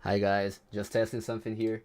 Hi guys, just testing something here.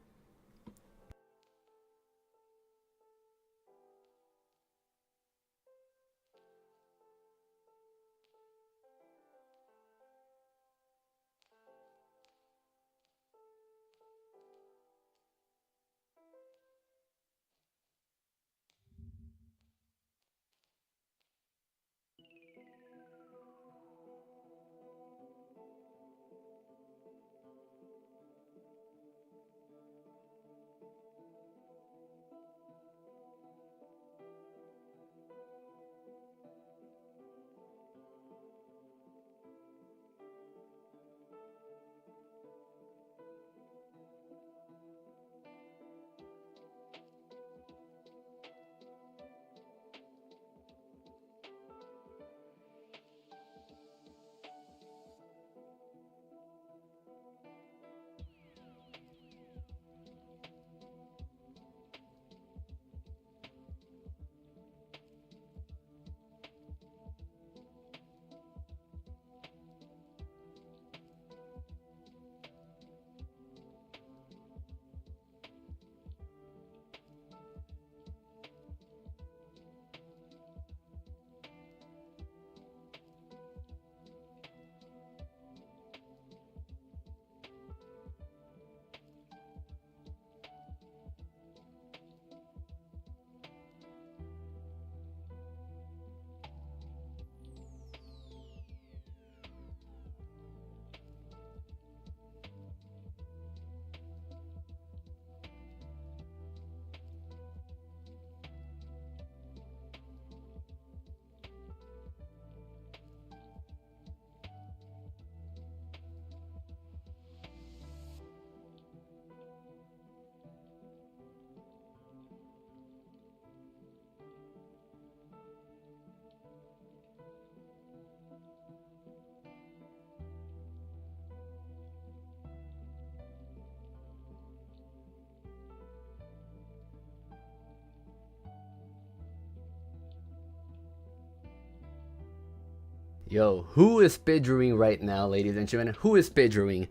Yo, who is pedroing right now, ladies and gentlemen? Who is pedroing?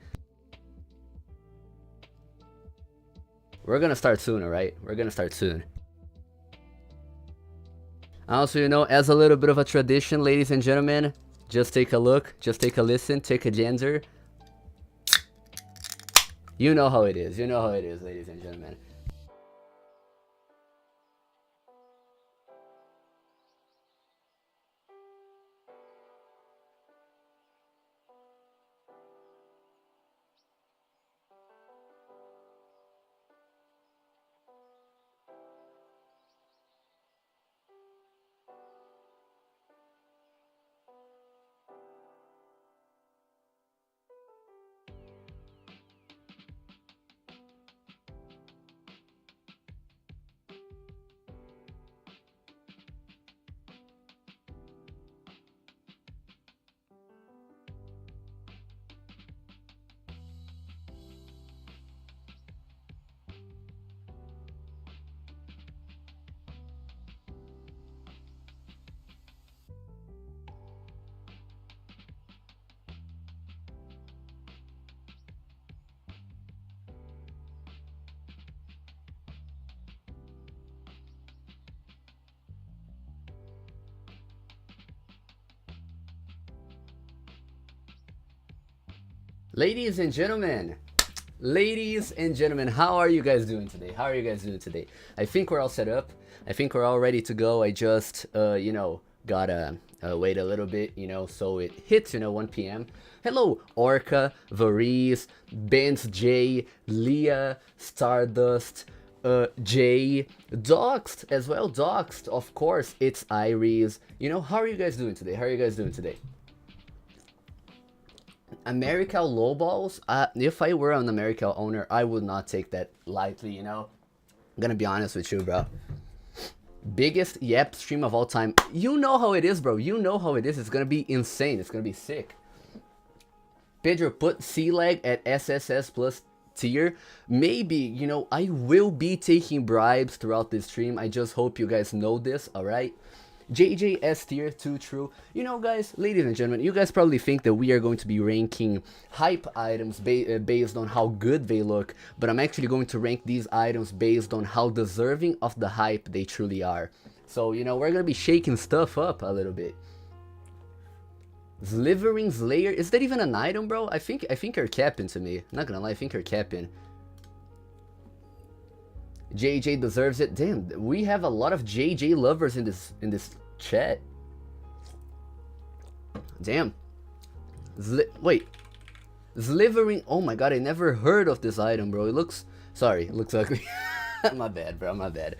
We're gonna start soon, alright? We're gonna start soon. Also, as a little bit of a tradition, ladies and gentlemen, just take a look, just take a listen, take a gander. You know how it is, ladies and gentlemen. Ladies and gentlemen, how are you guys doing today? I think we're all set up. I think we're all ready to go. I just, gotta wait a little bit, so it hits, 1 p.m. Hello, Orca, Varize, Benz J, Leah, Stardust, Jay, Doxed as well. Doxed, of course, it's Iris. How are you guys doing today? America lowballs. If I were an America owner, I would not take that lightly. I'm gonna be honest with you, bro. Biggest Yep stream of all time. You know how it is, bro. It's gonna be insane. It's gonna be sick. Pedro, put C-Leg at SSS plus tier. Maybe, I will be taking bribes throughout this stream. I just hope you guys know this, alright? JJ S tier 2 true. You know, guys, ladies and gentlemen, you guys probably think that we are going to be ranking hype items based on how good they look, but I'm actually going to rank these items based on how deserving of the hype they truly are. So, you know, we're gonna be shaking stuff up a little bit. Slithering Slayer, is that even an item, bro? I think you're capping to me. Not gonna lie, I think you're capping. JJ deserves it. Damn, we have a lot of JJ lovers in this chat. Damn. Wait. Slithering. Oh my god, I never heard of this item, bro. It looks. Sorry, it looks ugly. My bad, bro. My bad.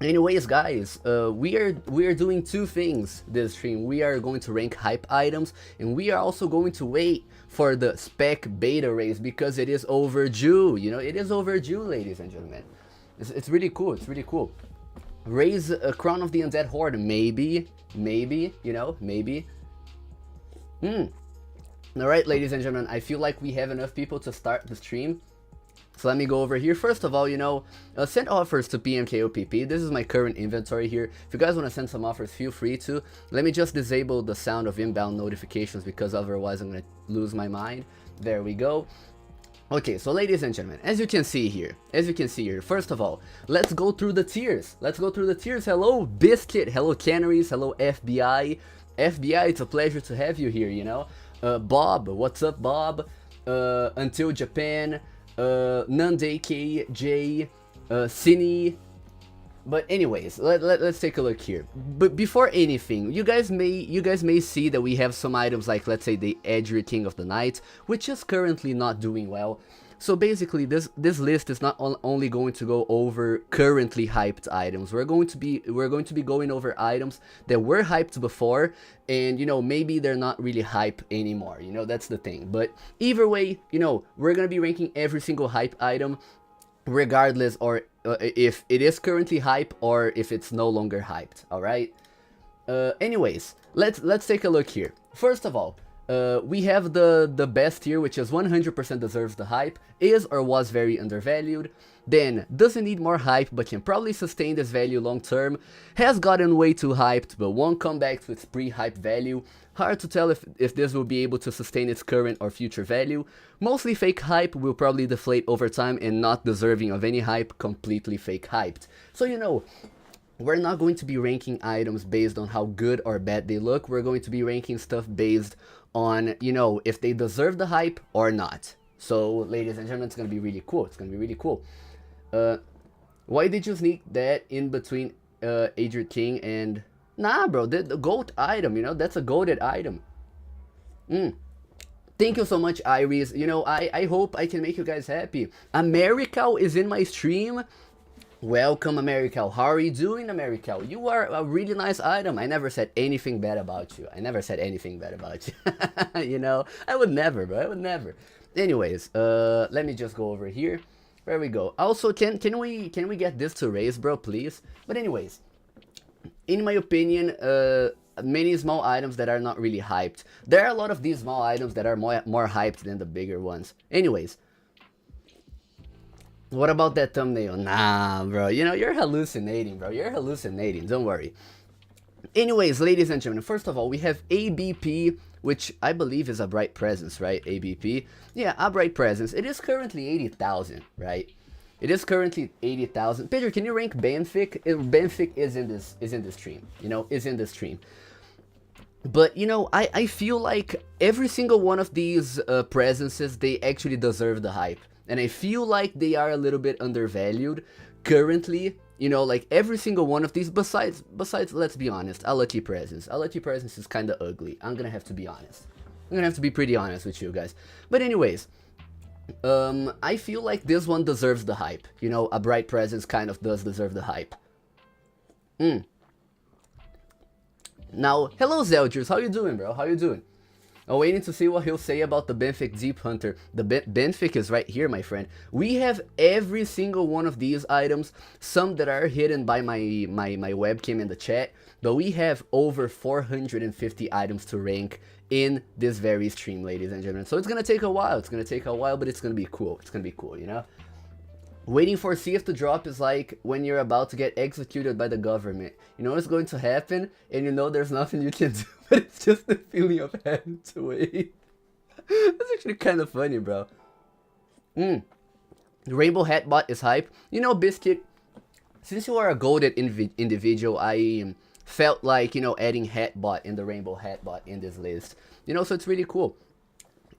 Anyways, guys, we are doing two things this stream. We are going to rank hype items, and we are also going to wait for the spec beta race because it is overdue. You know, it is overdue, ladies and gentlemen. It's really cool. It's really cool. Raise a Crown of the Undead Horde, maybe, you know, maybe. Alright, ladies and gentlemen, I feel like we have enough people to start the stream. So let me go over here. First of all, you know, send offers to PMKOPP. This is my current inventory here. If you guys want to send some offers, feel free to. Let me just disable the sound of inbound notifications because otherwise I'm going to lose my mind. There we go. Okay, so ladies and gentlemen, as you can see here, first of all, let's go through the tiers. Hello, Biscuit. Hello, Canaries. Hello, FBI. FBI, it's a pleasure to have you here, you know. Bob, what's up, Bob? Until Japan. Nande KJ, Cine. But anyways, let's take a look here. But before anything, you guys may see that we have some items like, let's say, the Edger King of the Night, which is currently not doing well. So basically, this list is not only going to go over currently hyped items. We're going to be going over items that were hyped before, and you know, maybe they're not really hype anymore. You know, that's the thing. But either way, you know, we're gonna be ranking every single hype item, regardless or if it is currently hype or if it's no longer hyped. All right. Anyways, let's take a look here. First of all, we have the best tier, which is 100% deserves the hype, is or was very undervalued, then doesn't need more hype but can probably sustain this value long term, has gotten way too hyped but won't come back to its pre-hype value, hard to tell if this will be able to sustain its current or future value, mostly fake hype, will probably deflate over time and not deserving of any hype, completely fake hyped. So you know, we're not going to be ranking items based on how good or bad they look. We're going to be ranking stuff based on, you know, if they deserve the hype or not. So, ladies and gentlemen, it's going to be really cool. It's going to be really cool. Why did you sneak that in between Adrian King and... Nah, bro, the gold item, you know, that's a golded item. Thank you so much, Iris. You know, I hope I can make you guys happy. America is in my stream. Welcome, America. How are you doing, America? You are a really nice item. I never said anything bad about you. You know, I would never, bro. I would never. Anyways, let me just go over here. There we go. Also, can we get this to raise, bro, please? But anyways, in my opinion, many small items that are not really hyped. There are a lot of these small items that are more hyped than the bigger ones. Anyways. What about that thumbnail? Nah, bro. You know, you're hallucinating, bro. You're hallucinating. Don't worry. Anyways, ladies and gentlemen, first of all, we have ABP, which I believe is a bright presence, right? ABP. Yeah, a bright presence. It is currently 80,000, right? It is currently 80,000. Pedro, can you rank Banfic? Banfic is in this stream. You know, is in this stream. But, you know, I feel like every single one of these presences, they actually deserve the hype. And I feel like they are a little bit undervalued currently. You know, like every single one of these, besides, let's be honest, a lucky presence. A lucky presence is kind of ugly. I'm gonna have to be honest. I'm gonna have to be pretty honest with you guys. But anyways, I feel like this one deserves the hype. You know, a bright presence kind of does deserve the hype. Now, hello Zeldris, how you doing, bro? How you doing? I'm waiting to see what he'll say about the Benfic Deep Hunter. The Benfic is right here, my friend. We have every single one of these items, some that are hidden by my webcam in the chat, but we have over 450 items to rank in this very stream, ladies and gentlemen. So it's gonna take a while, but it's gonna be cool. It's gonna be cool, you know? Waiting for CF to drop is like when you're about to get executed by the government. You know what's going to happen, and you know there's nothing you can do, but it's just the feeling of having to wait. That's actually kind of funny, bro. The Rainbow Hat bot is hype. You know, Biscuit, since you are a golded individual, I felt like, you know, adding Hat bot and the Rainbow Hat bot in this list. You know, so it's really cool.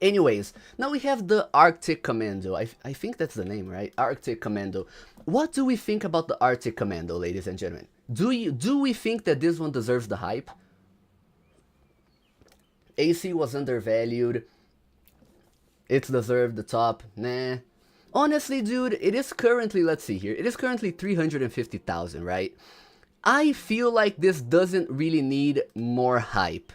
Anyways, now we have the Arctic Commando. I think that's the name, right? Arctic Commando. What do we think about the Arctic Commando, ladies and gentlemen? Do we think that this one deserves the hype? AC was undervalued. It's deserved the top. Nah. Honestly, dude, it is currently, let's see here. It is currently 350,000, right? I feel like this doesn't really need more hype.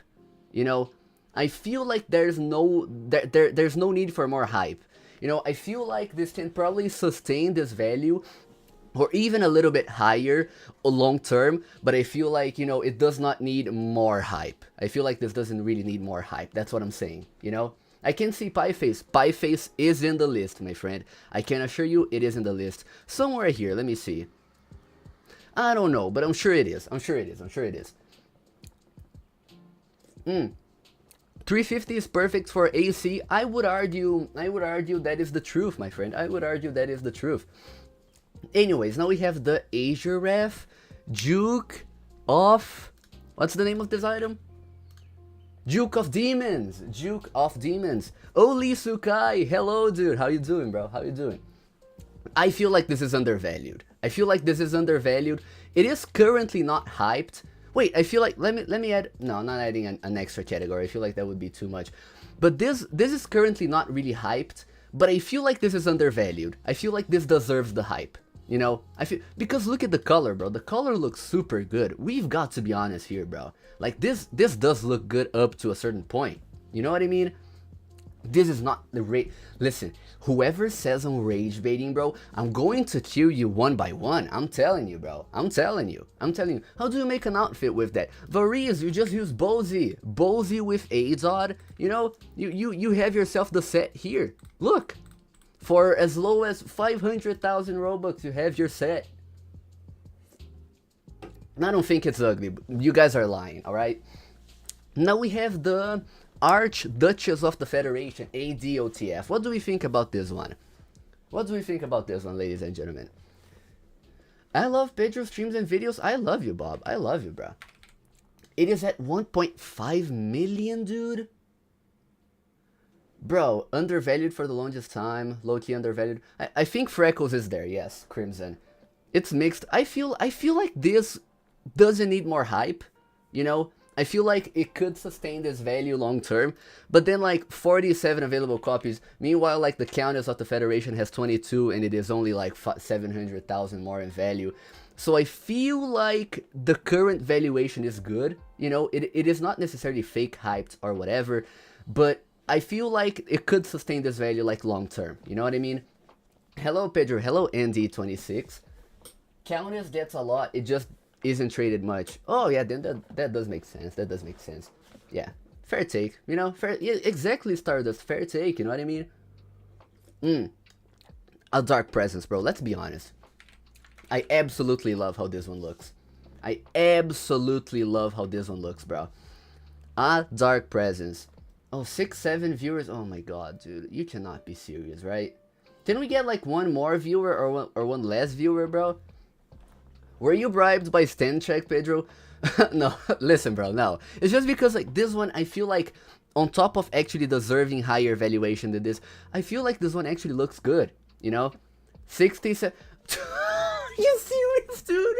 You know? I feel like there's no need for more hype. You know, I feel like this can probably sustain this value or even a little bit higher long term, but I feel like, you know, it does not need more hype. I feel like this doesn't really need more hype. That's what I'm saying, you know? I can see Pieface. Pieface is in the list, my friend. I can assure you it is in the list. Somewhere here, let me see. I don't know, but I'm sure it is. I'm sure it is. I'm sure it is. 350 is perfect for AC. I would argue that is the truth, my friend. I would argue that is the truth. Anyways, now we have the Asia Ref, Duke of, what's the name of this item? Duke of Demons. Duke of Demons. Oli Sukai. Hello, dude. How you doing, bro? How you doing? I feel like this is undervalued. I feel like this is undervalued. It is currently not hyped. Wait, I feel like, let me add, no, I'm not adding an extra category. I feel like that would be too much. But this is currently not really hyped, but I feel like this is undervalued. I feel like this deserves the hype, you know? Because look at the color, bro. The color looks super good. We've got to be honest here, bro. Like, this does look good up to a certain point. You know what I mean? This is not the rate. Listen, whoever says I'm rage baiting, bro, I'm going to kill you one by one. I'm telling you, bro. I'm telling you. How do you make an outfit with that? Variz, you just use Bozy. Bozy with Azod. You know, you have yourself the set here. Look. For as low as 500,000 Robux, you have your set. I don't think it's ugly. You guys are lying, alright? Now we have the Archduchess of the Federation, ADOTF. What do we think about this one? What do we think about this one, ladies and gentlemen? I love Pedro streams and videos. I love you, Bob. I love you, bro. It is at 1.5 million, dude. Bro, undervalued for the longest time. Low-key undervalued. I think Freckles is there, yes, Crimson. It's mixed. I feel like this doesn't need more hype, you know? I feel like it could sustain this value long term, but then like 47 available copies. Meanwhile, like the Countess of the Federation has 22 and it is only like 700,000 more in value. So I feel like the current valuation is good. You know, it is not necessarily fake hyped or whatever, but I feel like it could sustain this value like long term. You know what I mean? Hello, Pedro. Hello, ND26. Countess gets a lot. It just isn't traded much. Oh yeah, then that does make sense. That does make sense. Yeah, fair take. You know, fair. Yeah, exactly. Stardust. Fair take. You know what I mean? A Dark Presence, bro. Let's be honest. I absolutely love how this one looks. I absolutely love how this one looks, bro. A Dark Presence. Oh, 6-7 viewers. Oh my god, dude. You cannot be serious, right? Can we get like one more viewer or one less viewer, bro? Were you bribed by Stan Check, Pedro? No, listen, bro, no. It's just because, like, this one, I feel like, on top of actually deserving higher valuation than this, I feel like this one actually looks good, you know? 67... You serious, dude?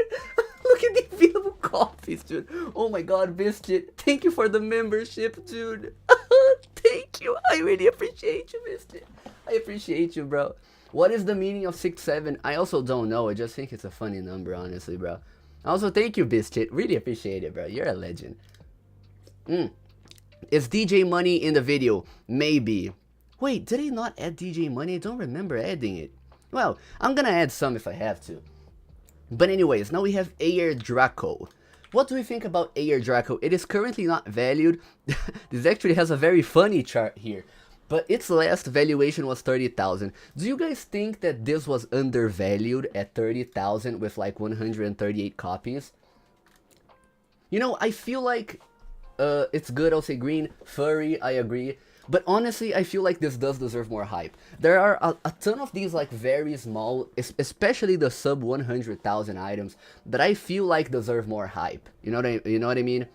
Look at the available copies, dude. Oh my god, Biscuit. Thank you for the membership, dude. Thank you. I really appreciate you, Biscuit. I appreciate you, bro. What is the meaning of 6-7? I also don't know. I just think it's a funny number, honestly, bro. Also, thank you, Biscuit. Really appreciate it, bro. You're a legend. Is DJ Money in the video? Maybe. Wait, did I not add DJ Money? I don't remember adding it. Well, I'm gonna add some if I have to. But anyways, now we have Air Draco. What do we think about Air Draco? It is currently not valued. This actually has a very funny chart here. but its last valuation was 30,000. Do you guys think that this was undervalued at 30,000 with like 138 copies? You know, I feel like it's good, I'll say green. Furry, I agree. But honestly, I feel like this does deserve more hype. There are a ton of these like very small, especially the sub 100,000 items, that I feel like deserve more hype. You know what I mean?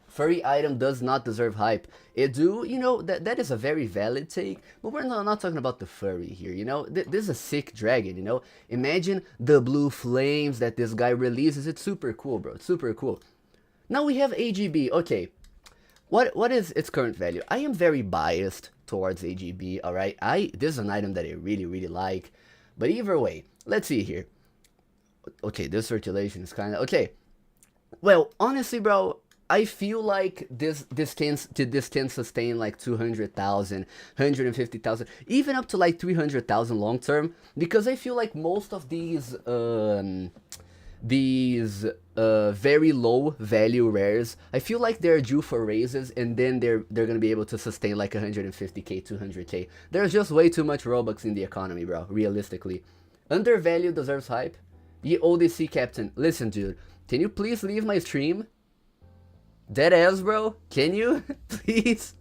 Furry item does not deserve hype. It do, you know, that is a very valid take, but we're not talking about the furry here, you know? This is a sick dragon, you know? Imagine the blue flames that this guy releases. It's super cool, bro. It's super cool. Now we have AGB. Okay, what is its current value? I am very biased towards AGB, alright? This is an item that I really like, but either way, let's see here. Okay, this circulation is kind of... Okay, well, honestly, bro, I feel like this can sustain like 200,000, 150,000, even up to like 300,000 long term, because I feel like most of these very low value rares, I feel like they're due for raises, and then they're gonna be able to sustain like 150k, 200k. There's just way too much Robux in the economy, bro, realistically. Undervalued deserves hype. Ye ODC captain, listen, dude, can you please leave my stream? Deadass, bro, can you? Please?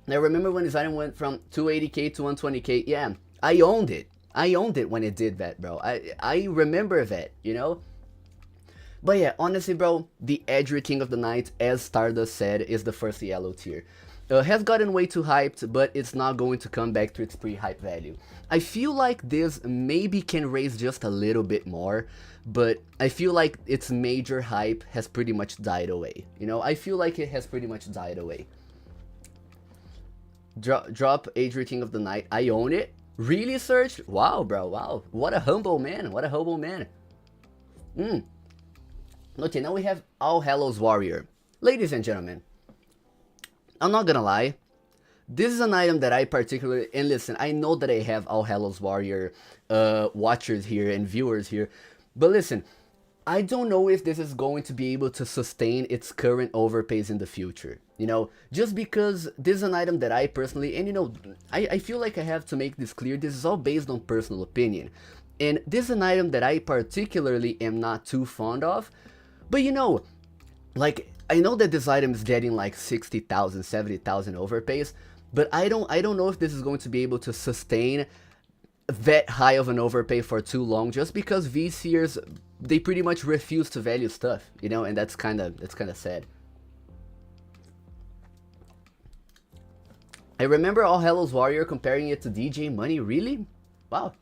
Now remember when this item went from 280k to 120k? Yeah, I owned it. I owned it when it did that, bro. I remember that, you know? But yeah, honestly, bro, the Edry King of the Night, as Stardust said, is the first yellow tier. Has gotten way too hyped, but it's not going to come back to its pre-hype value. I feel like this maybe can raise just a little bit more, but I feel like its major hype has pretty much died away. You know, I feel like it has pretty much died away. Drop Edry King of the Night. I own it. Really, Search? Wow, bro, wow. What a humble man. What a humble man. Okay, now we have All Hallows Warrior. Ladies and gentlemen, I'm not gonna lie, this is an item that I particularly, and listen, I know that I have All Hallows Warrior watchers here and viewers here, but listen, I don't know if this is going to be able to sustain its current overpays in the future, you know, just because this is an item that I personally, and you know, I feel like I have to make this clear, this is all based on personal opinion, and this is an item that I particularly am not too fond of, but you know, like, I know that this item is getting like 60,000, 70,000 overpays, but I don't know if this is going to be able to sustain that high of an overpay for too long, just because VCers, they pretty much refuse to value stuff, you know, and that's kind of sad. I remember All Hallows Warrior comparing it to DJ Money, really? Wow.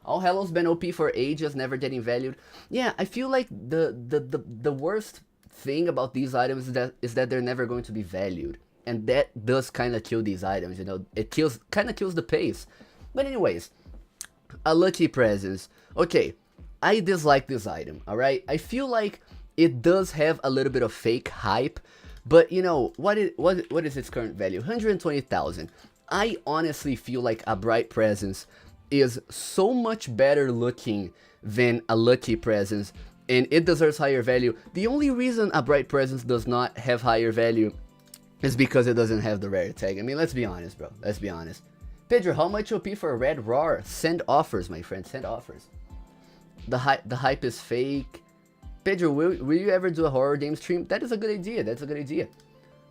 All Hallows been OP for ages, never getting valued. Yeah, I feel like the worst thing about these items is that they're never going to be valued, and that does kind of kill these items, you know. It kind of kills the pace. But anyways, a lucky presence. Okay, I dislike this item, alright? I feel like it does have a little bit of fake hype, but you know, what is its current value? 120,000. I honestly feel like a bright presence is so much better looking than a lucky presence, and it deserves higher value. The only reason a bright presence does not have higher value is because it doesn't have the rare tag. I mean, let's be honest, bro. Let's be honest. Pedro, how much OP for a red roar? Send offers, my friend. Send offers. The hype is fake. Pedro, will you ever do a horror game stream? That is a good idea. That's a good idea.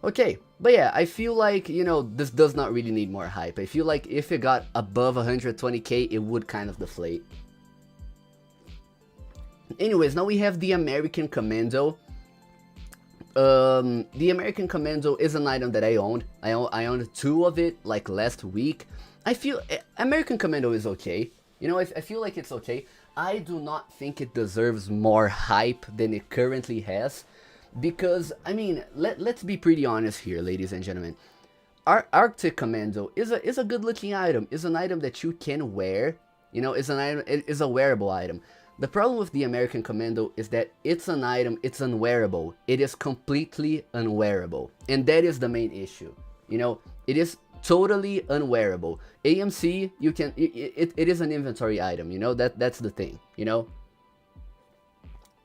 Okay, but yeah, I feel like, you know, this does not really need more hype. I feel like if it got above 120k, it would kind of deflate. Anyways, now we have the American Commando. The American Commando is an item that I owned. I owned 2 of it, like, last week. I feel American Commando is okay. You know, I feel like it's okay. I do not think it deserves more hype than it currently has. Because, I mean, let's be pretty honest here, ladies and gentlemen. Arctic Commando is a good looking item. Is an item that you can wear. You know, is a wearable item. The problem with the American Commando is that it's an item, it's unwearable. It is completely unwearable. And that is the main issue. You know, it is totally unwearable. AMC, you can, it is an inventory item, you know, that's the thing, you know.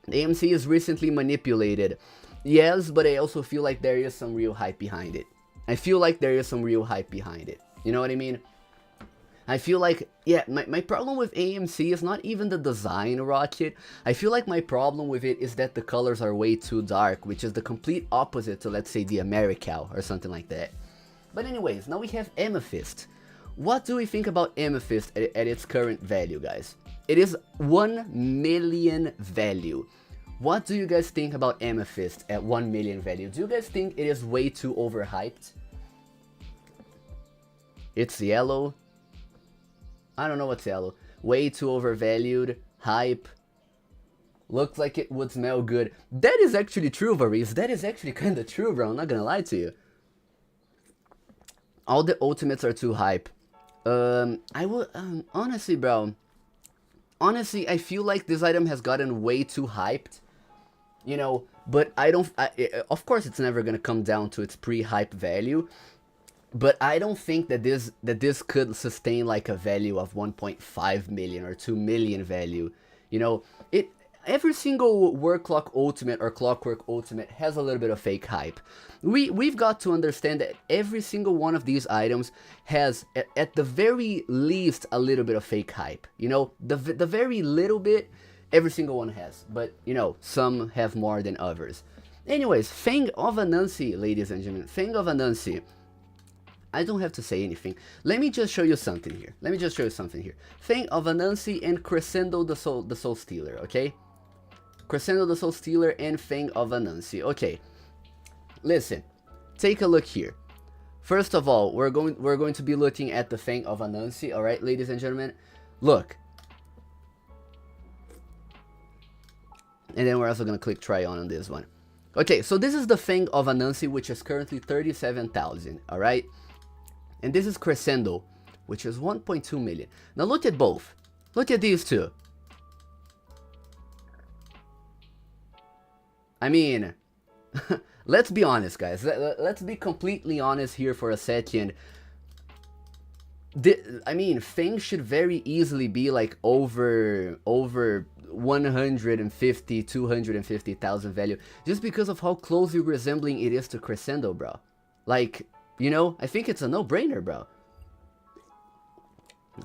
AMC is recently manipulated. Yes, but I also feel like there is some real hype behind it. I feel like there is some real hype behind it. You know what I mean? I feel like, yeah, my problem with AMC is not even the design, Rocket. I feel like my problem with it is that the colors are way too dark, which is the complete opposite to, let's say, the Americal or something like that. But anyways, now we have Amethyst. What do we think about Amethyst at its current value, guys? It is 1 million value. What do you guys think about Amethyst at 1 million value? Do you guys think it is way too overhyped? It's yellow. I don't know what's yellow. Way too overvalued. Hype. Looks like it would smell good. That is actually true, Varese. That is actually kind of true, bro. I'm not gonna lie to you. All the ultimates are too hype. I would, honestly, bro. Honestly, I feel like this item has gotten way too hyped. You know, but of course it's never gonna come down to its pre-hype value. But I don't think that this could sustain like a value of 1.5 million or 2 million value. You know, every single Word Clock Ultimate or Clockwork Ultimate has a little bit of fake hype. We've got to understand that every single one of these items has, at the very least, a little bit of fake hype. You know, the very little bit, every single one has. But, you know, some have more than others. Anyways, Fang of Anansi, ladies and gentlemen. Fang of Anansi. I don't have to say anything. Let me just show you something here. Fang of Anansi and Crescendo the Soul Stealer, okay? Crescendo the Soul Stealer and Fang of Anansi. Okay. Listen. Take a look here. First of all, we're going to be looking at the Fang of Anansi, alright, ladies and gentlemen? Look. And then we're also going to click try on this one. Okay, so this is the Fang of Anansi, which is currently 37,000, alright? And this is Crescendo, which is 1.2 million. Now look at both. Look at these two. I mean, let's be honest, guys. Let's be completely honest here for a second. I mean, Fang should very easily be like over 150, 250,000 value, just because of how closely resembling it is to Crescendo, bro. Like, you know, I think it's a no-brainer, bro.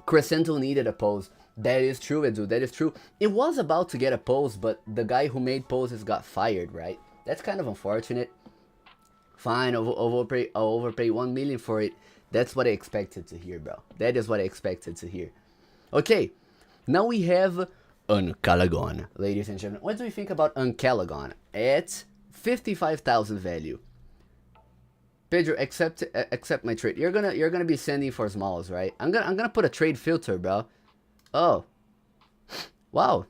Crescendo needed a pose. That is true, Edu, that is true. It was about to get a pose, but the guy who made poses got fired, right? That's kind of unfortunate. Fine, I'll overpay 1 million for it. That's what I expected to hear, bro. That is what I expected to hear. Okay, now we have Uncalagon, ladies and gentlemen. What do we think about Uncalagon? At 55,000 value. Pedro, accept my trade. You're gonna be sending for smalls, right? I'm gonna put a trade filter, bro. Oh, wow.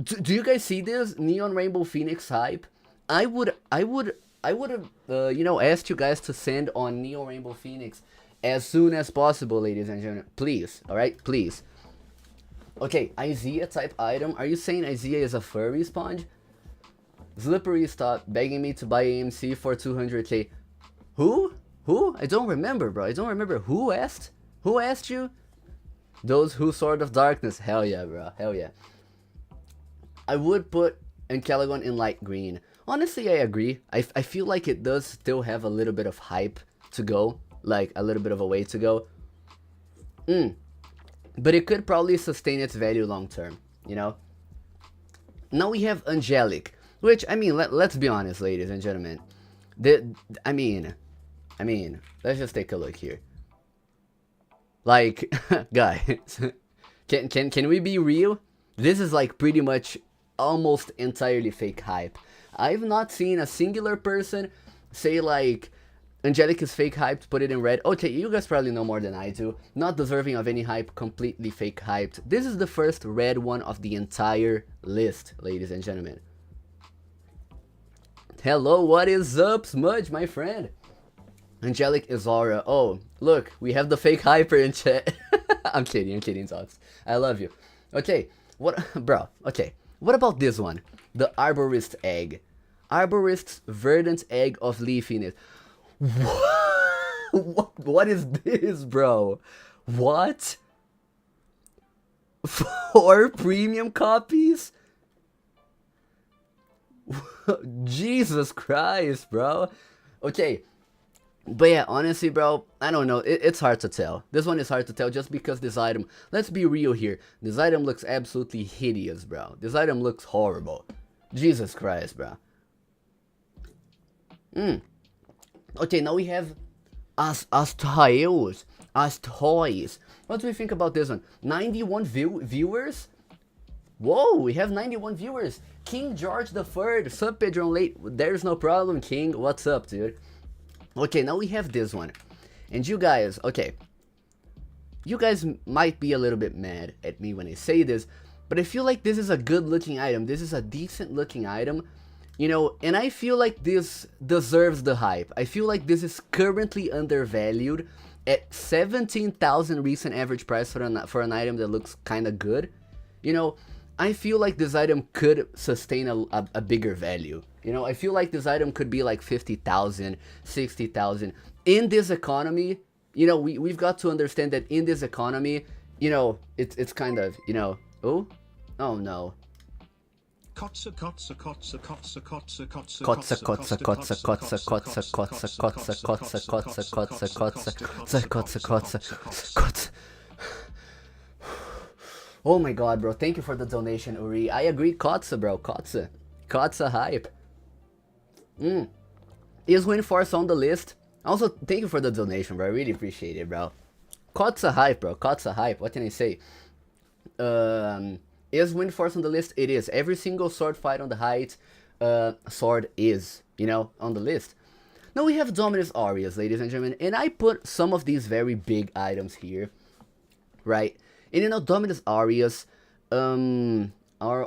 Do you guys see this Neon Rainbow Phoenix hype? I would have you know, asked you guys to send on Neon Rainbow Phoenix as soon as possible, ladies and gentlemen. Please, all right, please. Okay, Isaiah type item. Are you saying Isaiah is a furry sponge? Slippery, stop begging me to buy AMC for 200k. Who? I don't remember, bro. I don't remember. Who asked? Who asked you? Those who Sword of Darkness. Hell yeah, bro. Hell yeah. I would put Uncalagon in light green. Honestly, I agree. I feel like it does still have a little bit of hype to go. Like, a little bit of a way to go. But it could probably sustain its value long term, you know? Now we have Angelic. Which, I mean, let's be honest, ladies and gentlemen. I mean, let's just take a look here. Like, guys, can we be real? This is like pretty much almost entirely fake hype. I've not seen a singular person say like, Angelic is fake hyped, put it in red. Okay, you guys probably know more than I do. Not deserving of any hype, completely fake hyped. This is the first red one of the entire list, ladies and gentlemen. Hello, what is up, Smudge, my friend? Angelic is Aura. Oh, look, we have the fake hyper in chat. I'm kidding, Zox. I love you. Okay, bro, okay. What about this one? The Arborist Egg. Arborist's Verdant Egg of Leafiness. What is this, bro? What? 4 premium copies? Jesus Christ, bro. Okay, But yeah, honestly, bro, I don't know. It's hard to tell. This one is hard to tell just because this item, let's be real here. This item looks absolutely hideous, bro. This item looks horrible. Jesus Christ, bro. Okay, now we have Astoios. Astois. What do we think about this one? 91 viewers? Whoa, we have 91 viewers. King George the Third. Sup, Pedro late. There's no problem, King. What's up, dude? Okay, now we have this one. And you guys, okay. You guys might be a little bit mad at me when I say this, but I feel like this is a good looking item. This is a decent looking item. You know, and I feel like this deserves the hype. I feel like this is currently undervalued at 17,000 recent average price for an item that looks kind of good. You know, I feel like this item could sustain a bigger value. You know, I feel like this item could be like 50,000, 60,000. In this economy, you know, we've got to understand that in this economy, you know, it's kind of, you know, oh no. Kotze, kotze, kotze, kotze, kotze, kotze, Kotze, kotze, kotze, kotze, kotze, kotze, kotze, kotze, kotze, kotze, kotze, kotze, kotze, kotze. Oh my god, bro, thank you for the donation, Uri. I agree, kotze, bro, kotze. Kotze hype. Is Windforce on the list? Also, thank you for the donation, bro. I really appreciate it, bro. Kotze hype, bro. Kotze hype. What can I say? Is Windforce on the list? It is. Every single sword fight on the height sword is, you know, on the list. Now we have Dominus Aureus, ladies and gentlemen, and I put some of these very big items here, right? And you know, Dominus Aureus are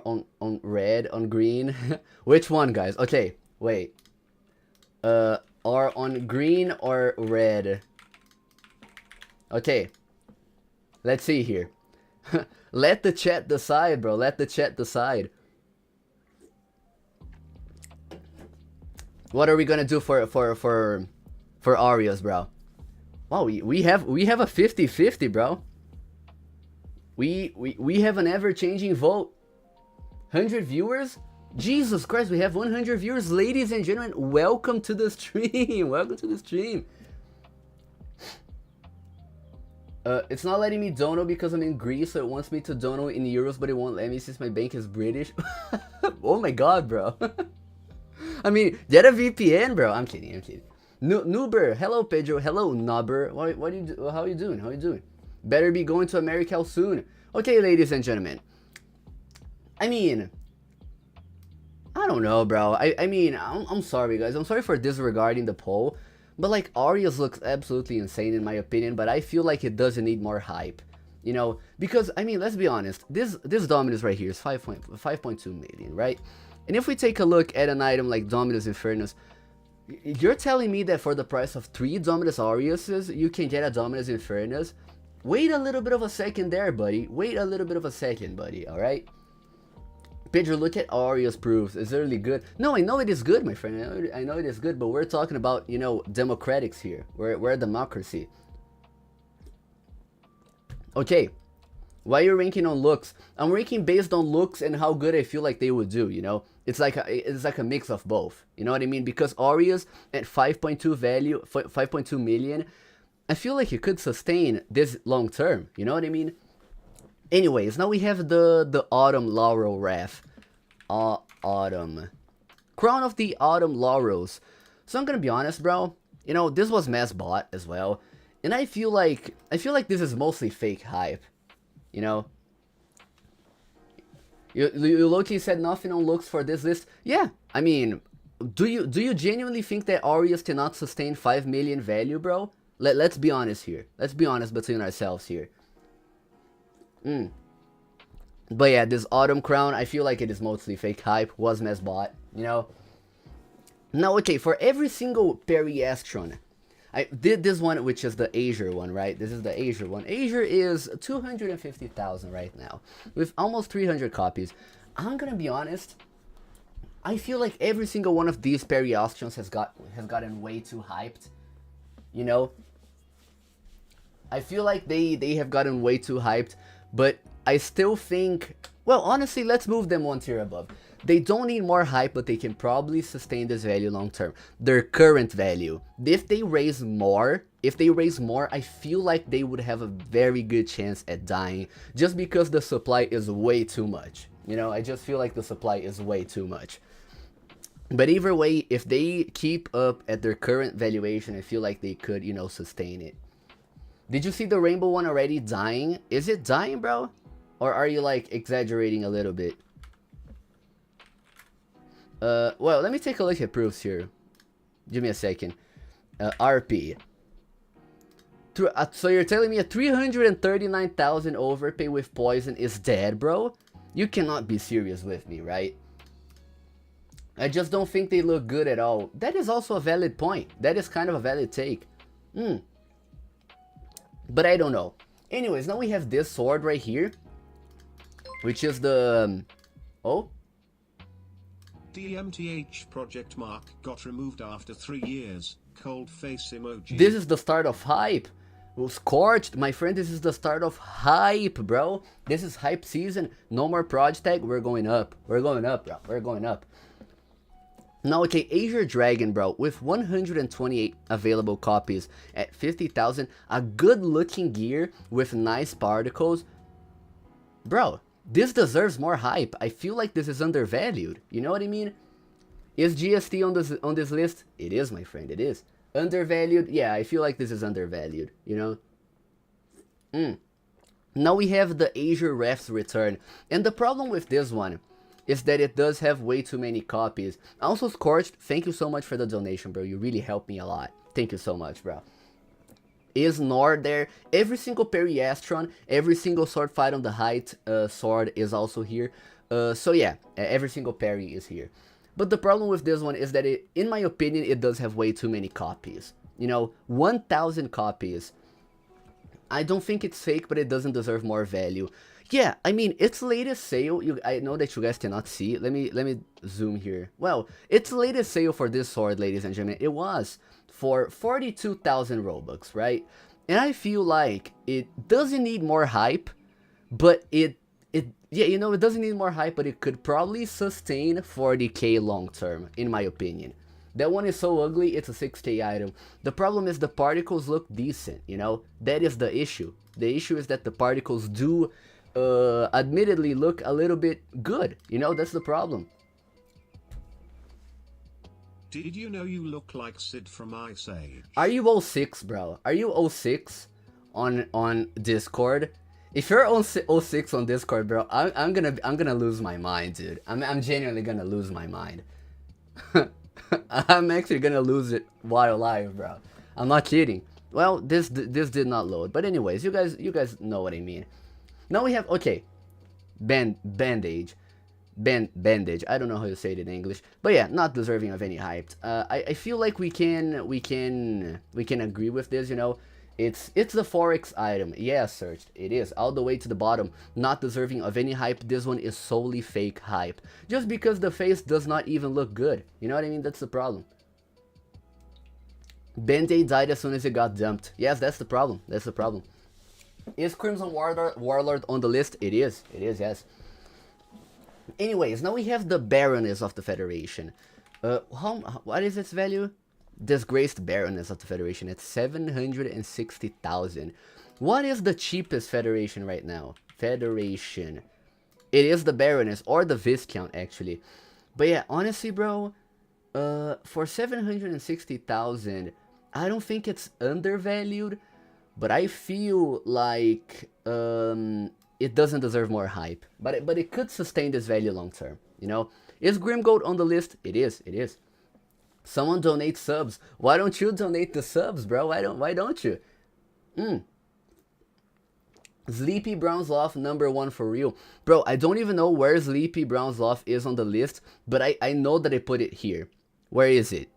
on red, on green. Which one, guys? Okay, wait. Are on green or red? Okay. Let's see here. Let the chat decide, bro. Let the chat decide. What are we gonna do for Aureus, bro? Wow, we have a 50-50, bro. We have an ever-changing vote. 100 viewers? Jesus Christ, we have 100 viewers. Ladies and gentlemen, welcome to the stream. Welcome to the stream. It's not letting me dono because I'm in Greece, so it wants me to dono in euros, but it won't let me since my bank is British. Oh my god, bro. I mean, get a VPN, bro. I'm kidding, I'm kidding. Nuber, hello Pedro, hello Nubber. What do you do? How you doing? How you doing? Better be going to America soon. Okay, ladies and gentlemen. I mean, I don't know, bro. I mean, I'm sorry, guys. I'm sorry for disregarding the poll. But, like, Aureus looks absolutely insane in my opinion. But I feel like it doesn't need more hype. You know? Because, I mean, let's be honest. This Dominus right here is 5.2 million, right? And if we take a look at an item like Dominus Infernus, you're telling me that for the price of 3 Dominus Aureuses, you can get a Dominus Infernus? Wait a little bit of a second there, buddy. Wait a little bit of a second, buddy, alright? Pedro, look at Aureus proofs. Is it really good? No, I know it is good, my friend. I know it is good, but we're talking about, you know, democratics here. We're a democracy. Okay. Why are you ranking on looks? I'm ranking based on looks and how good I feel like they would do, you know? It's like a mix of both. You know what I mean? Because Aureus at 5.2 value, 5.2 million, I feel like it could sustain this long term. You know what I mean? Anyways, now we have the Autumn Laurel Wrath. Autumn. Crown of the Autumn Laurels. So I'm gonna be honest, bro. You know, this was mass bought as well. And I feel like this is mostly fake hype. You know? You low-key said nothing on looks for this list. Yeah, I mean, do you genuinely think that Aureus cannot sustain 5 million value, bro? Let's be honest here. Let's be honest between ourselves here. But yeah, this Autumn Crown, I feel like it is mostly fake hype, was mass bought, you know? Now, okay, for every single Periastron, I did this one, which is the Azure one, right? This is the Azure one. Azure is 250,000 right now, with almost 300 copies. I'm gonna be honest, I feel like every single one of these Periastrons has gotten way too hyped, you know? I feel like they have gotten way too hyped. But I still think, well, honestly, let's move them one tier above. They don't need more hype, but they can probably sustain this value long term. Their current value. If they raise more, I feel like they would have a very good chance at dying, just because the supply is way too much. You know, I just feel like the supply is way too much. But either way, if they keep up at their current valuation, I feel like they could, you know, sustain it. Did you see the rainbow one already dying? Is it dying, bro? Or are you, like, exaggerating a little bit? Well, let me take a look at proofs here. Give me a second. RP. So you're telling me a 339,000 overpay with poison is dead, bro? You cannot be serious with me, right? I just don't think they look good at all. That is also a valid point. That is kind of a valid take. But I don't know. Anyways, now we have this sword right here, which is the... oh? The MTH project mark got removed after 3 years. Cold face emoji. This is the start of hype. Well, Scorched, my friend, this is the start of hype, bro. This is hype season. No more project tag. We're going up. We're going up, bro. We're going up. Now, okay, Azure Dragon, bro, with 128 available copies at 50,000, a good-looking gear with nice particles. Bro, this deserves more hype. I feel like this is undervalued. You know what I mean? Is GST on this list? It is, my friend, it is. Undervalued? Yeah, I feel like this is undervalued, you know? Now we have the Azure Ref's return. And the problem with this one is that it does have way too many copies. Also, Scorched, thank you so much for the donation, bro. You really helped me a lot. Thank you so much, bro. Is Nord there? Every single Periastron, every single sword fight on the height sword is also here. So yeah, every single parry is here. But the problem with this one is that it, in my opinion, it does have way too many copies. You know, 1,000 copies. I don't think it's fake, but it doesn't deserve more value. Yeah, I mean, its latest sale, I know that you guys cannot see. Let me zoom here. Well, its latest sale for this sword, ladies and gentlemen, it was for 42,000 Robux, right? And I feel like it doesn't need more hype, but yeah, you know, it doesn't need more hype, but it could probably sustain 40k long term, in my opinion. That one is so ugly, it's a 6k item. The problem is the particles look decent, you know? That is the issue. The issue is that the particles do admittedly look a little bit good, you know? That's the problem. Did you know you look like Sid from Ice Age? Are you 06, bro? Are you 06 on Discord? If you're on 06 on Discord, bro, I'm gonna lose my mind, dude. I'm genuinely gonna lose my mind. I'm actually gonna lose it while live, bro. I'm not kidding. Well, this did not load, but anyways, you guys know what I mean. Now we have, okay, bandage. I don't know how you say it in English, but yeah, not deserving of any hype. I feel like we can agree with this, you know. It's the Forex item. Yeah, searched. It is all the way to the bottom. Not deserving of any hype. This one is solely fake hype. Just because the face does not even look good. You know what I mean? That's the problem. Band-Aid died as soon as it got dumped. Yes, that's the problem. That's the problem. Is Crimson Warlord on the list? It is. It is, yes. Anyways, now we have the Baroness of the Federation. What is its value? Disgraced Baroness of the Federation at 760,000. What is the cheapest Federation right now? Federation. It is the Baroness or the Viscount, actually. But yeah, honestly, bro, for 760,000, I don't think it's undervalued, but I feel like it doesn't deserve more hype. But it could sustain this value long term, you know? Is Grimgold on the list? It is, it is. Someone donate subs. Why don't you donate the subs, bro? Why don't you? Sleepy Brownsloff #1 for real. Bro, I don't even know where Sleepy Brownsloff is on the list, but I know that I put it here. Where is it?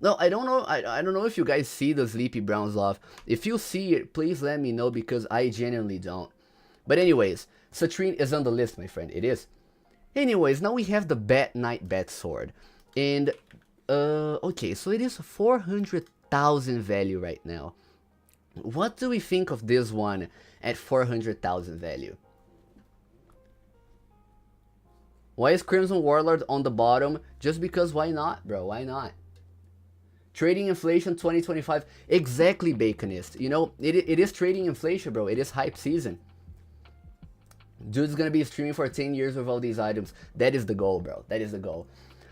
No, I don't know. I don't know if you guys see the Sleepy Brownsloff. If you see it, please let me know, because I genuinely don't. But anyways, Citrine is on the list, my friend. It is. Anyways, now we have the Bat Knight Bat Sword. And, okay, so it is 400,000 value right now. What do we think of this one at 400,000 value? Why is Crimson Warlord on the bottom? Just because why not, bro? Why not? Trading inflation 2025. Exactly, Baconist. You know, it is trading inflation, bro. It is hype season. Dude's gonna be streaming for 10 years with all these items. That is the goal, bro. That is the goal.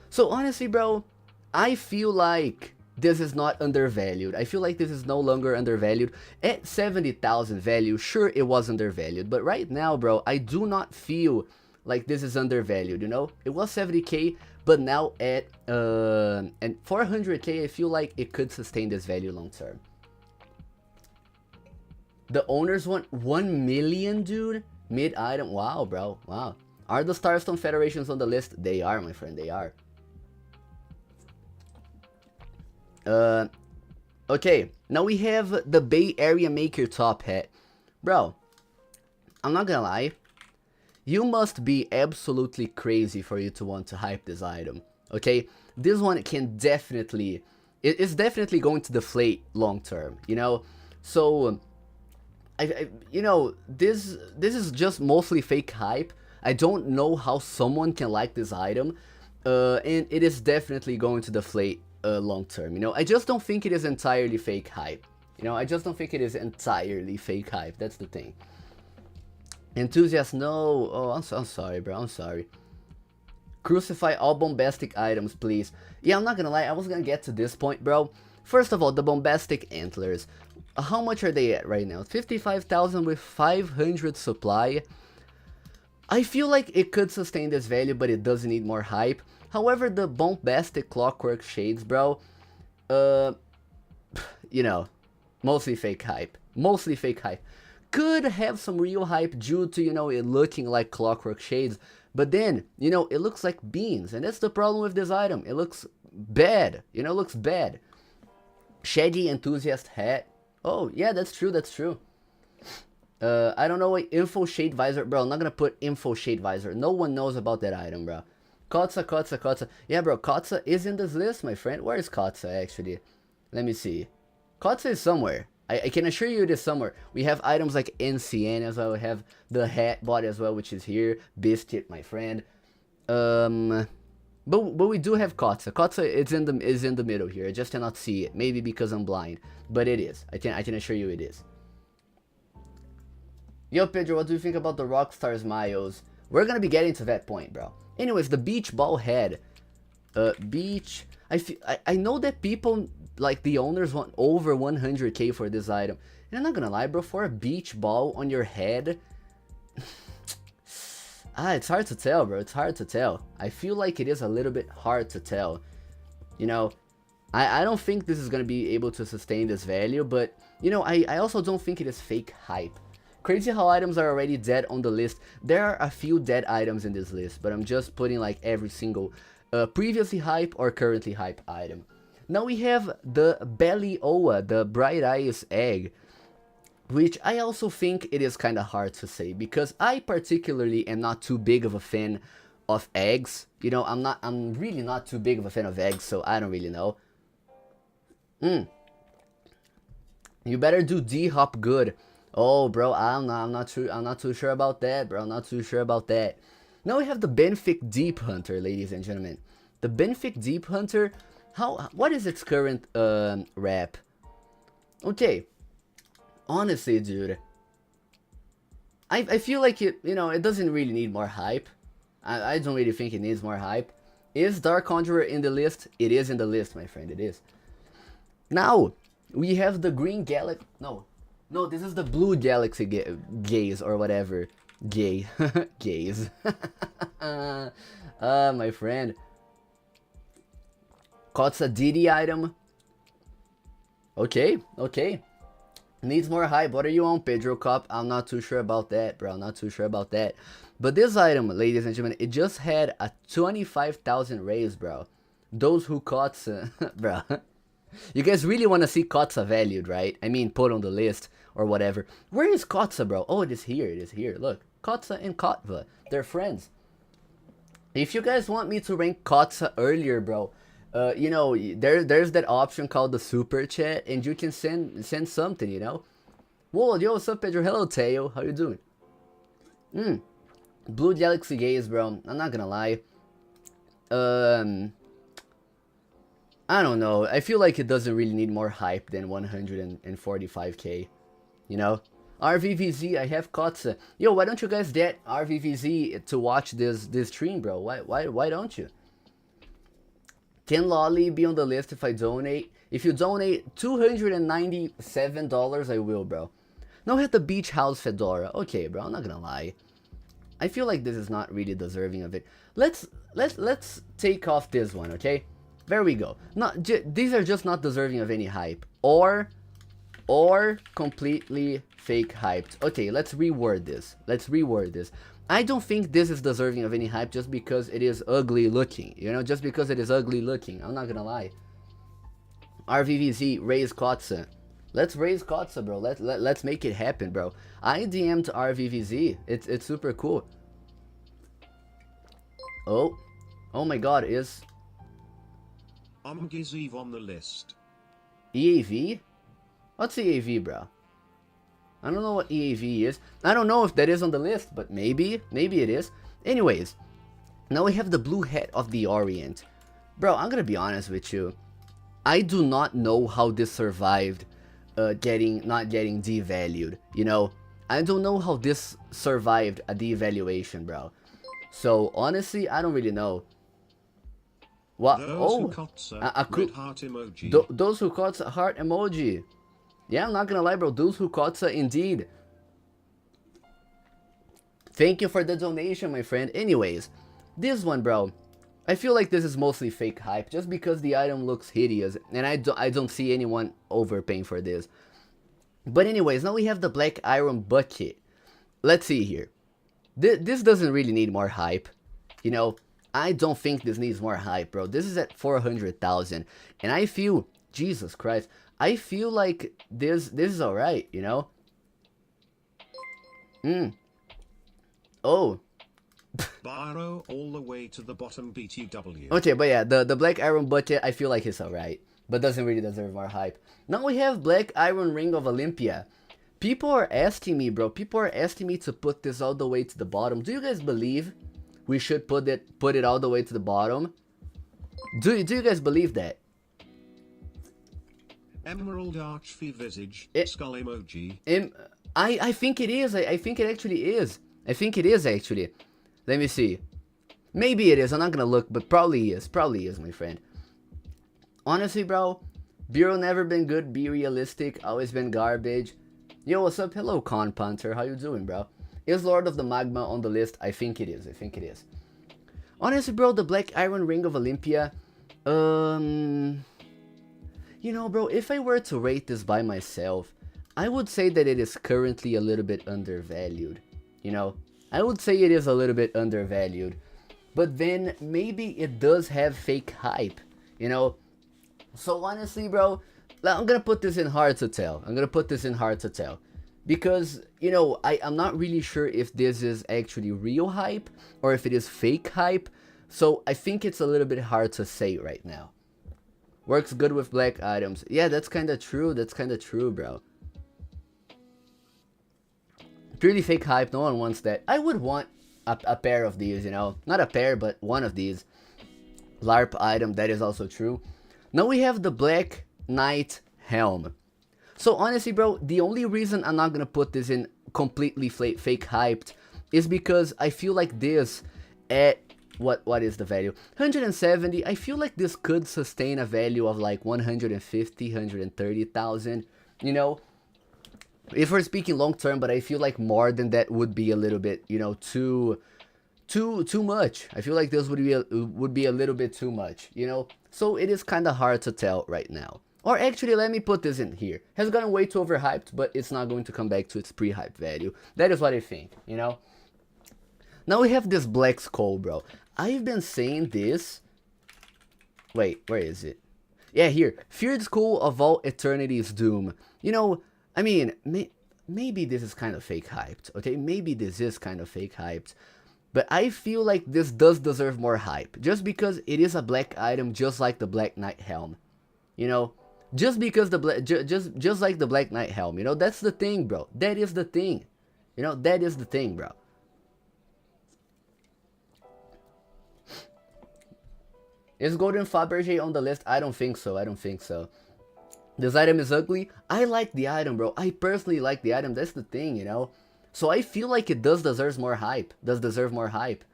So honestly, bro, I feel like this is not undervalued. I feel like this is no longer undervalued. At 70,000 value, sure, it was undervalued. But right now, bro, I do not feel like this is undervalued, you know? It was 70k, but now at and 400k, I feel like it could sustain this value long term. The owners want 1 million, dude? Mid item? Wow, bro. Wow. Are the Starstone Federations on the list? They are, my friend. They are. Okay. Now we have the Bay Area Maker top hat. Bro, I'm not gonna lie. You must be absolutely crazy for you to want to hype this item. Okay? This one can definitely... It's definitely going to deflate long term, you know? So... you know, this is just mostly fake hype. I don't know how someone can like this item, and it is definitely going to deflate long term. You know, I just don't think it is entirely fake hype. You know, I just don't think it is entirely fake hype. That's the thing. Enthusiast, no. Oh, I'm sorry, bro. I'm sorry. Crucify all bombastic items, please. Yeah, I'm not gonna lie. I was gonna get to this point, bro. First of all, the bombastic antlers. How much are they at right now? 55,000 with 500 supply. I feel like it could sustain this value, but it doesn't need more hype. However, the bombastic clockwork shades, bro, you know, mostly fake hype. Mostly fake hype. Could have some real hype due to, you know, it looking like clockwork shades. But then, you know, it looks like beans. And that's the problem with this item. It looks bad. You know, it looks bad. Shaggy Enthusiast hat. Oh, yeah, that's true, that's true. I don't know what Info Shade Visor. Bro, I'm not gonna put Info Shade Visor. No one knows about that item, bro. Kotsa. Yeah, bro, Kotsa is in this list, my friend. Where is Kotsa, actually? Let me see. Kotsa is somewhere. I can assure you it is somewhere. We have items like NCN as well. We have the hat bot as well, which is here. Biscuit, my friend. But we do have Kotsa. Kotsa is in the middle here. I just cannot see it. Maybe because I'm blind. But it is. I can assure you it is. Yo, Pedro, what do you think about the Rockstar Smiles? We're gonna be getting to that point, bro. Anyways, the beach ball head. Beach. I know that people, like the owners, want over 100k for this item. And I'm not gonna lie, bro. For a beach ball on your head... it's hard to tell, bro. It's hard to tell. I feel like it is a little bit hard to tell. You know, I don't think this is going to be able to sustain this value, but, you know, I also don't think it is fake hype. Crazy how items are already dead on the list. There are a few dead items in this list, but I'm just putting like every single previously hype or currently hype item. Now we have the Belly Oa, the Bright Eyes Egg, which I also think it is kind of hard to say, because I particularly am not too big of a fan of eggs. You know, I'm really not too big of a fan of eggs, so I don't really know. You better do D-Hop good. Oh, bro, I'm not too sure about that, bro. I'm not too sure about that. Now we have the Benfic Deep Hunter, ladies and gentlemen. The Benfic Deep Hunter, what is its current rep? Okay. Honestly, dude, I feel like it doesn't really need more hype. I don't really think it needs more hype. Is Dark Conjurer in the list? It is in the list, my friend, it is. Now, we have the Green Galaxy, no, this is the Blue Galaxy Gaze, or whatever. Gay. Gaze. My friend. Kotsa Didi item. Okay. Needs more hype. What are you on, pedrokopp? I'm not too sure about that, bro. I'm not too sure about that. But this item, ladies and gentlemen, it just had a 25,000 raise, bro. Those who Kotsa, bro. You guys really want to see Kotsa valued, right? I mean, put on the list or whatever. Where is Kotsa, bro? Oh, it is here. It is here. Look, Kotsa and Kotva, they're friends. If you guys want me to rank Kotsa earlier, bro, you know, there's that option called the super chat, and you can send something, you know. Whoa, yo, what's up, Pedro? Hello, Teo. How you doing? Blue Galaxy Gaze, bro. I'm not gonna lie. Um, I don't know. I feel like it doesn't really need more hype than 145k. You know? RVVZ, I have Kotze. Yo, why don't you guys get RVVZ to watch this stream, bro? Why don't you? Can Lolly be on the list if I donate? If you donate $297, I will, bro. No, hit the Beach House Fedora. Okay, bro, I'm not gonna lie. I feel like this is not really deserving of it. Let's take off this one, okay? There we go. These are just not deserving of any hype. Or completely fake hyped. Okay, let's reword this. I don't think this is deserving of any hype just because it is ugly looking. You know, just because it is ugly looking. I'm not gonna lie. RVVZ, raise Kotze. Let's raise Kotze, bro. Let's make it happen, bro. I DM'd RVVZ. It's super cool. Oh my god, is Giziv on the list. EAV? What's EAV, bro? I don't know what EAV is. I don't know if that is on the list, but maybe it is. Anyways, now we have the Blue Hat of the Orient. Bro, I'm gonna be honest with you. I do not know how this survived not getting devalued, you know? I don't know how this survived a devaluation, bro. So, honestly, I don't really know. What? Those who caught red heart emoji. Those who caught heart emoji. Yeah, I'm not gonna lie, bro. Those who caught indeed. Thank you for the donation, my friend. Anyways, this one, bro. I feel like this is mostly fake hype, just because the item looks hideous, and I don't see anyone overpaying for this. But anyways, now we have the Black Iron Bucket. Let's see here. This doesn't really need more hype, you know. I don't think this needs more hype, bro. This is at 400,000, and I feel, Jesus Christ, I feel like this is alright, you know. Oh. Barrow all the way to the bottom BTW. Okay, but yeah, the Black Iron Bucket, I feel like it's alright, but doesn't really deserve more hype. Now we have Black Iron Ring of Olympia. People are asking me, bro. People are asking me to put this all the way to the bottom. Do you guys believe we should put it all the way to the bottom? Do you guys believe that? Emerald Archfey Visage, skull emoji. I think it is. I think it actually is. I think it is actually. Let me see. Maybe it is. I'm not gonna look, but probably is. Probably is, my friend. Honestly, bro, Bureau never been good. Be realistic. Always been garbage. Yo, what's up? Hello, Con Punter. How you doing, bro? Is Lord of the Magma on the list? I think it is. I think it is. Honestly, bro, the Black Iron Ring of Olympia. You know, bro, if I were to rate this by myself, I would say that it is currently a little bit undervalued. You know, I would say it is a little bit undervalued. But then maybe it does have fake hype, you know. So honestly, bro, I'm gonna put this in hard to tell. Because, you know, I'm not really sure if this is actually real hype or if it is fake hype. So I think it's a little bit hard to say right now. Works good with black items. Yeah, that's kind of true. Bro. Purely fake hype. No one wants that. I would want a pair of these, you know. Not a pair, but one of these. LARP item. That is also true. Now we have the Black Knight Helm. So honestly, bro, the only reason I'm not gonna put this in completely fake hyped is because I feel like this at what is the value? 170. I feel like this could sustain a value of like 150, 130,000. You know, if we're speaking long term, but I feel like more than that would be a little bit, you know, too much. I feel like this would be a little bit too much. You know, so it is kind of hard to tell right now. Or actually, let me put this in here. Has gotten way too overhyped, but it's not going to come back to its pre-hype value. That is what I think, you know? Now we have this Black Skull, bro. I've been saying this... Wait, where is it? Yeah, here. Feared Skull of All Eternity's Doom. You know, I mean, maybe this is kind of fake hyped, okay? Maybe this is kind of fake hyped. But I feel like this does deserve more hype. Just because it is a black item just like the Black Knight Helm. You know? Just because just like the Black Knight Helm, you know, that's the thing, bro. That is the thing. You know, that is the thing, bro. Is Golden Fabergé on the list? I don't think so. I don't think so. This item is ugly. I like the item, bro. I personally like the item. That's the thing, you know. So I feel like it does deserve more hype. Does deserve more hype.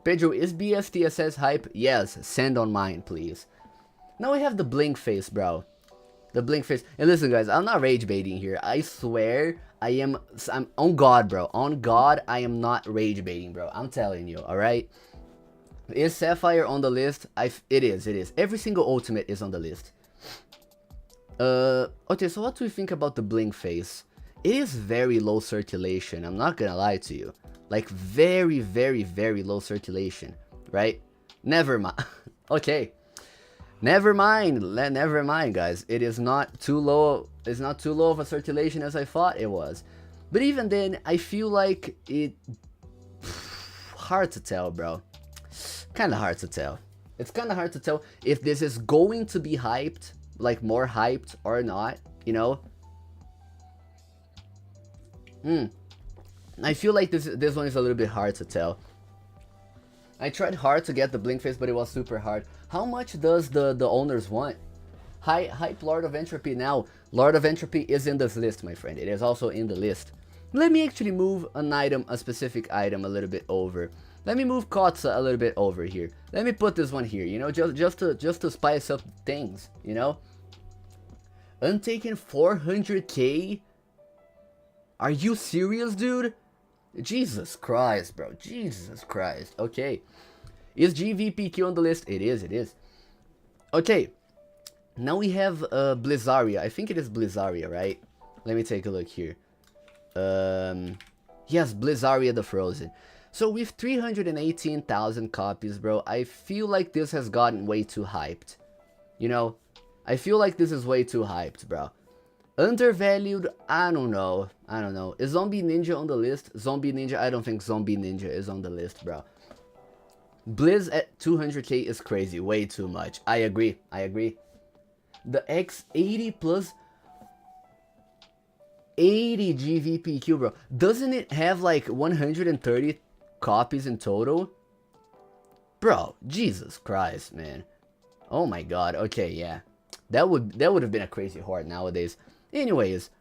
Pedro, is BSTSS hype? Yes. Send on mine, please. Now we have the blink face, bro. The blink face. And listen, guys, I'm not rage baiting here. I swear, I'm on God, bro. On God, I am not rage baiting, bro. I'm telling you, alright? Is Sapphire on the list? It is. Every single ultimate is on the list. Okay, so what do you think about the blink face? It is very low circulation, I'm not gonna lie to you. Like, very, very, very low circulation, right? Never mind. Okay. Never mind, guys. It is not too low. It's not too low of a circulation as I thought it was. But even then, I feel like it... hard to tell, bro. Kinda hard to tell. It's kinda hard to tell if this is going to be hyped, like more hyped or not, you know? I feel like this one is a little bit hard to tell. I tried hard to get the blink face, but it was super hard. How much does the owners want? Hype Lord of Entropy now. Lord of Entropy is in this list, my friend. It is also in the list. Let me actually move an item, a specific item, a little bit over. Let me move Kotza a little bit over here. Let me put this one here, you know, just to spice up things, you know. Untaken 400k? Are you serious, dude? Jesus Christ, bro. Jesus Christ. Okay. Is GVPQ on the list? It is. Okay. Now we have Blizzaria. I think it is Blizzaria, right? Let me take a look here. Yes, Blizzaria the Frozen. So with 318,000 copies, bro, I feel like this has gotten way too hyped. You know? I feel like this is way too hyped, bro. Undervalued, I don't know. Is Zombie Ninja on the list? Zombie Ninja, I don't think Zombie Ninja is on the list, bro. Blizz at 200k is crazy, way too much. I agree. The X80 plus 80 GVPQ, bro. Doesn't it have like 130 copies in total? Bro, Jesus Christ, man. Oh my god, okay, yeah. That would have been a crazy horde nowadays. Anyways.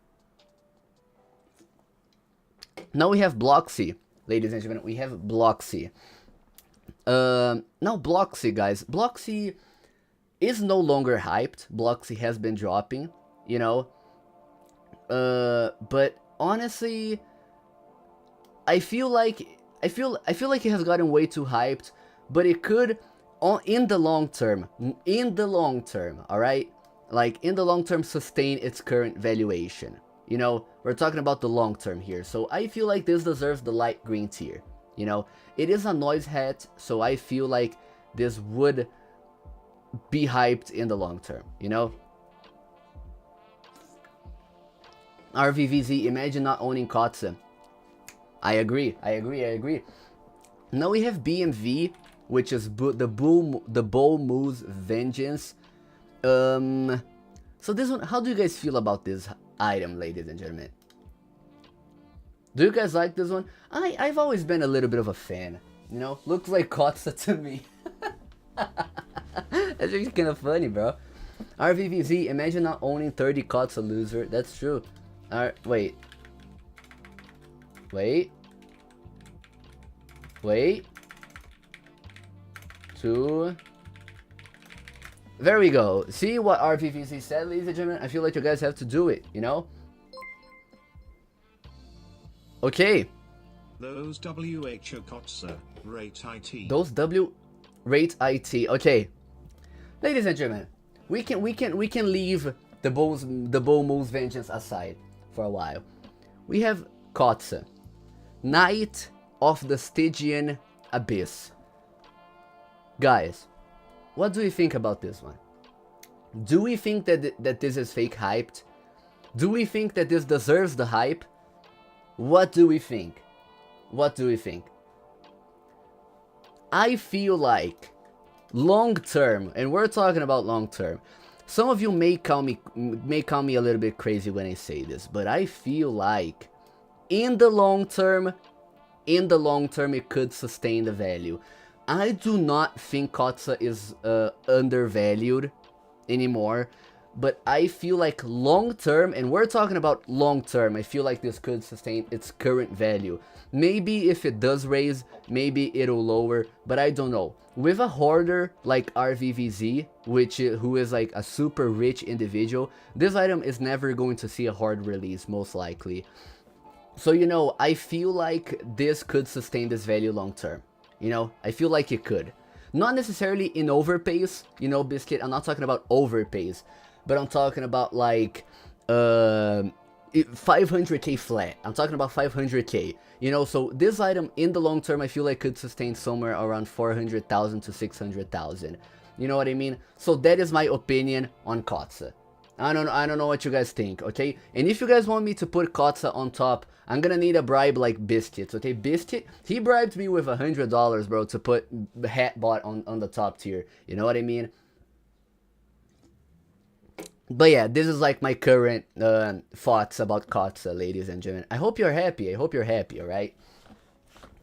Now we have Bloxy. Ladies and gentlemen, we have Bloxy. Now Bloxy, guys. Bloxy is no longer hyped. Bloxy has been dropping, you know. But honestly, I feel like it has gotten way too hyped, but it could in the long term, all right? Like in the long term sustain its current valuation. You know, we're talking about the long term here. So I feel like this deserves the light green tier. You know, it is a noise hat, so I feel like this would be hyped in the long term, you know? RVVZ, imagine not owning Kotze. I agree. Now we have BMV, which is the Bull Moose Vengeance. So this one, how do you guys feel about this item, ladies and gentlemen? Do you guys like this one? I've always been a little bit of a fan, you know? Looks like Kotze to me. That's just kind of funny, bro. RVVZ, imagine not owning 30 Kotze, loser. That's true. Wait. There we go. See what RVVC said, ladies and gentlemen? I feel like you guys have to do it, you know? Okay. Those WHO Kotze, rate IT. Those W rate IT. Okay. Ladies and gentlemen, we can leave the Bull Moose Vengeance aside for a while. We have Kotze, Knight of the Stygian Abyss. Guys, what do we think about this one? Do we think that this is fake hyped? Do we think that this deserves the hype? What do we think? I feel like long term, and we're talking about long term. Some of you may call me a little bit crazy when I say this, but I feel like in the long term it could sustain the value. I do not think Kotza is undervalued anymore, but I feel like long term, and we're talking about long term, I feel like this could sustain its current value. Maybe if it does raise, maybe it'll lower, but I don't know. With a hoarder like RVVZ, who is like a super rich individual, this item is never going to see a hard release, most likely. So, you know, I feel like this could sustain this value long term. You know, I feel like it could. Not necessarily in overpays, you know, Biscuit. I'm not talking about overpays, but I'm talking about like 500k flat. I'm talking about 500k. You know, so this item in the long term, I feel like could sustain somewhere around 400,000 to 600,000. You know what I mean? So that is my opinion on Kotza. I don't know what you guys think, okay? And if you guys want me to put Kotza on top, I'm gonna need a bribe like Biscuits, okay? Biscuit, he bribed me with $100, bro, to put Hatbot on the top tier. You know what I mean? But yeah, this is like my current thoughts about Kotza, ladies and gentlemen. I hope you're happy. I hope you're happy, alright?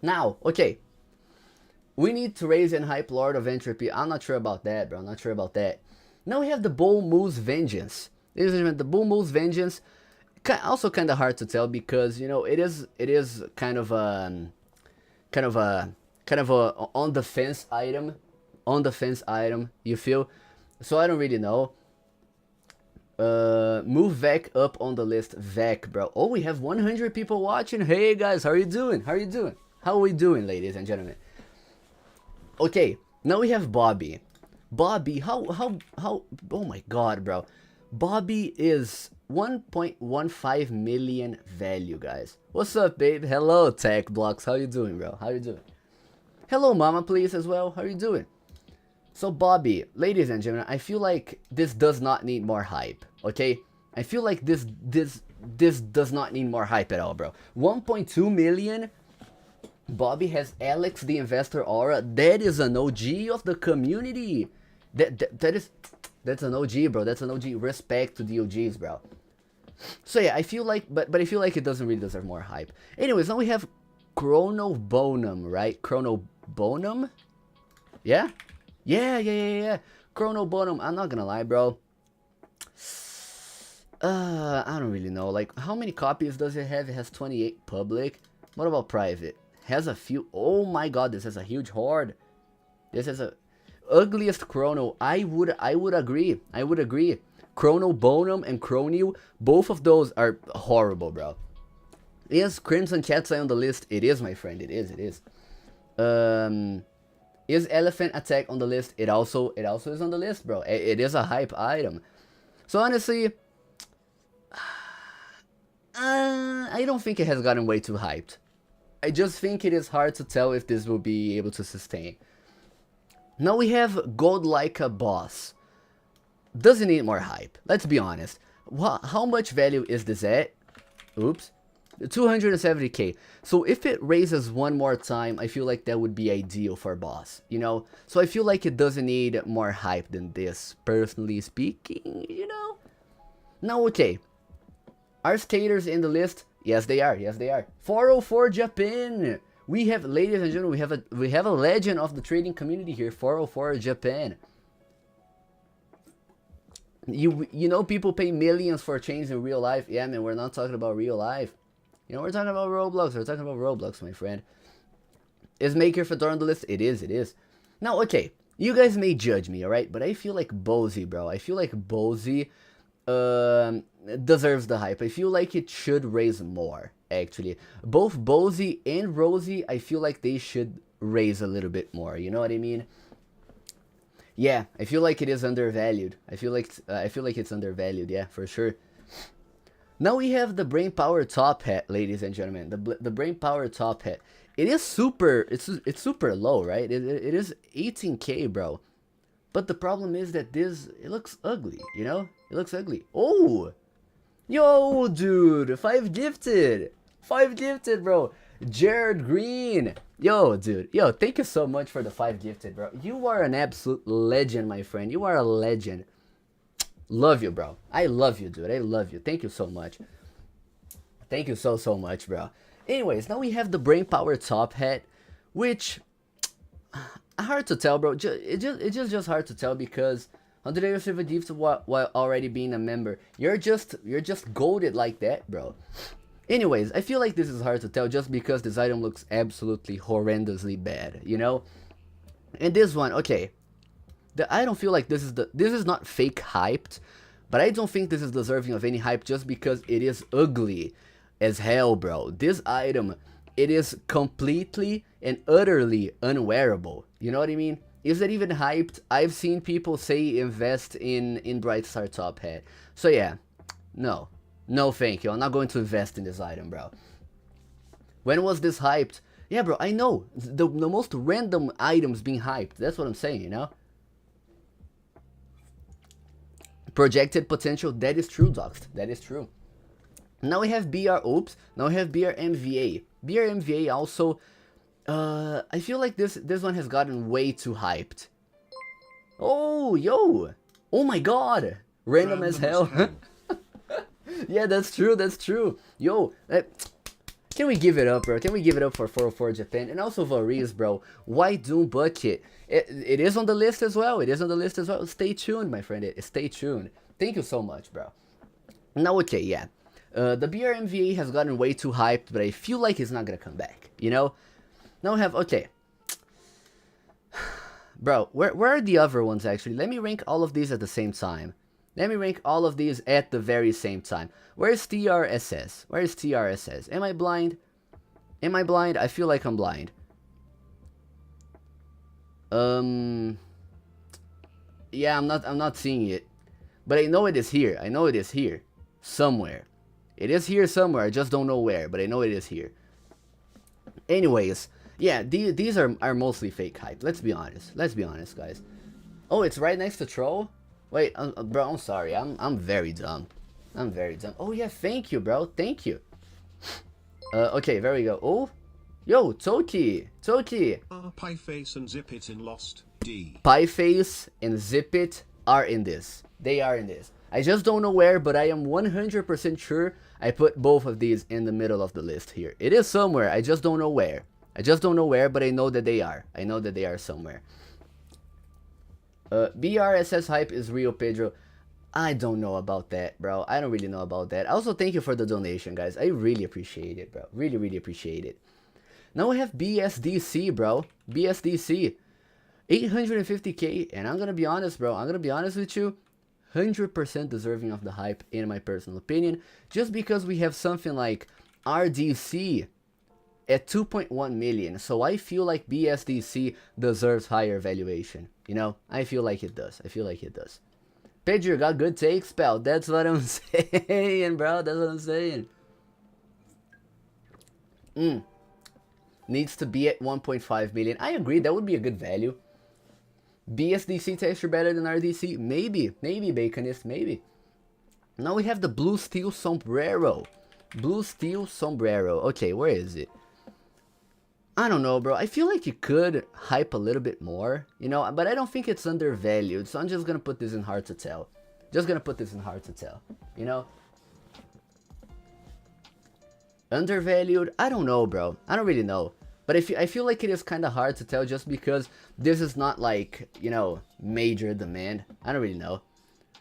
Now, okay. We need to raise and hype Lord of Entropy. I'm not sure about that, bro. I'm not sure about that. Now we have the Bull Moose Vengeance. Ladies and gentlemen, the Bull Moose Vengeance, also kind of hard to tell because, you know, it is kind of a on the fence item, you feel? So I don't really know. Move Vec up on the list. Vec, bro. Oh, we have 100 people watching. Hey guys, how are you doing? How are you doing? How are we doing, ladies and gentlemen? Okay, now we have Bobby. Bobby, how, oh my god, bro. Bobby is 1.15 million value, guys. What's up, babe? Hello, Tech Blocks. How you doing, bro? How you doing? Hello, Mama, please, as well. How you doing? So, Bobby, ladies and gentlemen, I feel like this does not need more hype, okay? I feel like this does not need more hype at all, bro. 1.2 million... Bobby has Alex the Investor Aura. That is an OG of the community. That's an OG, bro. That's an OG. Respect to the OGs, bro. So yeah, I feel like, but I feel like it doesn't really deserve more hype. Anyways, now we have Chrono Bonum, right? Chrono Bonum? Yeah? Yeah. Chrono Bonum. I'm not gonna lie, bro. I don't really know. Like, how many copies does it have? It has 28 public. What about private? Has a few. Oh my god, this has a huge horde. This is a ugliest Chrono. I would agree. Chrono Bonum and Chronio, both of those are horrible, bro. Is Crimson Cat's on the list? It is, my friend. It is. Is Elephant Attack on the list? It also is on the list, bro. It is a hype item. So honestly, I don't think it has gotten way too hyped. I just think it is hard to tell if this will be able to sustain. Now we have Gold Like a Boss. Doesn't need more hype. Let's be honest. How much value is this at? Oops. 270k. So if it raises one more time, I feel like that would be ideal for Boss, you know? So I feel like it doesn't need more hype than this, personally speaking, you know? Now, okay. Are skaters in the list? Yes, they are. 404 Japan. We have, ladies and gentlemen, we have a legend of the trading community here. 404 Japan. You know, people pay millions for chains in real life. Yeah, man, we're not talking about real life. You know, we're talking about Roblox. We're talking about Roblox, my friend. Is Maker Fedora on the list? It is. Now, okay, you guys may judge me, alright? But I feel like Bozy, bro. I feel like Bozy deserves the hype. I feel like it should raise more, actually. Both Bozy and Rosie, I feel like they should raise a little bit more. You know what I mean? Yeah, I feel like it is undervalued. I feel like it's undervalued. Yeah, for sure. Now we have the Brain Power Top Hat, ladies and gentlemen. The Brain Power Top Hat. It is super. It's super low, right? It is 18k, bro. But the problem is that it looks ugly. You know, it looks ugly. Oh, yo, dude, 5 gifted, bro. Jared Green. Yo, dude. Yo, thank you so much for the 5 gifted, bro. You are an absolute legend, my friend. You are a legend. Love you, bro. I love you, dude. I love you. Thank you so much. Thank you so much, bro. Anyways, now we have the Brain Power Top Hat, which hard to tell, bro. It's just hard to tell because 100 days receive a gift while already being a member. You're just golded like that, bro. Anyways, I feel like this is hard to tell just because this item looks absolutely horrendously bad, you know? And this one, okay. I don't feel like this is not fake hyped, but I don't think this is deserving of any hype just because it is ugly as hell, bro. This item, it is completely and utterly unwearable. You know what I mean? Is it even hyped? I've seen people say invest in Bright Star Top Hat. So yeah, no. No thank you. I'm not going to invest in this item, bro. When was this hyped? Yeah, bro, I know. The most random items being hyped. That's what I'm saying, you know? Projected potential, that is true, Doxed. That is true. Now we have BR Oops. Now we have BR MVA. BR MVA also, I feel like this one has gotten way too hyped. Oh, yo. Oh my god. Random as hell. Yeah, that's true, that's true. Yo, can we give it up, bro? Can we give it up for 404 Japan? And also Variz, bro. Why Doom Bucket? It is on the list as well. It is on the list as well. Stay tuned, my friend. Stay tuned. Thank you so much, bro. Now, okay, yeah. The BRMVA has gotten way too hyped, but I feel like it's not gonna come back, you know? Now we have, okay. Bro, where are the other ones, actually? Let me rank all of these at the same time. Let me rank all of these at the very same time. Where's TRSS? Where is TRSS? Am I blind? Am I blind? I feel like I'm blind. Yeah, I'm not seeing it. But I know it is here. I know it is here. Somewhere. It is here somewhere. I just don't know where, but I know it is here. Anyways, yeah, these are mostly fake hype. Let's be honest. Let's be honest, guys. Oh, it's right next to Troll? Wait, bro, I'm sorry. I'm very dumb. I'm very dumb. Oh, yeah, thank you, bro. Thank you. Okay, there we go. Oh, yo, Toki. Toki. Pieface and Zip It in Lost D. Pieface and Zip It are in this. They are in this. I just don't know where, but I am 100% sure I put both of these in the middle of the list here. It is somewhere. I just don't know where. I just don't know where, but I know that they are. I know that they are somewhere. BRSS hype is real, Pedro. I don't know about that, bro. I don't really know about that. Also, thank you for the donation, guys. I really appreciate it, bro. Really, really appreciate it. Now we have BSDC, bro. BSDC. 850k. And I'm gonna be honest, bro. I'm gonna be honest with you. 100% deserving of the hype, in my personal opinion. Just because we have something like RDC at 2.1 million. So I feel like BSDC deserves higher valuation. You know, I feel like it does. I feel like it does. Pedro got good takes, pal. That's what I'm saying, bro. That's what I'm saying. Needs to be at 1.5 million. I agree. That would be a good value. BSDC texture better than RDC? Maybe. Maybe, Baconist. Maybe. Now we have the Blue Steel Sombrero. Blue Steel Sombrero. Okay, where is it? I don't know, bro. I feel like you could hype a little bit more, you know, but I don't think it's undervalued, so I'm just gonna put this in hard to tell. Just gonna put this in hard to tell, you know? Undervalued? I don't know, bro. I don't really know. But I feel like it is kind of hard to tell just because this is not like, you know, major demand. I don't really know.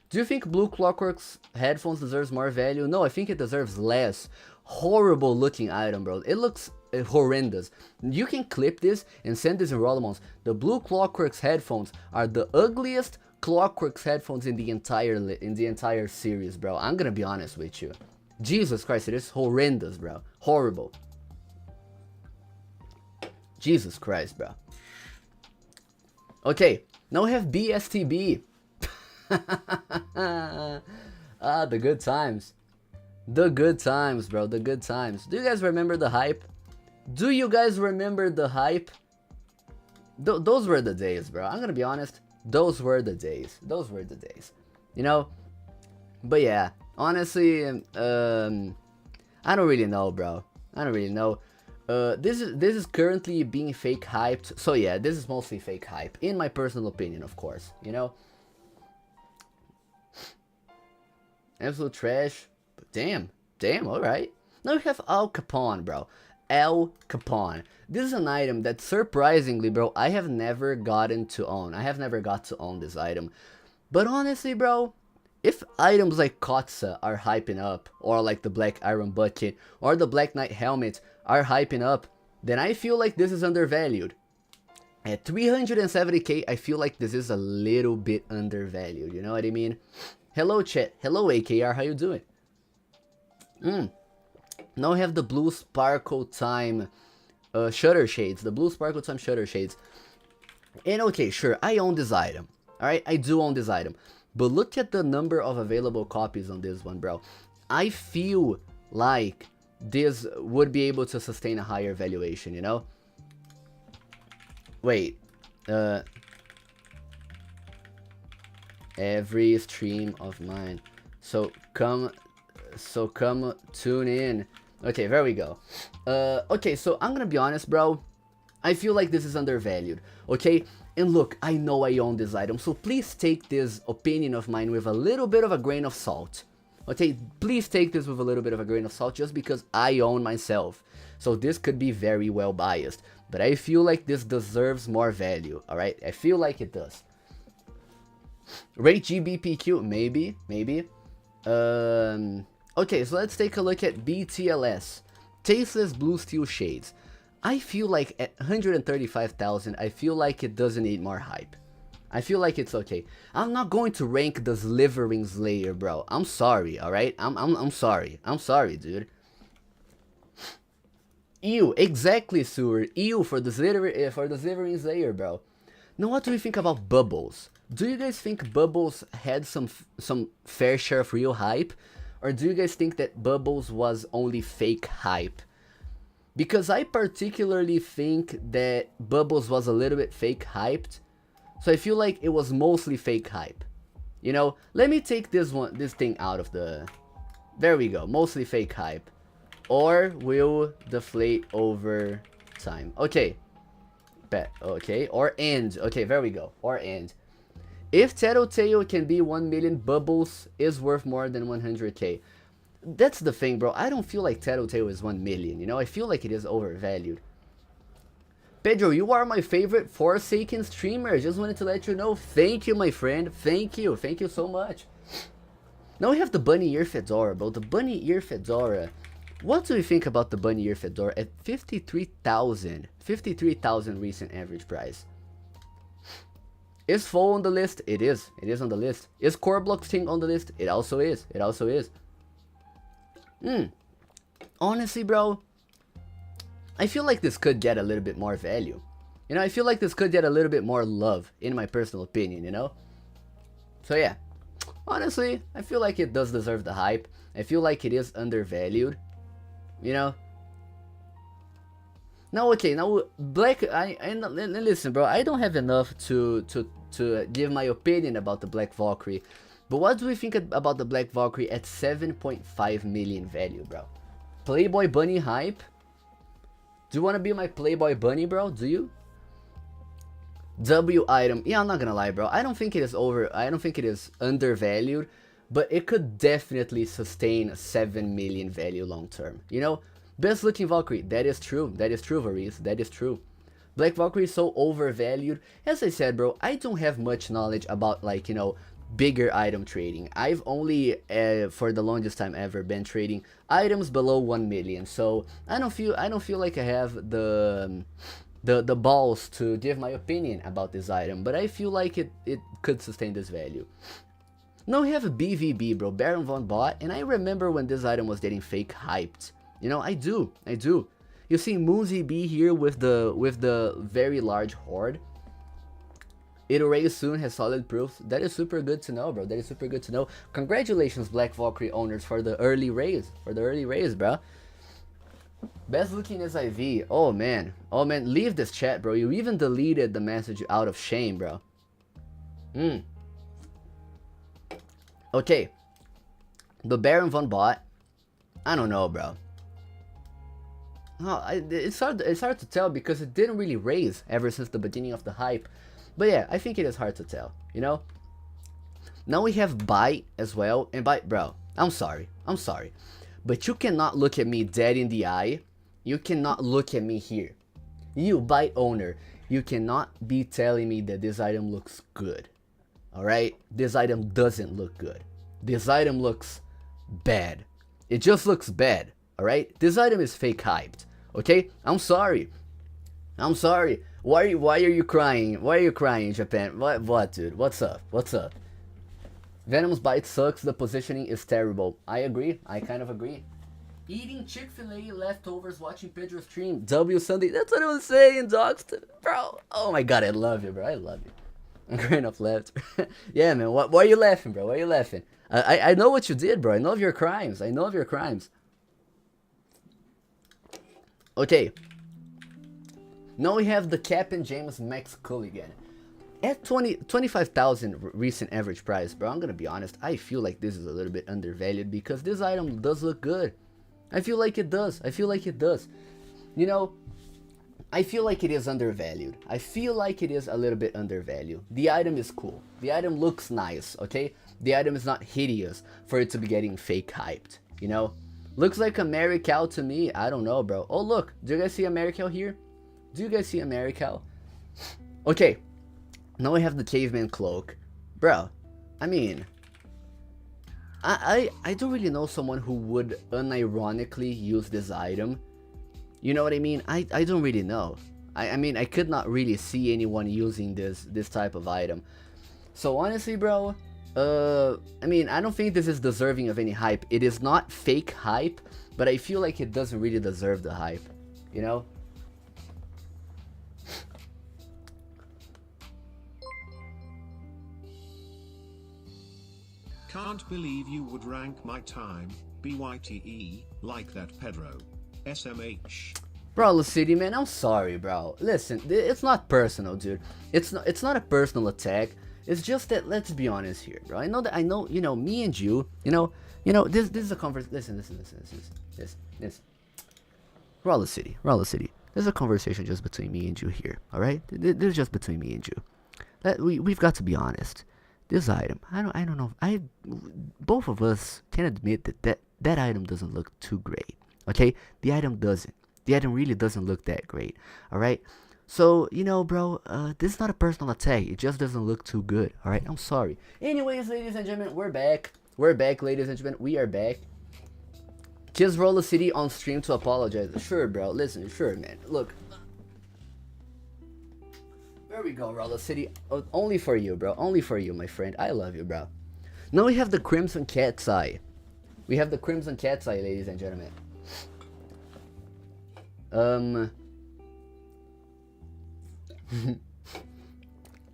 Do you think Blue Clockwork's headphones deserves more value? No, I think it deserves less. Horrible looking item, bro. It looks horrendous. You can clip this and send this in Rollimons. The Blue Clockwork's headphones are the ugliest Clockwork's headphones in the entire series, bro. I'm gonna be honest with you. Jesus Christ, it is horrendous, bro. Horrible. Jesus Christ, bro. Okay, now we have BSTB. Ah, the good times. The good times, bro. The good times. Do you guys remember the hype? Do you guys remember the hype? Those were the days, bro. I'm gonna be honest. Those were the days. Those were the days. You know? But yeah, honestly, I don't really know, bro. I don't really know. This is currently being fake hyped. So yeah, this is mostly fake hype, in my personal opinion, of course. You know? Absolute trash. But damn, alright. Now we have Al Capone, bro. El Capone. This is an item that surprisingly, bro, I have never gotten to own. I have never got to own this item. But honestly, bro, if items like Kotsa are hyping up, or like the Black Iron Bucket, or the Black Knight Helmet are hyping up, then I feel like this is undervalued. At 370k, I feel like this is a little bit undervalued, you know what I mean? Hello chat, hello AKR, how you doing? Now we have the Blue Sparkle Time Shutter Shades, the Blue Sparkle Time Shutter Shades. And okay, sure, I own this item, alright? I do own this item. But look at the number of available copies on this one, bro. I feel like this would be able to sustain a higher valuation, you know? Wait, every stream of mine. So come tune in. Okay, there we go. Okay, so I'm gonna be honest, bro. I feel like this is undervalued, okay? And look, I know I own this item, so please take this opinion of mine with a little bit of a grain of salt. Okay, please take this with a little bit of a grain of salt just because I own myself. So this could be very well biased, but I feel like this deserves more value, alright? I feel like it does. Rate GBPQ, maybe. Okay, so let's take a look at BTLS. Tasteless Blue Steel Shades. I feel like at 135,000, I feel like it doesn't need more hype. I feel like it's okay. I'm not going to rank the Slivering Slayer, bro. I'm sorry, alright? I'm sorry. I'm sorry, dude. Ew, exactly, Sewer. Ew for the Slivering Slayer, bro. Now, what do we think about Bubbles? Do you guys think Bubbles had some fair share of real hype? Or do you guys think that Bubbles was only fake hype? Because I particularly think that Bubbles was a little bit fake hyped. So I feel like it was mostly fake hype. You know, let me take this thing out of the... There we go, mostly fake hype. Or will deflate over time. Okay. Okay, or end. Okay, there we go, or end. If Tattletale can be 1 million, Bubbles is worth more than 100k. That's the thing, bro. I don't feel like Tattletale is 1 million, you know? I feel like it is overvalued. Pedro, you are my favorite Forsaken streamer. Just wanted to let you know. Thank you, my friend. Thank you. Thank you so much. Now we have the Bunny Ear Fedora, bro. The Bunny Ear Fedora. What do we think about the Bunny Ear Fedora at 53,000? 53,000 recent average price. Is Foe on the list? It is. It is on the list. Is Core Block Sting on the list? It also is. It also is. Honestly, bro, I feel like this could get a little bit more value. You know, I feel like this could get a little bit more love, in my personal opinion, you know? So yeah, honestly, I feel like it does deserve the hype. I feel like it is undervalued, you know? Now, okay, now Black, listen, bro, I don't have enough to give my opinion about the Black Valkyrie. But what do we think about the Black Valkyrie at 7.5 million value, bro? Playboy Bunny hype? Do you want to be my Playboy Bunny, bro? Do you? W item. Yeah, I'm not gonna lie, bro. I don't think it is undervalued, but it could definitely sustain 7 million value long term. You know? Best looking Valkyrie. That is true. That is true, Varese. That is true. Black Valkyrie is so overvalued. As I said, bro, I don't have much knowledge about, like, you know, bigger item trading. I've only for the longest time ever been trading items below 1 million, so I don't feel like I have the balls to give my opinion about this item, but I feel like it could sustain this value. Now we have a BVB, bro, Baron Von Bot, and I remember when this item was getting fake hyped. You know, I do. You see Moonzy B here with the very large horde. It'll raise soon, has solid proofs. That is super good to know, bro. That is super good to know. Congratulations, Black Valkyrie owners, for the early raise. Bro. Best looking SIV. Oh man, leave this chat, bro. You even deleted the message out of shame, bro. Okay. The Baron Von Bot. I don't know, bro. Oh, it's hard to tell because it didn't really raise ever since the beginning of the hype. But yeah, I think it is hard to tell, you know? Now we have Bite as well. And Bite, bro, I'm sorry. But you cannot look at me dead in the eye You cannot look at me here. You, bite owner, you cannot be telling me that this item looks good. Alright? This item doesn't look good. This item looks bad. It just looks bad. Alright? This item is fake hyped. Okay? I'm sorry. I'm sorry. Why are you crying? Why are you crying, Japan? What, dude? What's up? What's up? Venom's bite sucks. The positioning is terrible. I agree. I kind of agree. Eating Chick-fil-A leftovers, watching Pedro stream. W Sunday. That's what I was saying, dogs. Bro. Oh my god, I love you, bro. I love you. I'm crying off left. Yeah, man. Why are you laughing, bro? Why are you laughing? I know what you did, bro. I know of your crimes. I know of your crimes. Okay. Now we have the Captain James Max Culligan. At 25,000 recent average price, bro, I'm gonna be honest, I feel like this is a little bit undervalued because this item does look good. I feel like it does. I feel like it does. You know, I feel like it is undervalued. I feel like it is a little bit undervalued. The item is cool. The item looks nice, okay? The item is not hideous for it to be getting fake hyped, you know? Looks like a Marical to me. I don't know, bro. Oh, look. Do you guys see a Marical here? Do you guys see a Marical? Okay. Now we have the caveman cloak. Bro, I mean, I don't really know someone who would unironically use this item. You know what I mean? I don't really know. I mean, I could not really see anyone using this type of item. So honestly, bro, I mean, I don't think this is deserving of any hype. It is not fake hype, but I feel like it doesn't really deserve the hype, you know? Can't believe you would rank my time, BYTE, like that Pedro. SMH. Brawler City, man, I'm sorry, bro. Listen, it's not personal, dude. It's not a personal attack. It's just that, let's be honest here, bro. I know, you know, me and you know, this is a conversation. Listen. Brawler City. There's a conversation just between me and you here, all right? This is just between me and you. We've got to be honest. This item, I don't know. Both of us can admit that item doesn't look too great. Okay, the item doesn't. The item really doesn't look that great. All right. So you know, bro, this is not a personal attack. It just doesn't look too good. All right. I'm sorry. Anyways, ladies and gentlemen, we're back. We're back, ladies and gentlemen. We are back. Kiss Roller City on stream to apologize. Sure, bro. Listen, sure, man. Look. There we go, Roller City. Only for you, bro. Only for you, my friend. I love you, bro. Now we have the Crimson Cat's Eye. We have the Crimson Cat's Eye, ladies and gentlemen.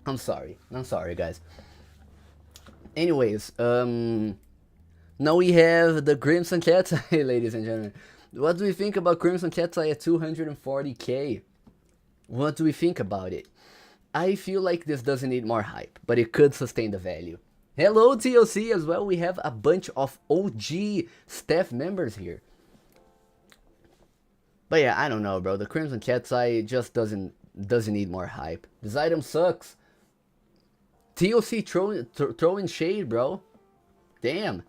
I'm sorry, guys. Anyways, now we have the Crimson Cat's Eye, ladies and gentlemen. What do we think about Crimson Cat's Eye at 240k? What do we think about it? I feel like this doesn't need more hype, but it could sustain the value. Hello, TLC as well. We have a bunch of OG staff members here. But yeah, I don't know, bro. The Crimson Cat's Eye just doesn't need more hype. This item sucks. TLC throwing shade, bro. Damn.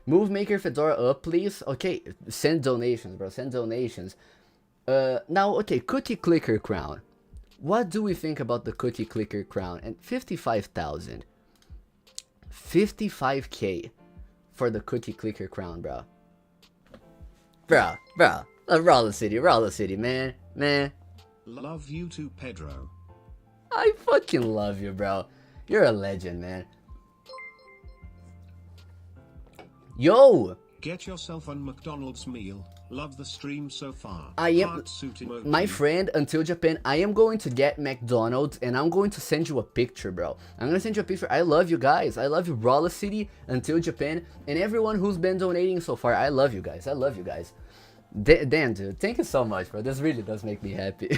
Move Maker Fedora up, please. Okay, send donations, bro. Send donations. Now, okay, Cookie Clicker Crown. What do we think about the Cookie Clicker Crown? And 55,000. 55k for the Cookie Clicker Crown, bro. Bro. Roller City, man. Love you too, Pedro. I fucking love you, bro. You're a legend, man. Yo! Get yourself a McDonald's meal. Love the stream so far. My friend, until Japan, I am going to get McDonald's and I'm going to send you a picture, bro. I'm gonna send you a picture. I love you guys. I love you, Roller City, until Japan, and everyone who's been donating so far. I love you guys. Damn, dude. Thank you so much, bro. This really does make me happy.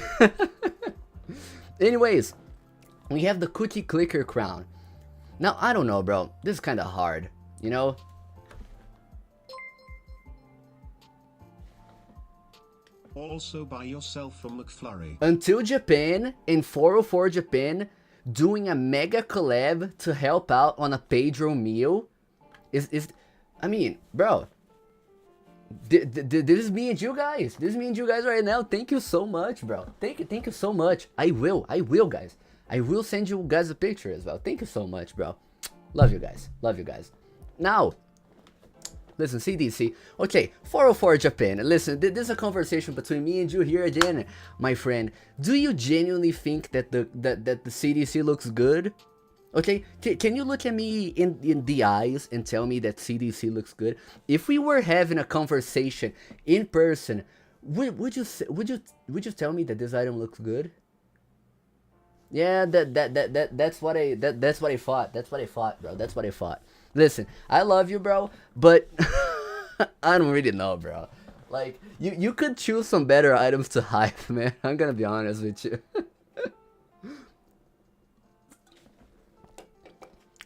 Anyways, we have the Cookie Clicker Crown. Now, I don't know, bro. This is kind of hard, you know? Also buy yourself a McFlurry. Until Japan, in 404 Japan, doing a mega collab to help out on a Pedro meal is I mean, bro, This is me and you guys. This is me and you guys right now. Thank you so much, bro. Thank you so much. I will, guys. I will send you guys a picture as well. Thank you so much, bro. Love you guys. Love you guys. Now, listen, CDC. Okay, 404 Japan. Listen, this is a conversation between me and you here again, my friend. Do you genuinely think that the CDC looks good? Okay, can you look at me in the eyes and tell me that CDC looks good? If we were having a conversation in person, would you tell me that this item looks good? Yeah, that's what I thought. That's what I thought, bro. That's what I thought. Listen, I love you, bro, but I don't really know, bro. Like, you could choose some better items to hype, man. I'm gonna be honest with you.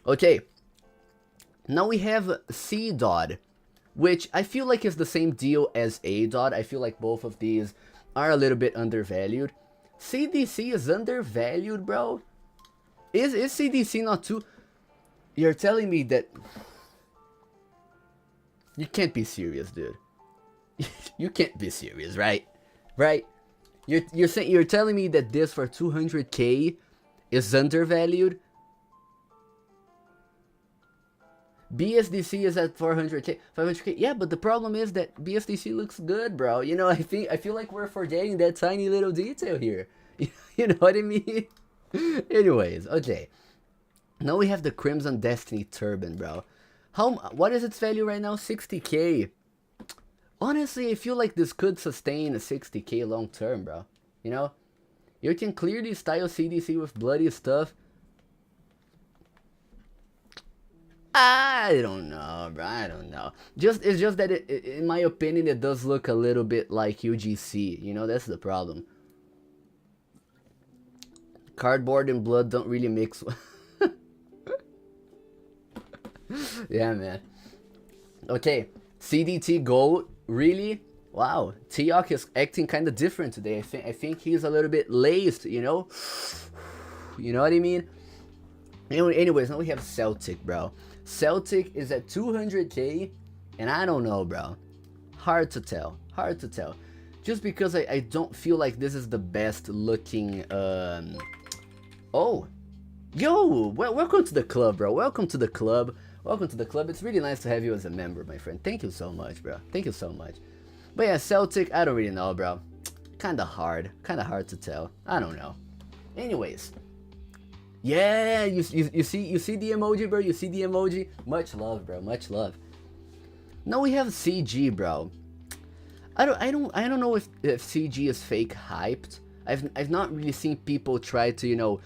Okay, now we have C dot, which I feel like is the same deal as A dot. I feel like both of these are a little bit undervalued. CDC is undervalued, bro. Is CDC not too? You're telling me that you can't be serious, dude. You can't be serious, right? Right? You're telling me that this for 200k is undervalued? BSDC is at 400k, 500k. Yeah, but the problem is that BSDC looks good, bro. You know, I feel like we're forgetting that tiny little detail here. You know what I mean? Anyways, okay. Now we have the Crimson Destiny Turban, bro. What is its value right now? 60k. Honestly, I feel like this could sustain a 60k long term, bro. You know? You can clearly style CDC with bloody stuff. I don't know, bro. I don't know. It's just that in my opinion, it does look a little bit like UGC. You know, that's the problem. Cardboard and blood don't really mix. Yeah, man. Okay, CDT Gold. Really? Wow. Teok is acting kind of different today. I think he's a little bit laced. You know. You know what I mean? Anyways, now we have Celtic, bro. Celtic is at 200k, and I don't know, bro. Hard to tell. Hard to tell. Just because I don't feel like this is the best looking. Oh, yo, welcome to the club, bro. Welcome to the club. Welcome to the club. It's really nice to have you as a member, my friend. Thank you so much, bro. Thank you so much. But yeah, Celtic, I don't really know, bro. Kinda hard to tell. I don't know. Anyways. Yeah, you see the emoji, bro. You see the emoji. Much love, bro. Much love. Now we have CG, bro. I don't know if CG is fake hyped. I've not really seen people try to, you know,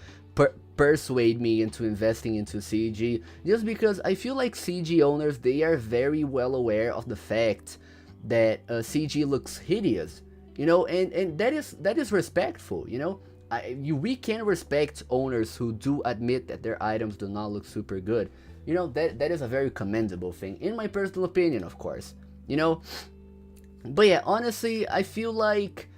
persuade me into investing into CG, just because I feel like CG owners, they are very well aware of the fact that CG looks hideous, you know, and that is respectful, you know. We can respect owners who do admit that their items do not look super good. You know, that is a very commendable thing, in my personal opinion, of course. You know, but yeah, honestly, I feel like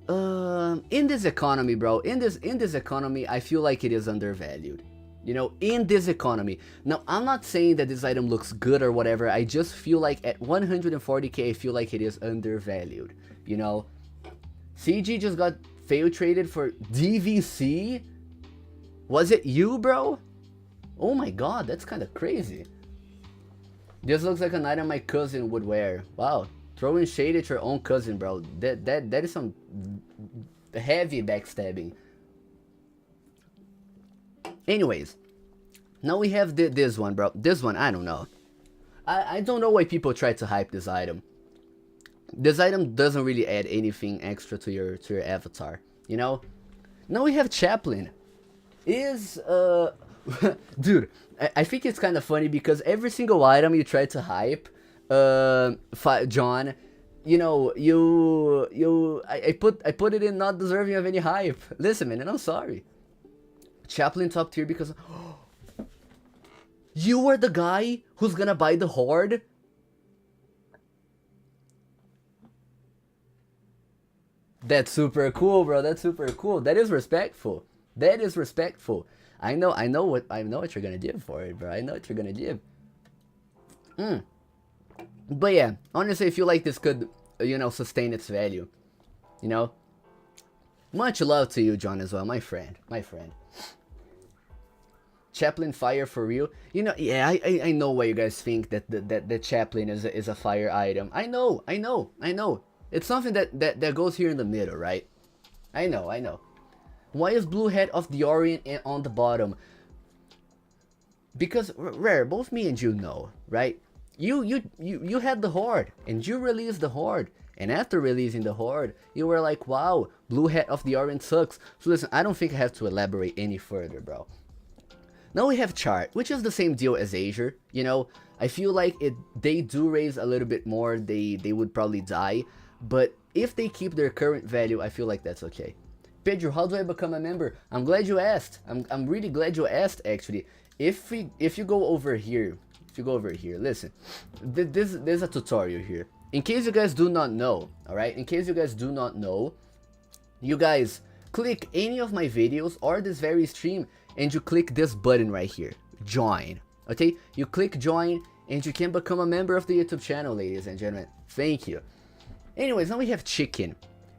in this economy, bro, in this economy, I feel like it is undervalued. You know, in this economy. Now, I'm not saying that this item looks good or whatever. I just feel like at 140k, I feel like it is undervalued. You know, CG just got fail traded for DVC? Was it you, bro? Oh my god, that's kind of crazy. This looks like an item my cousin would wear. Wow, throwing shade at your own cousin, bro. That is some heavy backstabbing. Anyways, now we have this one, bro. This one, I don't know. I don't know why people try to hype this item. This item doesn't really add anything extra to your avatar, you know? Now we have Chaplin. Dude, I think it's kind of funny because every single item you try to hype, John, you know, I put it in not deserving of any hype. Listen, man, and I'm sorry. Chaplin top tier because you are the guy who's gonna buy the Horde. That's super cool, bro. That's super cool. That is respectful. That is respectful. I know what you're gonna give for it, bro. I know what you're gonna give. But yeah, honestly, I feel like this could, you know, sustain its value. You know, much love to you, John, as well, my friend, my friend. Chaplain fire for real? You know, yeah, I know why you guys think that the chaplain is a fire item. I know, I know, I know. It's something that goes here in the middle, right? I know, I know. Why is Blue Head of the Orient on the bottom? Because Rare, both me and you know, right? You had the Horde, and you released the Horde. And after releasing the Horde, you were like, wow, Blue Head of the Orient sucks. So listen, I don't think I have to elaborate any further, bro. Now we have Chart, which is the same deal as Azure. You know, I feel like they do raise a little bit more, they would probably die. But if they keep their current value, I feel like that's okay. Pedro, how do I become a member? I'm glad you asked. I'm really glad you asked, actually. If you go over here, listen, there's a tutorial here. In case you guys do not know, alright? In case you guys do not know, you guys click any of my videos or this very stream and you click this button right here, join. Okay, you click join and you can become a member of the YouTube channel, ladies and gentlemen. Thank you. Anyways, now we have Chicken,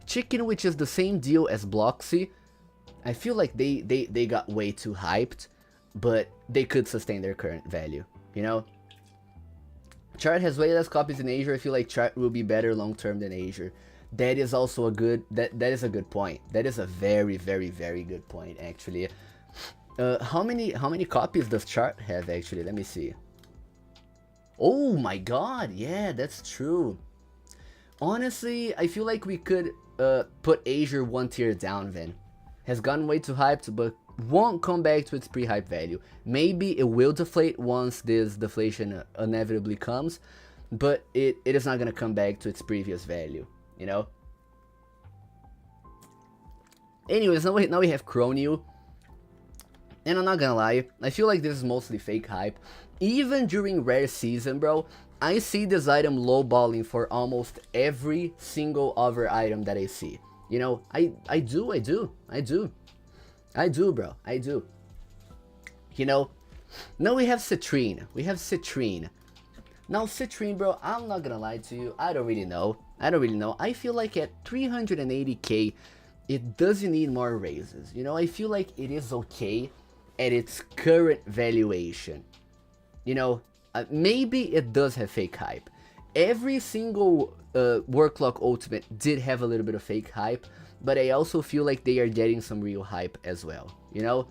which is the same deal as Bloxy. I feel like they got way too hyped, but they could sustain their current value, you know. Chart has way less copies in Azure. I feel like Chart will be better long term than Azure. That is also a good, that is a good point. That is a very good point, actually. How many copies does Chart have, actually? Let me see. Oh my god, yeah, that's true. Honestly, I feel like we could put Azure one tier down then. Has gotten way too hyped, but won't come back to its pre-hype value. Maybe it will deflate once this deflation inevitably comes, but it is not gonna come back to its previous value, you know? Anyways, now we have Cronio. And I'm not gonna lie, I feel like this is mostly fake hype. Even during rare season, bro, I see this item lowballing for almost every single other item that I see. You know, I do, bro, I do. You know, now we have Citrine. Now Citrine, bro, I'm not gonna lie to you, I don't really know. I feel like at 380k, it doesn't need more raises. You know, I feel like it is okay at its current valuation. You know, maybe it does have fake hype. Every single Worklock Ultimate did have a little bit of fake hype, but I also feel like they are getting some real hype as well, you know?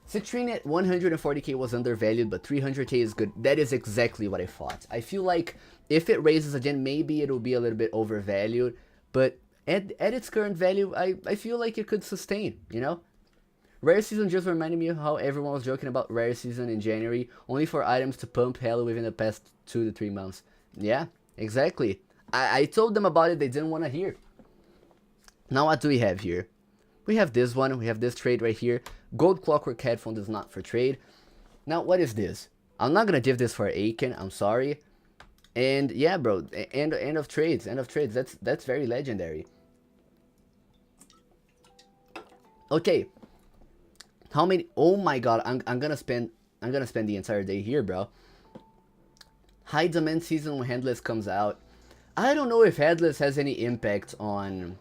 Citrine at 140k was undervalued, but 300k is good. That is exactly what I thought. I feel like if it raises again, maybe it'll be a little bit overvalued, but at its current value, I feel like it could sustain, you know? Rare Season just reminded me of how everyone was joking about Rare Season in January, only for items to pump hell within the past 2 to 3 months. Yeah, exactly. I told them about it, they didn't want to hear. Now what do we have here? We have this one, we have this trade right here. Gold Clockwork Headphone is not for trade. Now what is this? I'm not gonna give this for Aiken, I'm sorry. And yeah, bro, end of trades, that's very legendary. Okay. How many? Oh my god, I'm gonna spend the entire day here, bro. High demand season when Headless comes out. I don't know if Headless has any impact on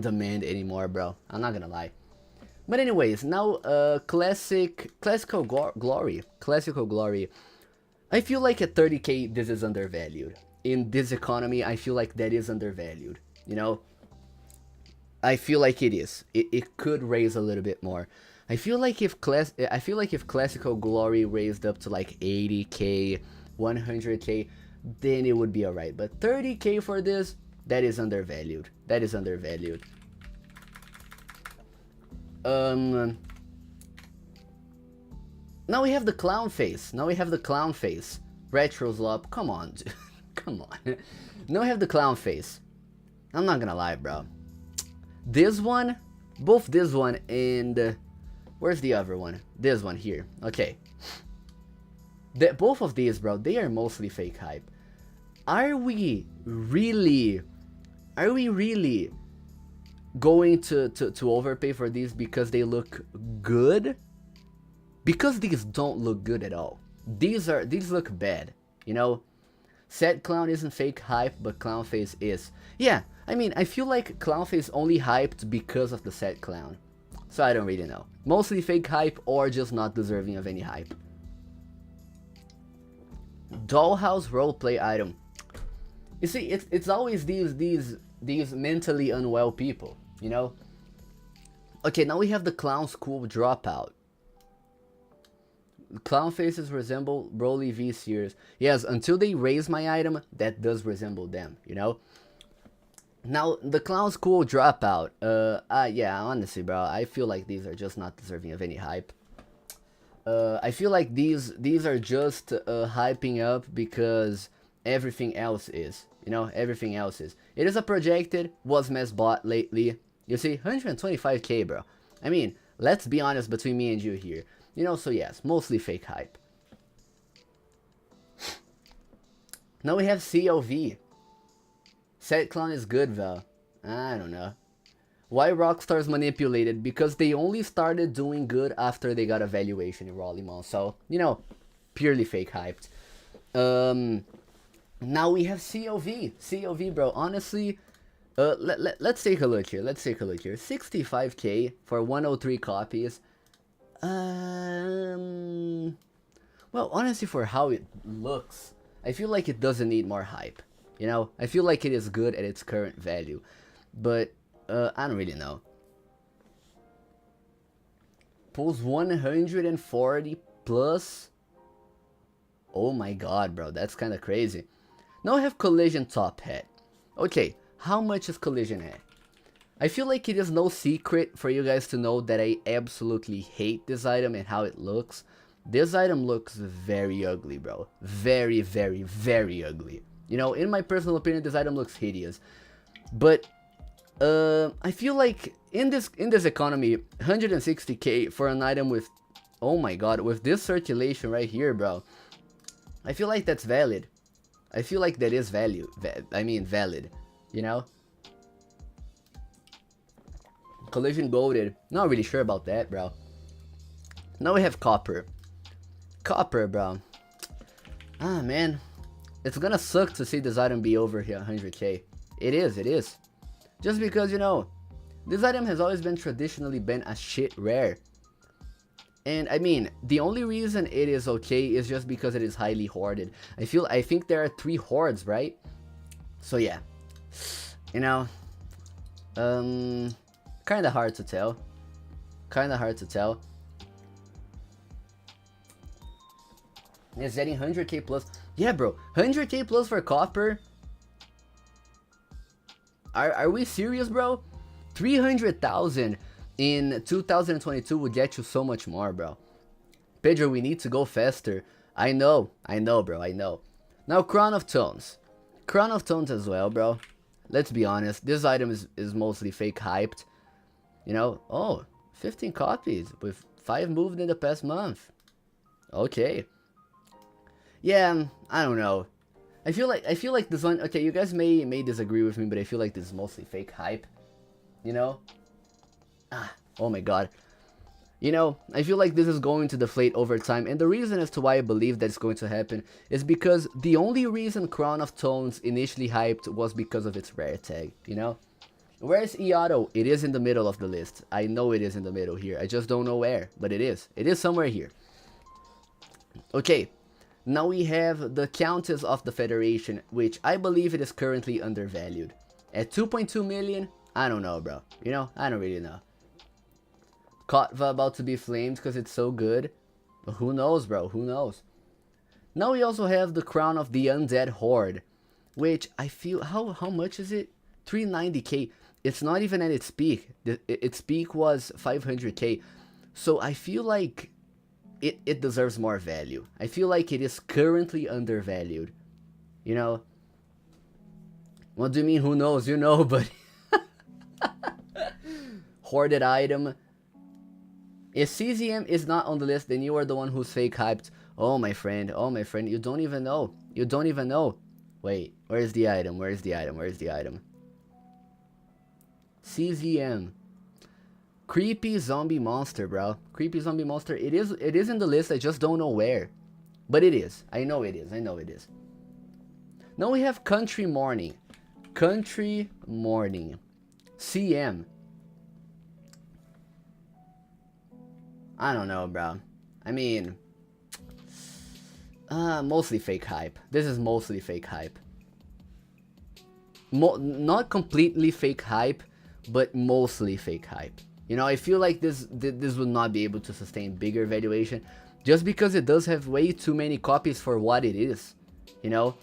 demand anymore, bro. I'm not gonna lie. But anyways, now classical glory. I feel like at 30k this is undervalued. In this economy, I feel like that is undervalued. You know, I feel like it is. It could raise a little bit more. I feel like if classical glory raised up to like 80k, 100k, then it would be alright. But 30k for this, that is undervalued. Now we have the clown face. Retro Slop. Come on, dude. Come on. Now we have the clown face. I'm not gonna lie, bro. This one, both this one and where's the other one? This one here. Okay. Both of these, bro, they are mostly fake hype. Are we really going to overpay for these because they look good? Because these don't look good at all. These look bad, you know? Sad Clown isn't fake hype, but Clownface is. Yeah, I mean, I feel like Clownface only hyped because of the Sad Clown. So I don't really know. Mostly fake hype or just not deserving of any hype. Dollhouse roleplay item. You see, it's always these mentally unwell people, you know? Okay, now we have the Clown School Dropout. Clown faces resemble Broly V Sears. Yes, until they raise my item, that does resemble them, you know? Now, the Clown School Dropout. Yeah, honestly, bro, I feel like these are just not deserving of any hype. I feel like these are just hyping up because everything else is. You know, everything else is. It is a projected, was mess bot lately. You see, 125k, bro. I mean, let's be honest between me and you here. You know, so yes, mostly fake hype. Now we have COV. Sad Clown is good, though. I don't know. Why Rockstar's manipulated? Because they only started doing good after they got a valuation in Rollimon. So, you know, purely fake hyped. Now we have COV. COV, bro. Honestly, let's take a look here. Let's take a look here. 65k for 103 copies. Well, honestly, for how it looks, I feel like it doesn't need more hype. You know, I feel like it is good at its current value. But, I don't really know. Pulls 140 plus. Oh my god, bro. That's kind of crazy. Now I have Collision Top Hat. Okay, how much is Collision Hat? I feel like it is no secret for you guys to know that I absolutely hate this item and how it looks. This item looks very ugly, bro. Very, very, very ugly. You know, in my personal opinion, this item looks hideous. But I feel like in this economy, 160k for an item with, oh my god, with this circulation right here, bro. I feel like that's valid. I feel like that is valid, you know? Collision golded. Not really sure about that, bro. Now we have Copper. Copper, bro. Ah, man. It's gonna suck to see this item be over here 100k. It is. Just because, you know, this item has always been traditionally been a shit rare. And I mean, the only reason it is okay is just because it is highly hoarded. I think there are 3 hordes, right? So yeah. You know, kinda hard to tell. It's getting 100k plus. Yeah, bro, 100k plus for Copper. Are we serious, bro? 300,000 in 2022 would get you so much more, bro. Pedro, we need to go faster. I know, bro, I know. Now, Crown of Tones. Crown of Tones as well, bro. Let's be honest, this item is mostly fake hyped. You know, oh, 15 copies with 5 moved in the past month. Okay. Yeah, I don't know. I feel like this one, okay, you guys may disagree with me, but I feel like this is mostly fake hype. You know? Ah, oh my god. You know, I feel like this is going to deflate over time, and the reason as to why I believe that's going to happen is because the only reason Crown of Tones initially hyped was because of its rare tag, you know? Where's Iato? It is in the middle of the list. I know it is in the middle here. I just don't know where, but it is. It is somewhere here. Okay, now we have the Countess of the Federation, which I believe it is currently undervalued. At 2.2 million, I don't know, bro. You know, I don't really know. Kotva about to be flamed because it's so good. But who knows, bro? Who knows? Now we also have the Crown of the Undead Horde, which I feel, how much is it? 390k. It's not even at its peak. Its peak was 500k. So I feel like it deserves more value. I feel like it is currently undervalued. You know? What do you mean, who knows? You know, but... Hoarded item. If CZM is not on the list, then you are the one who's fake hyped. Oh my friend, you don't even know. You don't even know. Wait, where's the item? Where's the item? Where's the item? CZM. Creepy zombie monster, bro. Creepy zombie monster. It is in the list, I just don't know where. But it is. I know it is. Now we have Country Morning. Country Morning. CM. I don't know, bro. I mean, mostly fake hype. This is mostly fake hype. Not completely fake hype, but mostly fake hype. You know, I feel like this would not be able to sustain bigger valuation, just because it does have way too many copies for what it is. You know,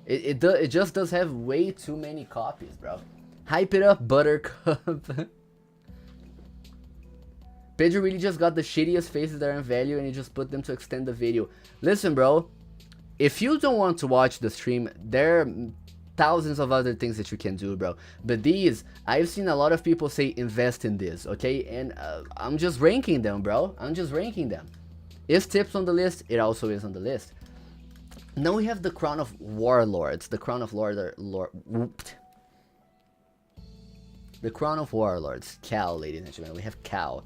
it just does have way too many copies, bro. Hype it up, Buttercup. Pedro really just got the shittiest faces that are in value and he just put them to extend the video. Listen, bro, if you don't want to watch the stream, there are thousands of other things that you can do, bro. But these, I've seen a lot of people say invest in this, okay? And I'm just ranking them, bro. I'm just ranking them. Is tips on the list? It also is on the list. Now we have the Crown of Warlords. The Crown of The Crown of Warlords. Cow, ladies and gentlemen. We have Cow.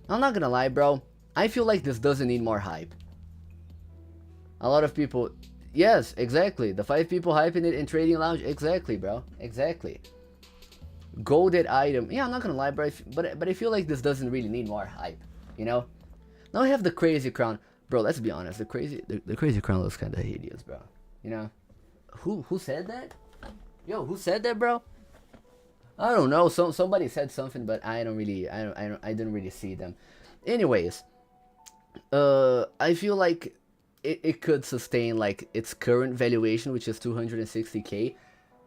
I'm not gonna lie, bro. I feel like this doesn't need more hype. A lot of people... Yes, exactly. The 5 people hyping it in Trading Lounge. Exactly, bro. Exactly. Golded item. Yeah, I'm not gonna lie, bro. But I feel like this doesn't really need more hype. You know? Now we have the Crazy Crown. Bro, let's be honest. The Crazy Crown looks kind of hideous, bro. You know? Who said that? Yo, who said that, bro? I don't know. Somebody said something, but I didn't really see them. Anyways, I feel like it could sustain like its current valuation, which is 260k,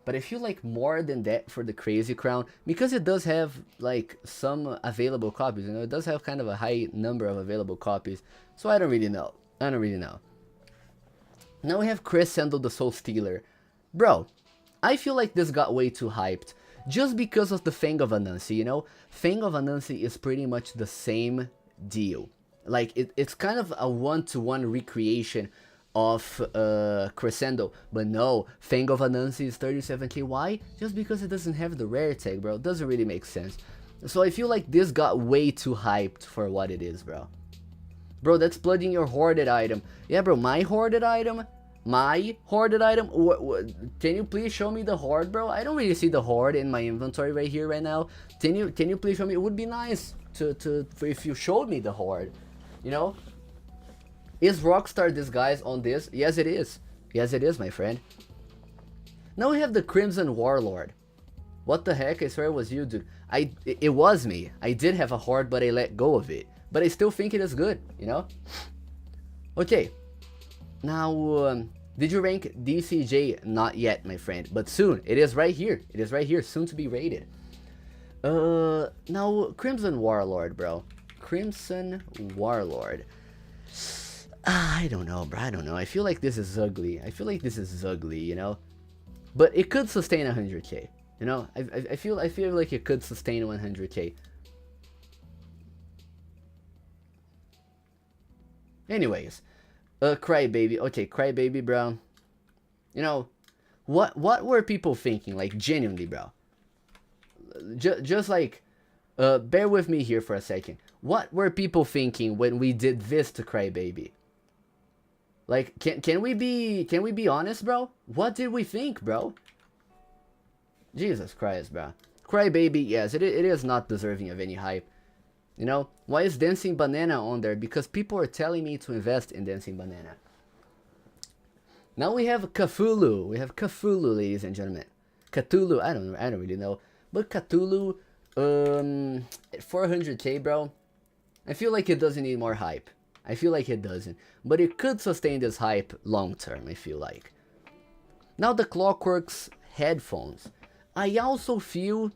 but I feel like more than that for the Crazy Crown, because it does have like some available copies. You know, it does have kind of a high number of available copies. So I don't really know. Now we have Chris Sandel, the Soul Stealer. Bro, I feel like this got way too hyped. Just because of the Fang of Anansi, you know? Fang of Anansi is pretty much the same deal. Like, it's kind of a one-to-one recreation of Crescendo. But no, Fang of Anansi is 37k. Why? Just because it doesn't have the rare tag, bro. It doesn't really make sense. So I feel like this got way too hyped for what it is, bro. Bro, that's plugging your hoarded item. Yeah, bro, my hoarded item? My hoarded item? Can you please show me the hoard, bro? I don't really see the hoard in my inventory right here right now. Can you please show me? It would be nice if you showed me the hoard. You know? Is Rockstar Disguise on this? Yes, it is. Yes, it is, my friend. Now we have the Crimson Warlord. What the heck? I swear it was you, dude. It was me. I did have a hoard, but I let go of it. But I still think it is good, you know? Okay. Now, did you rank DCJ? Not yet, my friend, but soon. It is right here. It is right here, soon to be rated. Now, Crimson Warlord, bro. Crimson Warlord. I don't know, bro. I don't know. I feel like this is ugly. You know? But it could sustain 100k. You know? I feel like it could sustain 100k. Anyways. Crybaby. Okay, Crybaby, bro. You know, what were people thinking? Like, genuinely, bro. Just like, bear with me here for a second. What were people thinking when we did this to Crybaby? Like, can we be honest, bro? What did we think, bro? Jesus Christ, bro. Crybaby, yes, it is not deserving of any hype. You know, why is Dancing Banana on there? Because people are telling me to invest in Dancing Banana. Now we have Cthulhu. We have Cthulhu, ladies and gentlemen. Cthulhu, I don't really know. But Cthulhu, 400k, bro. I feel like it doesn't need more hype. I feel like it doesn't. But it could sustain this hype long term, I feel like. Now the Clockworks headphones. I also feel...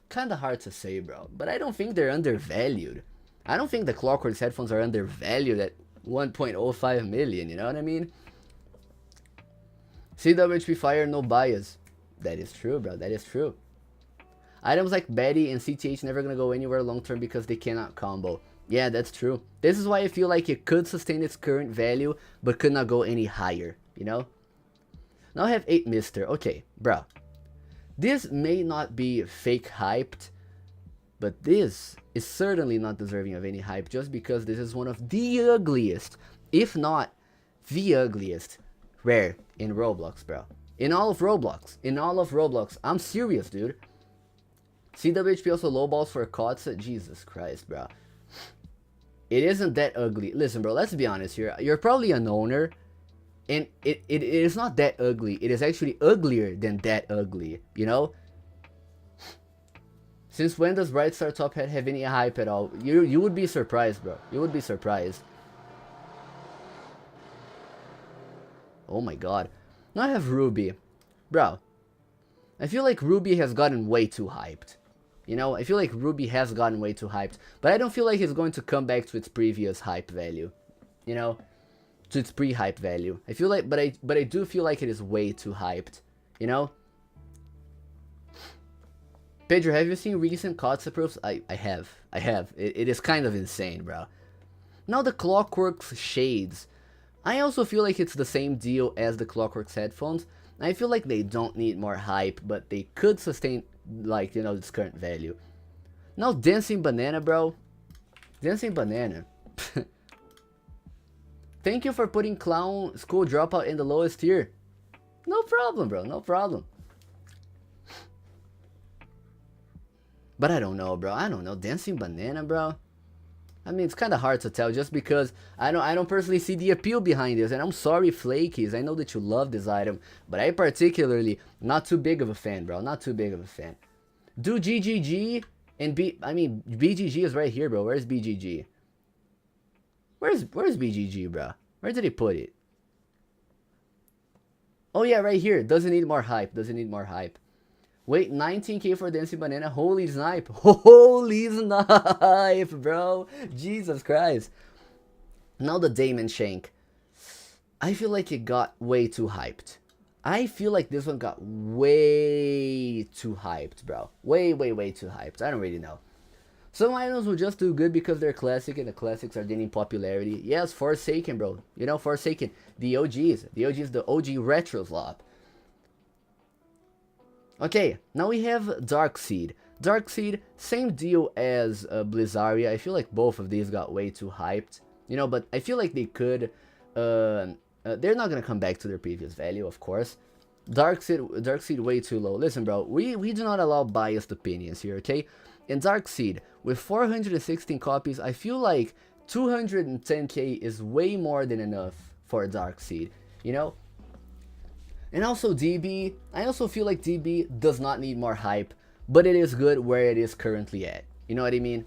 Kinda hard to say, bro, but I don't think they're undervalued. I don't think the Clockworks headphones are undervalued at 1.05 million, you know what I mean? CWHP Fire, no bias. That is true, bro, that is true. Items like Betty and CTH never gonna go anywhere long term because they cannot combo. Yeah, that's true. This is why I feel like it could sustain its current value, but could not go any higher, you know? Now I have 8 Mister. Okay, bro. This may not be fake hyped, but this is certainly not deserving of any hype just because this is one of the ugliest, if not the ugliest, Where? In Roblox, bro. In all of Roblox. In all of Roblox. I'm serious, dude. CWHP also lowballs for Kotze. Jesus Christ, bro. It isn't that ugly. Listen, bro, let's be honest here. You're probably an owner, and it is not that ugly. It is actually uglier than that ugly, you know? Since when does Bright Star Top Hat have any hype at all? You would be surprised, bro. You would be surprised. Oh my god. Now I have Ruby. Bro, I feel like Ruby has gotten way too hyped. You know, I feel like Ruby has gotten way too hyped. But I don't feel like it's going to come back to its previous hype value. You know? To its pre-hype value. I feel like, but I do feel like it is way too hyped. You know? Pedro, have you seen recent Kotze proofs? I have. It is kind of insane, bro. Now the Clockworks Shades. I also feel like it's the same deal as the Clockworks headphones. I feel like they don't need more hype, but they could sustain, like, you know, its current value. Now Dancing Banana, bro. Dancing Banana. Thank you for putting Clown School Dropout in the lowest tier. No problem, bro. No problem. But I don't know, bro. I don't know. Dancing Banana, bro. I mean, it's kind of hard to tell just because I don't personally see the appeal behind this. And I'm sorry, Flakies. I know that you love this item. But I particularly, not too big of a fan, bro. Not too big of a fan. Do GGG and BGG is right here, bro. Where's BGG? Where's BGG, bro? Where did he put it? Oh, yeah, right here. Doesn't need more hype. Doesn't need more hype. Wait, 19k for Dancing Banana. Holy snipe. Holy snipe, bro. Jesus Christ. Now the Damon Shank. I feel like it got way too hyped. I feel like this one got way too hyped, bro. Way too hyped. I don't really know. Some items will just do good because they're classic and the classics are gaining popularity. Yes, Forsaken, bro. You know, Forsaken. The OGs. The OGs, the OG Retro Slop. Okay, now we have Darkseed. Darkseed, same deal as Blizzaria. I feel like both of these got way too hyped. You know, but I feel like they could... they're not gonna come back to their previous value, of course. Darkseed way too low. Listen, bro, we do not allow biased opinions here, okay? In Darkseed, with 416 copies, I feel like 210k is way more than enough for Darkseed, you know? And also DB, I also feel like DB does not need more hype, but it is good where it is currently at. You know what I mean?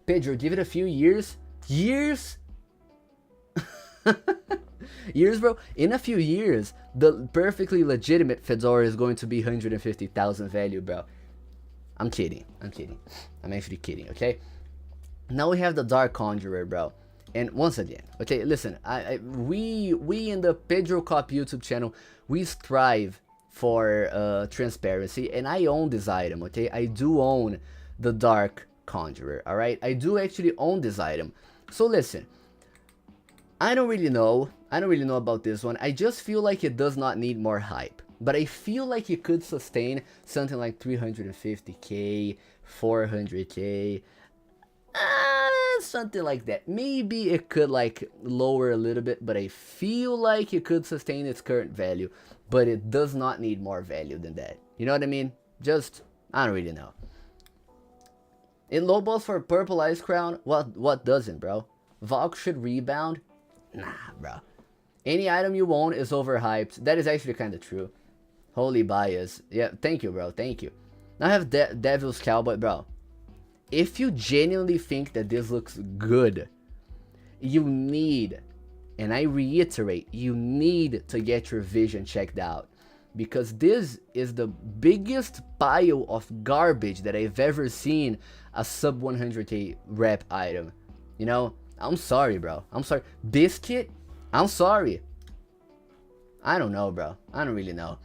Pedro, give it a few years. Years? Years, bro? In a few years, the perfectly legitimate Fedora is going to be 150,000 value, bro. I'm kidding. I'm actually kidding, okay? Now we have the Dark Conjurer, bro. And once again, okay, listen, we in the pedrokopp YouTube channel, we strive for transparency, and I own this item, okay? I do own the Dark Conjurer, alright? I do actually own this item. So listen, I don't really know about this one. I just feel like it does not need more hype. But I feel like it could sustain something like 350k, 400k, something like that. Maybe it could like lower a little bit, but I feel like it could sustain its current value. But it does not need more value than that. You know what I mean? Just, I don't really know. In lowballs for Purple Ice Crown, what doesn't, bro? Valk should rebound? Nah, bro. Any item you own is overhyped. That is actually kind of true. Holy bias. Yeah, thank you, bro. Thank you. Now I have Devil's Cowboy, bro. If you genuinely think that this looks good, you need, and I reiterate, you need to get your vision checked out. Because this is the biggest pile of garbage that I've ever seen a sub 100k rep item. You know, I'm sorry, bro. I'm sorry. Biscuit, I'm sorry. I don't know, bro. I don't really know.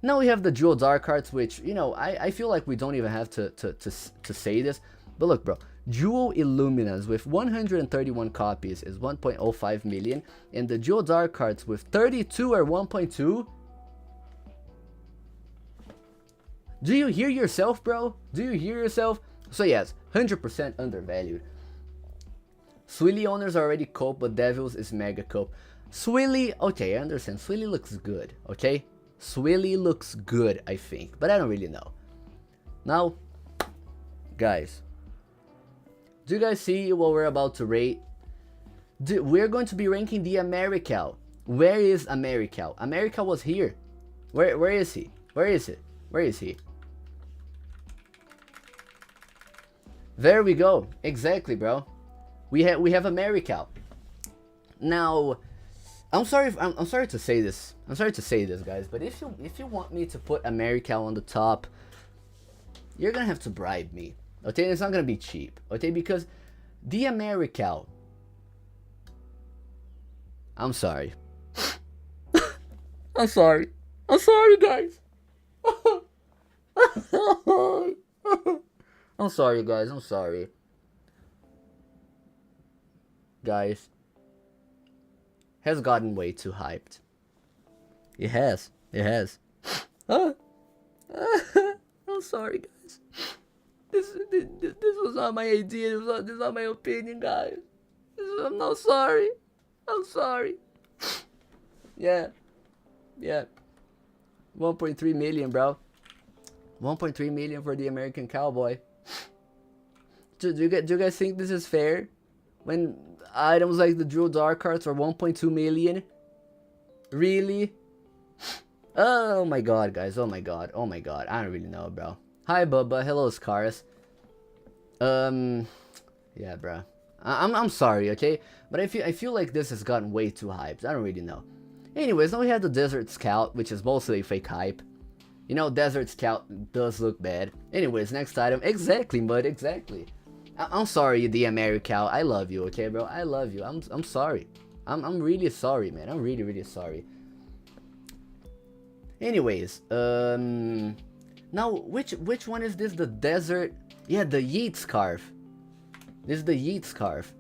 Now we have the Dual Dark Hearts, which, you know, I feel like we don't even have to say this. But look, bro, Dual Illuminas with 131 copies is 1.05 million. And the Dual Dark Hearts with 32 or 1.2. Do you hear yourself, bro? Do you hear yourself? So yes, 100% undervalued. Swilly owners are already cope, but Devils is mega cope. Swilly, okay, I understand. Swilly looks good, okay? Swilly looks good, I think, but I don't really know. Now, guys, do you guys see what we're about to rate? We're going to be ranking the Americal. Where is Americal? Americal was here. Where is he? Where is it? Where is he? There we go. Exactly, bro. We have Americal. Now, I'm sorry to say this. I'm sorry to say this, guys, but if you want me to put Americal on the top, you're gonna have to bribe me. Okay, it's not gonna be cheap. Okay, because the Americal. I'm sorry. I'm sorry. I'm sorry, guys. I'm sorry, guys. I'm sorry. Guys, has gotten way too hyped. It has. It has. I'm sorry, guys. This was not my idea. This is not my opinion, guys. I'm not sorry. I'm sorry. Yeah. 1.3 million, bro. 1.3 million for the American Cowboy. Do you guys think this is fair? When items like the Drill Dark Cards are 1.2 million? Really? Oh my god, guys. Oh my god. Oh my god. I don't really know, bro. Hi, Bubba. Hello, Scars. Yeah, bro. I'm sorry, okay? But I feel like this has gotten way too hyped. I don't really know. Anyways, now we have the Desert Scout, which is mostly fake hype. You know, Desert Scout does look bad. Anyways, next item. Exactly, Mud. Exactly. I'm sorry, the Americal. I love you, okay, bro? I love you. I'm sorry. I'm really sorry, man. I'm really sorry. Anyways, now which one is this? The Desert? Yeah, the Yeet Scarf. This is the Yeet Scarf.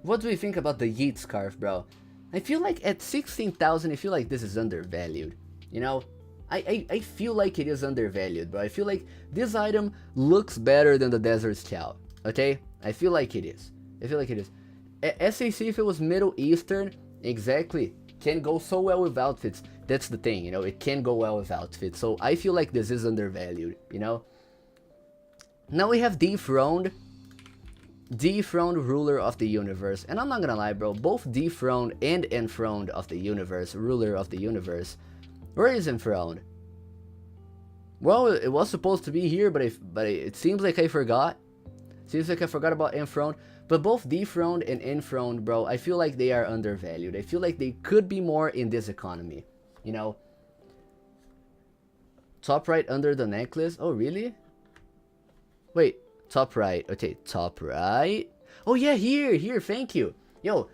What do we think about the Yeet Scarf, bro? I feel like at 16,000, I feel like this is undervalued. You know, I feel like it is undervalued, bro. I feel like this item looks better than the Desert Scout. Okay, I feel like it is. I feel like it is. SAC, if it was Middle Eastern, exactly, can go so well with outfits. That's the thing, you know, it can go well with outfits. So I feel like this is undervalued, you know. Now we have Dethroned Ruler of the Universe. And I'm not gonna lie, bro, both Dethroned and Enthroned of the Universe, Ruler of the Universe. Where is Enthroned? Well, it was supposed to be here, but it seems like I forgot. Seems like I forgot about Enthroned. But both Dethroned and Enthroned, bro, I feel like they are undervalued. I feel like they could be more in this economy, you know. Top right under the necklace. Oh, really? Wait, top right. Okay, top right. Oh, yeah, here. Thank you. Yo,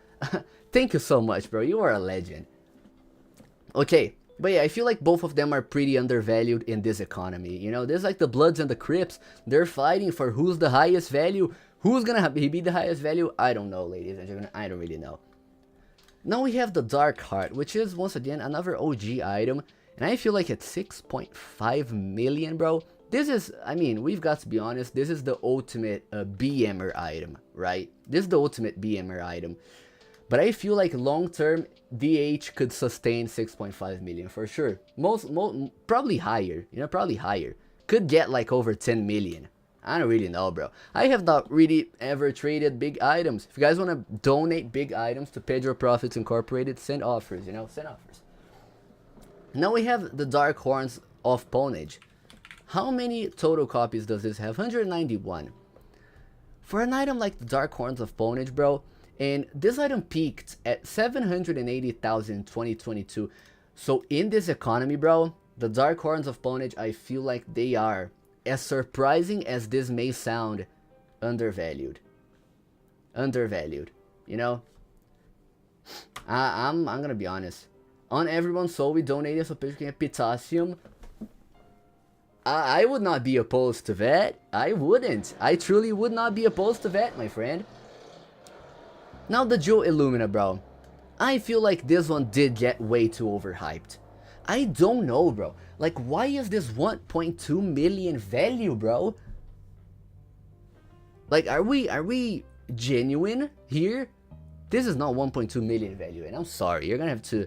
thank you so much, bro. You are a legend. Okay, but yeah, I feel like both of them are pretty undervalued in this economy. You know, there's like the Bloods and the Crips. They're fighting for who's the highest value. Who's gonna be the highest value? I don't know, ladies and gentlemen. I don't really know. Now we have the Dark Heart, which is, once again, another OG item. And I feel like at 6.5 million, bro. This is, I mean, we've got to be honest. This is the ultimate BMer item, right? This is the ultimate BMer item. But I feel like long-term, DH could sustain 6.5 million for sure. Probably higher, you know, probably higher. Could get like over 10 million. I don't really know, bro. I have not really ever traded big items. If you guys want to donate big items to Pedro Profits Incorporated, send offers, you know, send offers. Now we have the Dark Horns of Ponage. How many total copies does this have? 191. For an item like the Dark Horns of Ponage, bro, and this item peaked at 780,000 in 2022. So in this economy, bro, the Dark Horns of Ponage, I feel like they are, as surprising as this may sound, undervalued. Undervalued, you know? I'm gonna be honest. On everyone's soul, we donated so people can get potassium. I would not be opposed to that. I wouldn't. I truly would not be opposed to that, my friend. Now the Jewel Illumina, bro. I feel like this one did get way too overhyped. I don't know, bro. Like, why is this 1.2 million value, bro? Like, are we genuine here? this is not 1.2 million value, and I'm sorry, you're gonna have to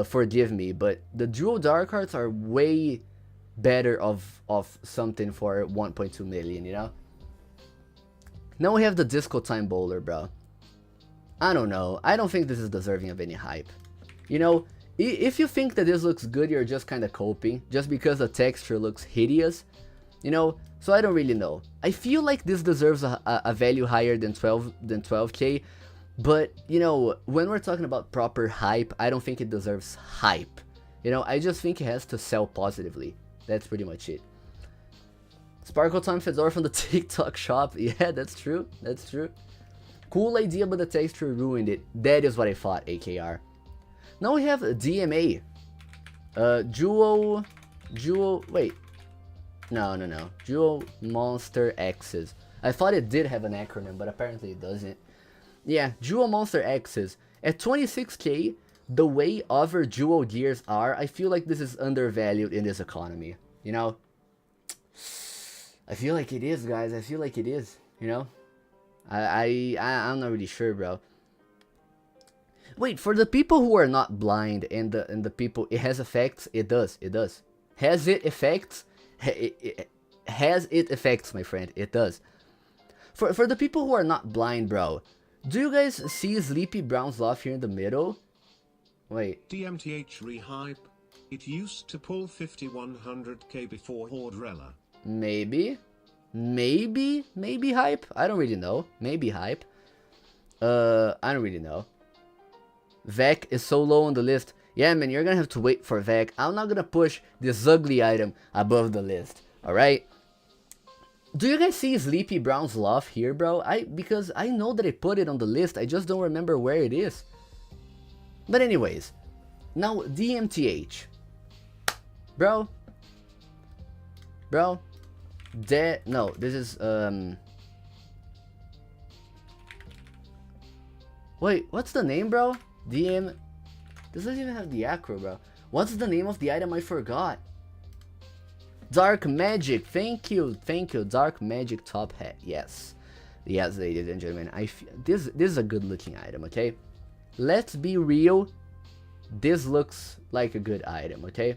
forgive me, but the dual dark arts are way better of something for 1.2 million, you know? Now we have the Disco Time Bowler, bro. I don't know. I don't think this is deserving of any hype. You know, if you think that this looks good, you're just kind of coping, just because the texture looks hideous, you know? So I don't really know. I feel like this deserves a value higher than 12k, but, you know, when we're talking about proper hype, I don't think it deserves hype. You know, I just think it has to sell positively. That's pretty much it. Sparkle Time Fedora from the TikTok shop. Yeah, that's true. That's true. Cool idea, but the texture ruined it. That is what I thought, AKR. Now we have DMA. Wait. No. Dual Monster X's. I thought it did have an acronym, but apparently it doesn't. Yeah, Dual Monster X's. At 26k, the way other dual gears are, I feel like this is undervalued in this economy. You know? I feel like it is, guys. I feel like it is, you know? I'm not really sure, bro. Wait, for the people who are not blind and the people, it has effects? It does. Has it effects? Has it effects, my friend? It does. For the people who are not blind, bro, do you guys see Sleepy Brown's Love here in the middle? Wait. DMTH rehype. It used to pull 5100k before Hordrella. Maybe hype. I don't really know. Maybe hype. I don't really know. Vec is so low on the list. Yeah, man, you're gonna have to wait for Vec. I'm not gonna push this ugly item above the list. All right. Do you guys see Sleepy Brown's Love here, bro? Because I know that I put it on the list. I just don't remember where it is. But anyways, now DMTH, bro. No, this is wait, what's the name, bro? DM. This doesn't even have the acro, bro. What's the name of the item? I forgot. Dark Magic. Thank you. Dark Magic top hat. Yes, ladies and gentlemen. This is a good looking item. Okay, let's be real. This looks like a good item. Okay.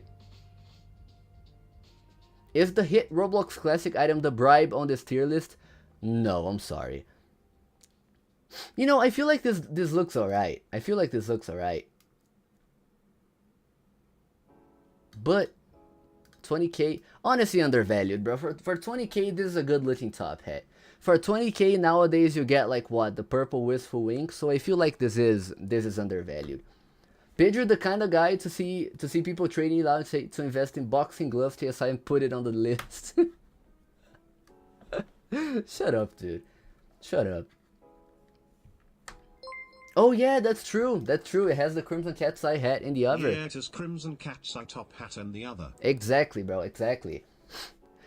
Is the hit Roblox classic item the bribe on this tier list? No, I'm sorry. You know, I feel like this looks alright. But 20k, honestly undervalued, bro. For 20k, this is a good looking top hat. For 20k nowadays, you get like what, the purple wistful ink. So I feel like this is undervalued. Pedro, the kind of guy to see people trading it out to invest in boxing gloves, TSI, and put it on the list. Shut up, dude. Shut up. Oh yeah, that's true. It has the Crimson Cat's Eye hat in the other. Yeah, it has Crimson Cat's Eye top hat in the other. Exactly, bro. Exactly.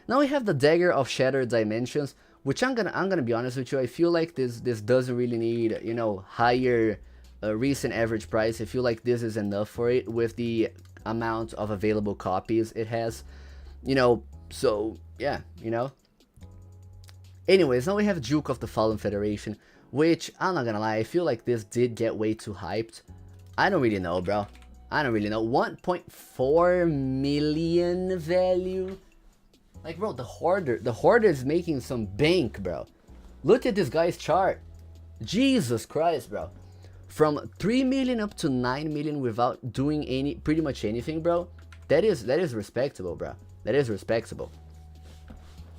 Now we have the Dagger of Shattered Dimensions, which I'm gonna be honest with you. I feel like this doesn't really need, you know, higher recent average price. I feel like this is enough for it with the amount of available copies it has, you know. So yeah, you know. Anyways, now we have Duke of the Fallen Federation, which I'm not gonna lie, I feel like this did get way too hyped. I don't really know, bro. I don't really know. 1.4 million value. Like, bro, the hoarder is making some bank, bro. Look at this guy's chart. Jesus Christ, bro. From 3 million up to 9 million without doing pretty much anything, bro. That is respectable, bro. That is respectable.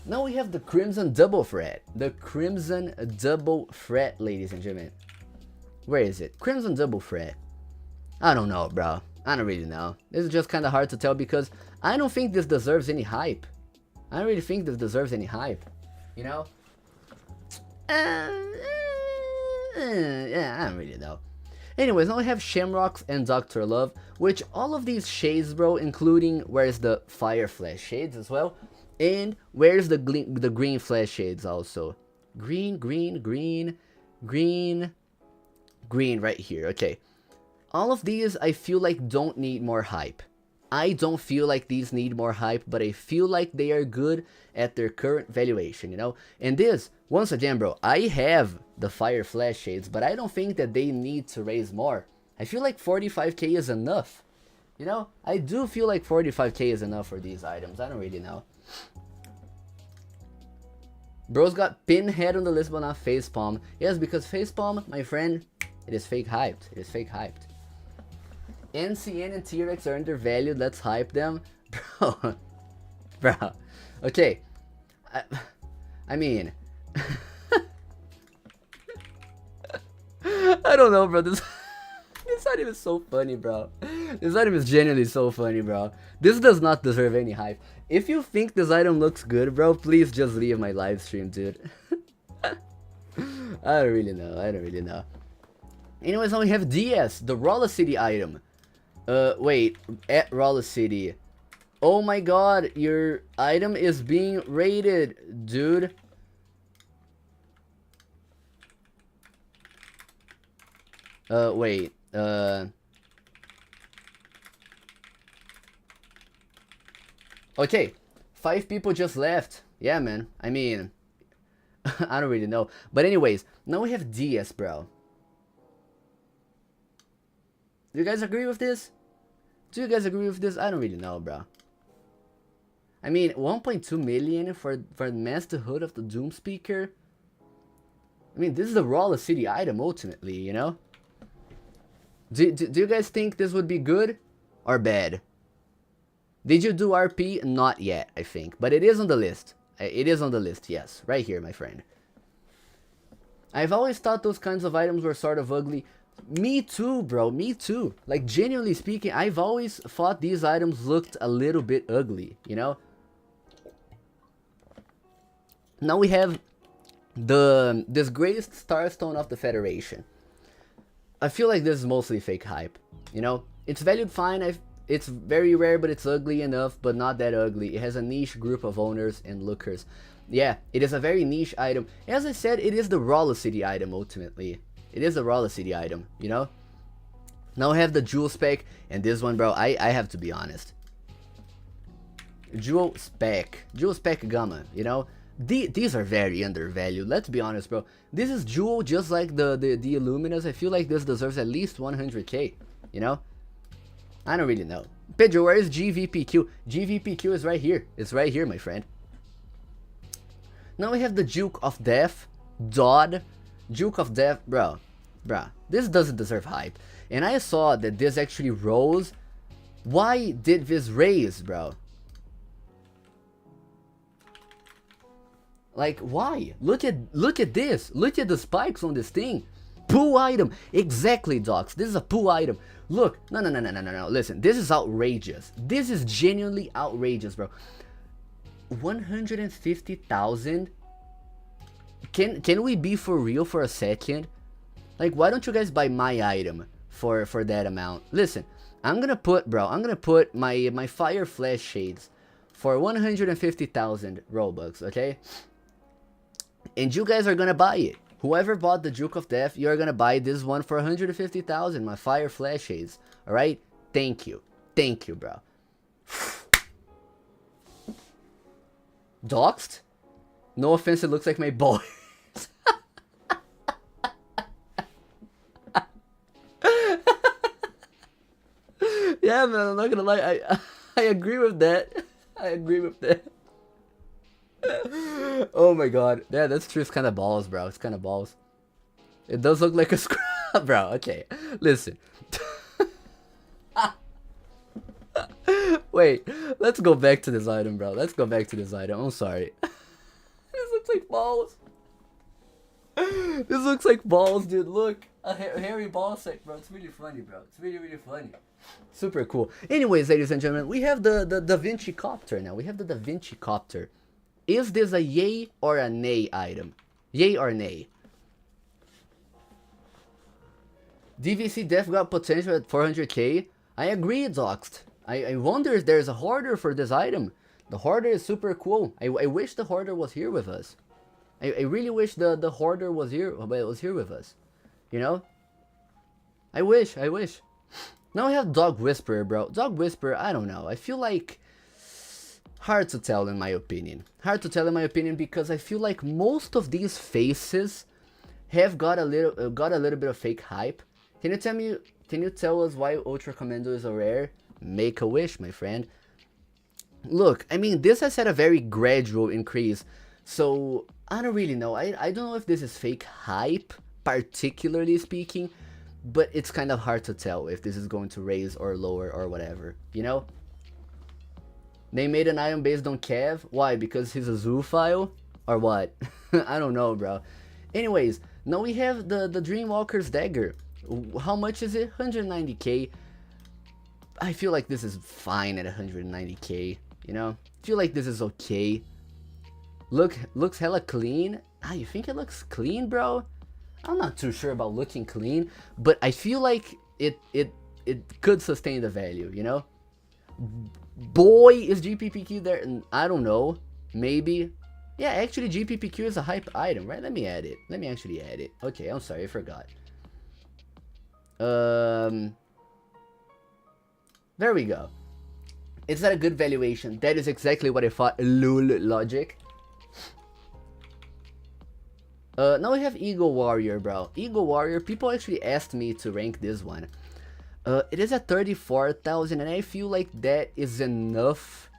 Now we have the Crimson Double Threat. The Crimson Double Threat, ladies and gentlemen. Where is it? Crimson Double Threat. I don't know, bro. I don't really know. This is just kind of hard to tell because I don't think this deserves any hype. I don't really think this deserves any hype. You know? Yeah, I don't really know. Anyways, now we have Shamrocks and Dr. Love, which all of these shades, bro, including where's the Fire Flash shades as well, and where's the green flash shades also. Green right here. Okay. All of these I feel like don't need more hype. I don't feel like these need more hype, but I feel like they are good at their current valuation, you know? And this, once again, bro, I have the fire flash shades, but I don't think that they need to raise more. I feel like 45k is enough. You know, I do feel like 45k is enough for these items. I don't really know. Bro's got pinhead on the list, but not facepalm. Yes, because facepalm, my friend, it is fake hyped. It is fake hyped. NCN and T-Rex are undervalued. Let's hype them. Bro. Bro. Okay. I mean. I don't know, bro. This item is so funny, bro. This item is genuinely so funny, bro. This does not deserve any hype. If you think this item looks good, bro, please just leave my live stream, dude. I don't really know. I don't really know. Anyways, now we have DS, the Rolla City item. Wait, at Rolla City. Oh my god, your item is being raided, dude. Wait, okay, 5 people just left. Yeah, man, I mean, I don't really know. But anyways, now we have DS, bro. Do you guys agree with this? Do you guys agree with this? I don't really know, bro. I mean, 1.2 million for the Master Hood of the Doom Speaker. I mean, this is the Rolla City item, ultimately, you know? Do you guys think this would be good or bad? Did you do RP? Not yet, I think. But it is on the list. It is on the list, yes. Right here, my friend. I've always thought those kinds of items were sort of ugly. Me too, bro. Me too. Like, genuinely speaking, I've always thought these items looked a little bit ugly, you know? Now we have the disgraced Starstone of the Federation. I feel like this is mostly fake hype, you know? It's valued fine. It's very rare, but it's ugly enough, but not that ugly. It has a niche group of owners and lookers. Yeah, it is a very niche item. As I said, it is the Rolla City item, ultimately. It is a Rolla City item, you know? Now I have the Jewel Spec, and this one, bro, I have to be honest. Jewel Spec Gamma, you know? These are very undervalued, let's be honest, bro. This is Jewel, just like the Illuminas. I feel like this deserves at least 100k, you know? I don't really know. Pedro, where is GVPQ? GVPQ is right here. It's right here, my friend. Now we have the Duke of Death, Dodd. Duke of Death, bro, this doesn't deserve hype. And I saw that this actually rose. Why did this raise, bro? Like, why? Look at this. Look at the spikes on this thing. Pool item. Exactly, docs. This is a pool item. Look, no. Listen, this is outrageous. This is genuinely outrageous, bro. 150,000. Can we be for real for a second? Like, why don't you guys buy my item for that amount? Listen, I'm gonna put my fire flash shades for 150,000 Robux, okay? And you guys are gonna buy it. Whoever bought the Duke of Death, you're gonna buy this one for 150,000, my fire flash shades. All right? Thank you, bro. Doxed? No offense, it looks like my boy. Yeah, man, I'm not gonna lie. I agree with that. I agree with that. Oh my god. Yeah, that's true. It's kind of balls, bro. It's kind of balls. It does look like a scrub, bro. Okay, listen. Wait, let's go back to this item, bro. Let's go back to this item. I'm sorry. This looks like balls. This looks like balls, dude. Look, a hairy ball sack, bro. It's really funny, bro. It's really, really funny. Super cool. Anyways, ladies and gentlemen, we have the Da Vinci Copter now. We have the Da Vinci Copter. Is this a yay or a nay item? Yay or nay? DVC Death got potential at 400k. I agree, Doxed. I wonder if there's a hoarder for this item. The hoarder is super cool. I wish the hoarder was here with us. I really wish the hoarder was here with us. You know? I wish. Now we have Dog Whisperer, bro. Dog Whisperer, I don't know. I feel like hard to tell in my opinion. Hard to tell in my opinion because I feel like most of these faces have got a little bit of fake hype. Can you tell us why Ultra Commando is a rare? Make a wish, my friend. Look, I mean, this has had a very gradual increase, so I don't really know. I don't know if this is fake hype, particularly speaking, but it's kind of hard to tell if this is going to raise or lower or whatever, you know? They made an item based on Kev. Why? Because he's a zoophile? Or what? I don't know, bro. Anyways, now we have the Dreamwalker's Dagger. How much is it? 190k. I feel like this is fine at 190k, you know? I feel like this is okay. Looks hella clean. Ah, you think it looks clean, bro? I'm not too sure about looking clean, but I feel like it could sustain the value, you know? Boy, is GPPQ there? I don't know. Maybe. Yeah, actually GPPQ is a hype item, right? Let me add it. Let me actually add it. Okay, I'm sorry, I forgot. There we go. Is that a good valuation? That is exactly what I thought. Lol logic. Now we have Eagle Warrior, bro. Eagle Warrior, people actually asked me to rank this one. It is at 34,000 and I feel like that is enough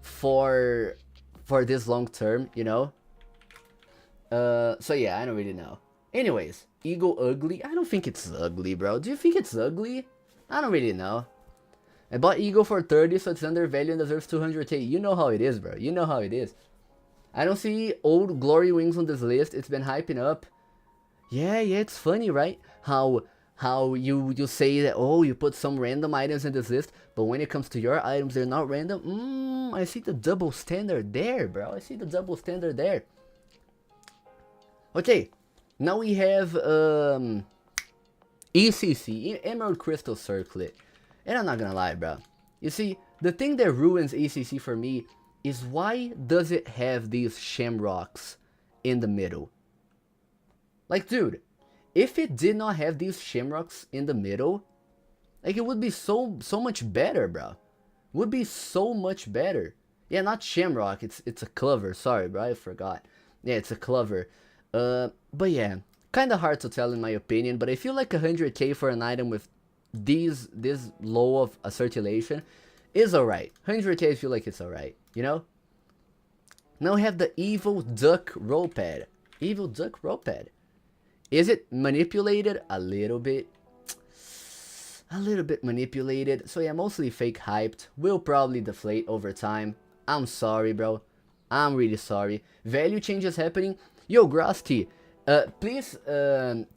for this long term, you know? So yeah, I don't really know. Anyways, Eagle Ugly. I don't think it's ugly, bro. Do you think it's ugly? I don't really know. I bought Eagle for 30, so it's undervalued and deserves 200k. You know how it is, bro. You know how it is. I don't see old Glory Wings on this list. It's been hyping up. Yeah, it's funny, right? How you say that, oh, you put some random items in this list, but when it comes to your items, they're not random. I see the double standard there, bro. I see the double standard there. Okay, now we have ECC, Emerald Crystal Circlet. And I'm not gonna lie, bro. You see, the thing that ruins ECC for me is why does it have these shamrocks in the middle? Like, dude, if it did not have these shamrocks in the middle, like, it would be so much better, bro. Would be so much better. Yeah, not shamrock, it's a clover. Sorry, bro, I forgot. Yeah, it's a clover. But yeah, kind of hard to tell in my opinion, but I feel like 100k for an item with this low of a circulation is alright. 100k, I feel like it's alright, you know? Now we have the Evil Duck Roll Pad. Evil Duck Roll Pad. Is it manipulated? A little bit. A little bit manipulated. So yeah, mostly fake hyped. Will probably deflate over time. I'm sorry, bro. I'm really sorry. Value changes happening. Yo, Grosty, please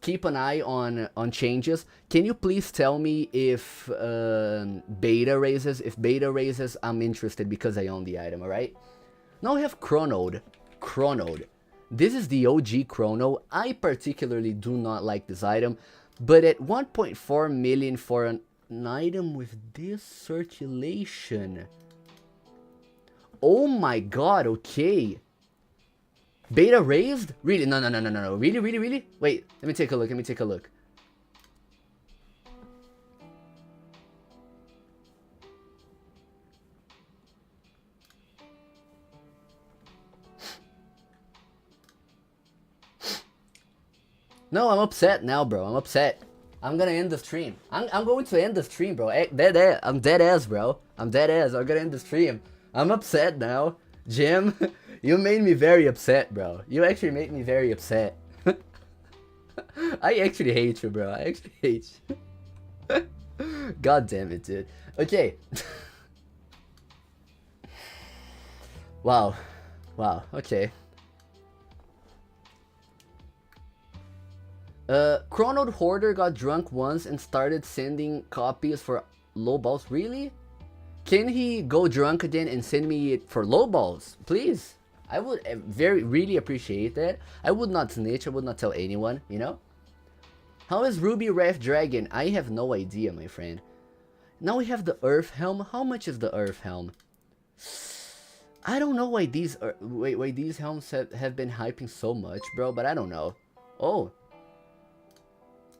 keep an eye on changes. Can you please tell me if beta raises? If beta raises, I'm interested because I own the item, alright? Now we have Chronode. Chronode. This is the OG Chrono. I particularly do not like this item, but at 1.4 million for an item with this circulation. Oh my god, okay. Beta raised? Really? No. Really? Wait, let me take a look. No, I'm upset now, bro. I'm upset. I'm gonna end the stream. I'm going to end the stream, bro. I'm dead ass, bro. I'm dead ass. I'm gonna end the stream. I'm upset now. Jim, you made me very upset, bro. You actually made me very upset. I actually hate you, bro. I actually hate you. God damn it, dude. Okay. Wow. Okay. Chronode Hoarder got drunk once and started sending copies for low balls. Really? Can he go drunk again and send me it for low balls? Please. I would really appreciate that. I would not snitch. I would not tell anyone, you know? How is Ruby Wrath Dragon? I have no idea, my friend. Now we have the Earth Helm. How much is the Earth Helm? I don't know why these these helms have been hyping so much, bro, but I don't know. Oh.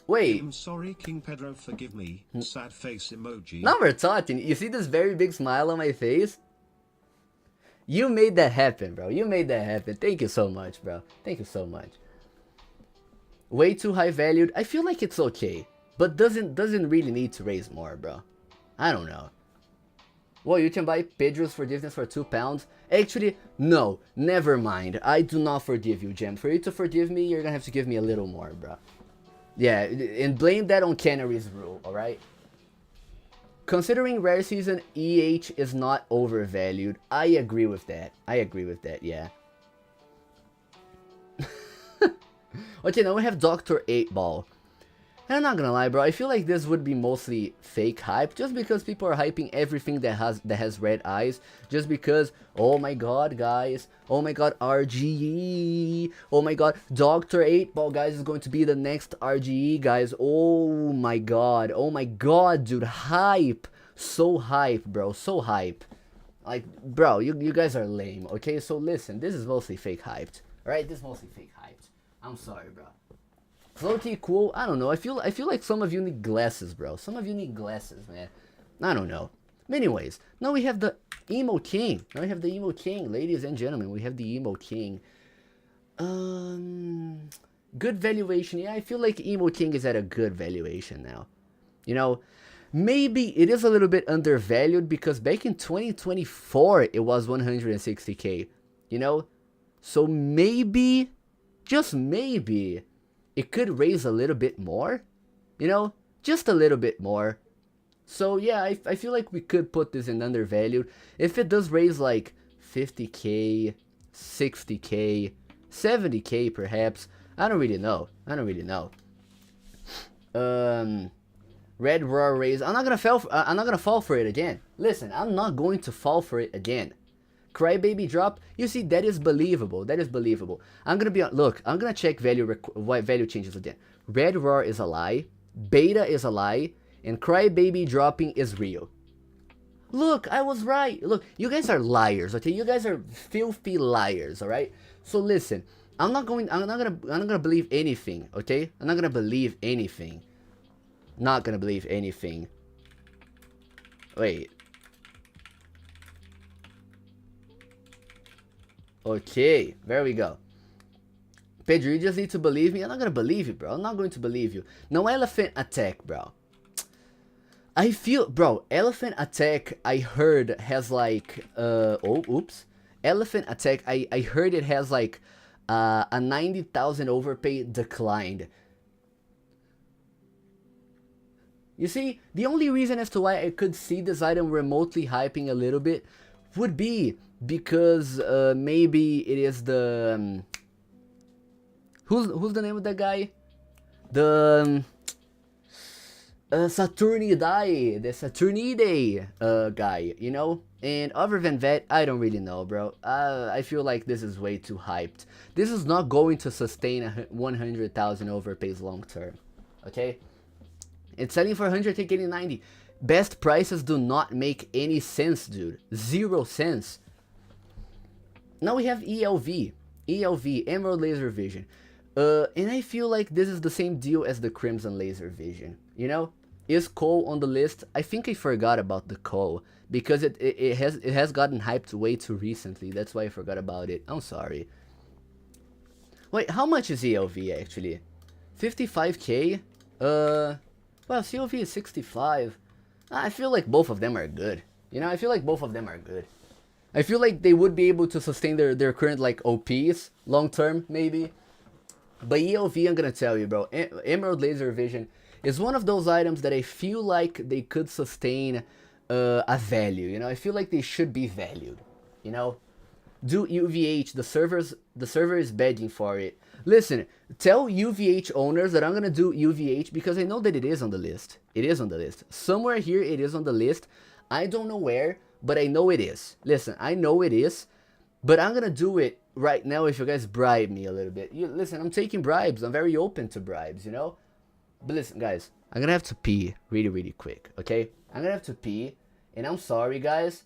Wait, I'm sorry, King Pedro, forgive me. Sad face emoji. now we're talking. You see this very big smile on my face? You made that happen, bro. You made that happen. Thank you so much, bro. Thank you so much. Way too high valued. I feel like it's okay, but doesn't really need to raise more, bro. I don't know. Well, you can buy Pedro's forgiveness for £2. Actually, no, never mind. I do not forgive you, Gem. For you to forgive me, you're gonna have to give me a little more, bro. Yeah, and blame that on Canary's rule, alright? Considering rare season, EH is not overvalued. I agree with that. I agree with that, yeah. Okay, now we have Dr. 8-Ball. And I'm not gonna lie, bro, I feel like this would be mostly fake hype, just because people are hyping everything that has red eyes, just because, oh my god, guys, oh my god, RGE, oh my god, Dr. 8-Ball, guys, is going to be the next RGE, guys, oh my god, dude, hype, so hype, bro, so hype, like, bro, you guys are lame, okay, so listen, this is mostly fake hyped, alright, this is mostly fake hyped, I'm sorry, bro. Low-key cool, I don't know, I feel like some of you need glasses, bro. Some of you need glasses, man. I don't know. Anyways, now we have the Emo King. Now we have the Emo King, ladies and gentlemen. We have the Emo King. Good valuation. Yeah, I feel like Emo King is at a good valuation now. You know, maybe it is a little bit undervalued because back in 2024, it was 160k. You know? So maybe, just maybe, it could raise a little bit more, you know, just a little bit more. So yeah, I feel like we could put this in undervalued. If it does raise like 50k, 60k, 70k perhaps, I don't really know. Red Raw raise. I'm not gonna fall for it again. Listen, I'm not going to fall for it again. Crybaby drop, you see, that is believable. That is believable. I'm gonna be on. Look, I'm gonna check value changes again. Red Roar is a lie, Beta is a lie, and Crybaby dropping is real. Look, I was right. Look, you guys are liars, okay? You guys are filthy liars, all right? So listen, I'm not gonna believe anything, okay? I'm not gonna believe anything. Not gonna believe anything. Wait. Okay, there we go. Pedro, you just need to believe me. I'm not gonna believe you, bro. I'm not going to believe you. No elephant attack, bro. I feel, bro, elephant attack, I heard has like, oh, oops. Elephant attack, I heard it has like a 90,000 overpay declined. You see, the only reason as to why I could see this item remotely hyping a little bit would be because maybe it is the who's the name of that guy? The Saturnidae, the Saturnide guy, you know? And other than that, I don't really know, bro. I feel like this is way too hyped. This is not going to sustain 100,000 overpays long term, okay? It's selling for 100k getting 90. Best prices do not make any sense, dude. 0 cents. Now we have ELV, Emerald Laser Vision. And I feel like this is the same deal as the Crimson Laser Vision, you know? Is Cole on the list? I think I forgot about the Cole, because it has gotten hyped way too recently, that's why I forgot about it, I'm sorry. Wait, how much is ELV actually? 55k? Well, CLV is 65. I feel like both of them are good, you know? I feel like both of them are good. I feel like they would be able to sustain their current, like, OPs, long term, maybe. But ELV, I'm gonna tell you, bro, Emerald Laser Vision is one of those items that I feel like they could sustain a value, you know? I feel like they should be valued, you know? Do UVH, the server is begging for it. Listen, tell UVH owners that I'm gonna do UVH because I know that it is on the list. It is on the list. Somewhere here it is on the list. I don't know where, but I know it is. Listen, I know it is, but I'm gonna do it right now if you guys bribe me a little bit. Listen, I'm taking bribes. I'm very open to bribes, you know? But listen, guys, I'm gonna have to pee really, really quick, okay? I'm gonna have to pee, and I'm sorry, guys,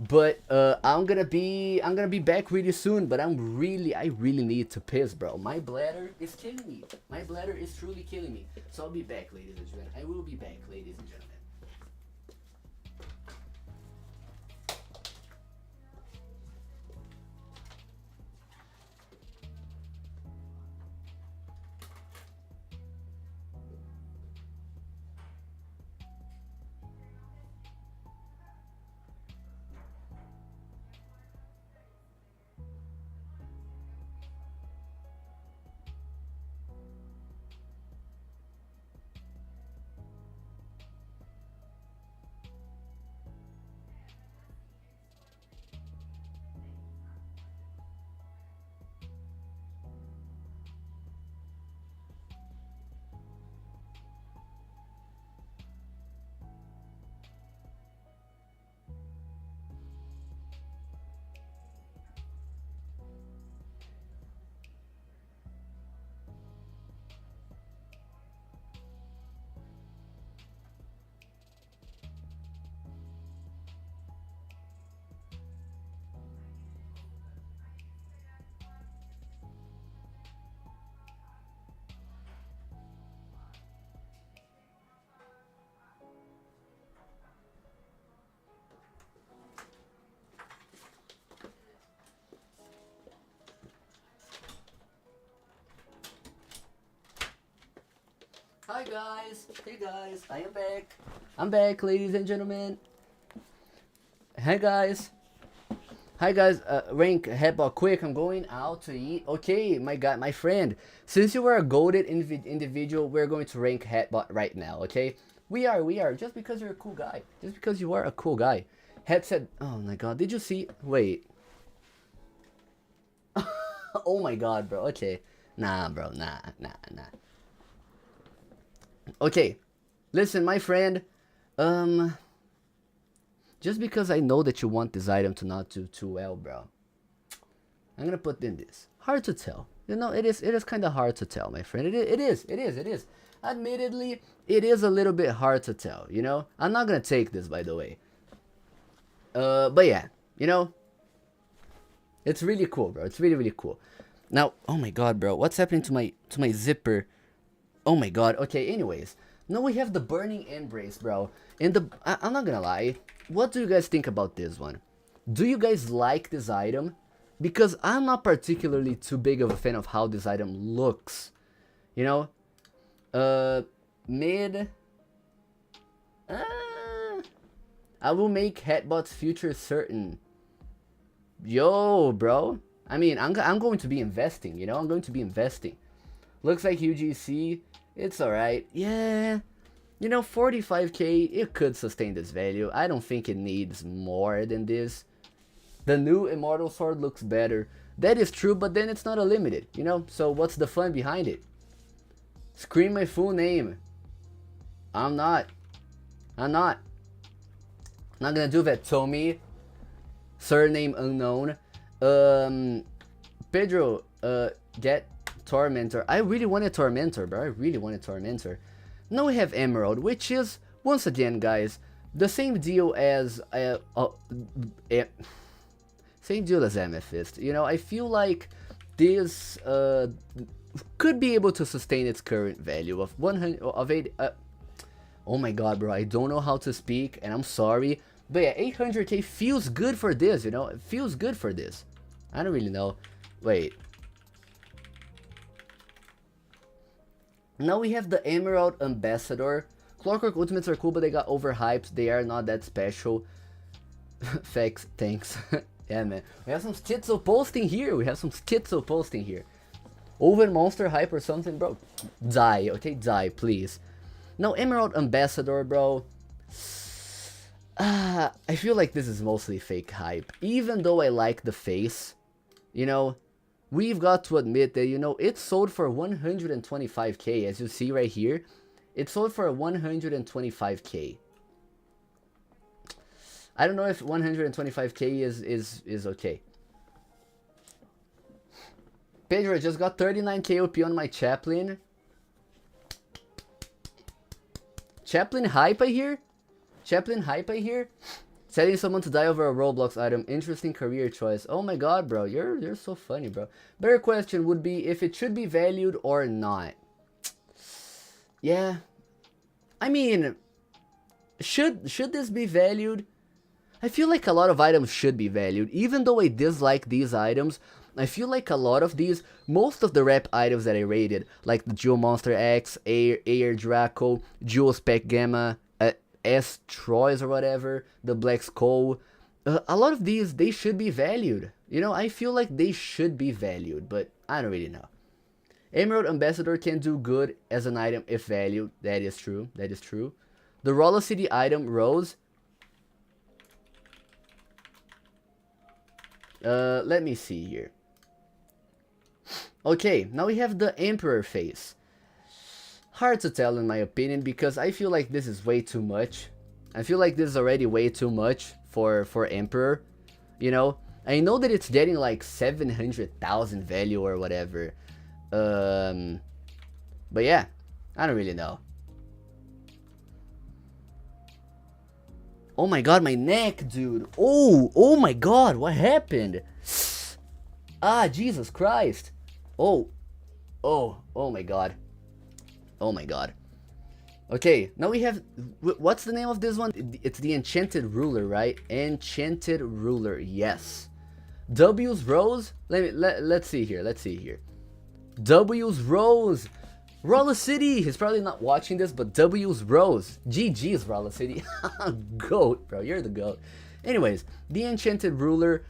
But I'm gonna be back really soon. But I really need to piss, bro. My bladder is killing me. My bladder is truly killing me. So I'll be back, ladies and gentlemen. I will be back, ladies and gentlemen. Hi guys, hey guys, I am back. I'm back, ladies and gentlemen. Hey guys. Hi guys, rank headball quick. I'm going out to eat. Okay, my guy, my friend. Since you are a goated individual, we're going to rank headball right now. Okay, we are. Just because you're a cool guy. Just because you are a cool guy. Headset. Oh my god, did you see? Wait. Oh my god, bro. Okay, nah, bro. Nah. Okay, listen, my friend. Just because I know that you want this item to not do too well, bro, I'm gonna put in this. Hard to tell. You know, it is kind of hard to tell, my friend. It is. Admittedly, it is a little bit hard to tell, you know? I'm not gonna take this, by the way. But yeah, you know, it's really cool, bro. It's really, really cool. Now, oh my god, bro, what's happening to my zipper? Oh my god. Okay, anyways. Now we have the burning embrace, bro. And I'm not gonna lie. What do you guys think about this one? Do you guys like this item? Because I'm not particularly too big of a fan of how this item looks. You know? Mid. I will make Headbot's future certain. Yo, bro. I mean, I'm going to be investing, you know? I'm going to be investing. Looks like UGC. It's alright. Yeah. You know, 45k, it could sustain this value. I don't think it needs more than this. The new Immortal Sword looks better. That is true, but then it's not a limited, you know? So what's the fun behind it? Scream my full name. I'm not gonna do that, Tommy. Surname unknown. Pedro, get Tormentor. I really wanted Tormentor, bro. I really wanted Tormentor. Now we have Emerald, which is, once again, guys, the same deal as same deal as Amethyst. You know, I feel like this could be able to sustain its current value of 100 of 8. Oh my god, bro, I don't know how to speak, and I'm sorry, but yeah, 800k feels good for this. You know, it feels good for this. I don't really know. Wait. Now we have the Emerald Ambassador. Clockwork Ultimates are cool, but they got overhyped. They are not that special. Thanks. Yeah, man. We have some schizo posting here. Oven Monster hype or something, bro. Die, okay? Die, please. Now, Emerald Ambassador, bro. I feel like this is mostly fake hype. Even though I like the face, you know, we've got to admit that, you know, it sold for 125k, as you see right here. It sold for 125k. I don't know if 125k is okay. Pedro, I just got 39k OP on my Chaplain. Chaplain hype, I hear? Setting someone to die over a Roblox item. Interesting career choice. Oh my god, bro. You're so funny, bro. Better question would be if it should be valued or not. Yeah. I mean, should this be valued? I feel like a lot of items should be valued. Even though I dislike these items, I feel like a lot of these, most of the rep items that I rated, like the Jewel Monster X, Air Draco, Jewel Spec Gamma, S Troys or whatever, the Black Skull, a lot of these, they should be valued. You know, I feel like they should be valued, but I don't really know. Emerald Ambassador can do good as an item if valued. That is true. That is true. The Rolla City item, Rose. Let me see here. Okay, now we have the Emperor face. Hard to tell in my opinion because I feel like this is way too much. I feel like this is already way too much for Emperor. You know, I know that it's getting like 700,000 value or whatever. But yeah, I don't really know. Oh my god, my neck, dude. Oh my god, what happened? Ah, Jesus Christ. Oh my god. Oh my god. Okay, now we have, what's the name of this one? It's the Enchanted Ruler, right? Enchanted Ruler, yes. W's Rose? Let's see here, let's see here. W's Rose. Rolla City. He's probably not watching this, but W's Rose. GG's Rolla City. Goat, bro. You're the goat. Anyways, the Enchanted Ruler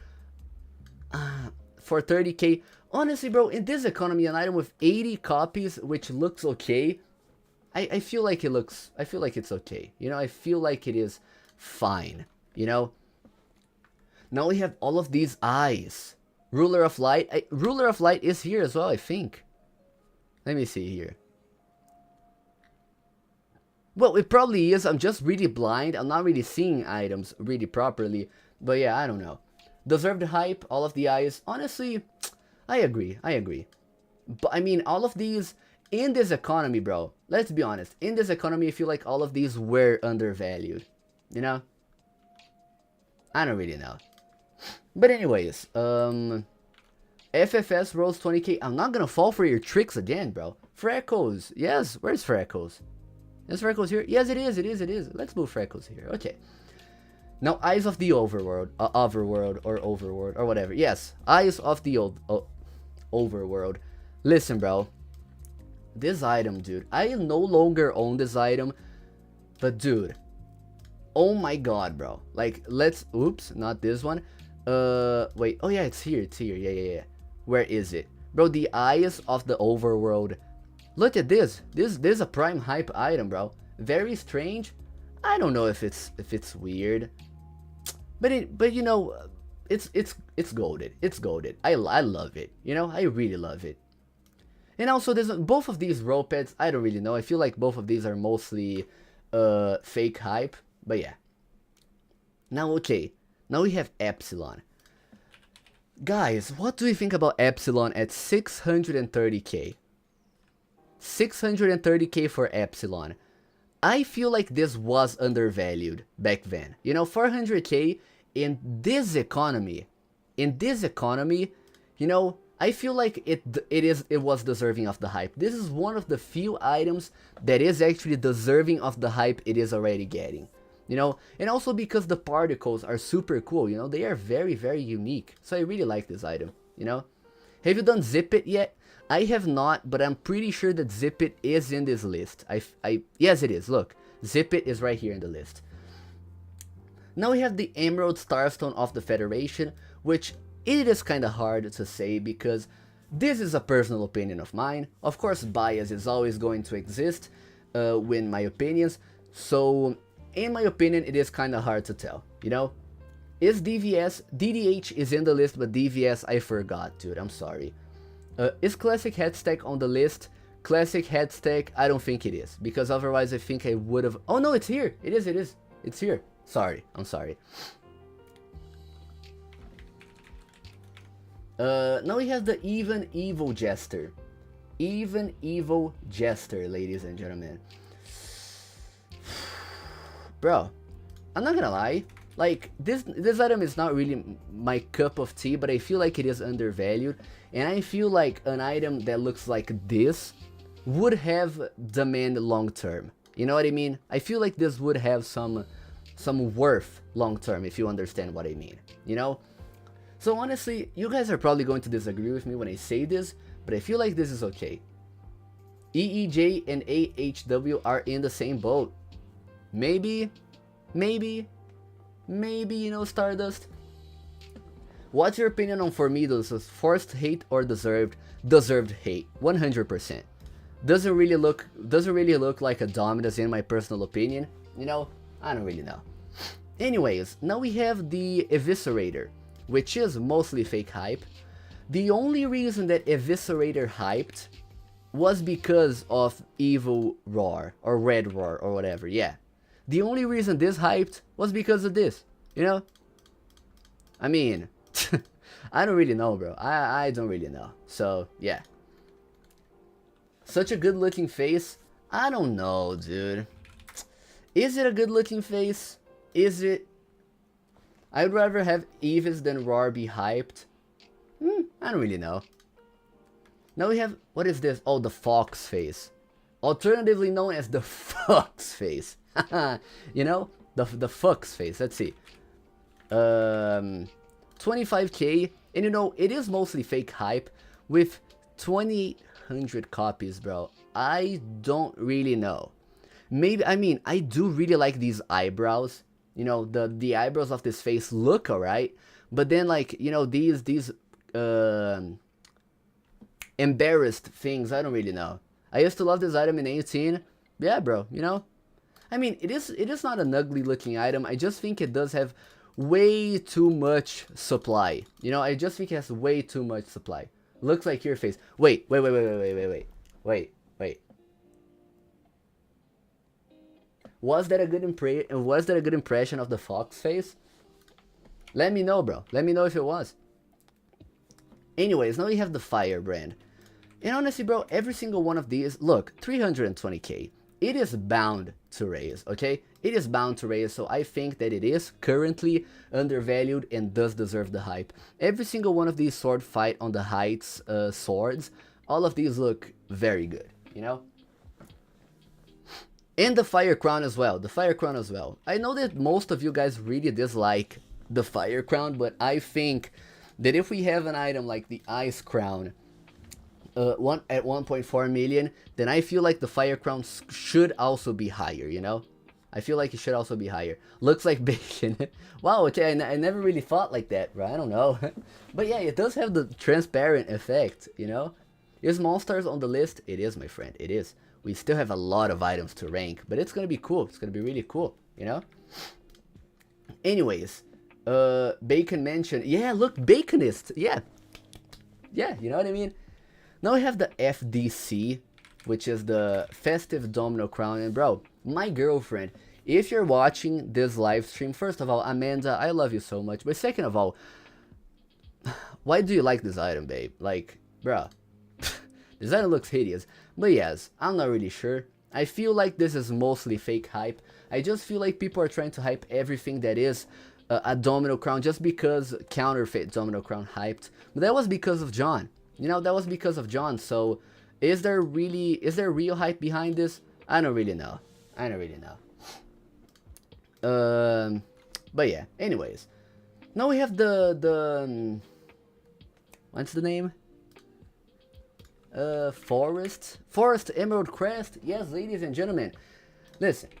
for 30k. Honestly, bro, in this economy, an item with 80 copies, which looks okay, I feel like I feel like it's okay. You know, I feel like it is fine. You know? Now we have all of these eyes. Ruler of Light. Ruler of Light is here as well, I think. Let me see here. Well, it probably is. I'm just really blind. I'm not really seeing items really properly. But yeah, I don't know. Deserved hype, all of the eyes. Honestly, I agree. I agree. But I mean, all of these in this economy, bro. Let's be honest. In this economy, I feel like all of these were undervalued. You know? I don't really know. But anyways, FFS rolls 20k. I'm not gonna fall for your tricks again, bro. Freckles. Yes, where's Freckles? Is Freckles here? Yes, it is, it is, it is. Let's move Freckles here. Okay. Now, Eyes of the Overworld. Overworld or Overworld or whatever. Yes, Eyes of the Overworld. Listen, bro. This item, dude. I no longer own this item. But, dude. Oh my god, bro. Like, let's... Oops, not this one. Wait. Oh, yeah, it's here. It's here. Yeah. Where is it? Bro, the Eyes of the Overworld. Look at this. This is a prime hype item, bro. Very strange. I don't know if it's weird. But you know, it's goated. It's goated. I love it. You know, I really love it. And also there's both of these rope heads, I don't really know. I feel like both of these are mostly fake hype, but yeah. Now okay. Now we have Epsilon. Guys, what do you think about Epsilon at 630k? 630k for Epsilon. I feel like this was undervalued back then. You know, 400k in this economy, you know, I feel like it was deserving of the hype. This is one of the few items that is actually deserving of the hype it is already getting. You know, and also because the particles are super cool, you know, they are very, very unique. So I really like this item, you know. Have you done Zip It yet? I have not, but I'm pretty sure that Zip It is in this list. Yes, it is. Look, Zip It is right here in the list. Now we have the Emerald Starstone of the Federation, which it is kind of hard to say because this is a personal opinion of mine. Of course, bias is always going to exist with my opinions. So, in my opinion, it is kind of hard to tell, you know? Is DDH is in the list, but DVS I forgot, dude. I'm sorry. Is Classic Head Stack on the list? Classic Head Stack, I don't think it is. Because otherwise I think I would have... Oh no, it's here. It is. It's here. Sorry. I'm sorry. Now we have the Even Evil Jester. Even Evil Jester, ladies and gentlemen. Bro, I'm not gonna lie. like this item is not really my cup of tea, but I feel like it is undervalued, and I feel like an item that looks like this would have demand long term. You know what I mean? I feel like this would have some worth long term, if you understand what I mean, you know? So honestly, you guys are probably going to disagree with me when I say this, but I feel like this is okay. EEJ and AHW are in the same boat. Maybe, you know, Stardust? What's your opinion on Formidos? Forced hate or deserved hate? 100%. Doesn't really look like a Dominus in my personal opinion. You know, I don't really know. Anyways, now we have the Eviscerator, which is mostly fake hype. The only reason that Eviscerator hyped was because of Evil Roar, or Red Roar, or whatever, yeah. The only reason this hyped was because of this, you know? I mean, I don't really know, bro. I don't really know. So, yeah. Such a good looking face? I don't know, dude. Is it a good looking face? Is it? I'd rather have Evis than Roar be hyped. I don't really know. Now we have, what is this? Oh, the Fox face. Alternatively known as the Fox face. You know? The Fox face. Let's see. 25k. And you know, it is mostly fake hype with 2,000 copies, bro. I don't really know. Maybe, I mean, I do really like these eyebrows. You know, the eyebrows of this face look alright. But then, like, you know, these embarrassed things, I don't really know. I used to love this item in 18. Yeah, bro, you know? I mean, it is not an ugly looking item. I just think it does have way too much supply. You know, I just think it has way too much supply. Looks like your face. Wait. Was that a good impression of the Fox face? Let me know, bro. Let me know if it was. Anyways, now we have the Firebrand. And honestly, bro, every single one of these, look, 320k. It is bound to raise, okay? It is bound to raise, so I think that it is currently undervalued and does deserve the hype. Every single one of these sword fight on the heights swords, all of these look very good, you know? And the Fire Crown as well, I know that most of you guys really dislike the Fire Crown, but I think that if we have an item like the Ice Crown at 1.4 million, then I feel like the Fire Crown should also be higher, you know? I feel like it should also be higher. Looks like bacon. Wow, okay, I never really thought like that, bro. I don't know. But yeah, it does have the transparent effect, you know? Is Monsters on the list? It is, my friend, it is. We still have a lot of items to rank, but it's gonna be cool. It's gonna be really cool, you know? Anyways, Bacon mentioned, yeah, look, Baconist, yeah, you know what I mean? Now we have the FDC, which is the Festive Domino Crown, and bro, my girlfriend, if you're watching this live stream, first of all, Amanda, I love you so much, but second of all, why do you like this item, babe? Like, bro, this item looks hideous, but yes, I'm not really sure. I feel like this is mostly fake hype. I just feel like people are trying to hype everything that is a Domino Crown just because counterfeit Domino Crown hyped. But that was because of John. You know, that was because of John. So is there real hype behind this? I don't really know. But yeah, anyways. Now we have the what's the name? Forest Emerald Crest. Yes, ladies and gentlemen. Listen,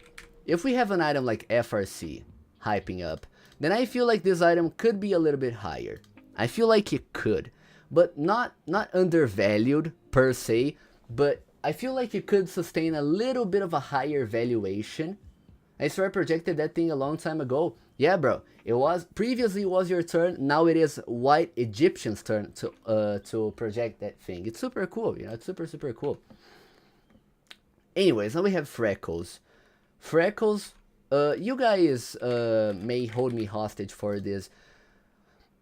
if we have an item like FRC hyping up, then I feel like this item could be a little bit higher. I feel like it could, but not undervalued per se, but I feel like it could sustain a little bit of a higher valuation. I swear I projected that thing a long time ago. Yeah, bro, previously it was your turn, now it is White Egyptian's turn to project that thing. It's super cool, you know, it's super cool. Anyways, now we have Freckles. Freckles, you guys may hold me hostage for this,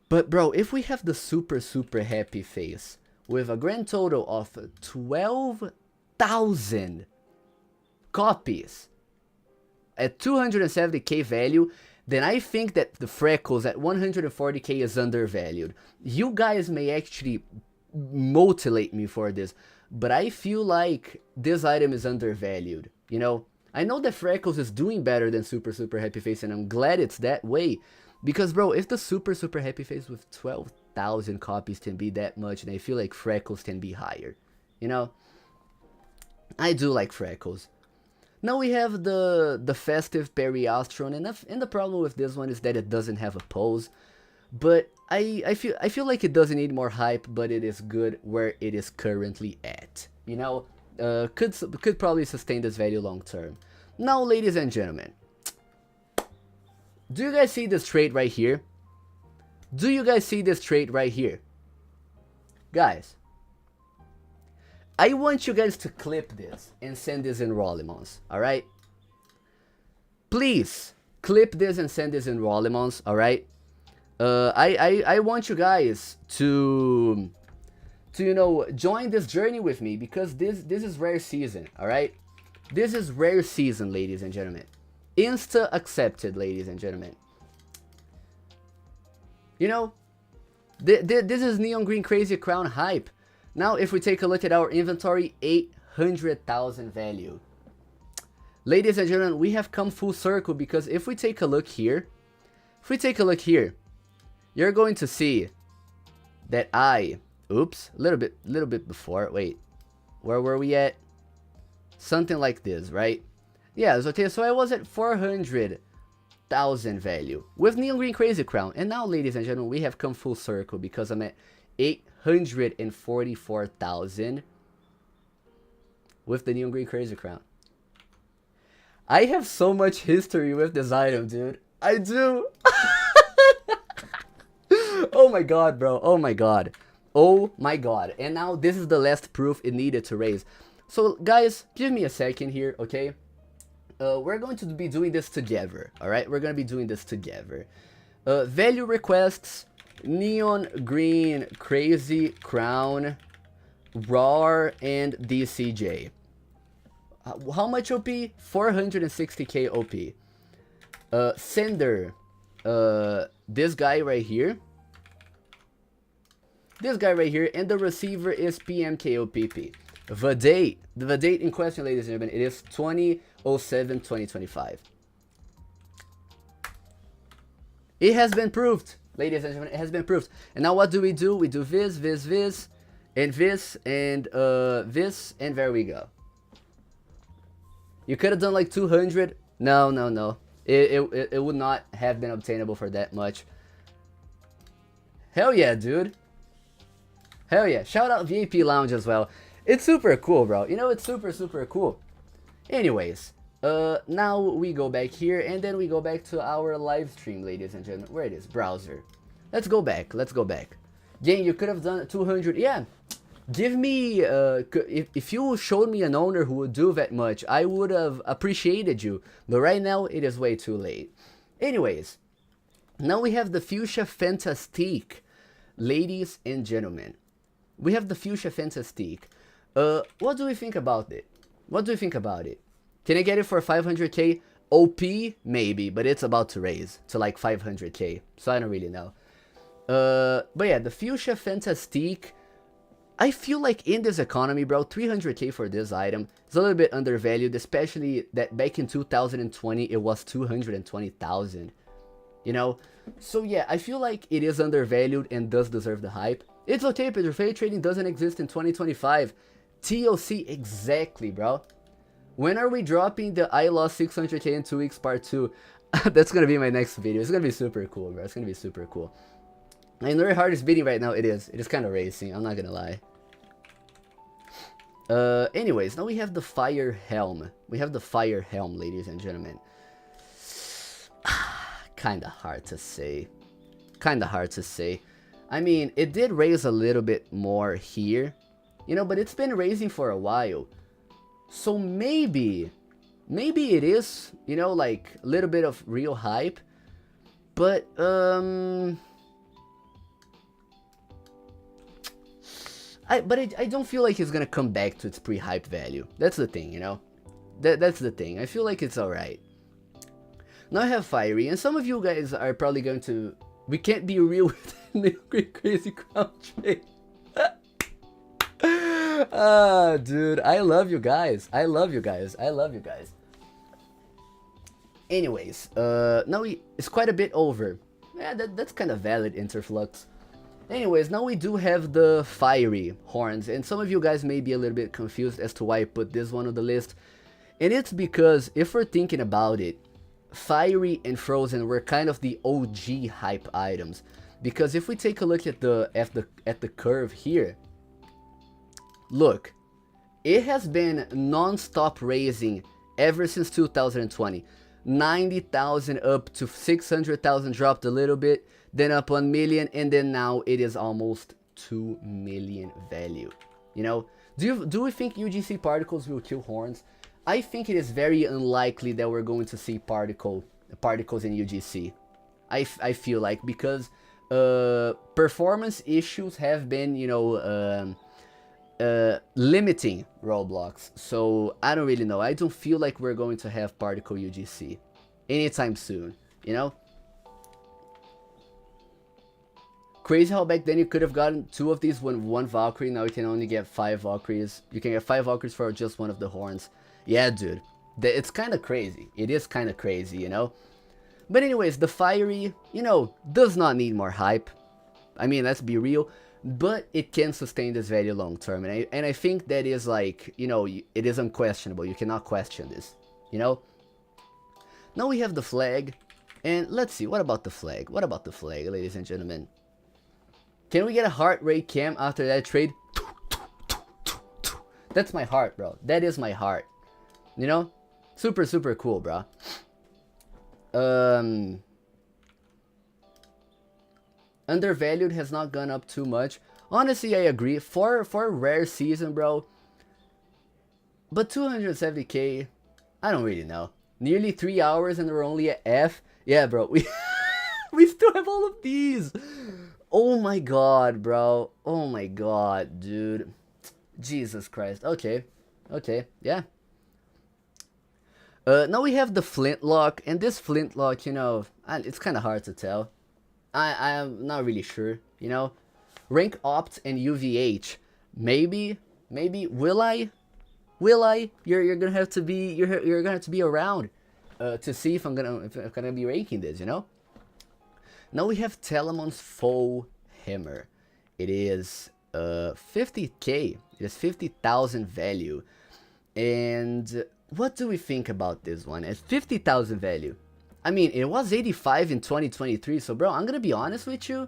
but bro, if we have the super happy face with a grand total of 12,000 copies at 270k value, then I think that the Freckles at 140k is undervalued. You guys may actually mutilate me for this, but I feel like this item is undervalued, you know? I know that Freckles is doing better than Super Happy Face, and I'm glad it's that way. Because, bro, if the Super Happy Face with 12,000 copies can be that much, then I feel like Freckles can be higher, you know? I do like Freckles. Now we have the Festive Periastron, and the problem with this one is that it doesn't have a pose. But I feel like it doesn't need more hype, but it is good where it is currently at. You know, could probably sustain this value long term. Now, ladies and gentlemen, do you guys see this trait right here? Do you guys see this trait right here? Guys, I want you guys to clip this and send this in Rollimons, alright? Please, clip this and send this in Rollimons, alright? I want you guys to you know, join this journey with me, because this is rare season, alright? This is rare season, ladies and gentlemen. Insta accepted, ladies and gentlemen. You know, this is Neon Green Crazy Crown hype. Now, if we take a look at our inventory, 800,000 value. Ladies and gentlemen, we have come full circle, because if we take a look here, you're going to see that oops, a little bit before, wait, where were we at? Something like this, right? Yeah, okay, so I was at 400,000 value with Neon Green Crazy Crown, and now, ladies and gentlemen, we have come full circle, because I'm at 844,000 with the Neon Green Crazy Crown. I have so much history with this item, dude. I do. Oh my god, bro. Oh my god. Oh my god. And now this is the last proof it needed to raise. So, guys, give me a second here, okay? We're going to be doing this together, alright? We're going to be doing this together. Value requests, Neon Green Crazy Crown, RAR, and DCJ. How much OP? 460k OP. Sender, this guy right here. This guy right here, and the receiver is PMKOPP. The date in question, ladies and gentlemen, it is 20/07/2025. It has been proved, ladies and gentlemen, it has been proved. And now what do? We do this, and this, and this, and there we go. You could have done like 200. No. It would not have been obtainable for that much. Hell yeah, dude. Hell yeah. Shout out VIP Lounge as well. It's super cool, bro. You know, it's super cool. Anyways, now we go back here, and then we go back to our live stream, ladies and gentlemen. Where it is? Browser. Let's go back. Gang, you could have done 200. Yeah. Give me, if you showed me an owner who would do that much, I would have appreciated you. But right now, it is way too late. Anyways, now we have the Fuchsia Fantastique. Ladies and gentlemen, we have the Fuchsia Fantastique. What do we think about it? Can I get it for 500k? OP? Maybe, but it's about to raise to like 500k. So I don't really know. But yeah, the Fuchsia Fantastique. I feel like in this economy, bro, 300k for this item is a little bit undervalued, especially that back in 2020, it was 220,000, you know? So yeah, I feel like it is undervalued and does deserve the hype. It's okay, Pedro, fade trading doesn't exist in 2025. TLC, exactly, bro. When are we dropping the I lost 600k in 2 weeks part 2? That's gonna be my next video. It's gonna be super cool, bro. It's gonna be super cool. And very hard is beating right now, it is kind of racing, I'm not gonna lie. Anyways, now we have the Fire Helm. Ladies and gentlemen. Kinda hard to say. I mean, it did raise a little bit more here, you know, but it's been raising for a while. So maybe it is, you know, like a little bit of real hype, but I don't feel like it's gonna come back to its pre-hype value. That's the thing, you know? That's the thing. I feel like it's alright. Now I have Fiery, and some of you guys are probably going to... We can't be real with that crazy crown trade. Ah, dude, I love you guys. I love you guys. I love you guys. Anyways, now it's quite a bit over. Yeah, that's kind of valid, Interflux. Anyways, now we do have the Fiery horns, and some of you guys may be a little bit confused as to why I put this one on the list. And it's because, if we're thinking about it, Fiery and Frozen were kind of the OG hype items. Because if we take a look at the curve here, look, it has been non-stop raising ever since 2020. 90,000 up to 600,000, dropped a little bit, then up 1 million, and then now it is almost 2 million value. You know, do we think UGC particles will kill horns? I think it is very unlikely that we're going to see particles in UGC. I feel like, because performance issues have been, you know, limiting Roblox. So I don't really know. I don't feel like we're going to have particle UGC anytime soon, you know. Crazy how back then you could have gotten 2 of these with 1 Valkyrie. Now you can only get 5 Valkyries. You can get 5 Valkyries for just 1 of the horns. Yeah, dude, it's kind of crazy. It is kind of crazy, you know. But anyways, the Fiery, you know, does not need more hype. I mean, let's be real. But it can sustain this value long term, and I think that is, like, you know, it is unquestionable. You cannot question this, you know. Now we have the flag, and let's see, what about the flag? What about the flag, ladies and gentlemen? Can we get a heart rate cam after that trade? That's my heart, bro. That is my heart, you know. Super, super cool, bro. Undervalued has not gone up too much. Honestly, I agree. For a rare season, bro. But 270k, I don't really know. Nearly 3 hours and we're only at F. Yeah, bro. We still have all of these. Oh my god, bro. Oh my god, dude. Jesus Christ. Okay. Okay. Yeah. Now we have the flintlock, and this flintlock, you know, it's kind of hard to tell. I am not really sure, you know. Rank opt and UVH. Maybe will I? You're gonna have to be you're gonna have to be around to see if I'm gonna be ranking this, you know. Now we have Telemon's faux hammer. It is 50k. It is 50,000 value. And what do we think about this one? At 50,000 value. I mean, it was 85 in 2023, so bro, I'm gonna be honest with you.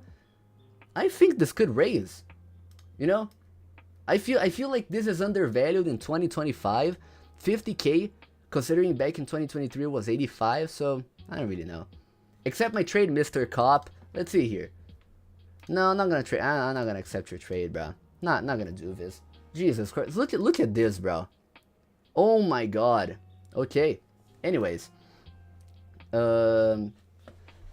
I think this could raise. You know? I feel like this is undervalued in 2025. 50k, considering back in 2023 was 85, so I don't really know. Accept my trade, Mr. Cop. Let's see here. No, I'm not gonna trade. I'm not gonna accept your trade, bro. Not gonna do this. Jesus Christ, look at this, bro. Oh my god. Okay. Anyways. Oh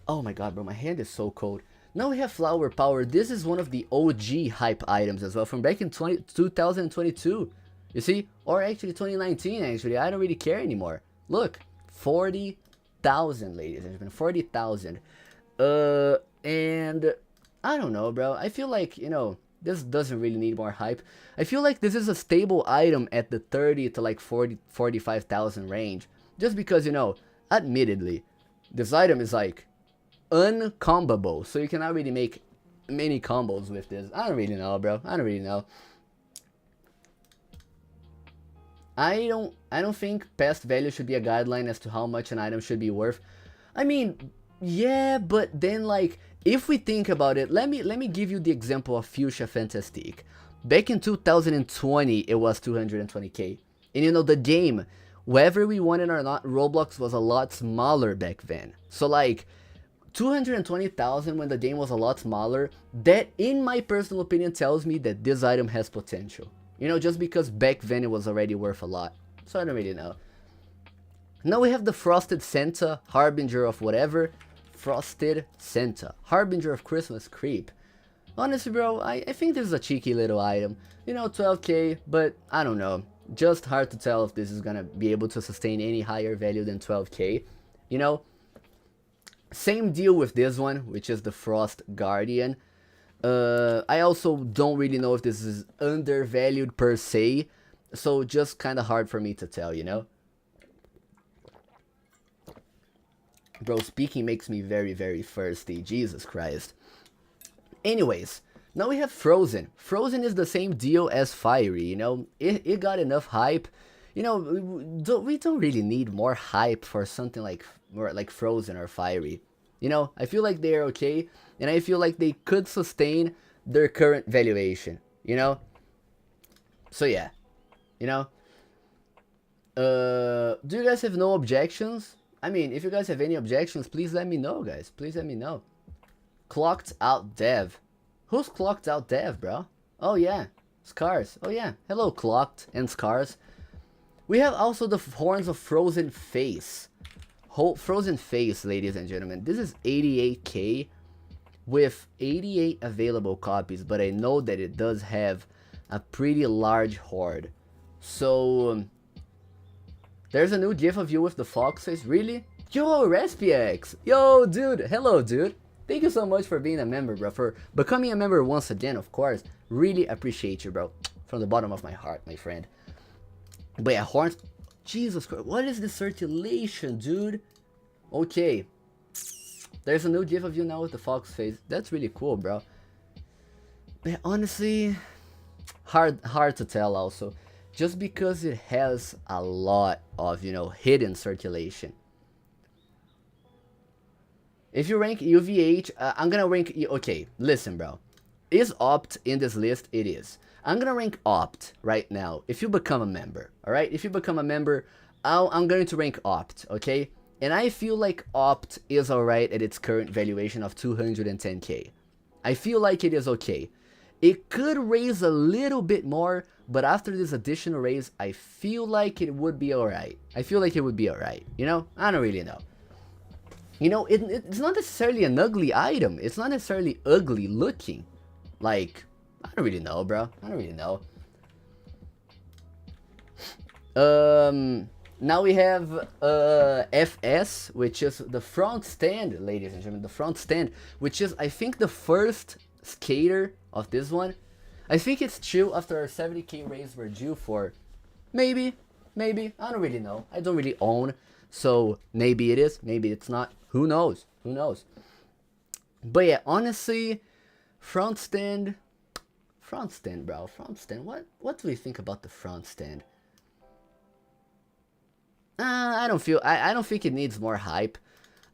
my god, bro, my hand is so cold. Now we have Flower Power. This is one of the OG hype items as well, from back in 2022. You see? Or actually 2019, actually. I don't really care anymore. Look. 40,000, ladies and gentlemen. 40,000. And I don't know, bro. I feel like, you know, this doesn't really need more hype. I feel like this is a stable item at the 30 to like 45,000 range. Just because, you know, admittedly, this item is like uncombable, so you cannot really make many combos with this. I don't really know, bro. I don't really know. I don't think past value should be a guideline as to how much an item should be worth. I mean, yeah, but then, like, if we think about it, let me give you the example of Fuchsia Fantastique. Back in 2020, it was 220k. And you know, the game, whether we won it or not, Roblox was a lot smaller back then. So like 220,000 when the game was a lot smaller, that in my personal opinion tells me that this item has potential. You know, just because back then it was already worth a lot. So I don't really know. Now we have the Frosted Santa, Harbinger of whatever. Frosted Santa, Harbinger of Christmas Creep. Honestly, bro, I think this is a cheeky little item. You know, 12k, but I don't know. Just hard to tell if this is gonna be able to sustain any higher value than 12k. You know, Same deal with this one, which is the Frost Guardian. I also don't really know if this is undervalued per se, so just kind of hard for me to tell, you know? Bro, speaking makes me very, very thirsty. Jesus Christ. Anyways, now we have Frozen. Frozen is the same deal as Fiery, you know? It got enough hype. You know, we don't really need more hype for something like Frozen or Fiery. You know, I feel like they're okay, and I feel like they could sustain their current valuation, you know? So yeah, you know? Do you guys have no objections? I mean, if you guys have any objections, please let me know, guys. Please let me know. Clocked out dev. Who's clocked out dev, bro? Oh yeah, Scars. Oh yeah, hello Clocked and Scars. We have also the Horns of Frozen Face. Frozen Face, ladies and gentlemen. This is 88k with 88 available copies, but I know that it does have a pretty large horde. So there's a new gif of you with the fox face. Really? Yo, Respiax! Yo, dude! Hello, dude! Thank you so much for being a member, bro. For becoming a member once again, of course. Really appreciate you, bro. From the bottom of my heart, my friend. But yeah, horns. Jesus Christ. What is this circulation, dude? Okay. There's a new gif of you now with the fox face. That's really cool, bro. But honestly, hard to tell also. Just because it has a lot of, you know, hidden circulation. If you rank UVH, I'm gonna rank... Okay, listen, bro. Is Opt in this list? It is. I'm gonna rank Opt right now if you become a member, alright? If you become a member, I'm going to rank Opt, okay? And I feel like Opt is alright at its current valuation of 210k. I feel like it is okay. It could raise a little bit more, but after this additional raise, I feel like it would be alright. I feel like it would be alright, you know? I don't really know. You know, it's not necessarily an ugly item. It's not necessarily ugly looking. Like, I don't really know, bro. I don't really know. Now we have FS, which is the front stand, ladies and gentlemen. The front stand, which is, I think, the first skater of this one. I think it's chill after our 70k raise we're due for. Maybe. I don't really know. I don't really own. So maybe it is, maybe it's not. Who knows? But yeah, honestly, front stand, bro. Front stand. What do we think about the front stand? I don't think it needs more hype.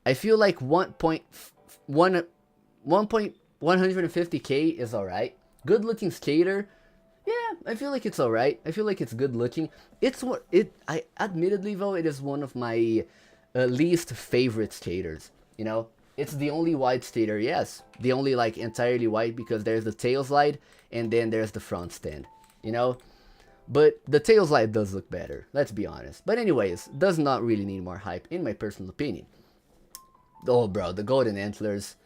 I feel like 150k is alright. Good looking skater. Yeah, I feel like it's alright. I feel like it's good looking. Admittedly though, it is one of my least favorite skaters. You know, it's the only white skater. Yes, the only like entirely white, because there's the tail slide and then there's the front stand. You know, but the tail slide does look better. Let's be honest. But anyways, does not really need more hype in my personal opinion. Oh, bro, the golden antlers.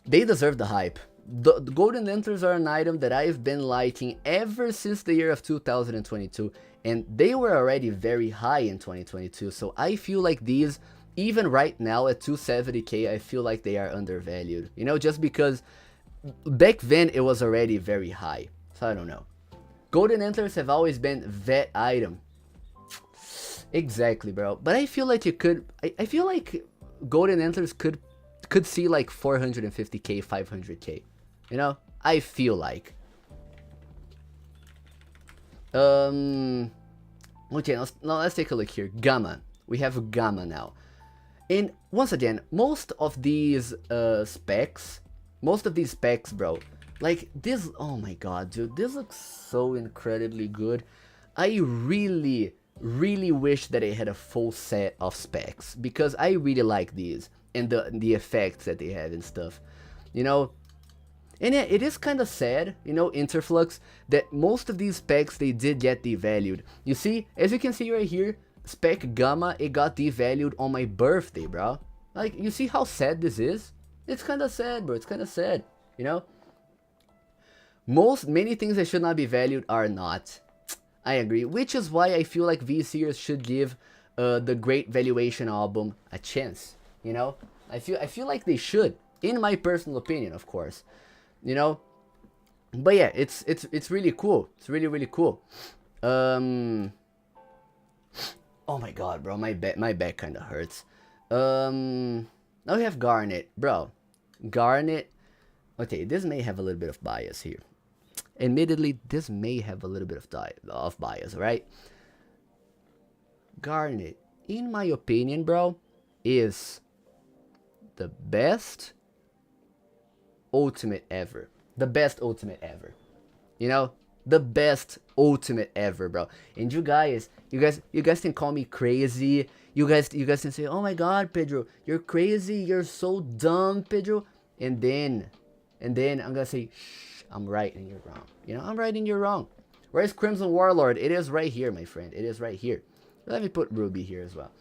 They deserve the hype. The golden antlers are an item that I've been liking ever since the year of 2022, and they were already very high in 2022, so I feel like these, even right now at 270k, I feel like they are undervalued, you know, just because back then it was already very high. So I don't know. Golden antlers have always been that item. Exactly, bro. But I feel like you could, I feel like golden antlers could see like 450k, 500k. You know, I feel like. Okay, now let's take a look here. Gamma. We have Gamma now. And once again, most of these specs, bro, like this, oh my god, dude, this looks so incredibly good. I really wish that it had a full set of specs, because I really like these and the effects that they have and stuff, you know. And yeah, it is kind of sad, you know, Interflux, that most of these specs, they did get devalued. You see, as you can see right here, spec Gamma, it got devalued on my birthday, bro. Like, you see how sad this is? It's kind of sad, bro. It's kind of sad, you know. Many things that should not be valued are not. I agree, which is why I feel like VCers should give the Great Valuation album a chance, you know. I feel like they should, in my personal opinion, of course. You know, but yeah, it's really cool. It's really cool. Oh my god, bro, my back kind of hurts. Now we have Garnet, bro. Garnet. Okay, this may have a little bit of bias here. Admittedly, this may have a little bit of bias, right? Garnet, in my opinion, bro, is the best ultimate ever. The best ultimate ever. You know, the best ultimate ever, bro. And you guys can call me crazy. You guys can say, "Oh my god, Pedro, you're crazy. You're so dumb, Pedro." And then I'm gonna say, "Shh, I'm right and you're wrong." You know, I'm right and you're wrong. Where's Crimson Warlord? It is right here, my friend. It is right here. Let me put Ruby here as well.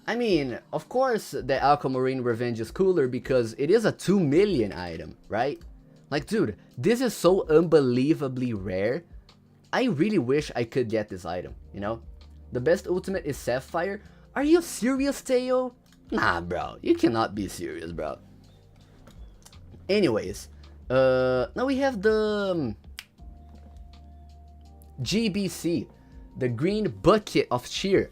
I mean, of course, the Aquamarine Revenge is cooler because it is a 2 million item, right? Like, dude, this is so unbelievably rare. I really wish I could get this item, you know? The best ultimate is Sapphire. Are you serious, Teo? Nah, bro. You cannot be serious, bro. Anyways, now we have the GBC, the Green Bucket of Cheer.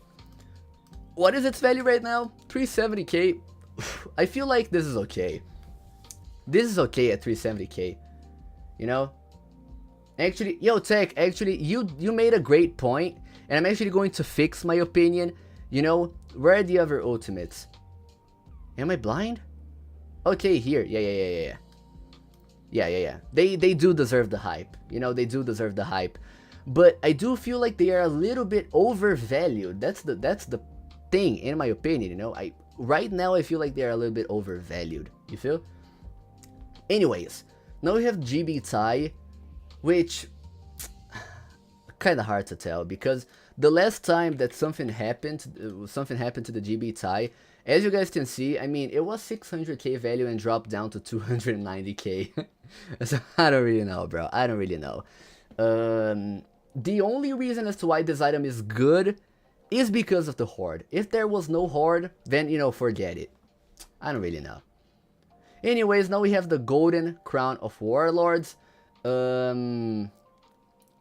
What is its value right now? 370k. I feel like this is okay. This is okay at 370k. You know? Actually, yo, Tech, actually, you made a great point, and I'm actually going to fix my opinion. You know, where are the other ultimates? Am I blind? Okay, here. Yeah. They do deserve the hype. You know, they do deserve the hype. But I do feel like they are a little bit overvalued. That's the thing, in my opinion, you know. Right now I feel like they are a little bit overvalued. You feel? Anyways, now we have GB Tai, which kind of hard to tell because the last time that something happened to the GB Tai, as you guys can see, I mean, it was 600k value and dropped down to 290k. So I don't really know, bro. I don't really know. The only reason as to why this item is good is because of the Horde. If there was no Horde, then, you know, forget it. I don't really know. Anyways, now we have the Golden Crown of Warlords.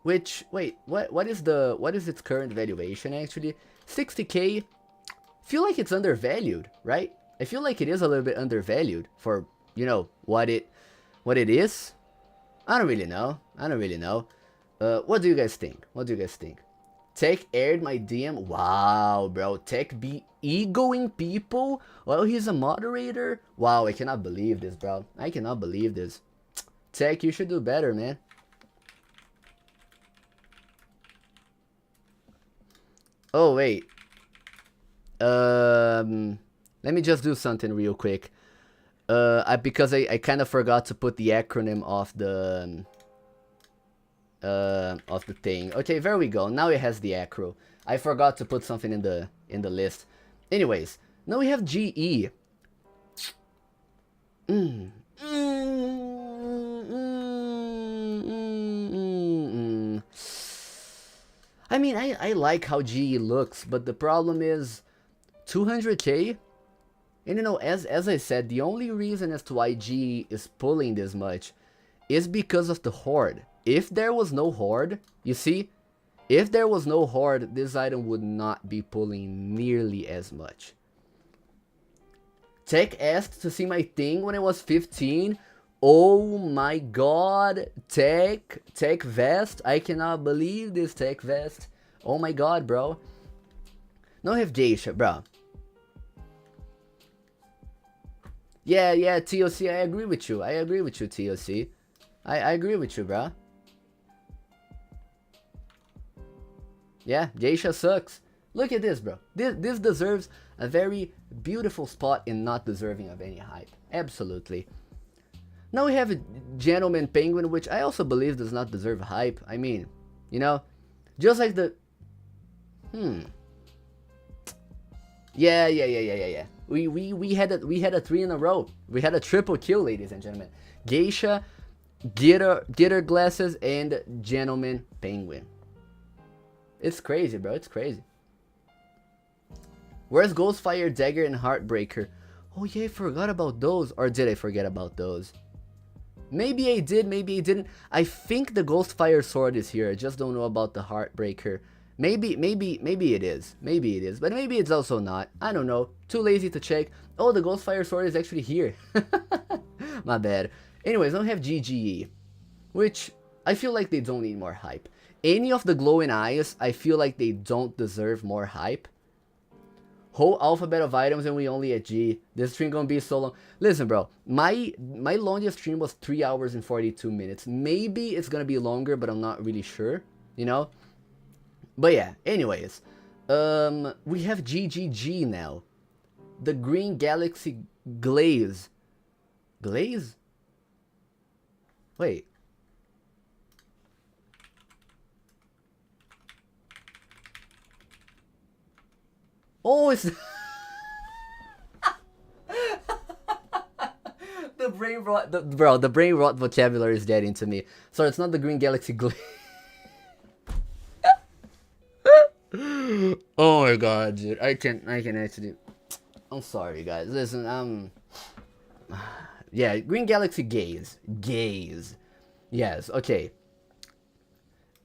Which, wait, what is its current valuation actually? 60k. Feel like it's undervalued, right? I feel like it is a little bit undervalued for, you know, what it is. I don't really know. What do you guys think? Tech aired my DM. Wow, bro. Tech be egoing people while he's a moderator. Wow, I cannot believe this, bro. I cannot believe this. Tech, you should do better, man. Oh, wait. Let me just do something real quick. Because I kind of forgot to put the acronym of the thing. Okay, there we go. Now it has the acro. I forgot to put something in the list. Anyways, now we have GE. I mean, I like how GE looks, but the problem is 200k. And you know, as I said, the only reason as to why GE is pulling this much is because of the Horde. If there was no Horde, you see, if there was no Horde, this item would not be pulling nearly as much. Tech asked to see my thing when I was 15. Oh my god, Tech Vest. I cannot believe this, Tech Vest. Oh my god, bro. Now I have Geisha, bro. Yeah, TOC, I agree with you. TOC. I agree with you, bro. Yeah, Geisha sucks. Look at this, bro. This deserves a very beautiful spot and not deserving of any hype. Absolutely. Now we have a Gentleman Penguin, which I also believe does not deserve hype. I mean, you know, just like the... Yeah. We had a 3 in a row. We had a triple kill, ladies and gentlemen. Geisha, Getter Glasses, and Gentleman Penguin. It's crazy, bro. It's crazy. Where's Ghostfire Dagger and Heartbreaker? Oh yeah, I forgot about those. Or did I forget about those? Maybe I did, maybe I didn't. I think the Ghostfire Sword is here. I just don't know about the Heartbreaker. Maybe it is. Maybe it is. But maybe it's also not. I don't know. Too lazy to check. Oh, the Ghostfire Sword is actually here. My bad. Anyways, I don't have GGE. Which, I feel like they don't need more hype. Any of the glowing eyes, I feel like they don't deserve more hype. Whole alphabet of items and we only at G. This stream gonna be so long. Listen, bro. My longest stream was 3 hours and 42 minutes. Maybe it's gonna be longer, but I'm not really sure. You know? But yeah, anyways. We have GGG now. The Green Galaxy Glaze. Glaze? Wait. Oh, it's the brain rot. The brain rot vocabulary is getting to me. Sorry, it's not the Green Galaxy Glaze. Oh my god, dude. I can actually. I'm sorry, guys. Listen, yeah, Green Galaxy Gaze. Gaze. Yes, okay.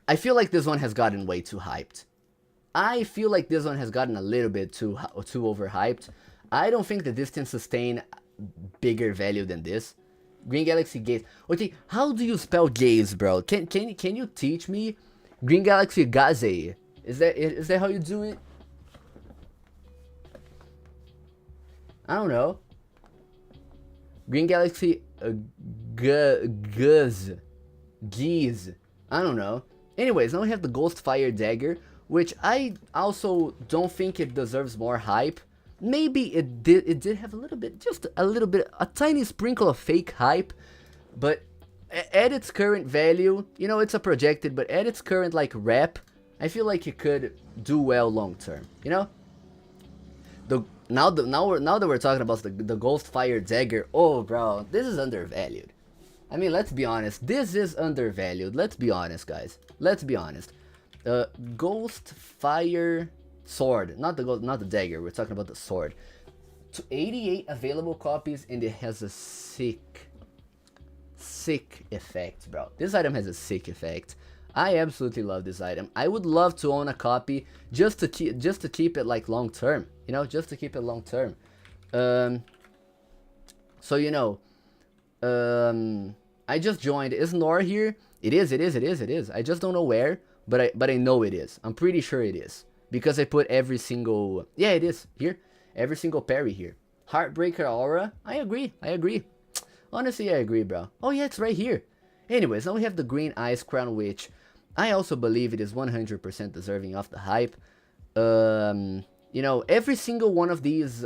I feel like this one has gotten way too hyped. I feel like this one has gotten a little bit too overhyped. I don't think that this can sustain bigger value than this. Green Galaxy Gaze. Okay, how do you spell gaze, bro? Can you teach me? Green Galaxy Gaze. Is that how you do it? I don't know. Green Galaxy Guz. Geese. I don't know. Anyways, now we have the Ghostfire Dagger, which I also don't think it deserves more hype. Maybe it did have a little bit, just a little bit, a tiny sprinkle of fake hype, but at its current value, you know, it's a projected, but at its current like rep, I feel like it could do well long term, you know? Now that we're talking about the Ghostfire Dagger, oh bro, this is undervalued. I mean, let's be honest, this is undervalued. Let's be honest, guys. Let's be honest. Ghostfire Sword, not the dagger. We're talking about the sword. To 88 available copies, and it has a sick effect, bro. This item has a sick effect. I absolutely love this item. I would love to own a copy just to keep it like long term. You know, just to keep it long term. So you know, I just joined. Is Nor here? It is. I just don't know where, but I know it is. I'm pretty sure it is because I put every single. Yeah, it is here. Every single parry here. Heartbreaker Aura. I agree. Honestly, I agree, bro. Oh yeah, it's right here. Anyways, now we have the Green Ice Crown, which I also believe it is 100% deserving of the hype. You know, every single one of these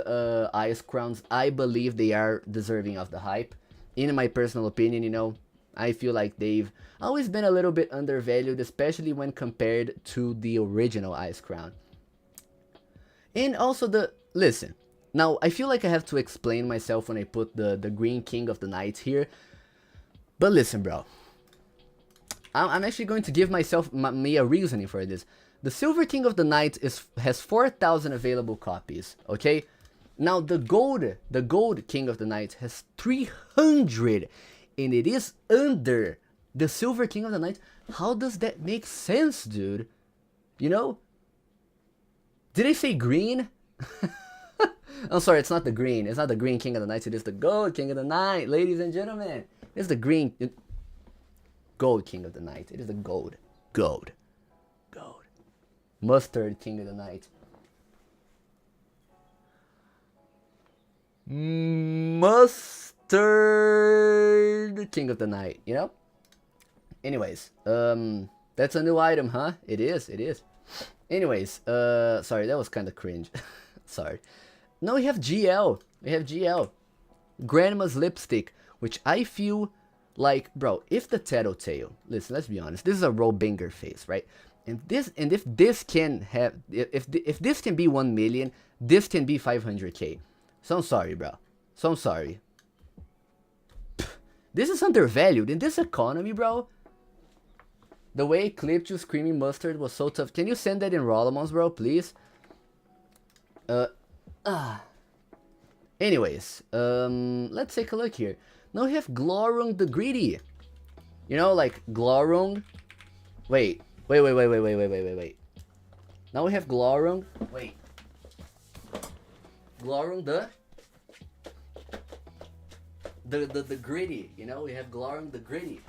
Ice Crowns, I believe they are deserving of the hype. In my personal opinion, you know, I feel like they've always been a little bit undervalued, especially when compared to the original Ice Crown. And also listen, now I feel like I have to explain myself when I put the Green King of the Night here. But listen, bro, I'm actually going to give me a reasoning for this. The Silver King of the Night has 4,000 available copies, okay? Now the Gold King of the Night has 300, and it is under the Silver King of the Night. How does that make sense, dude? You know? Did I say green? I'm sorry, it's not the green. It's not the Green King of the Night. It is the Gold King of the Night, ladies and gentlemen. It's the green Gold King of the Night. It is the gold. Mustard King of the Night. Mustard King of the Night, you know? Anyways, that's a new item, huh? It is. Anyways, sorry, that was kind of cringe. Sorry. Now we have GL. Grandma's Lipstick, which I feel like, bro, if the Tattletale, listen, let's be honest, this is a Robanger face, right? And if this can be 1 million, this can be 500k. So I'm sorry, bro. This is undervalued in this economy, bro. The way it clipped you screaming mustard was so tough. Can you send that in Rollimons, bro, please? Anyways, let's take a look here. Now we have Glorung the Greedy. You know, like Glorung. Wait. Now we have Glorung. Wait. Glorung the Greedy. You know, we have Glorung the Greedy.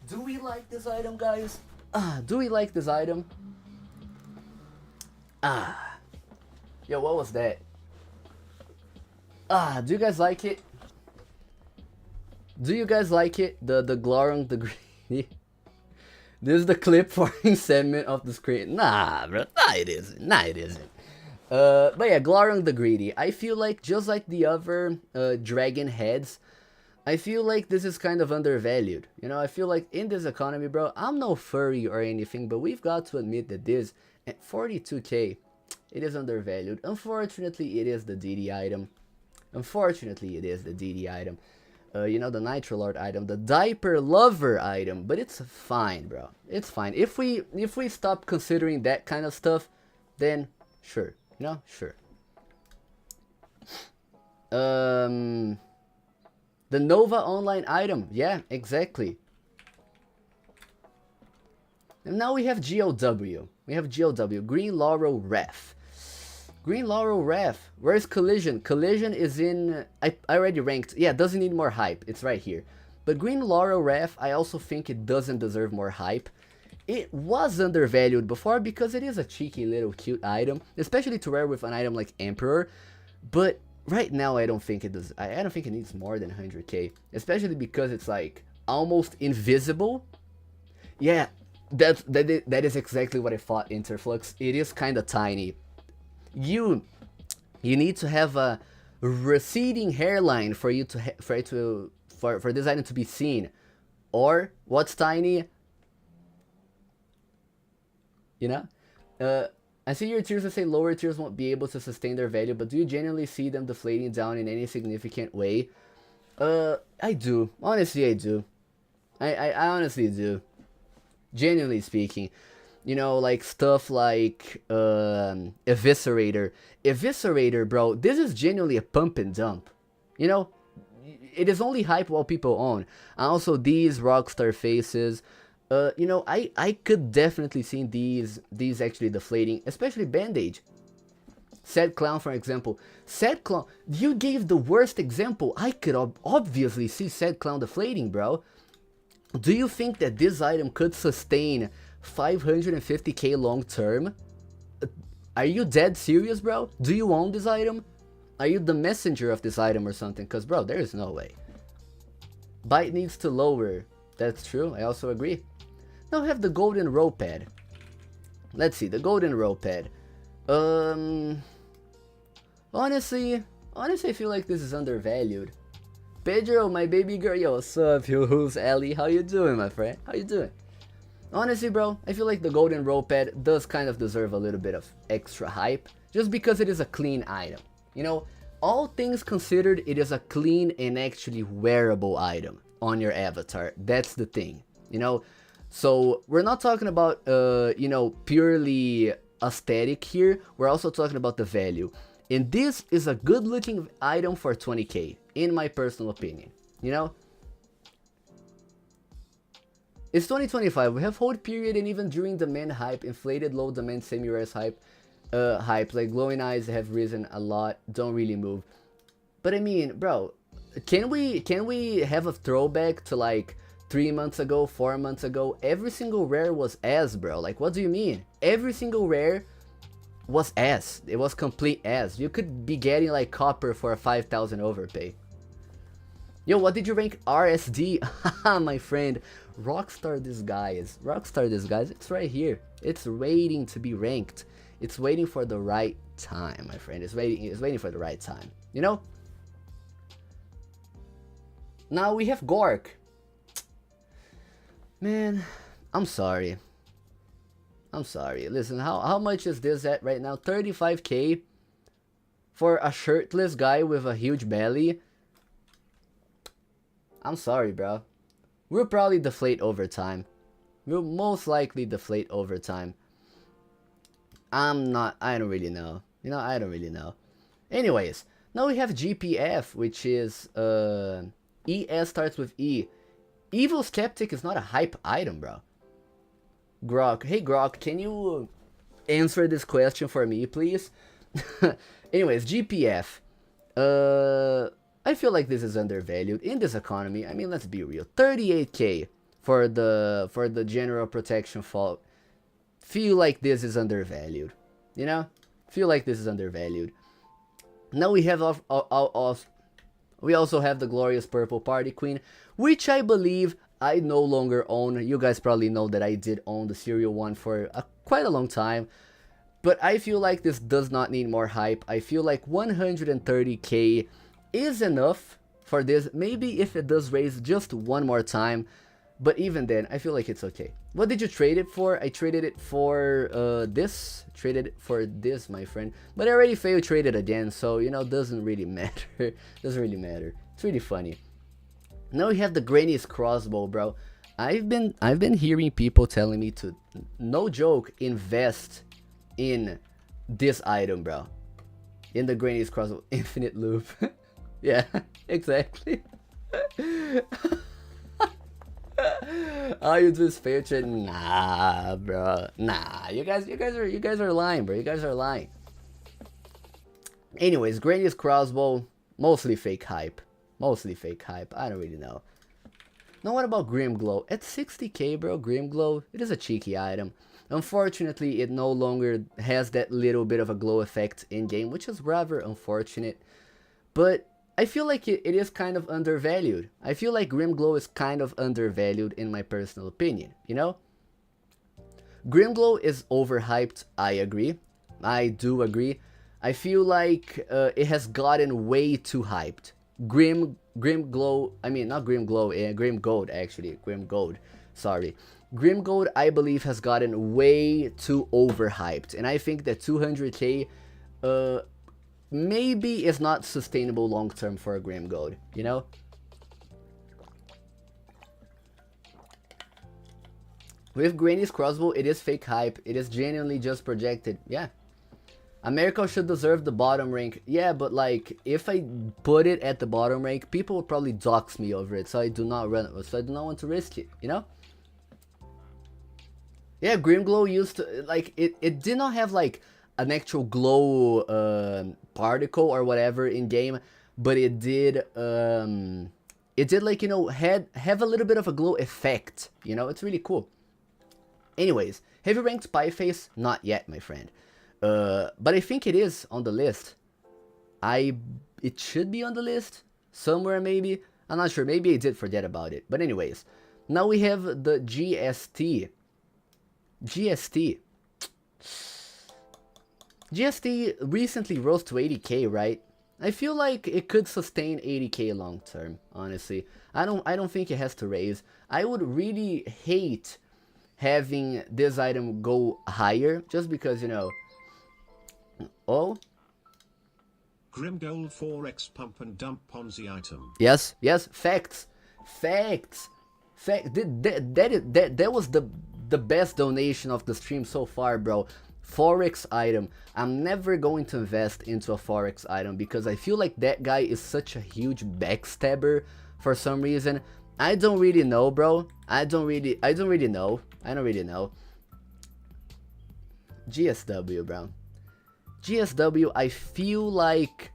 Do we like this item, guys? Do we like this item? Yo, what was that? Do you guys like it? Do you guys like it? The Glorung the Greedy. This is the clip forming segment of the screen. Nah, bro. Nah, it isn't. But yeah, Glorung the Greedy. I feel like, just like the other dragon heads, I feel like this is kind of undervalued. You know, I feel like in this economy, bro, I'm no furry or anything, but we've got to admit that this, at 42k, it is undervalued. Unfortunately, it is the DD item. You know, the Nitro Lord item, the Diaper Lover item, but it's fine, bro. It's fine. If we stop considering that kind of stuff, then sure, you know, sure. The Nova Online item, yeah, exactly. And now we have GLW. We have GLW, Green Laurel Ref. Green Laurel Ref. Where's Collision? Collision is in... I already ranked. Yeah, doesn't need more hype. It's right here. But Green Laurel Ref, I also think it doesn't deserve more hype. It was undervalued before because it is a cheeky little cute item, especially to wear with an item like Emperor. But right now, I don't think it does. I don't think it needs more than 100k, especially because it's like almost invisible. Yeah, that is exactly what I thought. Interflux. It is kind of tiny. You need to have a receding hairline for you to for this item to be seen. Or what's tiny? You know, I see your tiers that say lower tiers won't be able to sustain their value, but do you genuinely see them deflating down in any significant way? I do. Honestly, I do. I honestly do. Genuinely speaking. You know, like stuff like Eviscerator. Eviscerator, bro, this is genuinely a pump and dump. You know, it is only hype while people own. Also, these Rockstar faces. You know, I could definitely see these actually deflating, especially Bandage. Sad Clown, for example. Sad Clown, you gave the worst example. I could obviously see Sad Clown deflating, bro. Do you think that this item could sustain 550k long term? Are you dead serious, bro? Do you own this item? Are you the messenger of this item or something? Because, bro, there is no way. Bite needs to lower. That's true. I also agree. Now we have the Golden Rope Pad. Let's see. The Golden Rope Pad. Honestly, I feel like this is undervalued. Pedro, my baby girl. Yo, what's up? Yo, who's Ellie? How you doing, my friend? How you doing? Honestly, bro, I feel like the Golden Rope Pad does kind of deserve a little bit of extra hype, just because it is a clean item. You know, all things considered, it is a clean and actually wearable item on your avatar. That's the thing, you know? So, we're not talking about, you know, purely aesthetic here. We're also talking about the value. And this is a good looking item for 20k, in my personal opinion, you know? It's 2025, we have hold period, and even during demand hype, inflated low demand semi-rares hype, like glowing eyes have risen a lot, don't really move. But I mean, bro, can we have a throwback to like 3 months ago, 4 months ago? Every single rare was ass, bro. Like, what do you mean? Every single rare was ass. It was complete ass. You could be getting like copper for a 5,000 overpay. Yo, what did you rank RSD? Haha, my friend. Rockstar Disguise. Rockstar Disguise, it's right here. It's waiting to be ranked. It's waiting for the right time, my friend. It's waiting for the right time. You know? Now we have Gork. Man, I'm sorry. Listen, how much is this at right now? 35k for a shirtless guy with a huge belly? I'm sorry, bro. We'll probably deflate over time. We'll most likely deflate over time. I don't really know. You know, I don't really know. Anyways, now we have GPF, which is ES starts with E. Evil Skeptic is not a hype item, bro. Grok, hey Grok, can you answer this question for me, please? Anyways, GPF. I feel like this is undervalued in this economy. I mean, let's be real. 38k for the general protection fault. Feel like this is undervalued. You know? Feel like this is undervalued. Now we have we also have the glorious purple party queen, which I believe I no longer own. You guys probably know that I did own the serial one for quite a long time. But I feel like this does not need more hype. I feel like 130k is enough for this. Maybe if it does raise just one more time. But even then, I feel like it's okay. What did you trade it for? I traded it for this. Traded it for this, my friend. But I already failed traded again. So, you know, doesn't really matter. Doesn't really matter. It's really funny. Now we have the Granny's crossbow, bro. I've been hearing people telling me to, no joke, invest in this item, bro. In the Granny's crossbow, infinite loop. Yeah, exactly. Oh, you just fair trade? Nah, bro. Nah, you guys are lying, bro. You guys are lying. Anyways, Granny's crossbow, mostly fake hype. Mostly fake hype. I don't really know. Now what about Grim Glow? At 60k, bro, Grim Glow, it is a cheeky item. Unfortunately, it no longer has that little bit of a glow effect in-game, which is rather unfortunate. But I feel like it is kind of undervalued. I feel like Grim Glow is kind of undervalued in my personal opinion, you know? Grim Glow is overhyped, I agree. I do agree. I feel like it has gotten way too hyped. Grim Glow, I mean not Grim Glow, Grim Gold actually, Grim Gold, sorry. Grim Gold, I believe, has gotten way too overhyped, and I think that 200k maybe is not sustainable long term for a Grim Gold, you know? With Granny's crossbow, it is fake hype, it is genuinely just projected, yeah. America should deserve the bottom rank, yeah, but like, if I put it at the bottom rank, people would probably dox me over it, so I do not want to risk it, you know? Yeah, Grim Glow used to, like, it did not have, like, an actual glow particle or whatever in game, but it did, like, you know, have a little bit of a glow effect, you know? It's really cool. Anyways, heavy ranked Spy Face, not yet, my friend. But I think it is on the list. It should be on the list, somewhere maybe. I'm not sure, maybe I did forget about it. But anyways, now we have the GST. GST recently rose to 80k, right? I feel like it could sustain 80k long term, honestly. I don't think it has to raise. I would really hate having this item go higher, just because, you know. Oh? Grim Gold 4x pump and dump Ponzi item. Yes, facts. That was the best donation of the stream so far, bro. Forex item. I'm never going to invest into a Forex item because I feel like that guy is such a huge backstabber for some reason. I don't really know, bro. I don't really know. GSW, bro. GSW, I feel like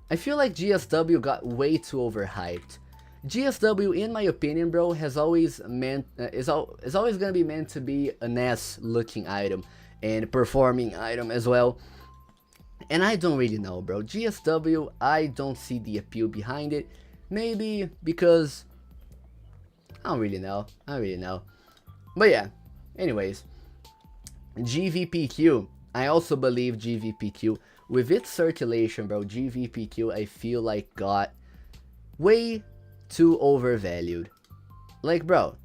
GSW got way too overhyped. GSW, in my opinion, bro, has always meant is always gonna be meant to be an ass looking item and performing item as well. And I don't really know, bro. GSW, I don't see the appeal behind it. Maybe because I don't really know. But yeah, anyways, GVPQ. I also believe GVPQ, with its circulation, bro, GVPQ, I feel like got way too overvalued. Like, bro,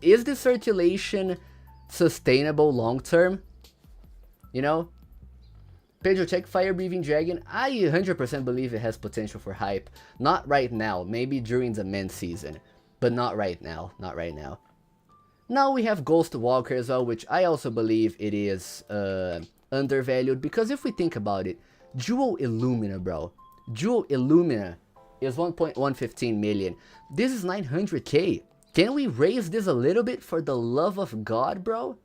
is the circulation sustainable long term? You know? Pedro, check Fire Breathing Dragon. I 100% believe it has potential for hype. Not right now, maybe during the main season, but not right now. Now we have Ghost Walker as well, which I also believe it is undervalued, because if we think about it, Jewel Illumina, bro. Jewel Illumina is 1.115 million. This is 900k. Can we raise this a little bit for the love of God, bro?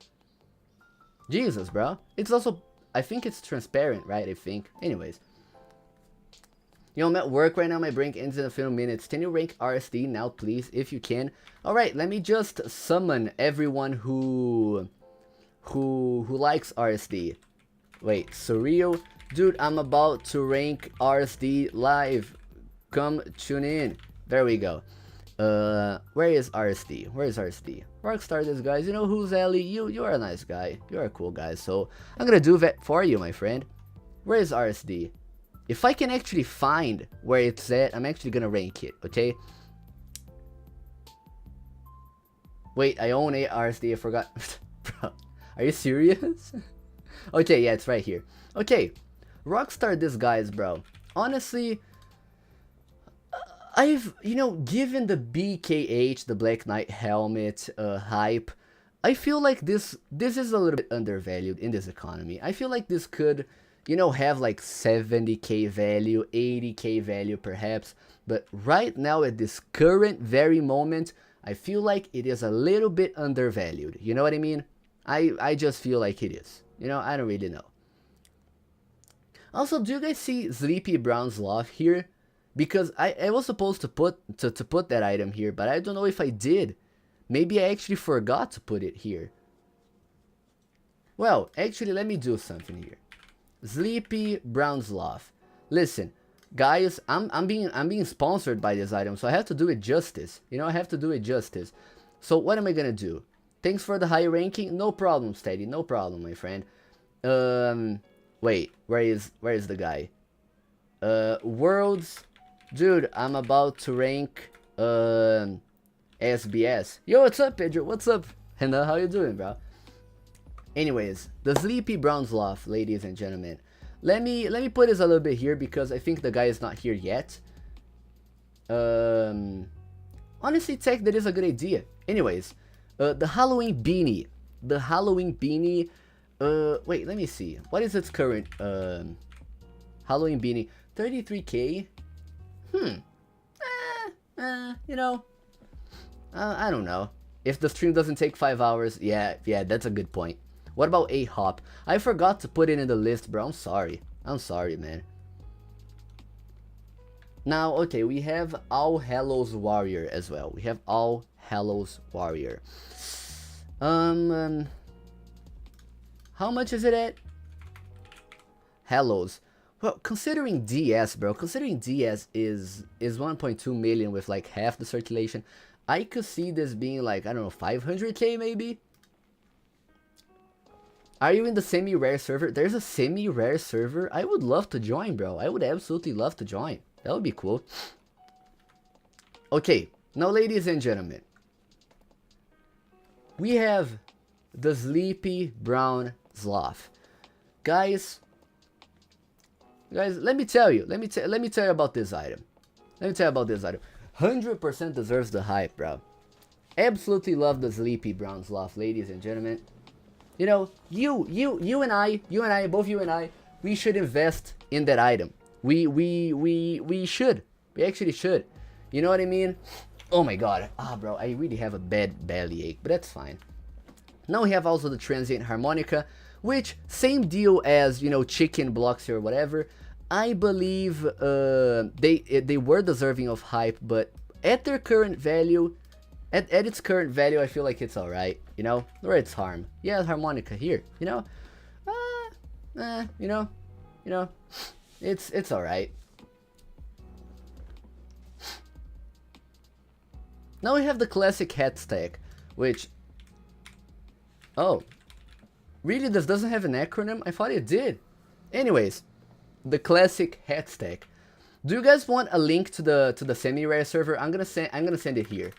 Jesus, bro. It's also, I think it's transparent, right? I think. Anyways. You know, I'm at work right now. My break ends in a few minutes. Can you rank RSD now, please, if you can? Alright, let me just summon everyone who likes RSD. Wait, surreal. Dude, I'm about to rank RSD live. Come tune in. There we go. Where is RSD? Where is RSD? Rockstar this, guys. You know who's Ellie? You are a nice guy. You're a cool guy. So I'm gonna do that for you, my friend. Where is RSD? If I can actually find where it's at, I'm actually gonna rank it, okay? Wait, I own a RSD. I forgot. Bro, are you serious? Okay, yeah, it's right here. Okay, Rockstar this, guys, bro. Honestly, I've, you know, given the BKH, the Black Knight helmet hype, I feel like this is a little bit undervalued in this economy. I feel like this could, you know, have like 70k value, 80k value perhaps, but right now at this current very moment, I feel like it is a little bit undervalued. You know what I mean? I just feel like it is. You know, I don't really know. Also, do you guys see Sleepy Brown's Loft here? Because I was supposed to put that item here, but I don't know if I did. Maybe I actually forgot to put it here. Well, actually, let me do something here. Sleepy Brown's Loft. Listen, guys, I'm being sponsored by this item, so I have to do it justice. You know, I have to do it justice. So what am I gonna do? Thanks for the high ranking. No problem, Steady. No problem, my friend. Wait, where is the guy? Worlds. Dude, I'm about to rank SBS. Yo, what's up, Pedro? What's up? Hannah, how you doing, bro? Anyways, the Sleepy Brown's Loft, ladies and gentlemen. Let me put this a little bit here because I think the guy is not here yet. Honestly, tech, that is a good idea. Anyways, the Halloween beanie. The Halloween beanie. Wait, let me see. What is its current Halloween beanie? 33k. You know, I don't know. If the stream doesn't take 5 hours, yeah, that's a good point. What about a hop? I forgot to put it in the list, bro. I'm sorry, man. Now, okay, we have All Hallows Warrior as well. We have All Hallows Warrior. How much is it at? Hallows. Well, considering DS, bro, considering DS is 1.2 million with like half the circulation, I could see this being like, I don't know, 500k maybe? Are you in the semi-rare server? There's a semi-rare server? I would love to join, bro. I would absolutely love to join. That would be cool. Okay, now ladies and gentlemen, we have the Sleepy Brown Sloth. Guys, let me tell you about this item. 100% deserves the hype, bro. Absolutely love the Sleepy Brown Sloth, ladies and gentlemen. You know, you and I, both you and I, we should invest in that item. We should. We actually should. You know what I mean? Oh my god. Bro, I really have a bad bellyache, but that's fine. Now we have also the Transient Harmonica, which, same deal as, you know, Chicken Blocks or whatever. I believe they were deserving of hype, but at their current value, at its current value, I feel like it's alright, you know? Or it's harm. Yeah, harmonica here, you know? You know, it's alright. Now we have the classic hat stack, which... Oh. Really, this doesn't have an acronym? I thought it did. Anyways, the classic hat stack. Do you guys want a link to the semi-rare server? I'm gonna send it here.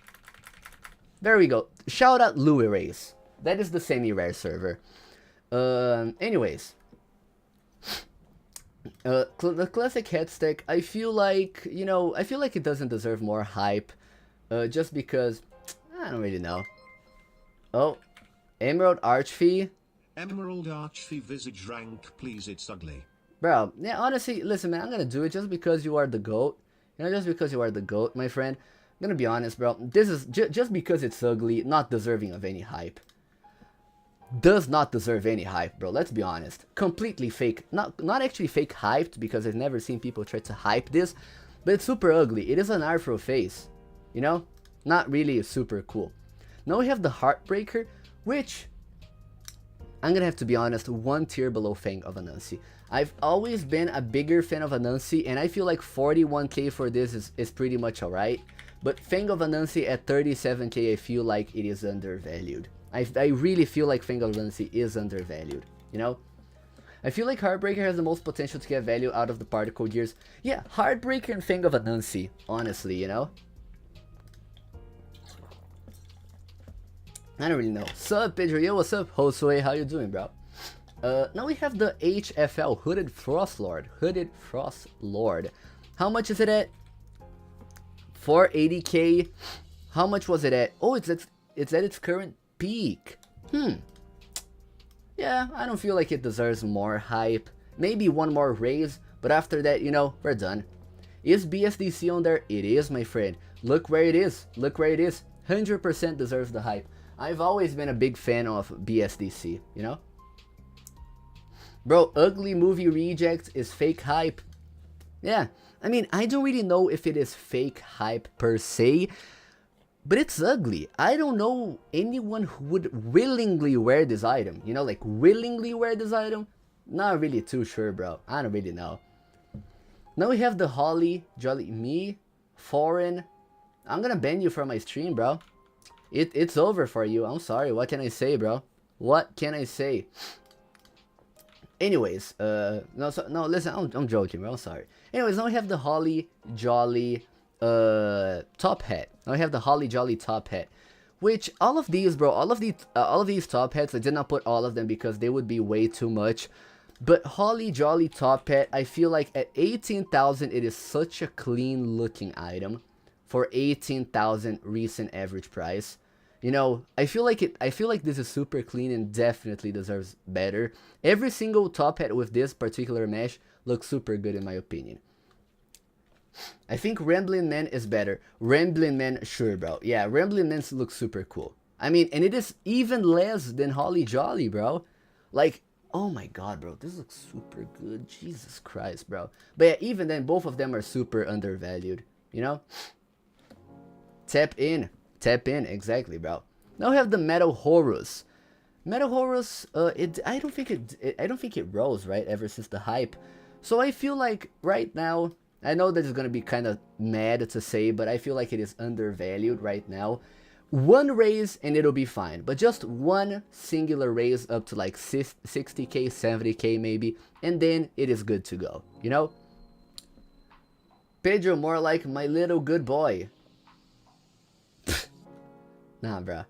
There we go. Shout out Louis Race. That is the semi-rare server. Anyways. The classic head stack, I feel like, you know, I feel like it doesn't deserve more hype. Just because, I don't really know. Oh, Emerald Archfee. Emerald Archfey Visage rank, please, it's ugly. Bro, yeah, honestly, listen, man, I'm gonna do it just because you are the GOAT. You know, just because you are the GOAT, my friend. I'm gonna be honest, bro. This is just because it's ugly, not deserving of any hype. Does not deserve any hype, bro. Let's be honest. Completely fake. Not actually fake hyped, because I've never seen people try to hype this, but it's super ugly. It is an Afro face, you know? Not really super cool. Now we have the Heartbreaker, which I'm gonna have to be honest, one tier below Fang of Anansi. I've always been a bigger fan of Anansi, and I feel like 41k for this is pretty much alright. But Fang of Anansi at 37k, I feel like it is undervalued. I really feel like Fang of Anansi is undervalued, you know? I feel like Heartbreaker has the most potential to get value out of the particle gears. Yeah, Heartbreaker and Fang of Anansi, honestly, you know? I don't really know. Sup, Pedro? Yo, what's up? Josue, how you doing, bro? Now we have the HFL, Hooded Frost Lord. Hooded Frost Lord. How much is it at? 480k. How much was it at? Oh, it's at its current peak. Yeah, I don't feel like it deserves more hype. Maybe one more raise, but after that, you know, we're done. Is BSDC on there? It is, my friend. Look where it is. Look where it is. 100% deserves the hype. I've always been a big fan of BSDC, you know? Bro, Ugly Movie Rejects is fake hype. Yeah, I mean, I don't really know if it is fake hype per se, but it's ugly. I don't know anyone who would willingly wear this item. You know, like willingly wear this item? Not really too sure, bro. I don't really know. Now we have the Holly Jolly Me Foreign. I'm gonna ban you from my stream, bro. It's over for you. I'm sorry. What can I say, bro? What can I say? Anyways, no, listen, I'm joking, bro. I'm sorry. Anyways, now we have the Holly Jolly top hat. Now we have the Holly Jolly top hat, which all of these, bro, all of these top hats, I did not put all of them because they would be way too much. But Holly Jolly top hat, I feel like at 18,000, it is such a clean looking item for 18,000 recent average price. You know, I feel like this is super clean and definitely deserves better. Every single top hat with this particular mesh looks super good in my opinion. I think Rambling Man is better. Rambling Man, sure, bro. Yeah, Rambling Man looks super cool. I mean, and it is even less than Holly Jolly, bro. Like, oh my god, bro, this looks super good. Jesus Christ, bro. But yeah, even then, both of them are super undervalued, you know? Tap in, exactly, bro. Now we have the Metal Horus. Metal Horus, I don't think it rose, right, ever since the hype. So I feel like right now, I know that it's gonna be kind of mad to say, but I feel like it is undervalued right now. One raise and it'll be fine, but just one singular raise up to like 60k, 70k maybe, and then it is good to go, you know? Pedro, more like my little good boy. Nah, bruh.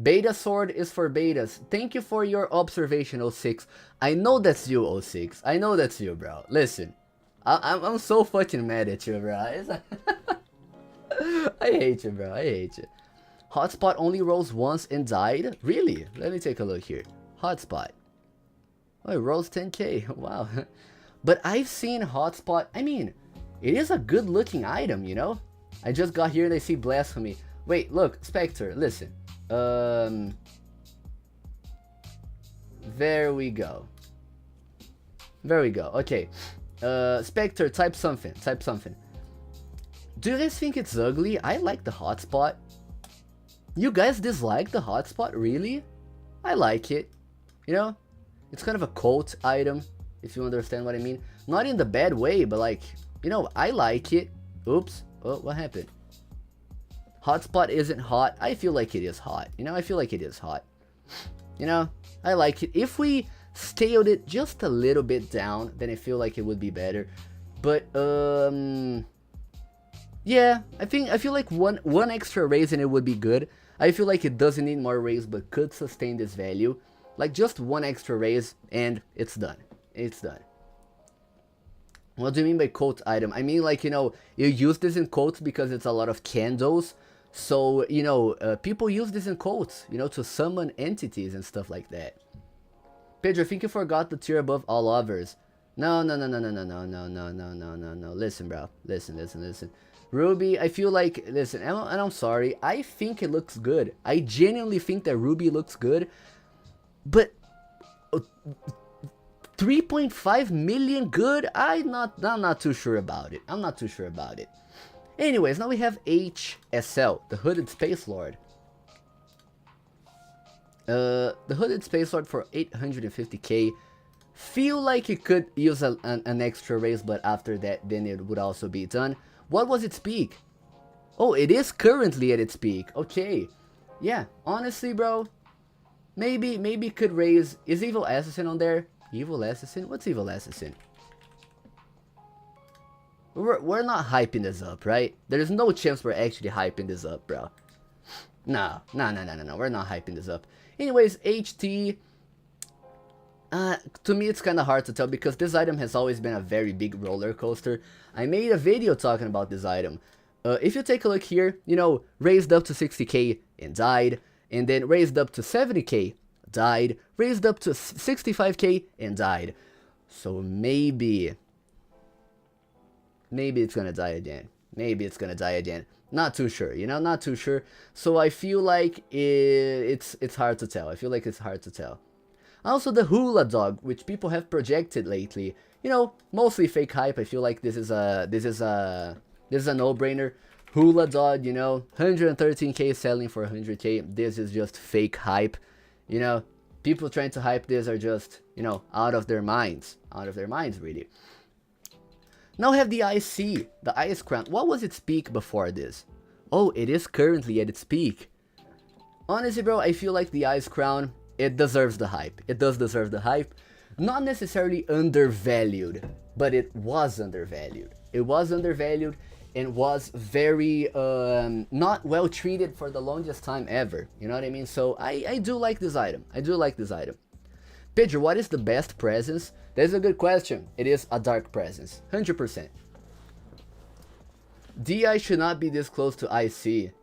Beta sword is for betas. Thank you for your observation, 06. I know that's you, 06. I know that's you, bro. Listen, I'm so fucking mad at you, bro. I hate you, bro. I hate you. Hotspot only rose once and died? Really? Let me take a look here. Hotspot. Oh, it rose 10k. Wow. But I've seen Hotspot. I mean, it is a good looking item, you know? I just got here and I see Blasphemy. Wait, look, Spectre, listen. There we go. There we go. Okay. Spectre, type something. Type something. Do you guys think it's ugly? I like the hotspot. You guys dislike the hotspot? Really? I like it. You know? It's kind of a cult item, if you understand what I mean. Not in the bad way, but like, you know, I like it. Oops. Oh, what happened? Hotspot isn't hot. I feel like it is hot. You know, I feel like it is hot. You know, I like it. If we scaled it just a little bit down, then I feel like it would be better. But, yeah, I feel like one extra raise and it would be good. I feel like it doesn't need more raise, but could sustain this value. Like, just one extra raise, and it's done. It's done. What do you mean by cult item? I mean, like, you know, you use this in quotes because it's a lot of candles. So, you know, people use this in quotes, you know, to summon entities and stuff like that. Pedro, I think you forgot the tier above all others. No. Listen, bro. Listen. Ruby, I feel like, listen, and I'm sorry, I think it looks good. I genuinely think that Ruby looks good, but 3.5 million good? I'm not too sure about it. Anyways, now we have HSL, the Hooded Space Lord. The Hooded Space Lord for 850k. Feel like it could use an extra raise, but after that, then it would also be done. What was its peak? Oh, it is currently at its peak. Okay. Yeah, honestly, bro. Maybe could raise... Is Evil Assassin on there? Evil Assassin? What's Evil Assassin? We're not hyping this up, right? There's no chance we're actually hyping this up, bro. No. We're not hyping this up. Anyways, HT... to me it's kind of hard to tell because this item has always been a very big roller coaster. I made a video talking about this item. If you take a look here, you know, raised up to 60k and died, and then raised up to 70k, died, raised up to 65k and died. So maybe it's gonna die again. Not too sure, you know, not too sure. So I feel like it's hard to tell. Also the Hula Dog, which people have projected lately, you know, mostly fake hype. I feel like this is a no-brainer. Hula Dog, you know, 113k selling for 100k. This is just fake hype. You know, people trying to hype this are just, you know, out of their minds really. Now we have the IC, the Ice Crown. What was its peak before this? Oh, it is currently at its peak. Honestly, bro, I feel like the Ice Crown, it deserves the hype. It does deserve the hype. Not necessarily undervalued, but it was undervalued. It was undervalued and was very not well treated for the longest time ever. You know what I mean? So I do like this item. Pedro, what is the best presence? That's a good question. It is a dark presence. 100%. DI should not be this close to IC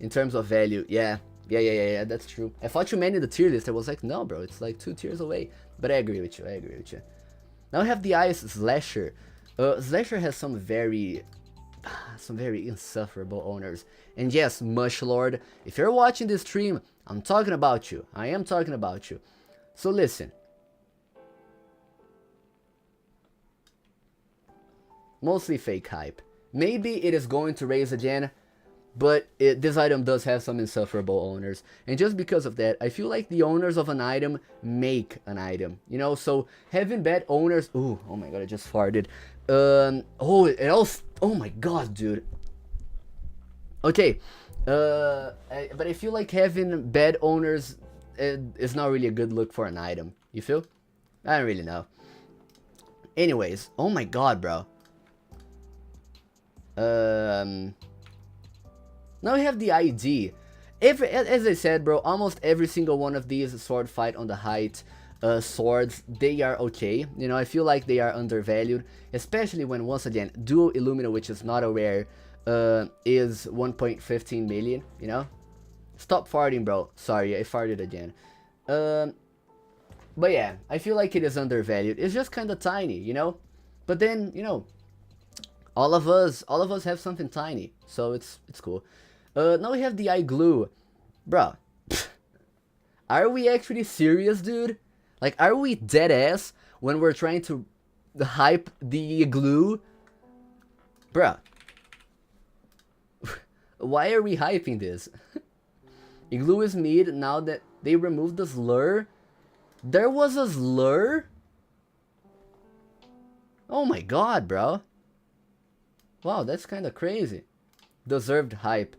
in terms of value. Yeah, that's true. I thought you meant in the tier list. I was like, no, bro, it's like 2 tiers away. But I agree with you. Now we have the Ice Slasher. Slasher has some very insufferable owners. And yes, Mush Lord, if you're watching this stream, I'm talking about you. I am talking about you. So listen. Mostly fake hype. Maybe it is going to raise again, but this item does have some insufferable owners. And just because of that, I feel like the owners of an item make an item. You know, so having bad owners... Ooh, oh my god, I just farted. Oh my god, dude. Okay. But I feel like having bad owners is not really a good look for an item. You feel? I don't really know. Anyways, oh my god, bro. Now we have the ID. As I said, bro, almost every single one of these sword fight on the height swords, they are okay. You know, I feel like they are undervalued, especially when, once again, Dual Illumina, which is not a rare, is 1.15 million, you know? Stop farting, bro. Sorry, I farted again. But yeah, I feel like it is undervalued. It's just kind of tiny, you know? But then, you know, all of us have something tiny, so it's cool. Now we have the eye glue. Bro, are we actually serious, dude? Like, are we dead ass when we're trying to hype the glue? Bruh. Why are we hyping this? Igloo is mid now that they removed the slur. There was a slur? Oh my god, bro. Wow, that's kind of crazy. Deserved hype.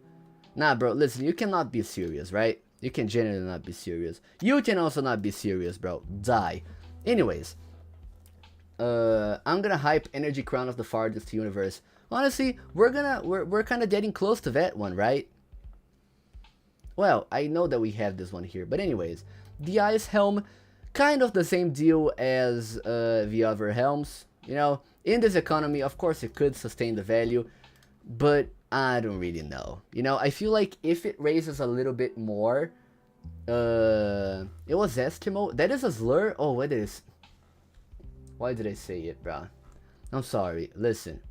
Nah, bro, listen, you cannot be serious, right? You can genuinely not be serious. You can also not be serious, bro. Die. Anyways. I'm gonna hype Energy Crown of the Farthest Universe. Honestly, we're kind of getting close to that one, right? Well, I know that we have this one here, but anyways. The Ice Helm, kind of the same deal as the other helms. You know, in this economy, of course it could sustain the value, but I don't really know. You know, I feel like if it raises a little bit more, It was Eskimo. That is a slur? Oh, what is... Why did I say it, bro? I'm sorry. Listen.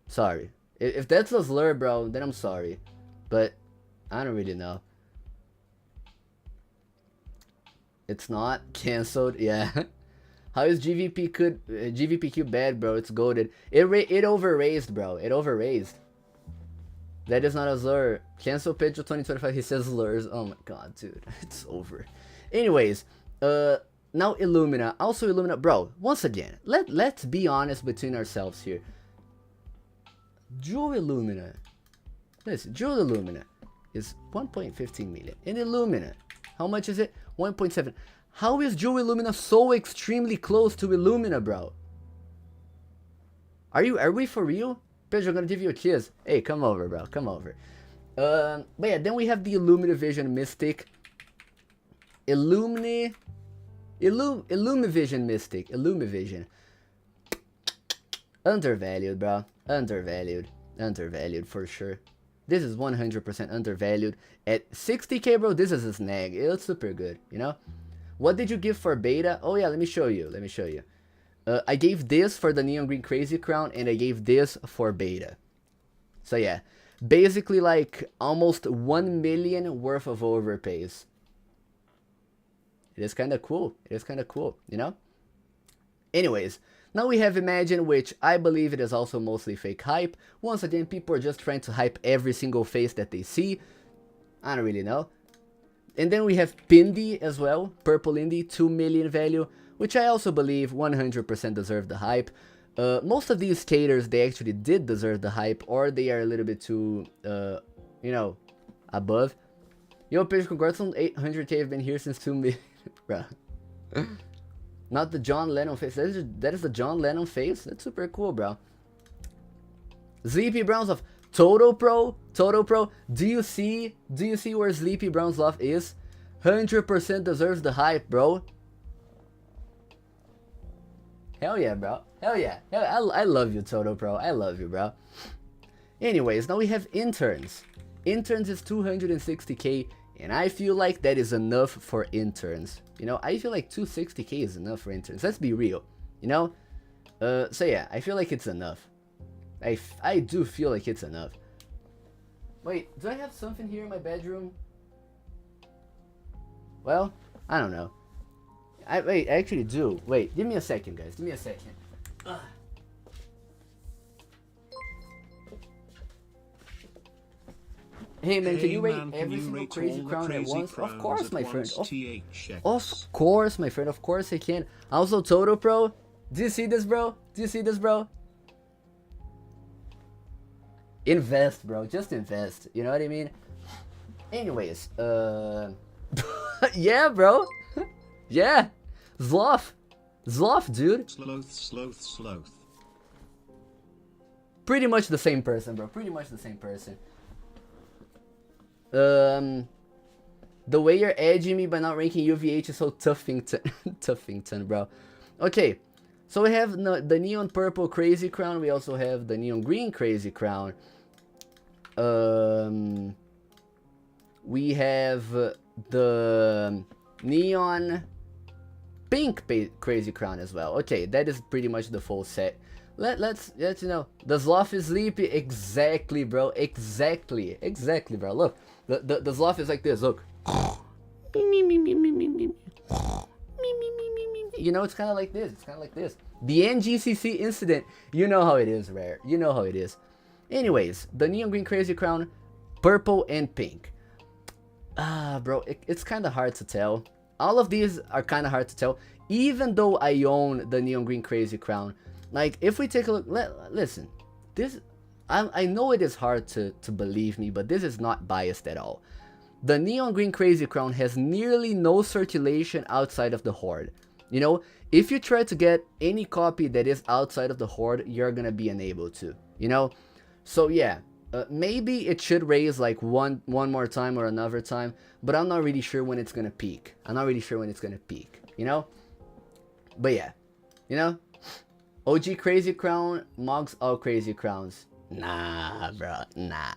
Sorry. If that's a slur, bro, then I'm sorry. But I don't really know. It's not cancelled. Yeah. How is GVPQ bad, bro? It's goated. It overraised, bro. It overraised. That is not a slur. Cancel Pedro 2025. He says slurs. Oh my god, dude. It's over. Anyways, now Illumina. Also Illumina. Bro, once again, let's be honest between ourselves here. Jewel Illumina. Listen, Jewel Illumina is 1.15 million. And Illumina, how much is it? 1.7. How is Jewel Illumina so extremely close to Illumina, bro? Are we for real? Pedro, I'm gonna give you a kiss. Hey, come over, bro. Come over. But yeah, then we have the Illuminavision Mystic. Illumivision Mystic. Illumivision. Undervalued, bro. Undervalued. Undervalued for sure. This is 100% undervalued. At 60k, bro, this is a snag. It's super good, you know? What did you give for beta? Oh yeah, let me show you. Let me show you. I gave this for the Neon Green Crazy Crown, and I gave this for beta. So yeah, basically like almost 1 million worth of overpays. It is kind of cool. It is kind of cool, you know? Anyways, now we have Imagine, which I believe it is also mostly fake hype. Once again, people are just trying to hype every single face that they see. I don't really know. And then we have Pindy as well, Purple Indy, 2 million value, which I also believe 100% deserve the hype. Most of these skaters, they actually did deserve the hype, or they are a little bit too, you know, above. Yo, Pedro, congrats on 800k, I've been here since 2 million, bro. Not the John Lennon face, that is the John Lennon face? That's super cool, bro. Sleepy Browns of Toto Pro, do you see where Sleepy Brown's love is? 100% deserves the hype, bro. Hell yeah, bro. Hell yeah. I love you, Toto Pro. I love you, bro. Anyways, now we have interns. Interns is 260k, and I feel like that is enough for interns. You know, I feel like 260k is enough for interns. Let's be real, you know? So yeah, I feel like it's enough. I do feel like it's enough. Wait, do I have something here in my bedroom? Well, I don't know. Wait, I actually do. Wait, give me a second, guys. Give me a second. Ugh. Hey man, can you rate every single Crazy Crown at once? Of course, my friend. Of course, my friend. Of course I can. Also, Toto Pro. Do you see this, bro? Do you see this, bro? Invest, bro. Just invest. You know what I mean? Anyways, yeah, bro. Yeah. Sloth, dude. Sloth. Pretty much the same person, bro. Pretty much the same person. The way you're edging me by not ranking UVH is so Tuffington, bro. Okay, so we have the Neon Purple Crazy Crown. We also have the Neon Green Crazy Crown. We have the Neon Pink Crazy Crown as well. Okay, that is pretty much the full set. Let's you know, the Sloth is sleepy. Exactly, bro. Exactly, bro. Look, the Sloth is like this. Look. You know, it's kind of like this. It's kind of like this. The NGCC incident. You know how it is, Rare. You know how it is. Anyways, the Neon Green Crazy Crown, purple and pink. Bro, it's kind of hard to tell. All of these are kind of hard to tell. Even though I own the Neon Green Crazy Crown. Like, if we take a look, listen, this, I know it is hard to believe me, but this is not biased at all. The Neon Green Crazy Crown has nearly no circulation outside of the Horde. You know, if you try to get any copy that is outside of the Horde, you're gonna be unable to, you know? So yeah, maybe it should raise like one more time or another time, but I'm not really sure when it's gonna peak. You know? But yeah, you know? OG Crazy Crown, Mogs all Crazy Crowns. Nah, bro. Nah.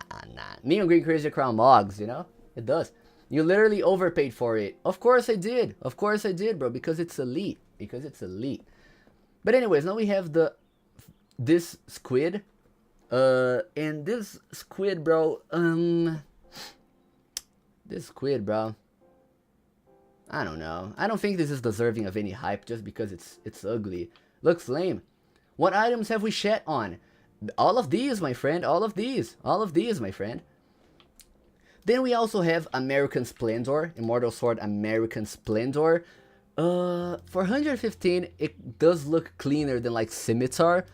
Neon Green Crazy Crown Mogs, you know? It does. You literally overpaid for it. Of course I did. Of course I did, bro. Because it's elite. Because it's elite. But anyways, now we have this squid. And this squid, bro. This squid, bro. I don't know. I don't think this is deserving of any hype just because it's ugly. Looks lame. What items have we shat on? All of these, my friend. All of these. All of these, my friend. Then we also have American Splendor. Immortal Sword American Splendor. For 115, it does look cleaner than like Scimitar.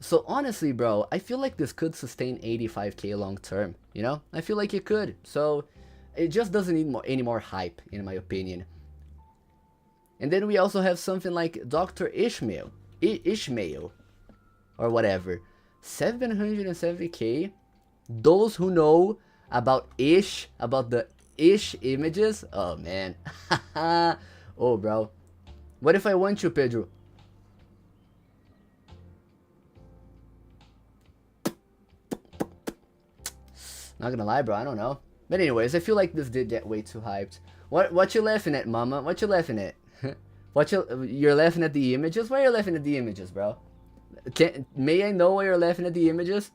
So honestly, bro, I feel like this could sustain 85k long term. You know? I feel like it could. So it just doesn't need any more hype, in my opinion. And then we also have something like Dr. Ishmael. Ishmael. Or whatever. 770k. Those who know about about the Ish images. Oh, man. Oh, bro. What if I want you, Pedro? Not gonna lie, bro. I don't know. But anyways, I feel like this did get way too hyped. What you laughing at, mama? What you laughing at? You're laughing at the images? Why are you laughing at the images, bro? May I know why you're laughing at the images?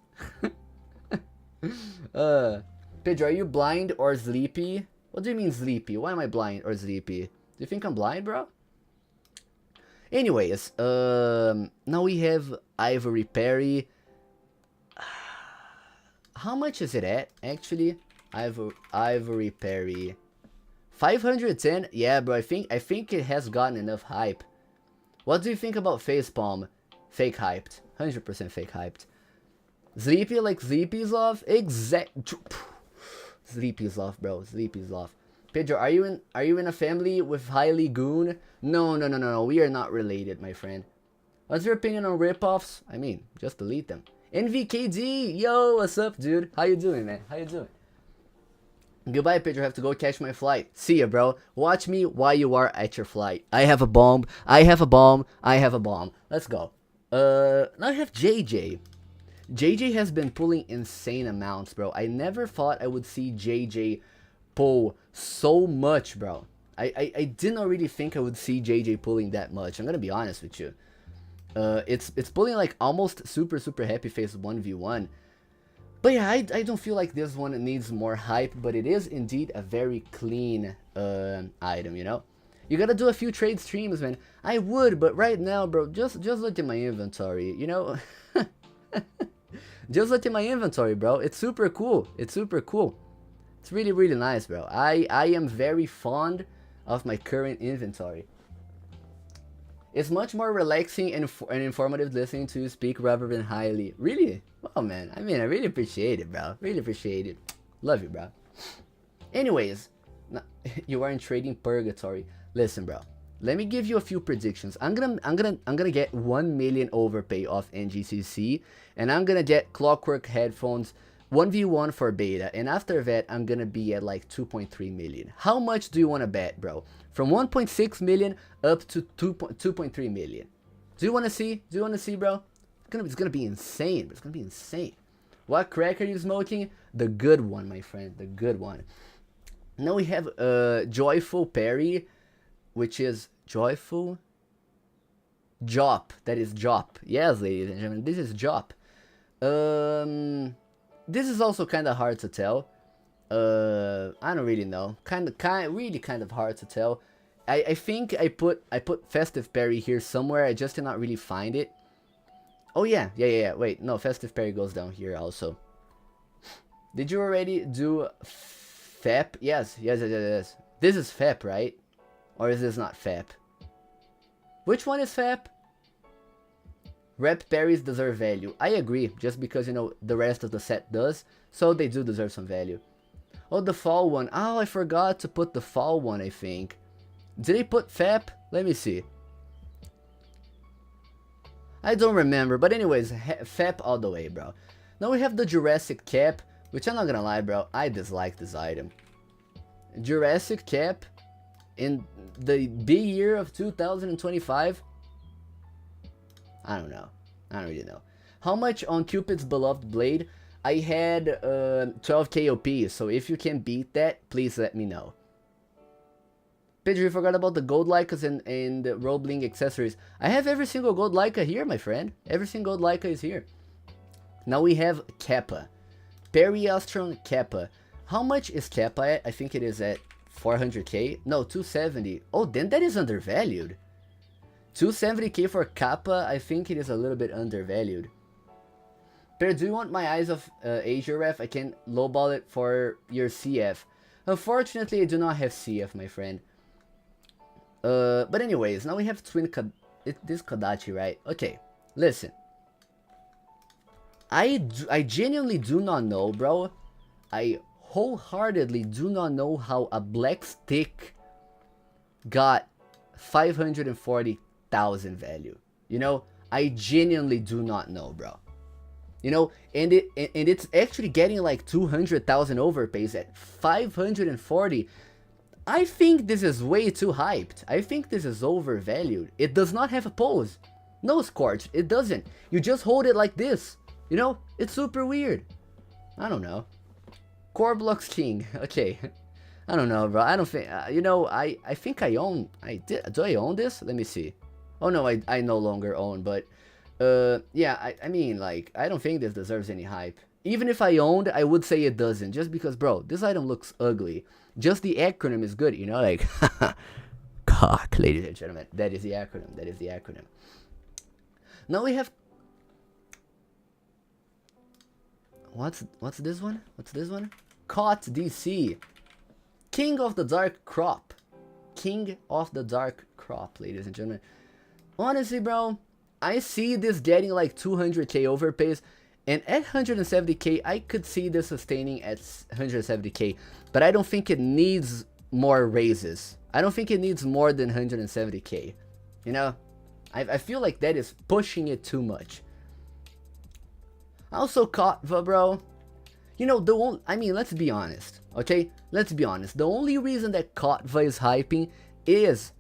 Pedro, are you blind or sleepy? What do you mean sleepy? Why am I blind or sleepy? Do you think I'm blind, bro? Anyways, now we have Ivory Perry. How much is it at, actually? Ivory Perry. 510? Yeah, bro, I think it has gotten enough hype. What do you think about Facepalm? Fake hyped. 100% fake hyped. Sleepy like Sleepy's love? Sleepy's love, bro. Sleepy's love. Pedro, are you in a family with Highly Goon? No. We are not related, my friend. What's your opinion on ripoffs? I mean, just delete them. NVKD! Yo, what's up, dude? How you doing, man? How you doing? Goodbye, Pedro. I have to go catch my flight. See ya, bro. Watch me while you are at your flight. I have a bomb. I have a bomb. I have a bomb. Let's go. Now I have JJ. JJ has been pulling insane amounts, bro. I never thought I would see JJ pull so much, bro. I didn't really think I would see JJ pulling that much. I'm gonna be honest with you. It's pulling like almost super happy face 1v1. But yeah, I don't feel like this one needs more hype, but it is indeed a very clean item, you know? You gotta do a few trade streams, man. I would, but right now, bro, just look at my inventory, you know? Just look at my inventory, bro. It's super cool. It's super cool. It's really nice, bro. I am very fond of my current inventory. It's much more relaxing and informative listening to you speak rather than highly. Really? Well, man, I mean, I really appreciate it, bro. Really appreciate it. Love you, bro. Anyways, you are in trading purgatory. Listen, bro. Let me give you a few predictions. I'm gonna get 1 million overpay off NGCC, and I'm gonna get Clockwork headphones 1v1 for beta, and after that I'm gonna be at like 2.3 million. How much do you want to bet, bro? From 1.6 million up to 2.3 million. Do you want to see? Do you want to see, bro? It's gonna be insane. It's gonna be insane. What crack are you smoking? The good one, my friend. The good one. Now we have Joyful Perry, which is Joyful Jop. That is Jop. Yes, ladies and gentlemen, this is Jop. This is also kind of hard to tell. I don't really know. Really kind of hard to tell. I think I put Festive Perry here somewhere. I just did not really find it. Oh yeah. Wait, no, Festive Perry goes down here also. Did you already do FEP? Yes. This is FEP, right? Or is this not FEP? Which one is FEP? Rep Perrys deserve value. I agree, just because, you know, the rest of the set does, so they do deserve some value. Oh, the fall one. Oh, I forgot to put the fall one, I think. Did they put FEP? Let me see. I don't remember, but anyways, FEP all the way, bro. Now we have the Jurassic Cap, which I'm not gonna lie, bro, I dislike this item. Jurassic Cap in the big year of 2025? I don't know. I don't really know. How much on Cupid's beloved blade? I had 12k OP, so if you can beat that, please let me know. Pedro, you forgot about the gold Leicas and the Robling accessories. I have every single gold Leica here, my friend. Every single gold Leica is here. Now we have Kappa. Periostron Kappa. How much is Kappa at? I think it is at 400k. No, 270. Oh, then that is undervalued. 270k for Kappa, I think it is a little bit undervalued. Pero do you want my eyes of Asia ref? I can lowball it for your CF. Unfortunately, I do not have CF, my friend. But anyways, now we have this Kodachi, right? Okay, listen. I genuinely do not know, bro. I wholeheartedly do not know how a black stick got 540,000 value. You know, I genuinely do not know, bro. You know, and it's actually getting like 200,000 overpays at 540. I think this is way too hyped. I think this is overvalued. It does not have a pose. No, Scorch, it doesn't. You just hold it like this. You know, it's super weird. I don't know. Roblox King. Okay. I don't know, bro. I don't think, you know, I think I own, do I own this? Let me see. Oh no, I no longer own, but, yeah, I mean, like, I don't think this deserves any hype. Even if I owned, I would say it doesn't, just because, bro, this item looks ugly. Just the acronym is good, you know, like, cock, ladies and gentlemen. That is the acronym, that is the acronym. Now we have, what's this one? What's this one? Caught DC. King of the Dark Crop. King of the Dark Crop, ladies and gentlemen. Honestly, bro, I see this getting like 200k overpays. And at 170k, I could see this sustaining at 170k. But I don't think it needs more raises. I don't think it needs more than 170k. You know? I feel like that is pushing it too much. Also, Kotva, bro. You know, I mean, let's be honest. Okay? Let's be honest. The only reason that Kotva is hyping is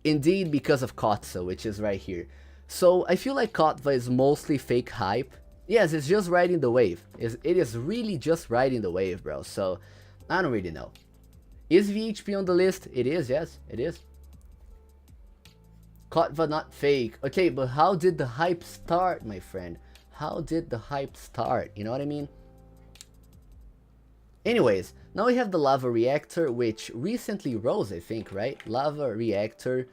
indeed because of Kotsa, which is right here. So I feel like Kotva is mostly fake hype. Yes, it's just riding the wave. It is really just riding the wave, bro. So, I don't really know. Is VHP on the list? It is, yes, it is. Kotva not fake. Okay, but how did the hype start, my friend? How did the hype start? You know what I mean? Anyways, now we have the Lava Reactor, which recently rose, I think, right? Lava Reactor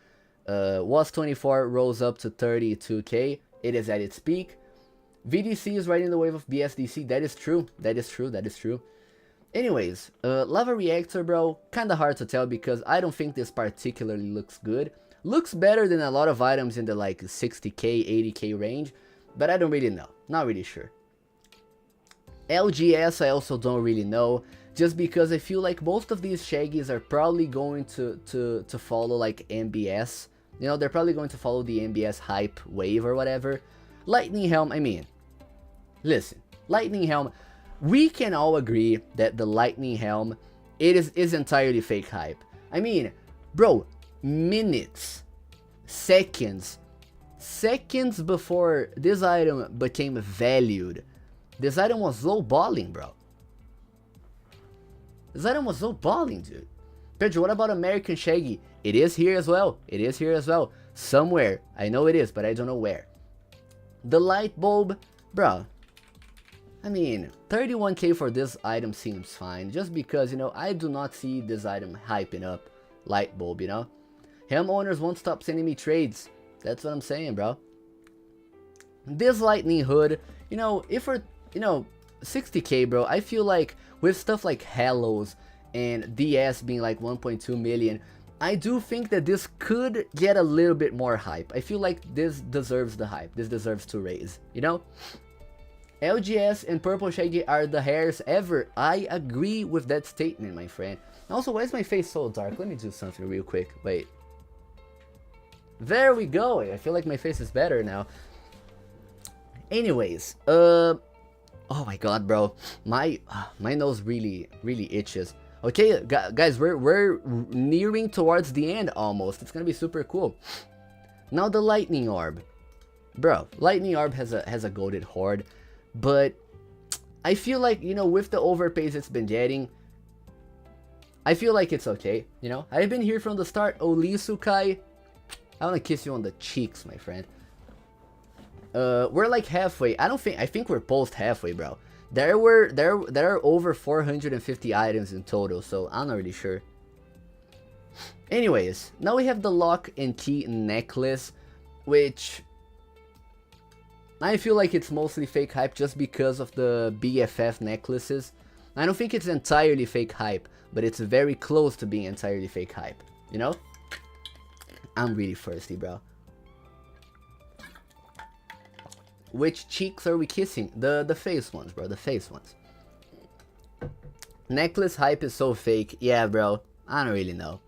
was 24, rose up to 32k. It is at its peak. VDC is riding the wave of BSDC. That is true. That is true. That is true. Anyways, Lava Reactor, bro, kind of hard to tell because I don't think this particularly looks good. Looks better than a lot of items in the like 60k, 80k range, but I don't really know. Not really sure. LGS, I also don't really know, just because I feel like most of these Shaggies are probably going to follow like MBS. You know, they're probably going to follow the MBS hype wave or whatever. Lightning Helm, I mean, listen, Lightning Helm, we can all agree that the Lightning Helm, it is entirely fake hype. I mean, bro, minutes, seconds before this item became valued, this item was lowballing, bro. This item was lowballing, dude. Pedro, what about American Shaggy? It is here as well. It is here as well. Somewhere. I know it is, but I don't know where. The light bulb, bro. I mean, 31k for this item seems fine. Just because, you know, I do not see this item hyping up light bulb, you know. Helm owners won't stop sending me trades. That's what I'm saying, bro. This lightning hood, you know, if we're, you know, 60k, bro, I feel like with stuff like Halos and DS being like 1.2 million, I do think that this could get a little bit more hype. I feel like this deserves the hype. This deserves to raise, you know? LGS and Purple Shaggy are the hairs ever. I agree with that statement, my friend. Also, why is my face so dark? Let me do something real quick. Wait. There we go. I feel like my face is better now. Anyways, oh my god, bro. My nose really itches. Okay, guys, we're nearing towards the end almost. It's gonna be super cool. Now the Lightning Orb. Bro, Lightning Orb has a goated horde, but I feel like, you know, with the overpays it's been getting, I feel like it's okay, you know? I've been here from the start. Olisukai, I wanna kiss you on the cheeks, my friend. We're like halfway. I think we're both halfway, bro. There are over 450 items in total, so I'm not really sure. Anyways, now we have the lock and key necklace, which I feel like it's mostly fake hype just because of the BFF necklaces. I don't think it's entirely fake hype, but it's very close to being entirely fake hype, you know? I'm really thirsty, bro. Which cheeks are we kissing? The face ones, bro, the face ones. Necklace hype is so fake. Yeah, bro, I don't really know.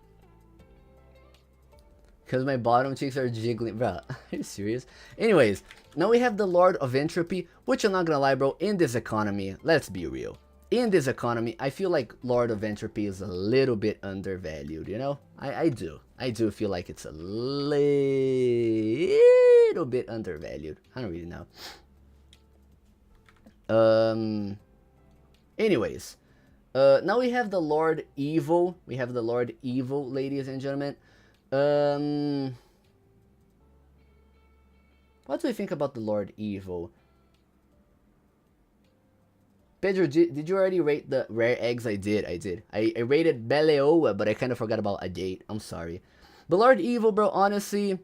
Because my bottom cheeks are jiggling. Bro, are you serious? Anyways, now we have the Lord of Entropy, which I'm not gonna lie, bro, in this economy, let's be real. In this economy, I feel like Lord of Entropy is a little bit undervalued, you know? I do. I do feel like it's a little bit undervalued. I don't really know. Anyways. Now we have the Lord Evil. We have the Lord Evil, ladies and gentlemen. What do we think about the Lord Evil? Pedro, did you already rate the rare eggs? I did. I rated Beleoa, but I kind of forgot about Agate. I'm sorry. The Lord Evil, bro, honestly,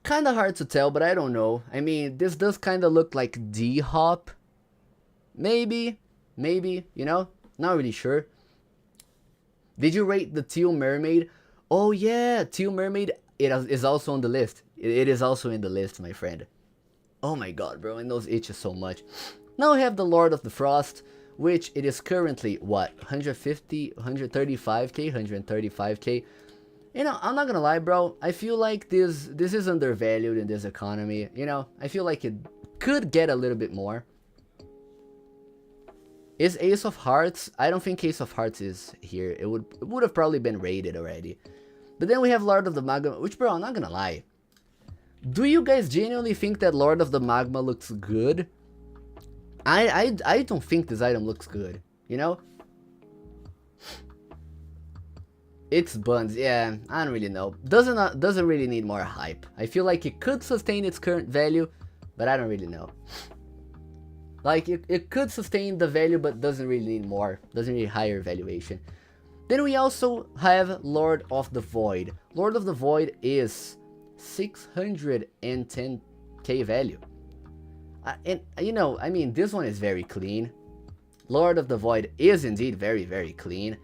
kind of hard to tell, but I don't know. I mean, this does kind of look like D-Hop. Maybe, you know? Not really sure. Did you rate the Teal Mermaid? Oh yeah, Teal Mermaid, it is also on the list. It is also in the list, my friend. Oh my god, bro, and those itches so much. Now we have the Lord of the Frost, which it is currently, what, 150, 135k, 135k. You know, I'm not gonna lie, bro, I feel like this is undervalued in this economy, you know? I feel like it could get a little bit more. Is Ace of Hearts? I don't think Ace of Hearts is here. It would have probably been rated already. But then we have Lord of the Magma, which, bro, I'm not gonna lie. Do you guys genuinely think that Lord of the Magma looks good? I don't think this item looks good, you know? It's buns, yeah, I don't really know. Doesn't really need more hype. I feel like it could sustain its current value, but I don't really know. Like, it could sustain the value, but doesn't really need more. Doesn't need higher valuation. Then we also have Lord of the Void. Lord of the Void is 610k value. And, you know, I mean, this one is very clean. Lord of the Void is indeed very, very clean.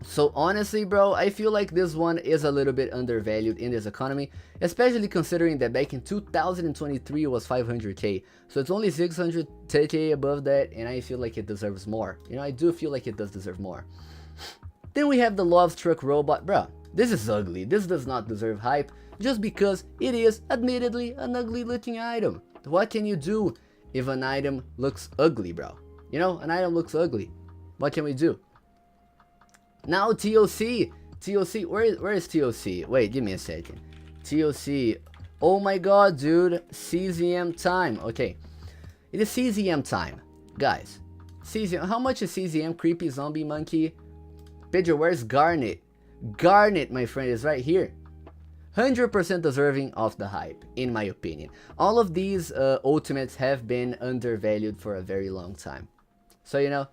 So honestly, bro, I feel like this one is a little bit undervalued in this economy, especially considering that back in 2023 it was 500k. So it's only 610k above that, and I feel like it deserves more. You know, I do feel like it does deserve more. Then we have the Love Struck Robot. Bro, this is ugly. This does not deserve hype, just because it is admittedly an ugly looking item. What can you do if an item looks ugly, bro? You know, an item looks ugly. What can we do? Now TOC, where is TOC? Wait, give me a second. TOC, oh my god, dude, CZM time. Okay, it is CZM time, guys. CZM, how much is CZM? Creepy Zombie Monkey. Pedro, where's Garnet? Garnet, my friend, is right here. 100% deserving of the hype, in my opinion. All of these ultimates have been undervalued for a very long time. So, you know,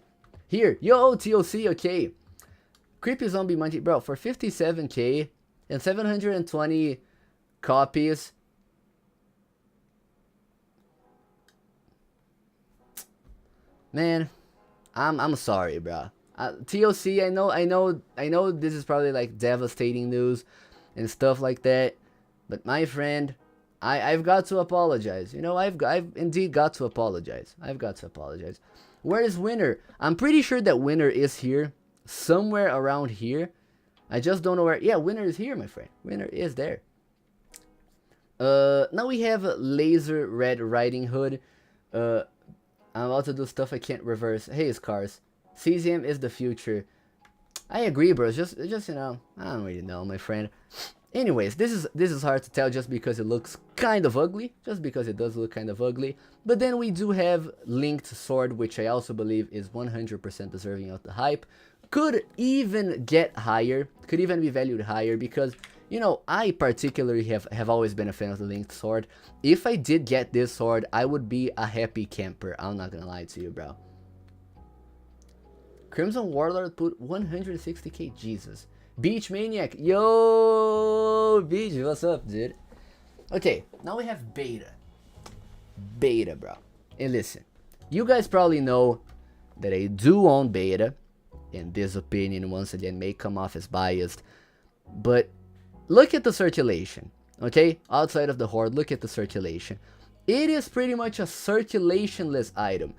here, yo, TOC, okay. Creepy Zombie Monkey, bro, for 57k and 720 copies. Man, I'm sorry, bro. TOC, I know this is probably like devastating news and stuff like that, but my friend, I've got to apologize. You know, I've indeed got to apologize. I've got to apologize. Where is Winner? I'm pretty sure that Winner is here. Somewhere around here. I just don't know where. Yeah, Winner is here, my friend. Winner is there. Now we have Laser Red Riding Hood. I'm about to do stuff I can't reverse. Hey, Scars. CZM is the future. I agree, bro. It's just, you know, I don't really know, my friend. Anyways, this is hard to tell just because it looks kind of ugly, just because it does look kind of ugly. But then we do have Linked Sword, which I also believe is 100% deserving of the hype. Could even get higher, could even be valued higher because, you know, I particularly have always been a fan of the Linked Sword. If I did get this sword, I would be a happy camper. I'm not gonna lie to you, bro. Crimson Warlord put 160k, Jesus. Beach Maniac, yo, Beach, what's up, dude? Okay, now we have Beta. Beta, bro. And listen, you guys probably know that I do own Beta, and this opinion, once again, may come off as biased, but look at the circulation, okay? Outside of the Horde, look at the circulation. It is pretty much a circulationless item.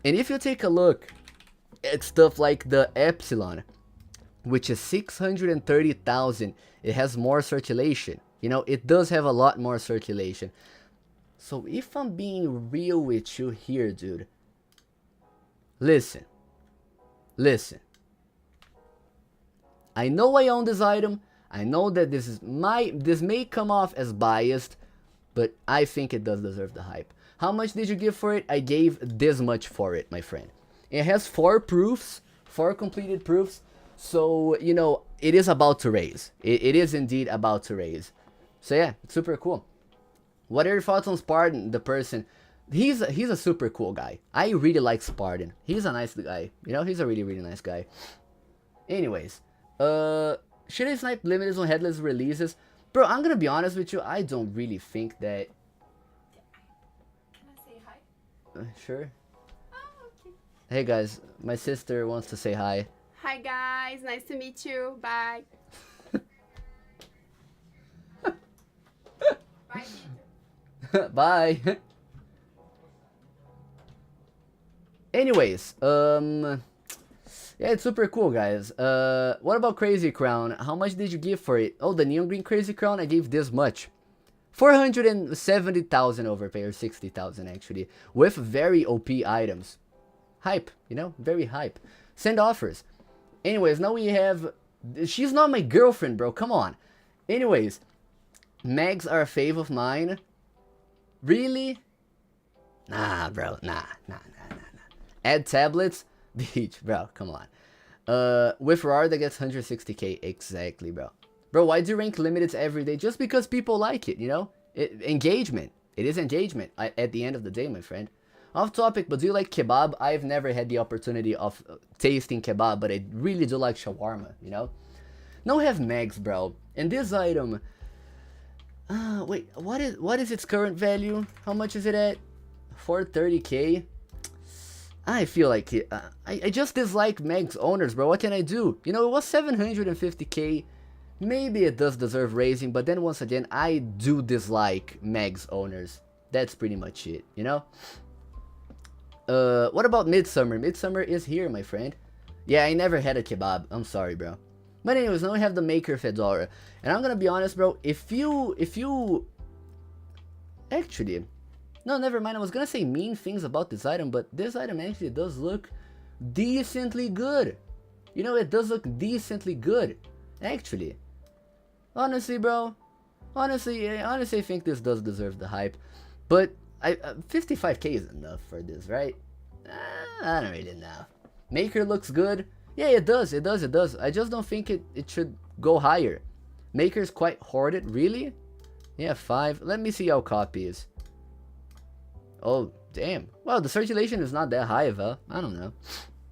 And if you take a look at stuff like the Epsilon, which is 630,000, it has more circulation. You know, it does have a lot more circulation. So if I'm being real with you here, dude, listen. I know I own this item. I know that this may come off as biased, but I think it does deserve the hype. How much did you give for it? I gave this much for it, my friend. It has 4 proofs, 4 completed proofs. So, you know, it is about to raise. It is indeed about to raise. So yeah, it's super cool. What are your thoughts on Spartan, the person? He's a super cool guy. I really like Spartan. He's a nice guy. You know, he's a really, really nice guy. Anyways, should I snipe limiters on headless releases? Bro, I'm gonna be honest with you. I don't really think that... Can I say hi? Sure. Oh, okay. Hey guys, my sister wants to say hi. Hi guys, nice to meet you. Bye. Bye. Bye. Anyways, yeah, it's super cool, guys. What about Crazy Crown? How much did you give for it? Oh, the Neon Green Crazy Crown, I gave this much. 470,000 overpay, or 60,000 actually, with very OP items. Hype, you know, very hype. Send offers. Anyways, now we have... She's not my girlfriend, bro. Come on. Anyways, mags are a fave of mine. Really? Nah, bro. Nah. Add tablets? Beach, bro. Come on. With RAR, that gets 160k. Exactly, bro. Bro, why do you rank limiteds every day? Just because people like it, you know? Engagement. It is engagement at the end of the day, my friend. Off topic, but do you like kebab? I've never had the opportunity of tasting kebab, but I really do like shawarma, you know? Now we have mags, bro. And this item... wait, what is its current value? How much is it at? 430k? I feel like it, I just dislike mags owners, bro. What can I do? You know, it was 750k. Maybe it does deserve raising, but then once again, I do dislike mags owners. That's pretty much it, you know? What about Midsummer? Midsummer is here, my friend. Yeah, I never had a kebab. I'm sorry, bro. But anyways, now we have the Maker Fedora. And I'm gonna be honest, bro. If you... Actually... No, never mind. I was gonna say mean things about this item, but this item actually does look decently good. You know, it does look decently good. Actually. Honestly, bro. Honestly, I think this does deserve the hype. But... 55k is enough for this, right? I don't really know. Maker looks good. Yeah, it does. I just don't think it should go higher. Maker's quite hoarded, really? Yeah, 5. Let me see how copy is. Oh, damn. Well, the circulation is not that high, though. I don't know.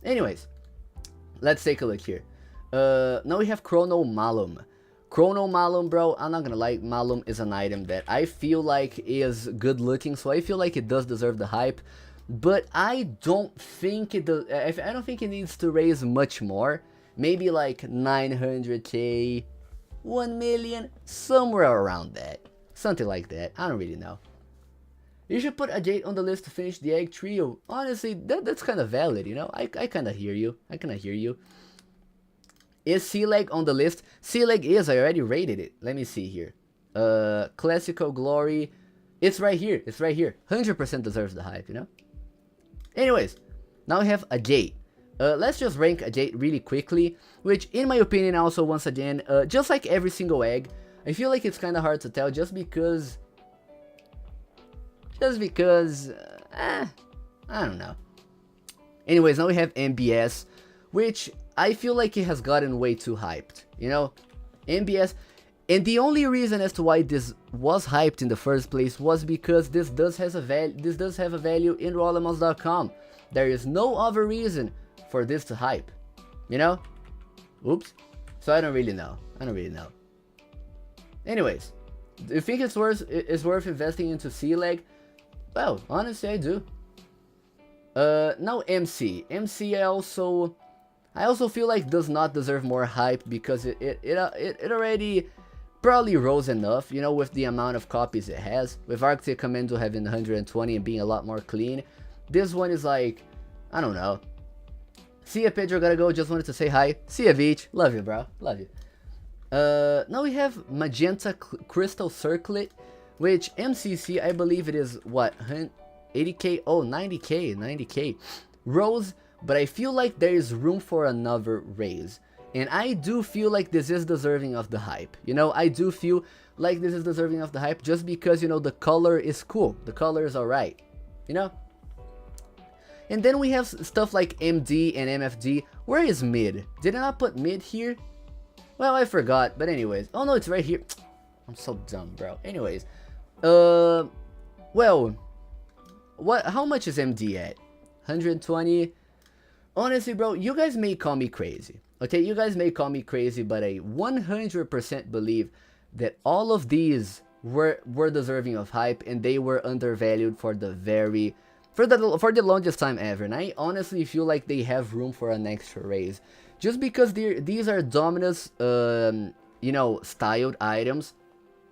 Anyways, let's take a look here. Now we have Chrono Malum. Chrono Malum, bro, I'm not gonna lie, Malum is an item that I feel like is good looking, so I feel like it does deserve the hype, but I don't think it does, I don't think it needs to raise much more. Maybe like 900k, 1 million, somewhere around that. Something like that, I don't really know. You should put a gate on the list to finish the egg trio. Honestly, that's kind of valid, you know, I kind of hear you, Is Sea Leg on the list? Sea Leg is, I already rated it. Let me see here. Classical Glory. It's right here. 100% deserves the hype, you know? Anyways, now we have a gate. Let's just rank a date really quickly, which in my opinion also, once again, just like every single egg, I feel like it's kind of hard to tell just because, I don't know. Anyways, now we have MBS, which I feel like it has gotten way too hyped, you know? MBS, and the only reason as to why this was hyped in the first place was because this does have a value in rollermouse.com. There is no other reason for this to hype, you know? Oops. So I don't really know. Anyways, do you think it's worth investing into sea leg? Well, honestly, I do. Now MC. I also feel like does not deserve more hype because it already probably rose enough, you know, with the amount of copies it has. With Arctic Commando having 120 and being a lot more clean, this one is like, I don't know. See ya, Pedro, gotta go. Just wanted to say hi. See ya, Beach. Love you, bro. Love you. Now we have Magenta Crystal Circlet, which MCC, I believe it is, what, 80k? Oh, 90k. Rose, but I feel like there is room for another raise. And I do feel like this is deserving of the hype. You know, I do feel like this is deserving of the hype just because, you know, the color is cool. The color is alright. You know? And then we have stuff like MD and MFD. Where is mid? Did I not put mid here? Well, I forgot. But anyways. Oh no, it's right here. I'm so dumb, bro. Anyways. Well. How much is MD at? 120? Honestly, bro, you guys may call me crazy. Okay, you guys may call me crazy, but I 100% believe that all of these were deserving of hype and they were undervalued for the longest time ever. And I honestly feel like they have room for an extra raise, just because these are Dominus, you know, styled items.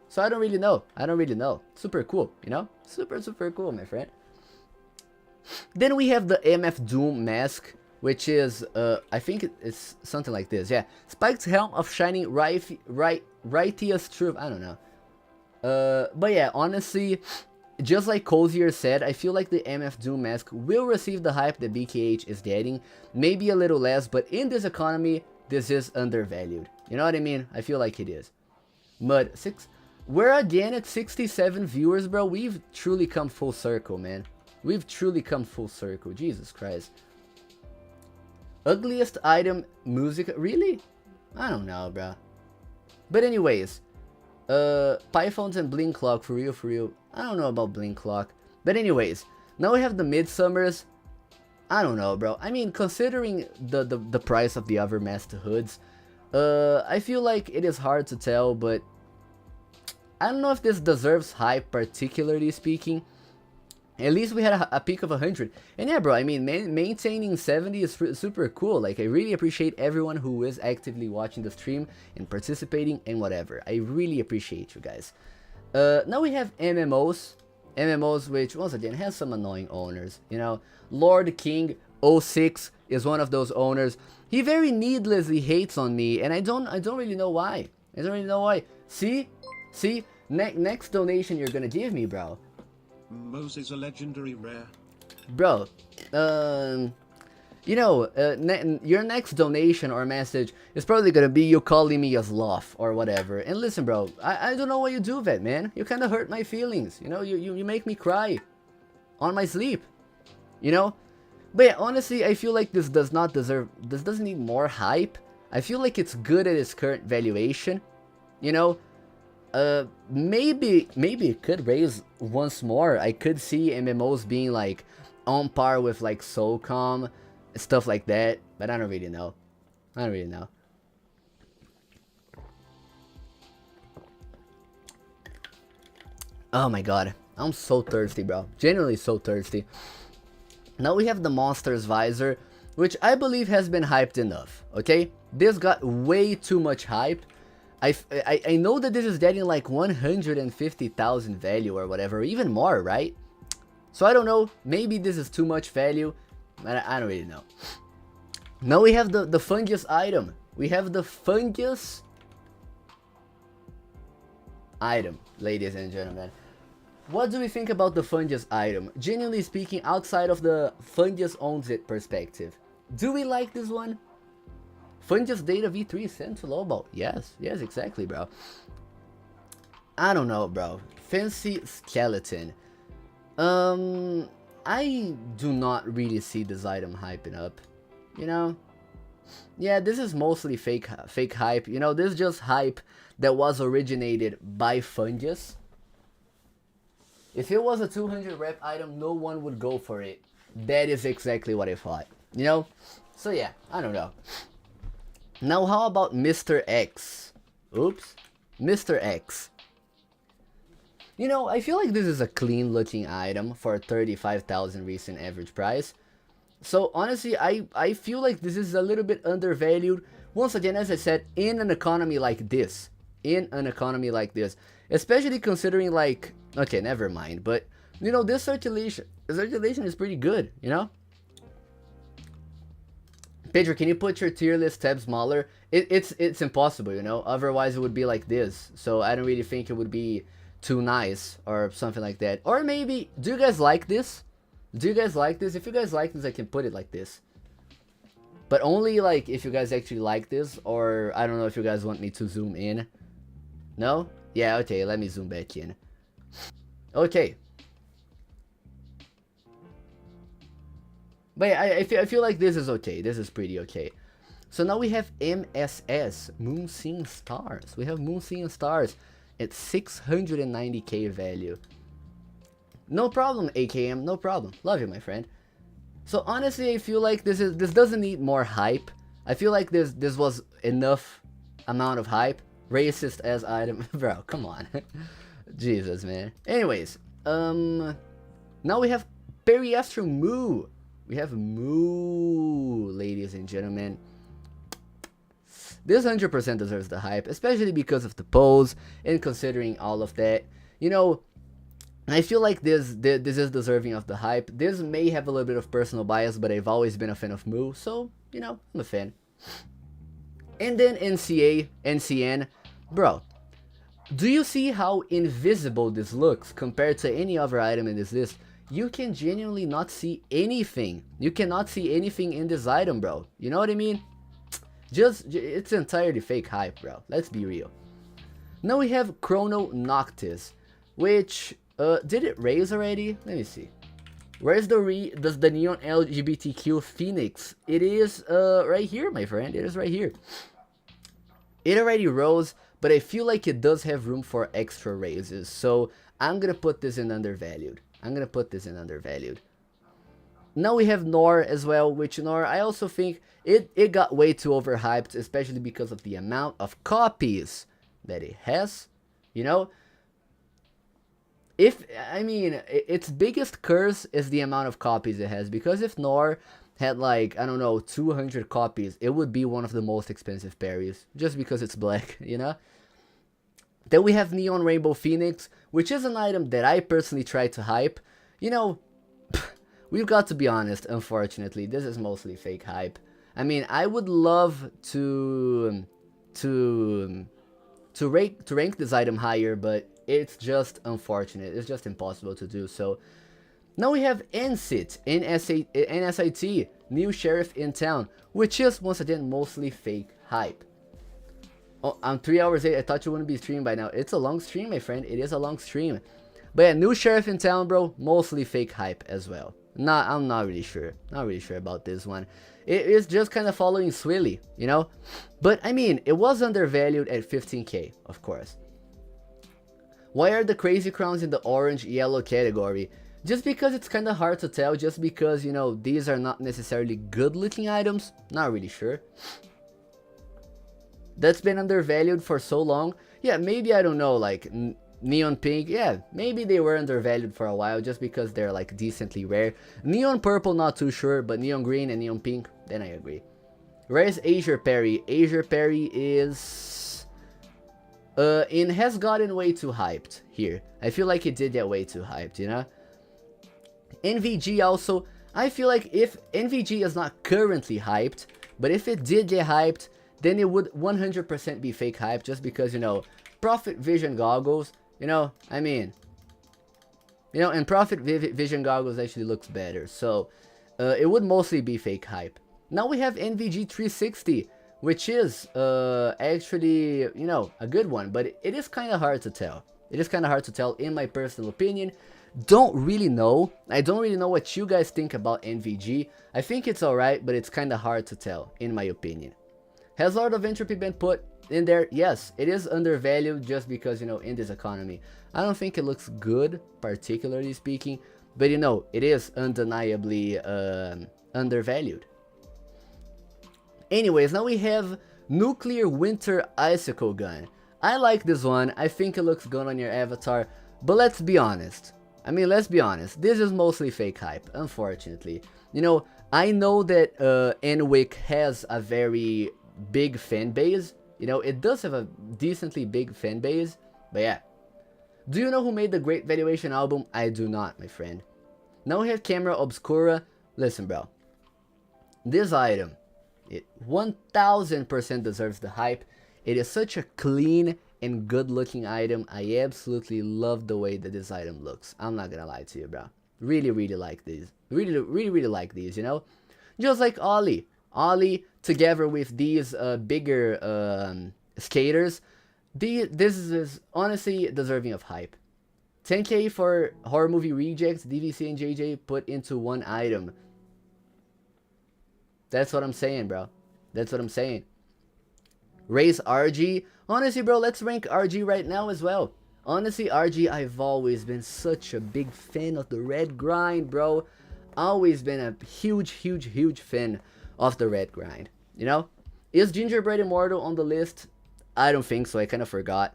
So I don't really know. Super cool, you know, super cool, my friend. Then we have the MF Doom mask, which is, I think it's something like this, yeah. Spiked Helm of Shining Righteous Truth, I don't know. But yeah, honestly, just like Cozier said, I feel like the MF Doom mask will receive the hype that BKH is getting. Maybe a little less, but in this economy, this is undervalued. You know what I mean? I feel like it is. Mud 6, we're again at 67 viewers, bro. We've truly come full circle, man. We've truly come full circle. Jesus Christ. Ugliest item, music, really? I don't know, bro. But anyways, Pythons and Blink Clock, for real. I don't know about Blink Clock. But anyways, now we have the Midsummers. I don't know, bro. I mean, considering the price of the other master hoods, I feel like it is hard to tell, but I don't know if this deserves hype, particularly speaking. At least we had a peak of 100. And yeah, bro, I mean, maintaining 70 is super cool. Like, I really appreciate everyone who is actively watching the stream and participating and whatever. I really appreciate you guys. Now we have MMOs. MMOs, which, once again, has some annoying owners. You know, Lord King 06 is one of those owners. He very needlessly hates on me, and I don't really know why. See? Next donation you're gonna give me, bro. Moses a legendary rare. Bro, you know, your next donation or message is probably gonna be you calling me a sloth or whatever. And listen, bro, I don't know why you do that, man. You kind of hurt my feelings. You know, you make me cry on my sleep. You know, but yeah, honestly, I feel like this doesn't need more hype. I feel like it's good at its current valuation. You know. Maybe it could raise once more. I could see MMOs being like on par with like SOCOM, stuff like that, but I don't really know. Oh my god, I'm so thirsty, bro. Genuinely so thirsty. Now we have the Monster's Visor, which I believe has been hyped enough, okay? This got way too much hype. I know that this is getting like 150,000 value or whatever, even more, right? So I don't know, maybe this is too much value, but I don't really know. Now we have the fungus item. We have the fungus item, ladies and gentlemen. What do we think about the fungus item? Genuinely speaking, outside of the fungus owns it perspective. Do we like this one? Fungus Data V3 sent to Lobo. Yes, yes, exactly, bro. I don't know, bro. Fancy Skeleton. I do not really see this item hyping up, you know? Yeah, this is mostly fake hype. You know, this is just hype that was originated by Fungus. If it was a 200 rep item, no one would go for it. That is exactly what I thought, you know? So yeah, I don't know. Now how about Mr. X? Oops. Mr. X. You know, I feel like this is a clean looking item for 35,000 recent average price. So honestly, I feel like this is a little bit undervalued. Once again, as I said, in an economy like this. In an economy like this. Especially considering like, okay, never mind. But, you know, this circulation is pretty good, you know? Pedro, can you put your tier list tab smaller? It's impossible, you know? Otherwise it would be like this. So I don't really think it would be too nice or something like that. Or maybe, do you guys like this? Do you guys like this? If you guys like this, I can put it like this. But only like if you guys actually like this, or I don't know if you guys want me to zoom in. No? Yeah, okay, let me zoom back in. Okay. But yeah, I feel like this is okay. This is pretty okay. So now we have MSS, Moon Seeing Stars. We have Moon Seeing Stars at 690k value. No problem, AKM, no problem. Love you, my friend. So honestly, I feel like this doesn't need more hype. I feel like this was enough amount of hype. Racist as item, bro. Come on, Jesus, man. Anyways, now we have Periastro Moo. We have Moo, ladies and gentlemen. This 100% deserves the hype, especially because of the pose and considering all of that. You know, I feel like this is deserving of the hype. This may have a little bit of personal bias, but I've always been a fan of Moo, so, you know, I'm a fan. And then NCN. Bro, do you see how invisible this looks compared to any other item in this list? You can genuinely not see anything. You cannot see anything in this item, bro. You know what I mean? It's entirely fake hype, bro. Let's be real. Now we have Chrono Noctis, which, did it raise already? Let me see. Where's does the Neon LGBTQ Phoenix? It is, right here, my friend. It is right here. It already rose, but I feel like it does have room for extra raises. So, I'm gonna put this in undervalued. Now we have Nor as well, which Nor, I also think it got way too overhyped, especially because of the amount of copies that it has, you know? I mean, its biggest curse is the amount of copies it has, because if Nor had like, I don't know, 200 copies, it would be one of the most expensive parries, just because it's black, you know? Then we have Neon Rainbow Phoenix, which is an item that I personally try to hype. You know, we've got to be honest, unfortunately, this is mostly fake hype. I mean, I would love to rank this item higher, but it's just unfortunate. It's just impossible to do so. Now we have NSIT, NSIT, New Sheriff in Town, which is, once again, mostly fake hype. Oh, I'm 3 hours late. I thought you wouldn't be streaming by now. It's a long stream, my friend. It is a long stream. But yeah, New Sheriff in Town, bro, mostly fake hype as well. I'm not really sure. Not really sure about this one. It is just kind of following Swilly, you know? But, I mean, it was undervalued at 15k, of course. Why are the Crazy Crowns in the orange-yellow category? Just because it's kind of hard to tell, just because, you know, these are not necessarily good-looking items. Not really sure. That's been undervalued for so long. Yeah, maybe, I don't know, like Neon Pink. Yeah, maybe they were undervalued for a while just because they're like decently rare. Neon Purple, not too sure, but Neon Green and Neon Pink, then I agree. Where's Azure Perry? Azure Perry is... it has gotten way too hyped here. I feel like it did get way too hyped, you know? NVG also, I feel like if NVG is not currently hyped, but if it did get hyped, then it would 100% be fake hype, just because, you know, Profit Vision Goggles, you know, I mean, you know, and Profit Vision Goggles actually looks better, so it would mostly be fake hype. Now we have NVG 360, which is actually, you know, a good one, but it is kind of hard to tell. It is kind of hard to tell in my personal opinion. Don't really know. I don't really know what you guys think about NVG. I think it's alright, but it's kind of hard to tell, in my opinion. Has Lord of Entropy been put in there? Yes, it is undervalued just because, you know, in this economy. I don't think it looks good, particularly speaking, but you know, it is undeniably undervalued. Anyways, now we have Nuclear Winter Icicle Gun. I like this one. I think it looks good on your avatar, but let's be honest. I mean, let's be honest. This is mostly fake hype, unfortunately. You know, I know that NWIC has a very big fan base. You know, it does have a decently big fan base, but yeah. Do you know who made the Great Valuation album? I do not, my friend. Now we have Camera Obscura. Listen, bro. This item, it 1000% deserves the hype. It is such a clean and good looking item. I absolutely love the way that this item looks. I'm not gonna lie to you, bro. Really like these. Really like these, you know? Just like Ollie. Ollie, together with these bigger skaters, this is honestly deserving of hype. 10k for Horror Movie Rejects, DVC and JJ put into one item. That's what I'm saying, bro. That's what I'm saying. Raise RG. Honestly, bro, let's rank RG right now as well. Honestly, RG, I've always been such a big fan of the red grind, bro. Always been a huge fan of the red grind. You know? Is Gingerbread Immortal on the list? I don't think so. I kind of forgot.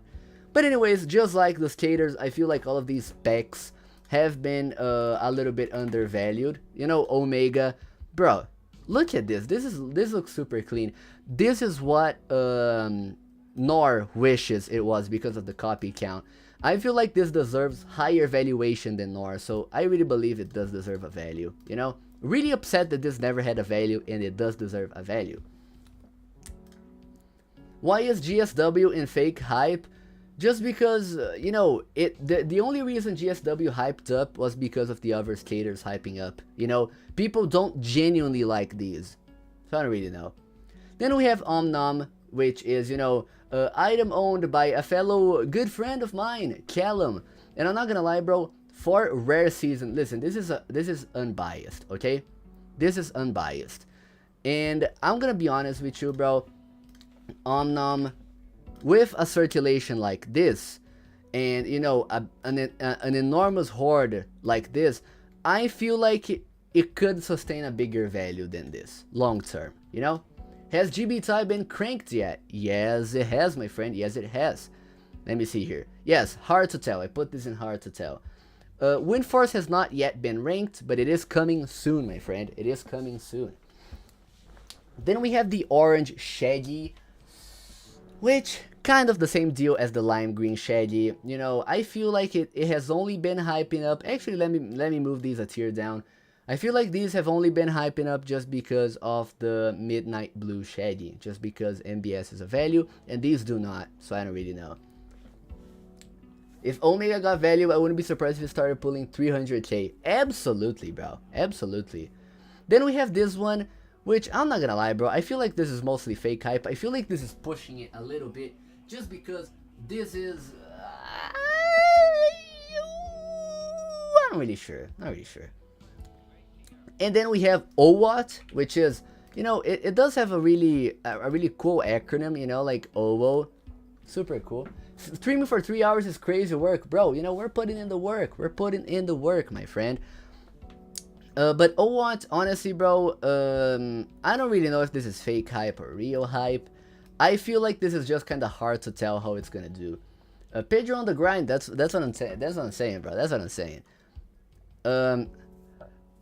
But anyways, just like the skaters, I feel like all of these specs have been a little bit undervalued. You know, Omega. Bro, look at this. This looks super clean. This is what Nor wishes it was because of the copy count. I feel like this deserves higher valuation than Nor, so I really believe it does deserve a value, you know? Really upset that this never had a value, and it does deserve a value. Why is GSW in fake hype? Just because, you know, the only reason GSW hyped up was because of the other skaters hyping up, you know? People don't genuinely like these, so I don't really know. Then we have Omnom, which is, you know, item owned by a fellow good friend of mine, Callum. And I'm not gonna lie, bro, for rare season, listen, this is unbiased, okay? This is unbiased. And I'm gonna be honest with you, bro. Omnom, with a circulation like this, and, you know, an enormous horde like this, I feel like it could sustain a bigger value than this, long term, you know? Has GBTI been cranked yet? Yes, it has, my friend. Yes, it has. Let me see here. Yes, hard to tell. I put this in hard to tell. Windforce has not yet been ranked, but it is coming soon, my friend. It is coming soon. Then we have the orange Shaggy, which kind of the same deal as the lime green Shaggy. You know, I feel like it has only been hyping up. Actually, let me move these a tier down. I feel like these have only been hyping up just because of the Midnight Blue Shaggy. Just because MBS is a value, and these do not, so I don't really know. If Omega got value, I wouldn't be surprised if it started pulling 300k. Absolutely, bro. Absolutely. Then we have this one, which I'm not gonna lie, bro. I feel like this is mostly fake hype. I feel like this is pushing it a little bit, just because this is... I'm not really sure. Not really sure. And then we have OWAT, which is, you know, it does have a really cool acronym, you know, like OWO. Super cool. Streaming for 3 hours is crazy work, bro. You know, we're putting in the work. We're putting in the work, my friend. But OWAT, honestly, bro, I don't really know if this is fake hype or real hype. I feel like this is just kind of hard to tell how it's gonna do. Pedro on the grind. That's what I'm saying. That's what I'm saying, bro. That's what I'm saying.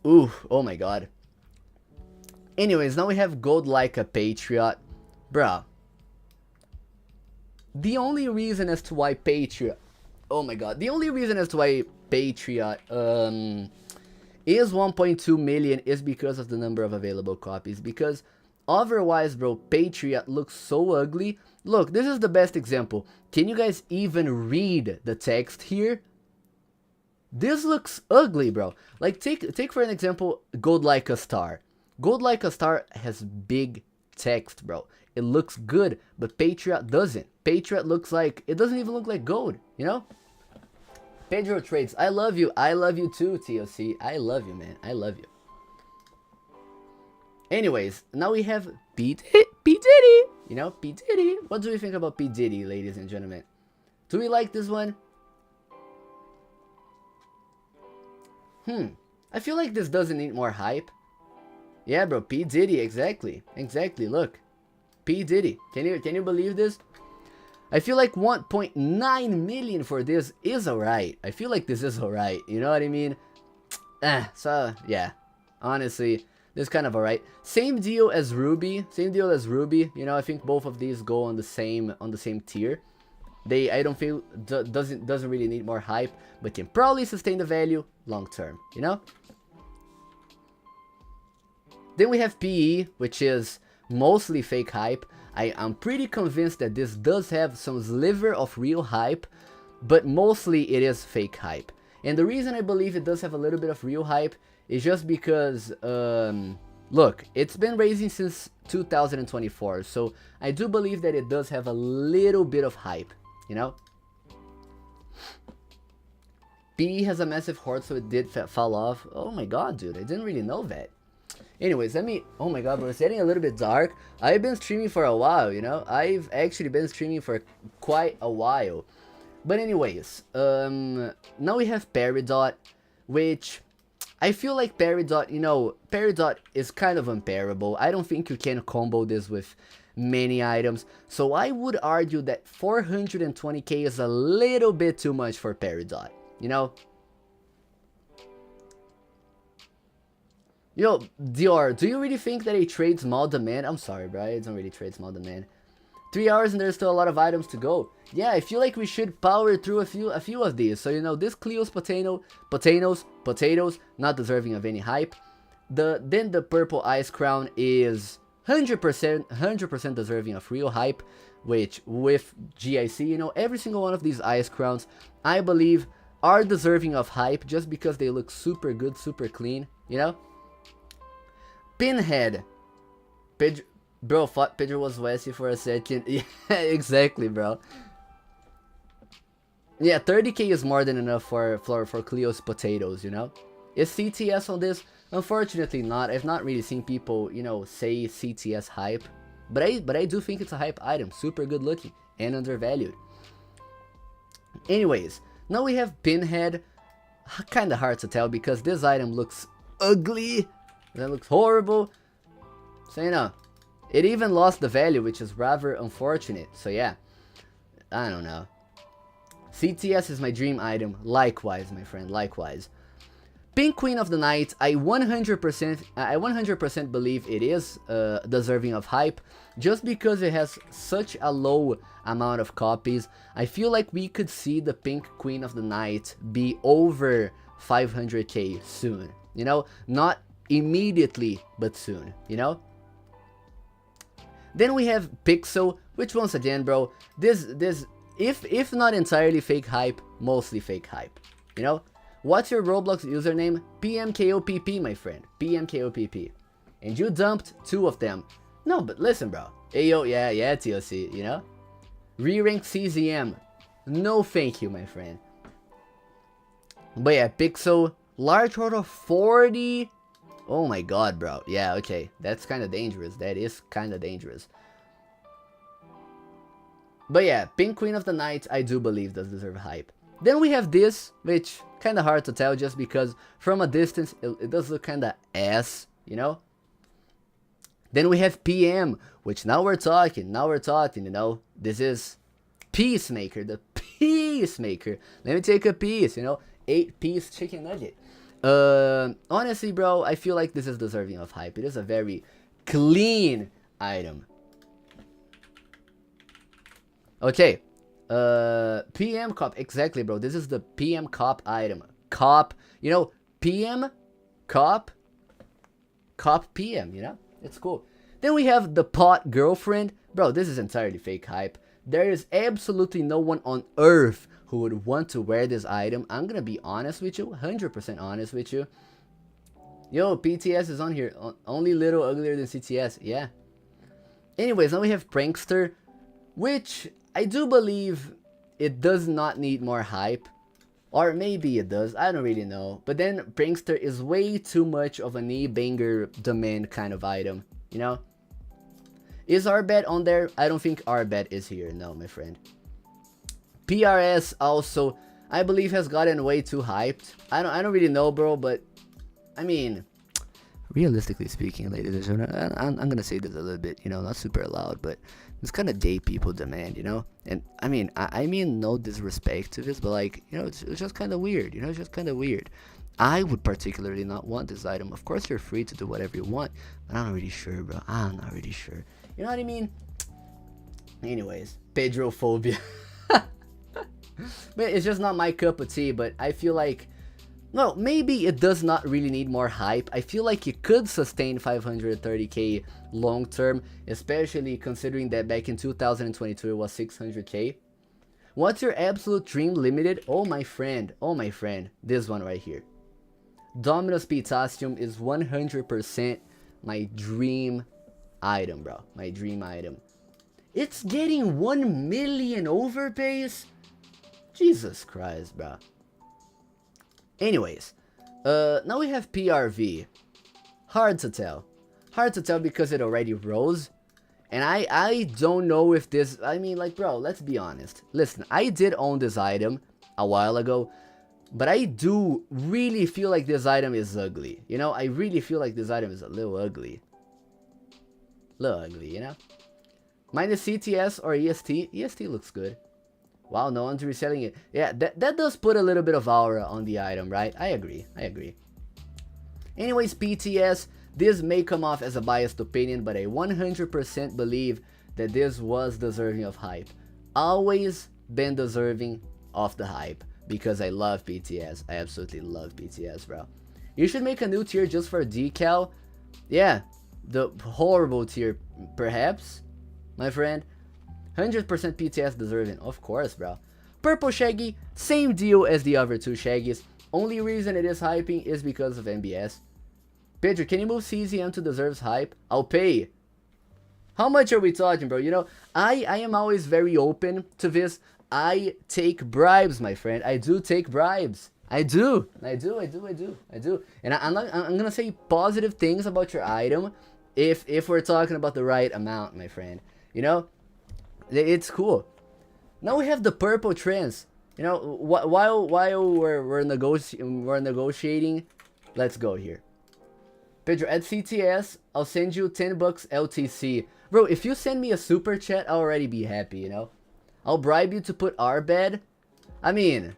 Ooh, oh my god. Anyways, now we have Gold Like a Patriot. Bruh. The only reason as to why Patriot... Oh my god. The only reason as to why Patriot is 1.2 million is because of the number of available copies. Because otherwise, bro, Patriot looks so ugly. Look, this is the best example. Can you guys even read the text here? This looks ugly, bro. Like, take for an example, Gold Like a Star. Gold Like a Star has big text, bro. It looks good, but Patriot doesn't. Patriot looks like, it doesn't even look like gold, you know? Pedro Trades, I love you. I love you too, TOC. I love you, man. I love you. Anyways, now we have P. Diddy. You know, P. Diddy. What do we think about P. Diddy, ladies and gentlemen? Do we like this one? I feel like this doesn't need more hype. Yeah, bro, P. Diddy, exactly. Exactly, look. P. Diddy. Can you believe this? I feel like 1.9 million for this is alright. I feel like this is alright, you know what I mean? So, yeah. Honestly, this is kind of alright. Same deal as Ruby. You know, I think both of these go on the same tier. I don't feel doesn't really need more hype, but can probably sustain the value long term, you know? Then we have PE, which is mostly fake hype. I'm pretty convinced that this does have some sliver of real hype, but mostly it is fake hype. And the reason I believe it does have a little bit of real hype is just because, look, it's been raising since 2024, so I do believe that it does have a little bit of hype, you know? PE has a massive hoard, so it did fall off. Oh my god, dude, I didn't really know that. Anyways, oh my god, bro, it's getting a little bit dark. I've been streaming for a while, you know? I've actually been streaming for quite a while. But anyways, now we have Peridot, which I feel like Peridot, you know, Peridot is kind of unparable. I don't think you can combo this with many items. So I would argue that 420k is a little bit too much for Peridot, you know? Yo, Dior, do you really think that it trades small demand? I'm sorry, bro, I don't really trade small demand. 3 hours and there's still a lot of items to go. Yeah, I feel like we should power through a few of these. So, you know, this Cleo's potatoes, not deserving of any hype. Then the purple ice crown is 100% deserving of real hype, which with GIC, you know, every single one of these ice crowns, I believe, are deserving of hype just because they look super good, super clean, you know? Pinhead. Bro, thought Pedro was Wesley for a second. Yeah, exactly, bro. Yeah, 30k is more than enough for Cleo's potatoes, you know? Is CTS on this? Unfortunately not. I've not really seen people, you know, say CTS hype. But I do think it's a hype item. Super good looking and undervalued. Anyways, now we have Pinhead. Kinda hard to tell because this item looks ugly. That looks horrible. So, you know, it even lost the value, which is rather unfortunate. So, yeah. I don't know. CTS is my dream item. Likewise, my friend. Likewise. Pink Queen of the Night. I 100% believe it is deserving of hype. Just because it has such a low amount of copies. I feel like we could see the Pink Queen of the Night be over 500k soon. You know? Not immediately, but soon. You know? Then we have Pixel, which once again, bro, this if not entirely fake hype, mostly fake hype. You know? What's your Roblox username? PMKOPP, my friend. PMKOPP. And you dumped 2 of them. No, but listen, bro. Ayo, yeah, TOC, you know? Re-rank CZM. No thank you, my friend. But yeah, Pixel, large order of 40. Oh my god, bro. Yeah, okay. That's kind of dangerous. That is kind of dangerous. But yeah, Pink Queen of the Night, I do believe does deserve hype. Then we have this, which kind of hard to tell just because from a distance, it does look kind of ass, you know? Then we have PM, which now we're talking, you know? This is Peacemaker, the Peacemaker. Let me take a piece, you know? 8-piece chicken nugget. Honestly, bro, I feel like this is deserving of hype. It is a very clean item. Okay. PM cop, exactly, bro. This is the PM cop item. Cop, you know, PM cop PM, you know? It's cool. Then we have the pot girlfriend. Bro, this is entirely fake hype. There is absolutely no one on earth who would want to wear this item. I'm gonna be honest with you, 100% honest with you. Yo, PTS is on here. Only little uglier than CTS. Yeah. Anyways, now we have Prankster, which I do believe it does not need more hype. Or maybe it does, I don't really know. But then Prankster is way too much of a knee banger demand kind of item, you know? Is Arbet on there? I don't think Arbet is here, no, my friend. PRS also, I believe, has gotten way too hyped. I don't really know, bro, but I mean, realistically speaking, ladies and gentlemen, I'm gonna say this a little bit, you know, not super loud, but it's kind of gay people demand, you know? And I mean no disrespect to this, but like, you know, it's just kind of weird, you know, it's just kind of weird. I would particularly not want this item. Of course, you're free to do whatever you want, but I'm not really sure, bro. I'm not really sure. You know what I mean? Anyways, pedrophobia. But it's just not my cup of tea, but I feel like, well, maybe it does not really need more hype. I feel like it could sustain 530k long term, especially considering that back in 2022 it was 600k. What's your absolute dream limited? Oh my friend, this one right here. Dominus Potassium is 100% my dream item, bro. My dream item. It's getting 1 million overpays? Jesus Christ, bro. Anyways, now we have PRV. Hard to tell. Hard to tell because it already rose. And I don't know if this, I mean, like, bro, let's be honest. Listen, I did own this item a while ago, but I do really feel like this item is ugly. You know, I really feel like this item is a little ugly. Little ugly, you know? Minus CTS or EST. EST looks good. Wow, no one's reselling it. Yeah, that does put a little bit of aura on the item, right? I agree. Anyways, PTS, this may come off as a biased opinion, but I 100% believe that this was deserving of hype. Always been deserving of the hype, because I love PTS. I absolutely love PTS, bro. You should make a new tier just for decal. Yeah, the horrible tier, perhaps, my friend. 100% PTS deserving, of course, bro. Purple Shaggy, same deal as the other two Shaggies. Only reason it is hyping is because of MBS. Pedro, can you move CZM to deserves hype? I'll pay. How much are we talking, bro? You know, I am always very open to this. I take bribes, my friend. I do take bribes. I do. And I'm gonna say positive things about your item if we're talking about the right amount, my friend. You know? It's cool. Now we have the purple trends. You know, while we're negotiating, let's go here. Pedro, at CTS, I'll send you 10 bucks LTC. Bro, if you send me a super chat, I'll already be happy, you know? I'll bribe you to put our bed. I mean,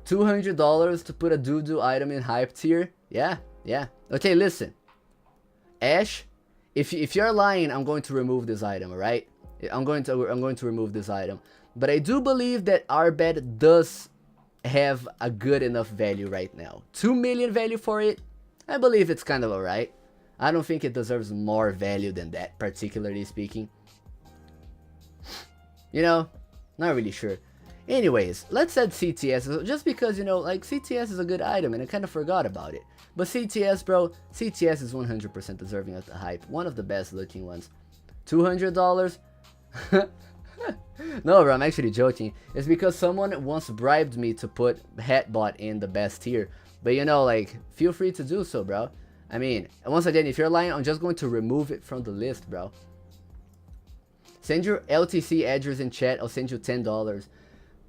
$200 to put a doo-doo item in hype tier. Yeah. Okay, listen. Ash, if you're lying, I'm going to remove this item, alright? I'm going to remove this item. But I do believe that our bed does have a good enough value right now. 2 million value for it, I believe it's kind of alright. I don't think it deserves more value than that, particularly speaking. You know, not really sure. Anyways, let's add CTS, just because, you know, like, CTS is a good item, and I kind of forgot about it. But CTS, bro, CTS is 100% deserving of the hype. One of the best looking ones. $200? No, bro, I'm actually joking. It's because someone once bribed me to put Hatbot in the best tier. But, you know, like, feel free to do so, bro. I mean, once again, if you're lying, I'm just going to remove it from the list, bro. Send your LTC address in chat. I'll send you $10.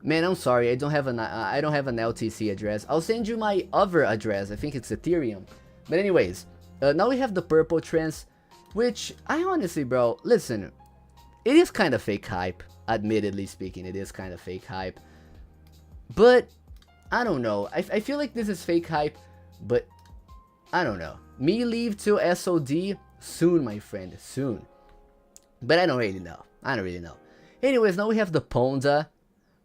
Man, I'm sorry. I don't have an LTC address. I'll send you my other address. I think it's Ethereum. But anyways, now we have the purple trends, which I honestly, bro, listen, it is kind of fake hype. Admittedly speaking, it is kind of fake hype. But I don't know. I feel like this is fake hype, but I don't know. Me leave till SOD soon, my friend, soon. But I don't really know. Anyways, now we have the Ponda.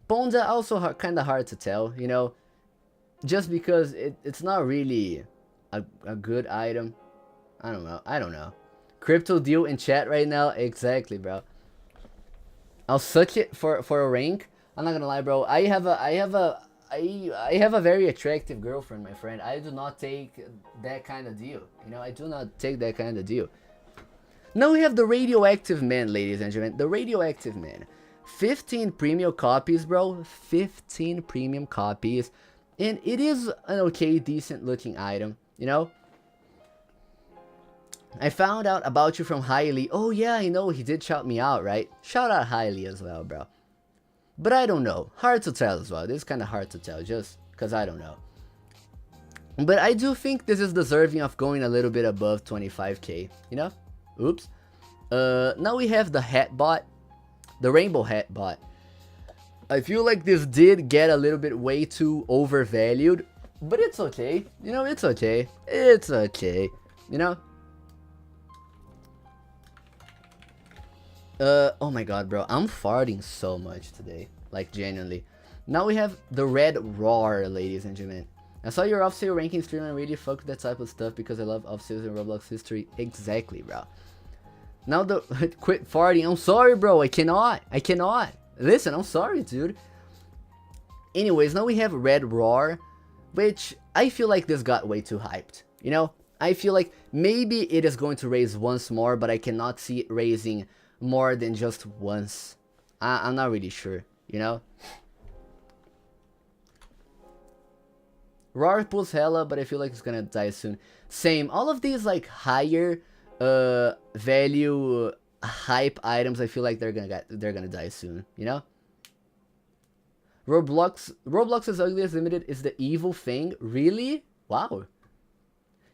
Ponda also kind of hard to tell, you know, just because it's not really a good item. I don't know. Crypto deal in chat right now, exactly, bro. I'll search it for a rank. I'm not gonna lie, bro. I have I have a very attractive girlfriend, my friend. I do not take that kind of deal. You know, I do not take that kind of deal. Now we have the Radioactive Man, ladies and gentlemen. The Radioactive Man. 15 premium copies, bro. 15 premium copies. And it is an okay, decent looking item, you know? I found out about you from Hailey. Oh yeah, I know, he did shout me out, right? Shout out Hailey as well, bro. But I don't know. Hard to tell as well. This is kind of hard to tell, just because I don't know. But I do think this is deserving of going a little bit above 25k, you know? Oops. Now we have the hat bot. The rainbow hat bot. I feel like this did get a little bit way too overvalued. But it's okay. You know, it's okay. It's okay. You know? Oh my god, bro. I'm farting so much today. Like, genuinely. Now we have the Red Roar, ladies and gentlemen. I saw your off-sale ranking stream and really fuck with that type of stuff because I love off-sales in Roblox history. Exactly, bro. Now the... Quit farting. I'm sorry, bro. I cannot. Listen, I'm sorry, dude. Anyways, now we have Red Roar, which I feel like this got way too hyped. You know? I feel like maybe it is going to raise once more, but I cannot see it raising more than just once. I'm not really sure, you know? Roar pulls hella, but I feel like it's gonna die soon. Same. All of these like higher value hype items, I feel like they're gonna die soon, you know? Roblox's ugliest limited is the evil thing. Really? Wow.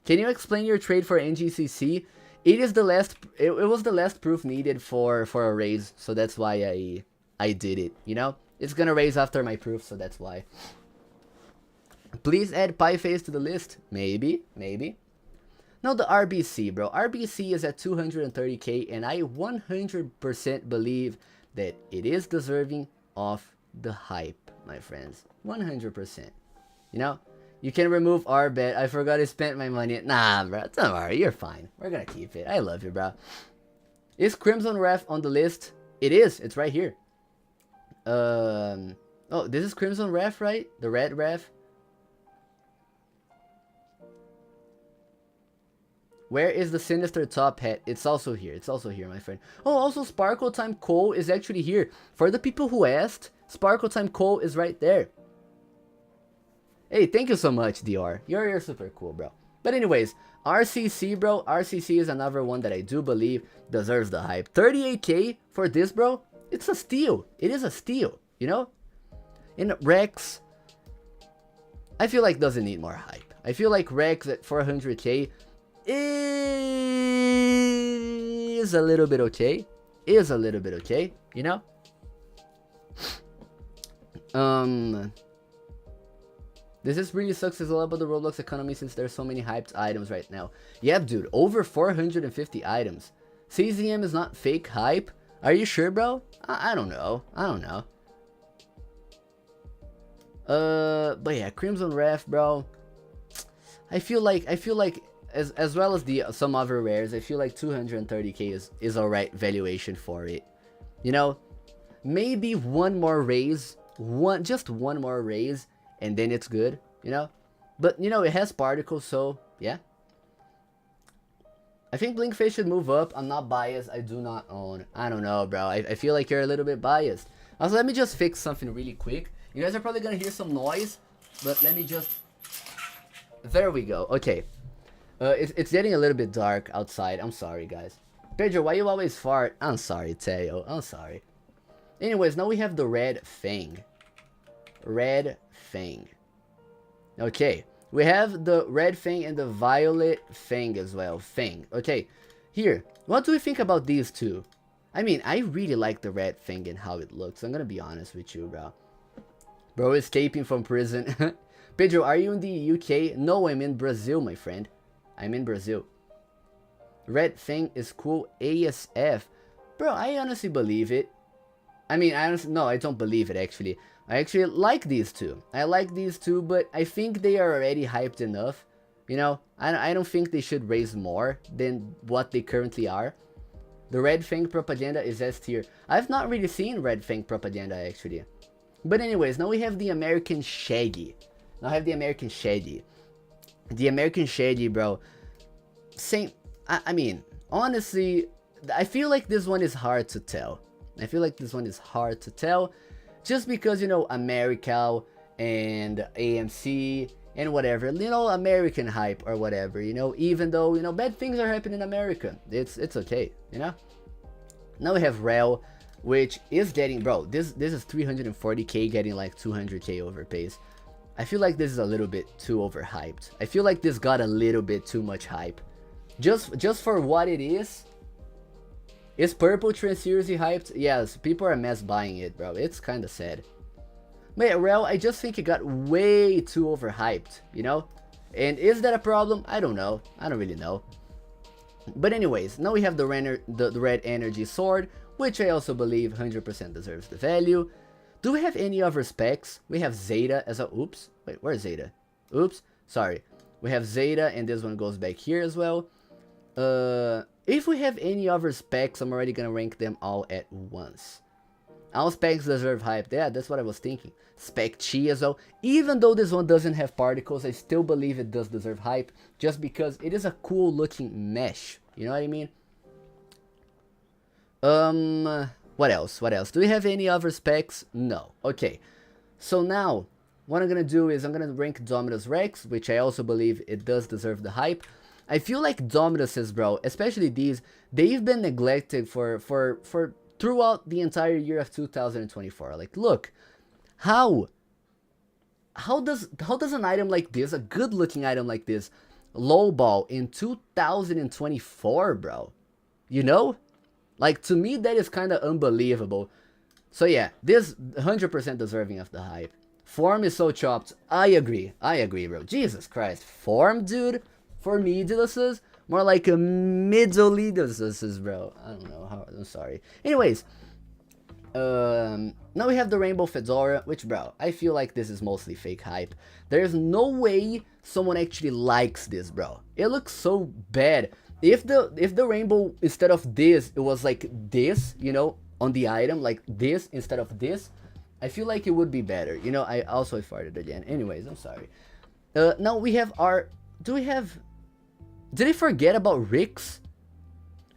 Can you explain your trade for NGCC? It is the last. It was the last proof needed for a raise, so that's why I did it. You know, it's gonna raise after my proof, so that's why. Please add Pie Face to the list. Maybe. Now the RBC, bro. RBC is at 230k, and I 100% believe that it is deserving of the hype, my friends. 100%. You know. You can remove our bet. I forgot I spent my money. Nah, bro. Don't worry. You're fine. We're gonna keep it. I love you, bro. Is Crimson Ref on the list? It is. It's right here. Oh, this is Crimson Ref, right? The red ref. Where is the Sinister Top Hat? It's also here. It's also here, my friend. Oh, also Sparkle Time Cole is actually here. For the people who asked, Sparkle Time Cole is right there. Hey, thank you so much, Dior. You're super cool, bro. But anyways, RCC, bro. RCC is another one that I do believe deserves the hype. 38k for this, bro. It's a steal. It is a steal, you know? And Rex, I feel like doesn't need more hype. I feel like Rex at 400k is a little bit okay. You know? This really sucks. It's all about the Roblox economy since there's so many hyped items right now. Yep, dude. Over 450 items. CZM is not fake hype. Are you sure, bro? I don't know. But yeah, Crimson Ref, bro. I feel like as well as the some other rares, I feel like 230k is alright valuation for it. You know, maybe one more raise, just one more raise, and then it's good, you know? But, you know, it has particles, so, yeah. I think Blinkface should move up. I'm not biased. I do not own. I don't know, bro. I feel like you're a little bit biased. Also, let me just fix something really quick. You guys are probably gonna hear some noise, but let me just... There we go. Okay. It's getting a little bit dark outside. I'm sorry, guys. Pedro, why you always fart? I'm sorry, Teo. I'm sorry. Anyways, now we have the Red Fang. Red Fang. Okay, we have the Red Fang and the Violet Fang as well. Fang. Okay, here. What do we think about these two? I mean, I really like the Red Fang and how it looks. I'm gonna be honest with you, bro. Bro, escaping from prison. Pedro, are you in the UK? No, I'm in Brazil, my friend. I'm in Brazil. Red Fang is cool ASF. Bro, I honestly believe it. I mean, no, I don't believe it, actually. I actually like these two. I like these two, but I think they are already hyped enough. You know, I don't think they should raise more than what they currently are. The Red Fang propaganda is S tier. I've not really seen Red Fang propaganda, actually. But anyways, now we have the American Shaggy. Now I have the American Shaggy. The American Shaggy, bro. Same. I mean, honestly, I feel like this one is hard to tell. I feel like this one is hard to tell. Just because, you know, America and AMC and whatever, you know, American hype or whatever, you know, even though, you know, bad things are happening in America. It's okay, you know. Now we have Rel, which is getting, bro, this is 340k getting like 200k overpays. I feel like this is a little bit too overhyped. I feel like this got a little bit too much hype. Just for what it is. Is purple seriously hyped? Yes, people are mass buying it, bro. It's kind of sad. But yeah, Rel, I just think it got way too overhyped, you know? And is that a problem? I don't know. I don't really know. But anyways, now we have the red energy sword, which I also believe 100% deserves the value. Do we have any other specs? We have Zeta as a... Oops. Wait, where's Zeta? Oops. Sorry. We have Zeta, and this one goes back here as well. If we have any other specs, I'm already gonna rank them all at once. All specs deserve hype. Yeah, that's what I was thinking. Spec Chi as well. Even though this one doesn't have particles, I still believe it does deserve hype. Just because it is a cool looking mesh. You know what I mean? What else? What else? Do we have any other specs? No. Okay. So now, what I'm gonna do is I'm gonna rank Dominus Rex, which I also believe it does deserve the hype. I feel like Dominuses, bro, especially these, they've been neglected for throughout the entire year of 2024. Like, look, how does an item like this, a good looking item like this, lowball in 2024, bro? You know? Like, to me, that is kind of unbelievable. So yeah, this 100% deserving of the hype. Form is so chopped. I agree, bro. Jesus Christ. Form, dude? For mediluses, more like a middleiduses, bro. I don't know how. I'm sorry. Anyways, now we have the Rainbow Fedora, which, bro, I feel like this is mostly fake hype. There's no way someone actually likes this, bro. It looks so bad. If the rainbow, instead of this, it was like this, you know, on the item, like this instead of this, I feel like it would be better. You know, I also farted again. Anyways, I'm sorry. Now we have our. Do we have? Did I forget about Rix?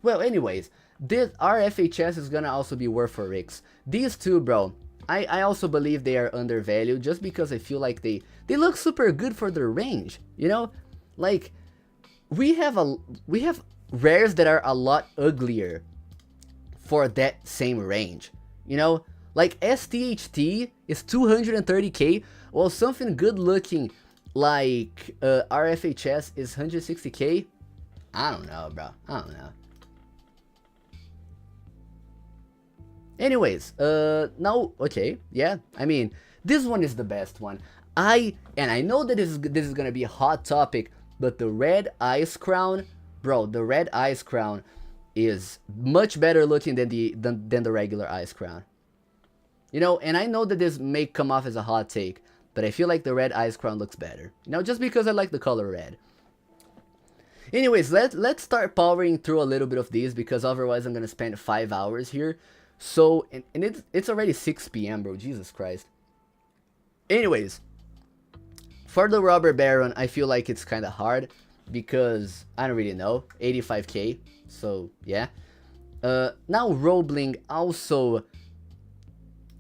Well, anyways, this RFHS is gonna also be worth for Rix. These two, bro, I also believe they are undervalued just because I feel like they look super good for their range. You know, like we have rares that are a lot uglier for that same range. You know, like STHT is 230k, while something good looking like RFHS is 160k. I don't know, bro. I don't know. Anyways, now, okay, yeah. I mean, this one is the best one. I know that this is gonna be a hot topic, but the red ice crown, bro, the red ice crown is much better looking than the regular ice crown. You know, and I know that this may come off as a hot take, but I feel like the red ice crown looks better. You know, just because I like the color red. Anyways, let's start powering through a little bit of these, because otherwise I'm gonna spend 5 hours here. So, and it's already 6 p.m, bro. Jesus Christ. Anyways, for the Robber Baron, I feel like it's kind of hard, because I don't really know. 85k, so yeah. Now Robling, also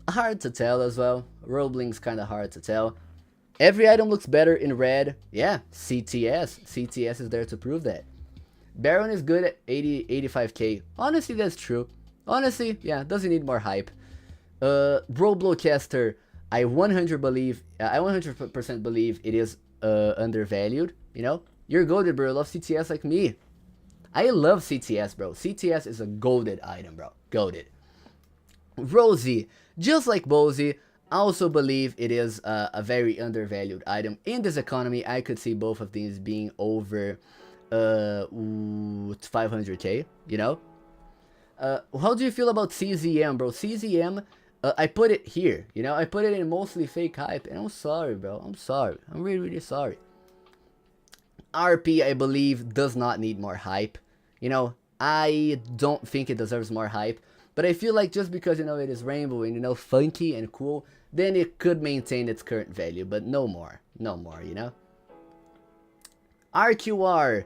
hard to tell as well. Robling's kind of hard to tell. Every item looks better in red. Yeah, CTS is there to prove that. Baron is good at 85k. Honestly, that's true. Honestly, yeah, doesn't need more hype. Roblocaster, I 100% believe it is undervalued. You know, you're goated, bro. Love CTS like me. I love CTS, bro. CTS is a goated item, bro. Goated. Rosie, just like Bozy, I also believe it is a very undervalued item. In this economy, I could see both of these being over 500k, you know? How do you feel about CZM, bro? CZM, I put it here, you know? I put it in mostly fake hype, and I'm sorry, bro. I'm sorry. I'm really, really sorry. RP, I believe, does not need more hype. You know, I don't think it deserves more hype. But I feel like just because, you know, it is rainbow and, you know, funky and cool, then it could maintain its current value, but no more, you know. RQR,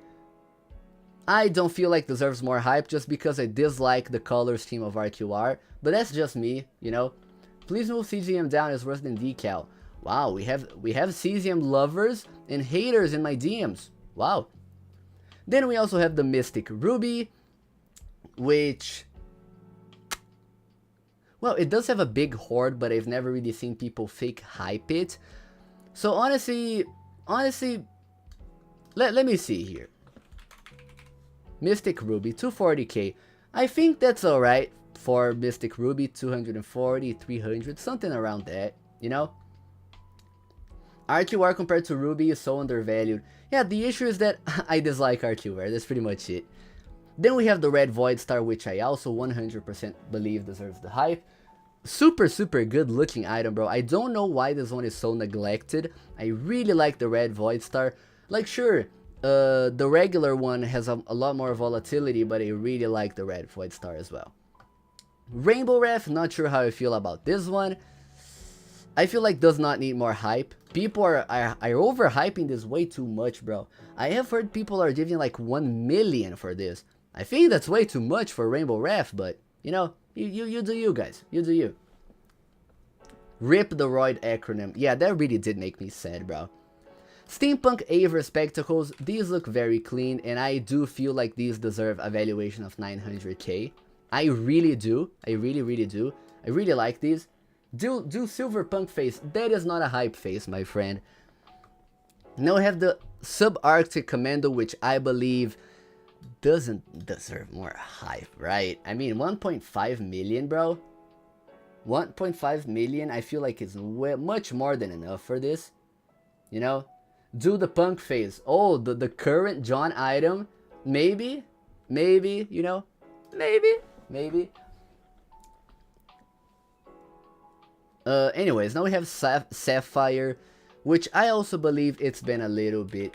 I don't feel like deserves more hype just because I dislike the color scheme of RQR, but that's just me, you know. Please move CGM down, is worse than Decal. Wow, we have CGM lovers and haters in my DMs. Wow. Then we also have the Mystic Ruby, which, well, it does have a big horde, but I've never really seen people fake hype it. So honestly, let me see here. Mystic Ruby, 240k. I think that's alright for Mystic Ruby, 240, 300, something around that, you know? RQR compared to Ruby is so undervalued. Yeah, the issue is that I dislike RQR, that's pretty much it. Then we have the Red Void Star, which I also 100% believe deserves the hype. Super good looking item, bro. I don't know why this one is so neglected. I really like the Red Void Star. Like, sure, the regular one has a lot more volatility, but I really like the Red Void Star as well. Rainbow Ref, not sure how I feel about this one. I feel like does not need more hype. People are overhyping this way too much, bro. I have heard people are giving like 1 million for this. I think that's way too much for Rainbow Ref, but you know, you do you, guys. You do you. RIP the Roid acronym. Yeah, that really did make me sad, bro. Steampunk Aver Spectacles. These look very clean, and I do feel like these deserve a valuation of 900k. I really do. I really do. I really like these. Do Silver Punk face. That is not a hype face, my friend. Now we have the Subarctic Commando, which I believe doesn't deserve more hype, right? I mean, 1.5 million, bro. 1.5 million, I feel like it's much more than enough for this. You know? Do the punk phase. Oh, the current John item. Maybe, you know? Maybe. Anyways, now we have Sapphire, which I also believe it's been a little bit,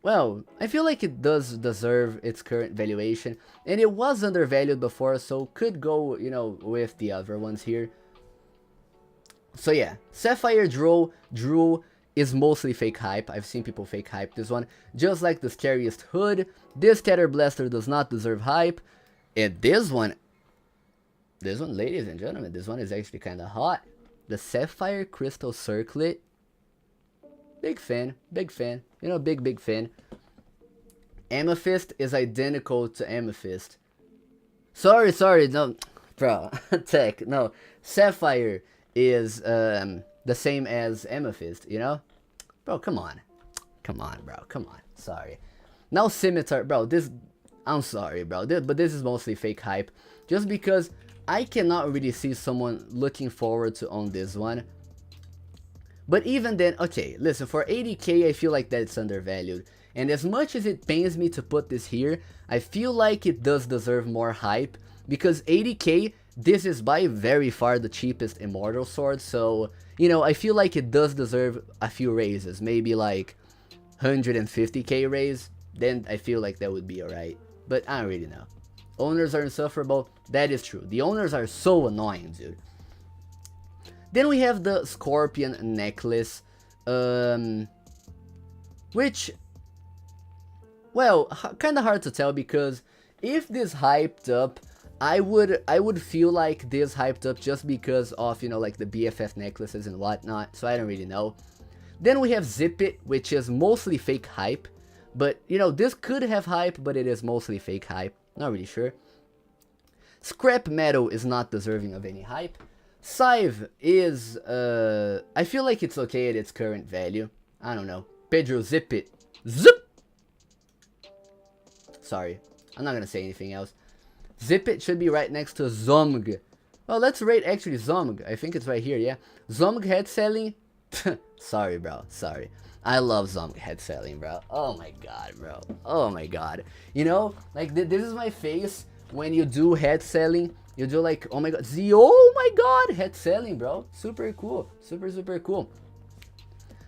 well, I feel like it does deserve its current valuation, and it was undervalued before, so could go, you know, with the other ones here. So yeah, Sapphire Drew is mostly fake hype. I've seen people fake hype this one, just like the Scariest Hood. This Scatter Blaster does not deserve hype, and this one, ladies and gentlemen, this one is actually kind of hot. The Sapphire Crystal Circlet. Big fan, you know, big fan. Amethyst is identical to Amethyst. Sorry, no, bro, tech, no. Sapphire is the same as Amethyst, you know? Bro, come on, bro, come on, sorry. Now Scimitar, bro, I'm sorry, bro, but this is mostly fake hype. Just because I cannot really see someone looking forward to own this one. But even then, okay, listen, for 80k, I feel like that's undervalued. And as much as it pains me to put this here, I feel like it does deserve more hype. Because 80k, this is by very far the cheapest Immortal Sword. So, you know, I feel like it does deserve a few raises. Maybe like 150k raise. Then I feel like that would be alright. But I don't really know. Owners are insufferable. That is true. The owners are so annoying, dude. Then we have the Scorpion Necklace, which, well, kind of hard to tell, because if this hyped up, I would feel like this hyped up just because of, you know, like the BFF necklaces and whatnot, so I don't really know. Then we have Zip It, which is mostly fake hype, but, you know, this could have hype, but it is mostly fake hype, not really sure. Scrap Metal is not deserving of any hype. Scythe is, I feel like it's okay at its current value. I don't know. Pedro, Zip It. Zip! Sorry, I'm not gonna say anything else. Zip It should be right next to Zomg. Well, let's rate actually Zomg. I think it's right here, yeah. Zomg head selling? Sorry, bro, sorry. I love Zomg head selling, bro. Oh my god, bro. Oh my god. You know, like, this is my face when you do head selling. You do like, oh my god, oh my god, head selling, bro. Super cool, super cool.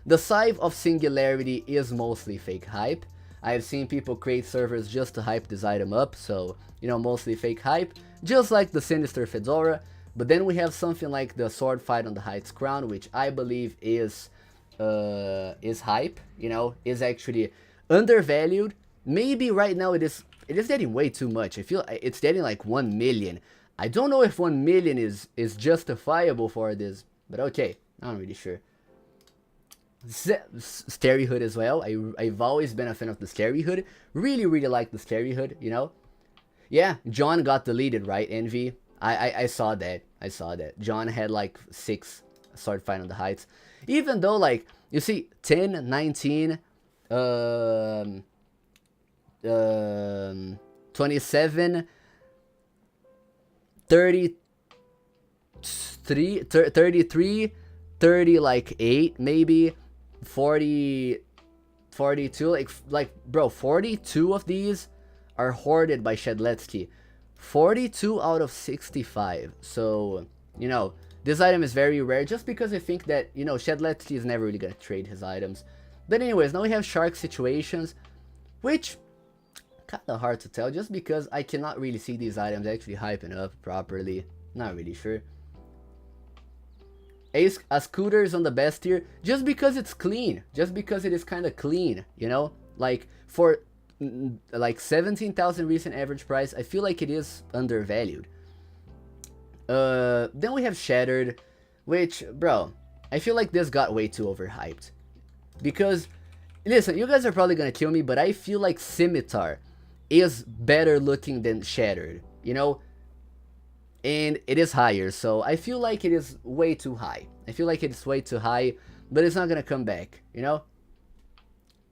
The Scythe of Singularity is mostly fake hype. I've seen people create servers just to hype this item up, so, you know, mostly fake hype, just like the Sinister Fedora. But then we have something like the Sword Fight on the Heights crown, which I believe is hype, you know, is actually undervalued. Maybe right now it is getting way too much. I feel it's getting like 1 million. I don't know if 1 million is justifiable for this, but okay, I'm not really sure. Scary Hood as well. I've always been a fan of the Scary Hood. Really like the Scary Hood, you know. Yeah, John got deleted, right, Envy? I saw that. I saw that. John had like 6 Sword Fight on the Heights. Even though, like, you see, 10, 19, 27, 33, 30, like 8, maybe 40, 42, like bro, 42 of these are hoarded by Shedletsky. 42 out of 65. So, you know, this item is very rare just because I think that, you know, Shedletsky is never really gonna trade his items. But anyways, now we have Shark Situations, which kinda hard to tell just because I cannot really see these items actually hyping up properly. Not really sure. A Scooter is on the best tier just because it's clean, just because it is kind of clean, you know, like for like 17,000 recent average price, I feel like it is undervalued. Then we have Shattered, which, bro, I feel like this got way too overhyped. Because, listen, you guys are probably gonna kill me, but I feel like Scimitar is better looking than Shattered, you know? And it is higher, so I feel like it is way too high. I feel like it's way too high, but it's not gonna come back, you know?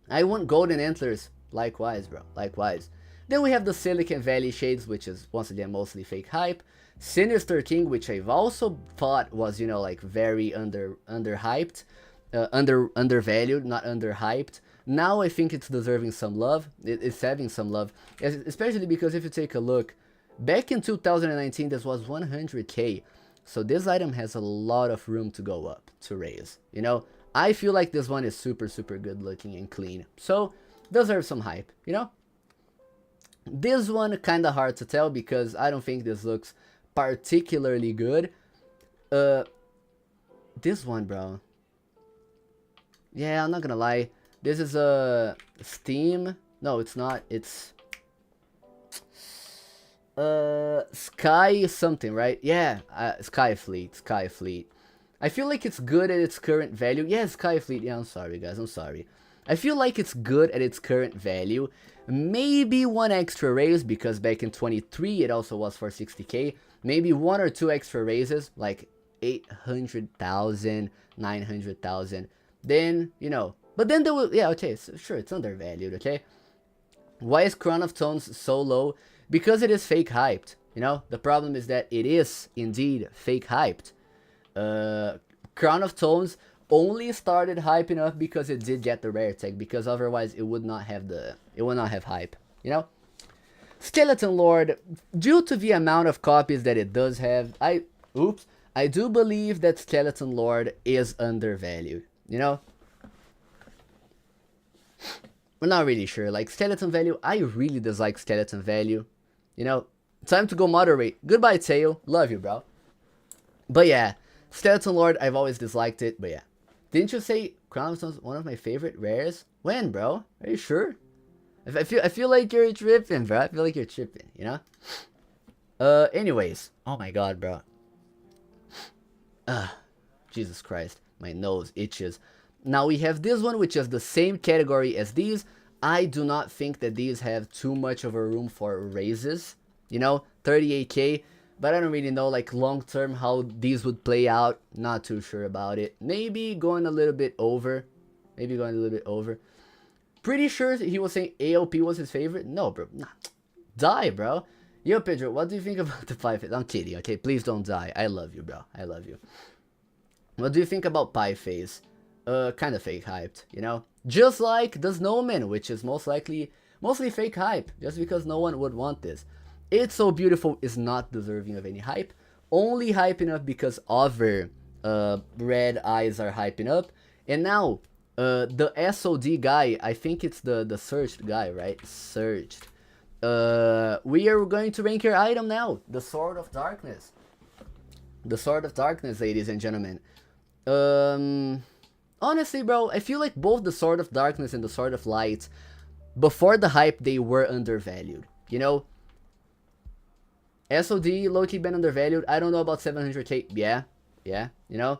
I want Golden Antlers. Likewise, bro. Likewise. Then we have the Silicon Valley Shades, which is, once again, mostly fake hype. Sinister King, which I've also thought was, you know, like, very underhyped. Undervalued, not underhyped. Now I think it's deserving some love. It's having some love. Especially because if you take a look, back in 2019, this was 100k. So this item has a lot of room to go up, to raise, you know? I feel like this one is super good looking and clean. So, deserves some hype, you know? This one kinda hard to tell because I don't think this looks particularly good. This one, bro. Yeah, I'm not gonna lie. This is a Steam. No, it's not. It's Sky something, right? Yeah, Skyfleet. I feel like it's good at its current value. Yeah, Skyfleet. Yeah, I'm sorry, guys. I'm sorry. I feel like it's good at its current value. Maybe one extra raise because back in 23 it also was for 60k. Maybe 1 or 2 extra raises, like 800,000, 900,000. Then, you know, but then there will, yeah, okay, so sure, it's undervalued, okay? Why is Crown of Tones so low? Because it is fake hyped, you know? The problem is that it is indeed fake hyped. Crown of Tones only started hyping up because it did get the rare tag, because otherwise it would not have hype, you know? Skeleton Lord, due to the amount of copies that it does have, I do believe that Skeleton Lord is undervalued, you know? We're not really sure, like Skeleton value, I really dislike Skeleton value, you know? Time to go moderate. Goodbye, Tail. Love you, bro. But yeah, Skeleton Lord, I've always disliked it, but yeah. Didn't you say Crown of Stones one of my favorite rares? When, bro? Are you sure? I feel like you're tripping, bro. I feel like you're tripping, you know? Anyways. Oh my god, bro. Jesus Christ. My nose itches. Now we have this one, which is the same category as these. I do not think that these have too much of a room for raises. You know, 38k. But I don't really know, like, long term how these would play out. Not too sure about it. Maybe going a little bit over. Pretty sure he was saying AOP was his favorite. No, bro. Nah. Die, bro. Yo, Pedro, what do you think about the pie face? I'm kidding, okay? Please don't die. I love you, bro. I love you. What do you think about pie face? Kind of fake hyped, you know? Just like the Snowman, which is mostly fake hype. Just because no one would want this. It's So Beautiful is not deserving of any hype. Only hyping up because other red eyes are hyping up. And now, The SOD guy, I think it's the searched guy, right? Searched. We are going to rank your item now. The Sword of Darkness. The Sword of Darkness, ladies and gentlemen. Honestly, bro, I feel like both the Sword of Darkness and the Sword of Light, before the hype, they were undervalued. You know? SOD, low-key been undervalued. I don't know about 700k. Yeah, you know?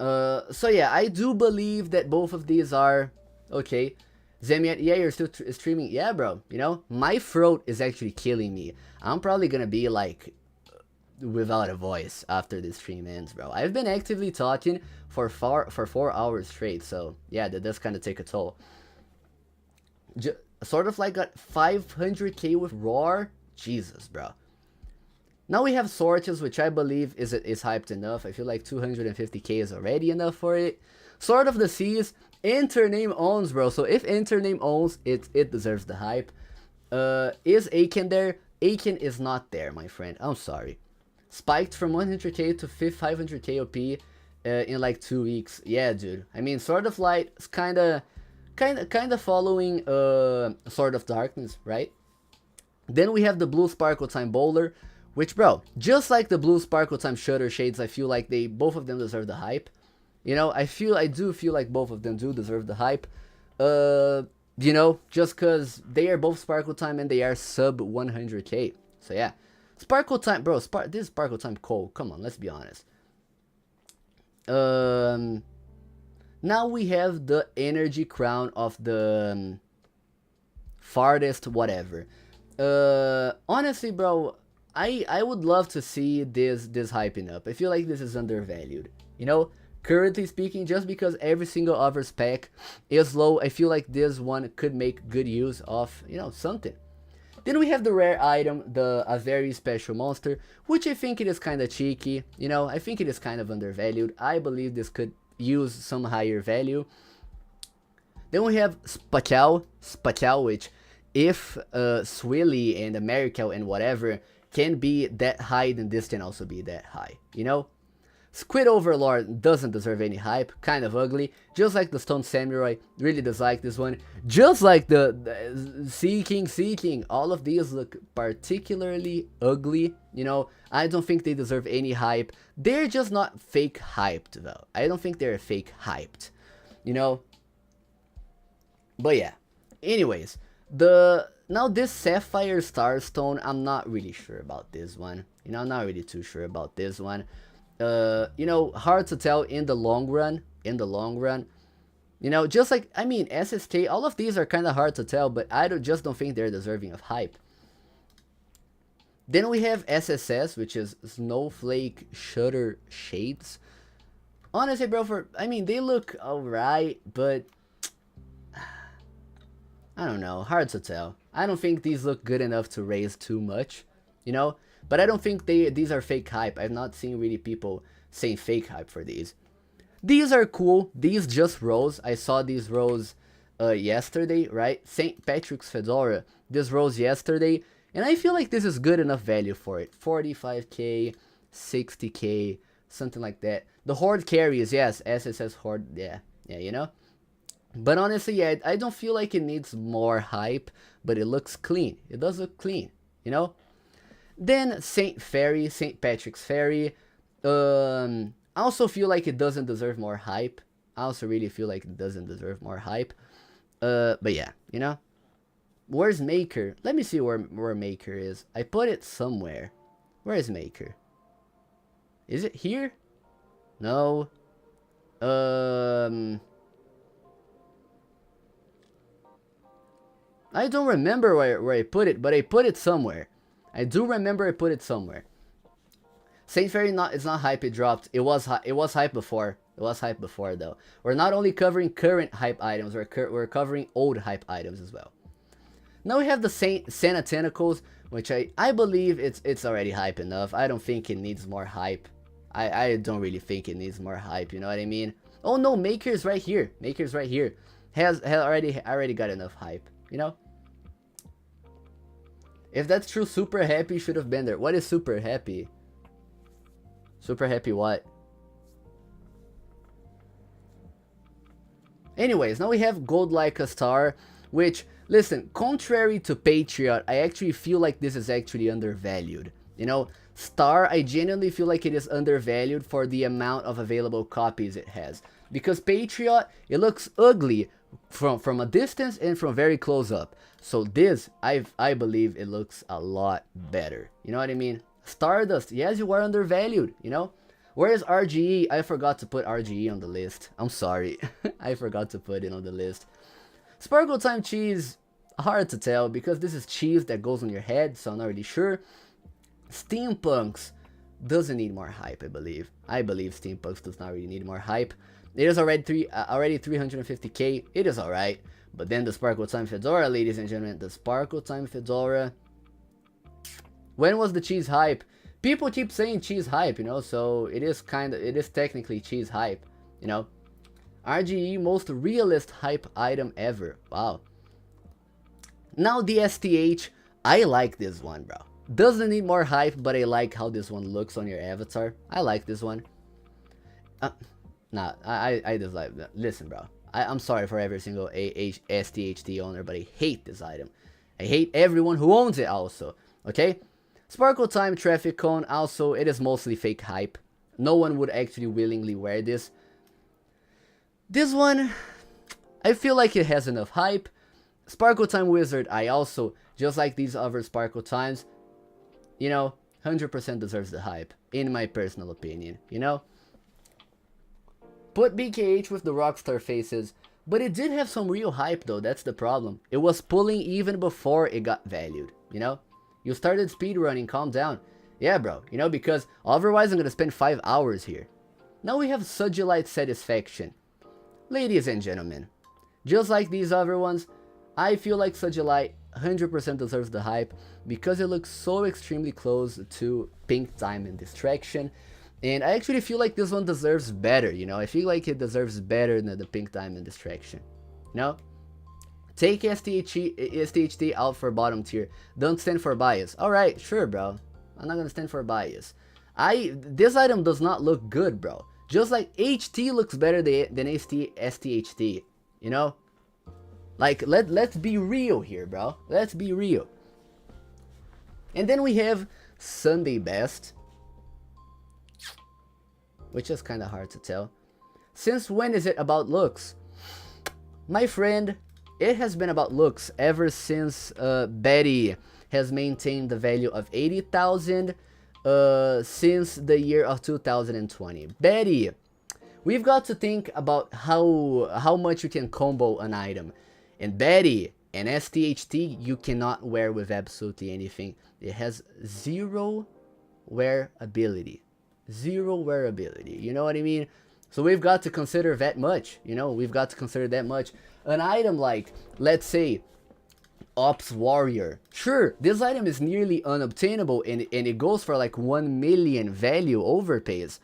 So yeah, I do believe that both of these are okay. Zemiat, yeah, you're still streaming. Yeah, bro, you know, my throat is actually killing me. I'm probably gonna be like without a voice after this stream ends, bro. I've been actively talking for 4 hours straight, so yeah, that does kind of take a toll. Sort of like got 500k with Roar. Jesus, bro. Now we have Sorties, which I believe is hyped enough. I feel like 250k is already enough for it. Sword of the Seas, Intername owns, bro. So if Intername owns, it deserves the hype. Is Aiken there? Aiken is not there, my friend. I'm sorry. Spiked from 100k to 500k OP in like 2 weeks. Yeah, dude. I mean, Sword of Light is kind of following Sword of Darkness, right? Then we have the Blue Sparkle Time Bowler, which, bro, just like the Blue Sparkle Time Shutter Shades, I feel like both of them deserve the hype. You know, I do feel like both of them do deserve the hype. You know, just because they are both Sparkle Time and they are sub 100k. So yeah, Sparkle Time, bro. This is Sparkle Time Cole. Come on, let's be honest. Now we have the Energy Crown of the farthest whatever. Honestly, bro, I would love to see this hyping up. I feel like this is undervalued. You know, currently speaking, just because every single other spec is low, I feel like this one could make good use of, you know, something. Then we have the rare item, a very special monster, which I think it is kind of cheeky. You know, I think it is kind of undervalued. I believe this could use some higher value. Then we have Spacal, which if Swilly and Americal and whatever can be that high, then this can also be that high, you know? Squid Overlord doesn't deserve any hype, kind of ugly, just like the Stone Samurai, really dislike this one. Just like the Seeking, all of these look particularly ugly, you know? I don't think they deserve any hype. They're just not fake hyped, though. I don't think they're fake hyped, you know? But yeah, anyways, now this Sapphire Starstone, I'm not really sure about this one. You know, I'm not really too sure about this one. You know, hard to tell in the long run. You know, just like, I mean, SSK, all of these are kind of hard to tell, but I just don't think they're deserving of hype. Then we have SSS, which is Snowflake Shutter Shades. Honestly, bro, I mean, they look alright, but I don't know, hard to tell. I don't think these look good enough to raise too much, you know? But I don't think these are fake hype. I've not seen really people saying fake hype for these. These are cool. These just rose. I saw these rose yesterday, right? St. Patrick's Fedora. This rose yesterday. And I feel like this is good enough value for it. 45k, 60k, something like that. The Horde carries, yes. SSS Horde, yeah, you know? But honestly, yeah, I don't feel like it needs more hype, but it looks clean. It does look clean, you know? Then St. Patrick's Ferry. I also feel like it doesn't deserve more hype. I also really feel like it doesn't deserve more hype. But yeah, you know? Where's Maker? Let me see where Maker is. I put it somewhere. Where is Maker? Is it here? No. I don't remember where I put it, but I put it somewhere. I do remember I put it somewhere. Saint Fairy it's not hype, it dropped. It was hype before. It was hype before though. We're not only covering current hype items, we're covering old hype items as well. Now we have the Santa Tentacles, which I believe it's already hype enough. I don't think it needs more hype. I don't really think it needs more hype, you know what I mean? Oh no, Maker's right here. Maker's right here. Has already got enough hype, you know? If that's true, Super Happy should have been there. What is Super Happy? Super Happy what? Anyways, now we have Gold Like a Star, which, listen, contrary to Patriot, I actually feel like this is actually undervalued. You know, Star, I genuinely feel like it is undervalued for the amount of available copies it has. Because Patriot, it looks ugly from a distance and from very close up. So this, I believe it looks a lot better. You know what I mean? Stardust, yes, you are undervalued, you know? Whereas RGE, I forgot to put RGE on the list. I'm sorry. I forgot to put it on the list. Sparkle Time Cheese, hard to tell because this is cheese that goes on your head, so I'm not really sure. Steampunks doesn't need more hype, I believe. I believe Steampunks does not really need more hype. It is already 350k. It is alright. But then the Sparkle Time Fedora, ladies and gentlemen, the Sparkle Time Fedora. When was the cheese hype? People keep saying cheese hype, you know, so it is technically cheese hype, you know. RGE most realist hype item ever. Wow. Now the STH, I like this one, bro. Doesn't need more hype, but I like how this one looks on your avatar. I like this one. Nah, I dislike that. Listen, bro. I'm sorry for every single STHD owner, but I hate this item. I hate everyone who owns it also, okay? Sparkle Time Traffic Cone, also, it is mostly fake hype. No one would actually willingly wear this. This one, I feel like it has enough hype. Sparkle Time Wizard, I also, just like these other Sparkle Times, you know, 100% deserves the hype, in my personal opinion, you know? Put BKH with the Rockstar faces, but it did have some real hype though, that's the problem. It was pulling even before it got valued, you know? You started speedrunning, calm down. Yeah, bro, you know, because otherwise I'm gonna spend 5 hours here. Now we have Sudulite Satisfaction. Ladies and gentlemen, just like these other ones, I feel like Sudulite 100% deserves the hype because it looks so extremely close to Pink Diamond Distraction. And I actually feel like this one deserves better, you know? I feel like it deserves better than the Pink Diamond Distraction, you know? Take STHD out for bottom tier. Don't stand for bias. Alright, sure, bro. I'm not gonna stand for bias. This item does not look good, bro. Just like HT looks better than STHD, you know? Like, let's be real here, bro. Let's be real. And then we have Sunday Best, which is kind of hard to tell. Since when is it about looks? My friend, it has been about looks ever since Betty has maintained the value of 80,000 since the year of 2020. Betty, we've got to think about how much you can combo an item. And Betty and STHT you cannot wear with absolutely anything. It has zero wearability. Zero wearability, you know what I mean? So we've got to consider that much, you know, we've got to consider that much. An item like, let's say, Ops Warrior. Sure, this item is nearly unobtainable and it goes for like 1 million value overpays.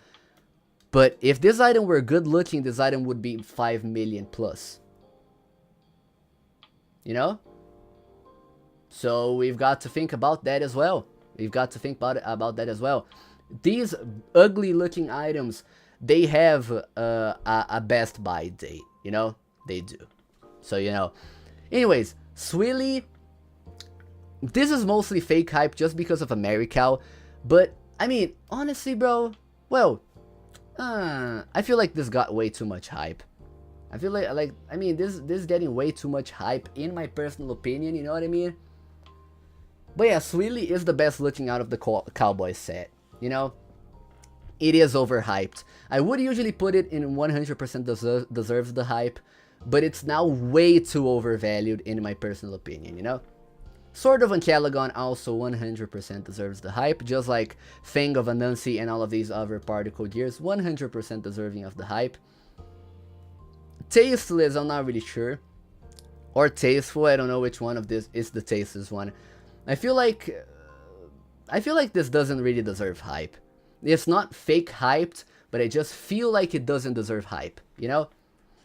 But if this item were good looking, this item would be 5 million plus. You know? So we've got to think about that as well. We've got to think about that as well. These ugly looking items, they have a best buy date, you know? They do. So, you know. Anyways, Swilly, this is mostly fake hype just because of Americal. But, I mean, honestly, bro, well, I feel like this got way too much hype. I feel like I mean, this is getting way too much hype, in my personal opinion, you know what I mean? But yeah, Swilly is the best looking out of the Cowboy set, you know? It is overhyped. I would usually put it in 100% deserves the hype, but it's now way too overvalued in my personal opinion, you know? Sword of Ancalagon also 100% deserves the hype, just like Fang of Anansi and all of these other particle gears, 100% deserving of the hype. Tasteless, I'm not really sure. Or Tasteful, I don't know which one of this is the tasteless one. I feel like this doesn't really deserve hype. It's not fake hyped, but I just feel like it doesn't deserve hype, you know?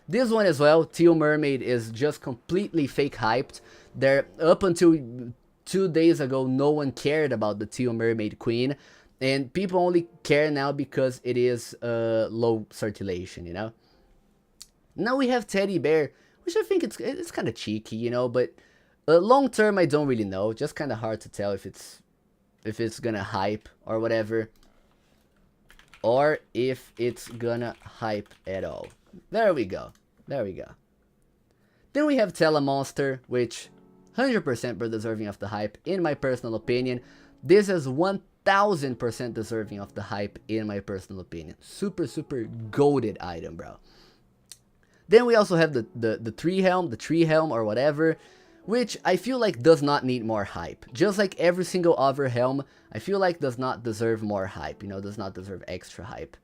This one as well, Teal Mermaid, is just completely fake hyped. There, up until 2 days ago, no one cared about the Teal Mermaid Queen, and people only care now because it is low circulation, you know? Now we have Teddy Bear, which I think it's kind of cheeky, you know, but long term I don't really know. Just kind of hard to tell if it's gonna hype or whatever, or if it's gonna hype at all. There we go. There we go. Then we have Telemonster, which 100% deserving of the hype, in my personal opinion. This is 1000% deserving of the hype, in my personal opinion. Super, super goated item, bro. Then we also have the tree helm or whatever, which I feel like does not need more hype. Just like every single other helm, I feel like does not deserve more hype, you know, does not deserve extra hype.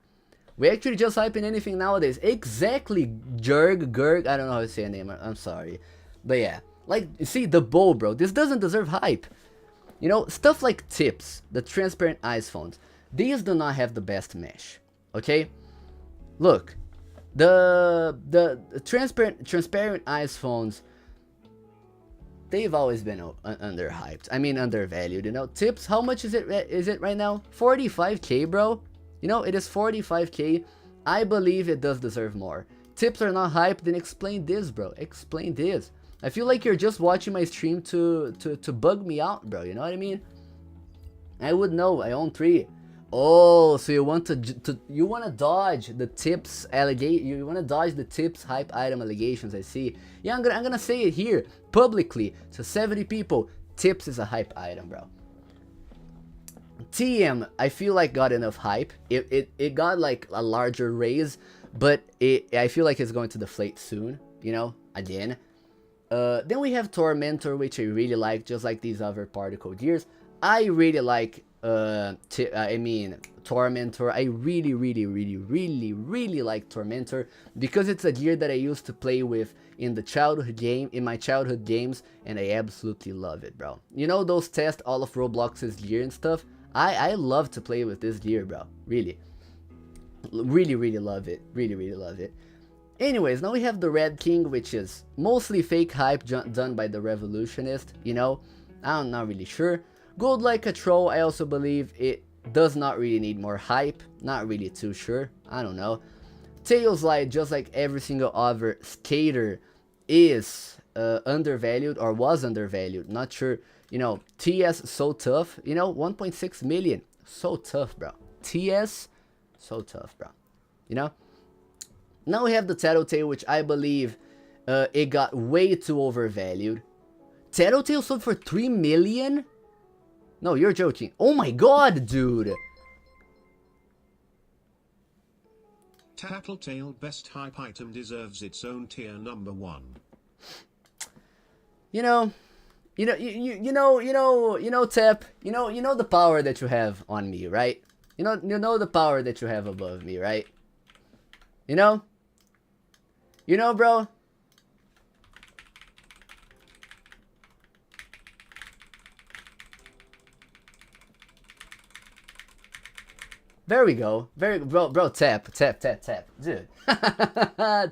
We actually just hype in anything nowadays. Exactly, Gurg, I don't know how to say a name, I'm sorry. But yeah, like, see, the bow, bro, this doesn't deserve hype. You know, stuff like tips, the transparent eyes phones, these do not have the best mesh, okay? Look, the transparent eyes phones, they've always been underhyped. I mean, undervalued, you know? Tips, how much is it right now? 45k, bro? You know, it is 45k. I believe it does deserve more. Tips are not hyped, then explain this, bro. Explain this. I feel like you're just watching my stream to bug me out, bro. You know what I mean? I would know. I own 3. Oh, so you want to dodge the tips you want to dodge the tips hype item allegations. I see. Yeah, I'm gonna say it here publicly to 70 people. Tips is a hype item, bro. TM, I feel like got enough hype. It got like a larger raise, but I feel like it's going to deflate soon, you know, again. Then we have Tormentor, which I really like, just like these other particle gears. I really like, I mean, Tormentor. I really like Tormentor because it's a gear that I used to play with in my childhood games, and I absolutely love it, bro. You know, those test all of Roblox's gear and stuff. I love to play with this gear, bro. Really love it. Really love it. Anyways, now we have the Red King, which is mostly fake hype done by the Revolutionist, you know? I'm not really sure. Gold Like a Troll, I also believe it does not really need more hype. Not really too sure. I don't know. Tails Light, just like every single other skater, is undervalued or was undervalued. Not sure. You know, TS so tough. You know, 1.6 million. So tough, bro. TS, so tough, bro. You know? Now we have the Tattletale, which I believe it got way too overvalued. Tattletale sold for 3 million? No, you're joking. Oh my god, dude. Tattletale best hype item deserves its own tier number 1. You know, Tep, you know the power that you have on me, right? You know the power that you have above me, right? You know, bro. There we go. Bro, tap, dude.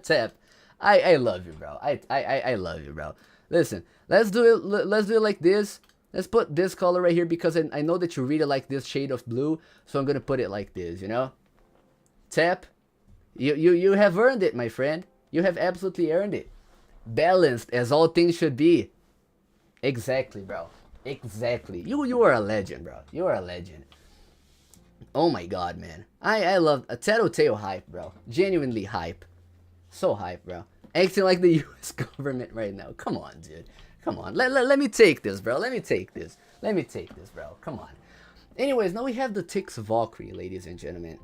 Tap. I love you, bro. I love you, bro. Listen, let's do it like this. Let's put this color right here because I know that you really like this shade of blue, so I'm gonna put it like this, you know? Tap. You have earned it, my friend. You have absolutely earned it. Balanced as all things should be. Exactly, bro. Exactly. You are a legend, bro. You are a legend. Oh my god, man. I love a Tattletale hype, bro. Genuinely hype. So hype, bro. Acting like the US government right now. Come on, dude. Come on. Let me take this, bro. Let me take this, bro. Come on. Anyways, now we have the Tix Valkyrie, ladies and gentlemen,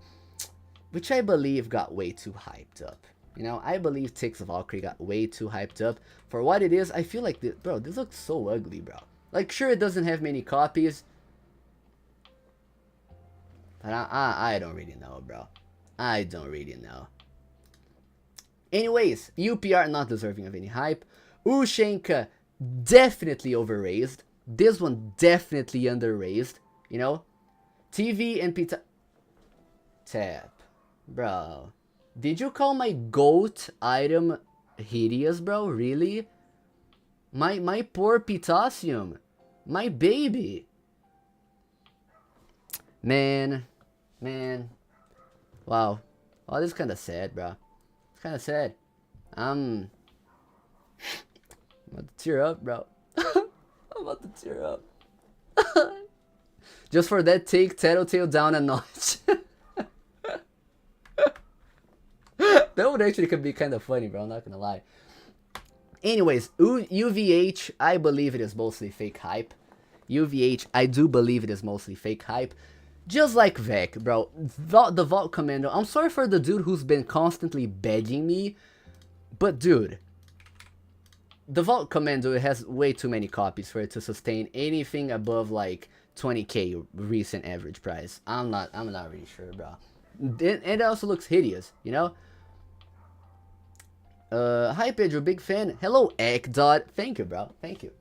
which I believe got way too hyped up. You know, I believe Tix Valkyrie got way too hyped up. For what it is, I feel like this, bro, this looks so ugly, bro. Like, sure, it doesn't have many copies, but I don't really know, bro. I don't really know. Anyways, UPR not deserving of any hype. Ushenka definitely overraised. This one definitely underraised, you know? TV and Pita... Tap. Bro. Did you call my GOAT item hideous, bro? Really? My poor Potassium. My baby. Man. Wow. Oh, this is kind of sad, bro. It's kind of sad. I'm about to tear up, bro. I'm about to tear up. Just for that, take Tattletale down a notch. That would actually could be kind of funny, bro. I'm not gonna lie. Anyways, UVH, I believe it is mostly fake hype. UVH, I do believe it is mostly fake hype. Just like Vec, bro. The Vault Commando, I'm sorry for the dude who's been constantly begging me, but dude, the Vault Commando has way too many copies for it to sustain anything above like 20k recent average price. I'm not really sure, bro. And it also looks hideous, you know? Hi Pedro, big fan. Hello, Ekdot. Thank you, bro. Thank you.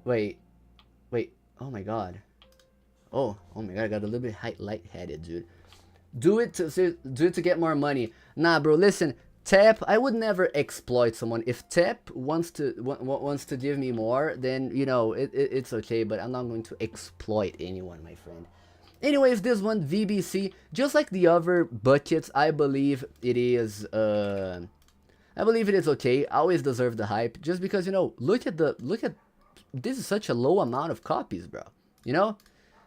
Wait. Oh my god. Oh my god, I got a little bit lightheaded, dude. Do it to get more money. Nah, bro, listen. Tap, I would never exploit someone. If Tap wants to give me more, then, you know, it's okay, but I'm not going to exploit anyone, my friend. Anyways, this one, VBC, just like the other buckets, I believe it is okay. I always deserve the hype, just because, you know, look at this is such a low amount of copies, bro, you know?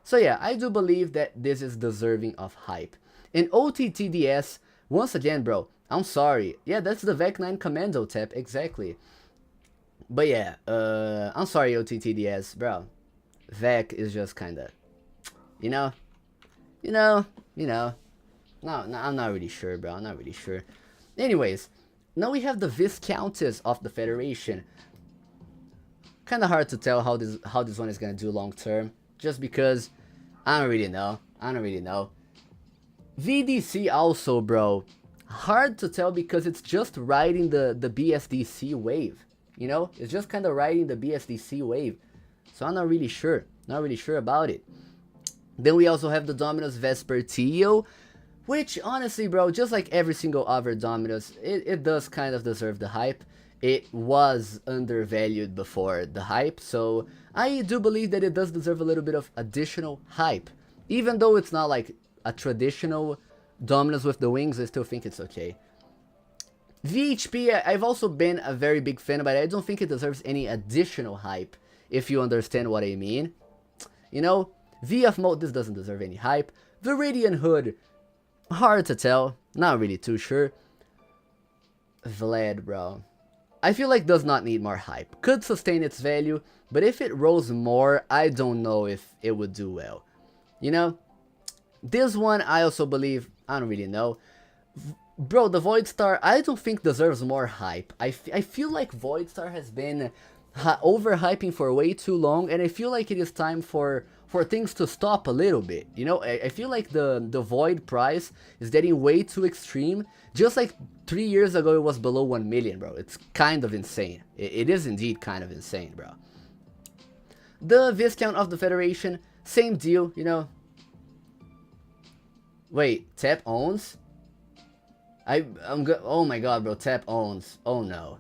So yeah, I do believe that this is deserving of hype. And OTTDS, once again, bro, I'm sorry. Yeah, that's the Vec 9 Commando Tap, exactly. But yeah, I'm sorry, OTTDS, bro. Vec is just kinda, you know? No, I'm not really sure, bro. I'm not really sure. Anyways, now we have the Viscountess of the Federation. Kind of hard to tell how this one is gonna do long term, just because I don't really know. VDC also, bro. Hard to tell because it's just riding the BSDC wave. You know, it's just kind of riding the BSDC wave. So I'm not really sure. About it. Then we also have the Dominus Vespertio, which honestly, bro, just like every single other Dominus, it does kind of deserve the hype. It was undervalued before the hype, so I do believe that it does deserve a little bit of additional hype. Even though it's not like a traditional Dominus with the wings, I still think it's okay. VHP, I've also been a very big fan, but I don't think it deserves any additional hype, if you understand what I mean. You know, VF Mode, this doesn't deserve any hype. Viridian Hood, hard to tell, not really too sure. Vlad, bro, I feel like does not need more hype. Could sustain its value, but if it rose more, I don't know if it would do well. You know? This one, I also believe, I don't really know. Bro, the Void Star, I don't think deserves more hype. I feel like Void Star has been overhyping for way too long, and I feel like it is time for things to stop a little bit. You know, I feel like the Void price is getting way too extreme. Just like 3 years ago, it was below 1 million, bro. It's kind of insane. It is indeed kind of insane, bro. The Viscount of the Federation, same deal, you know. Wait, Tap owns? Oh my god, bro, Tap owns. Oh no.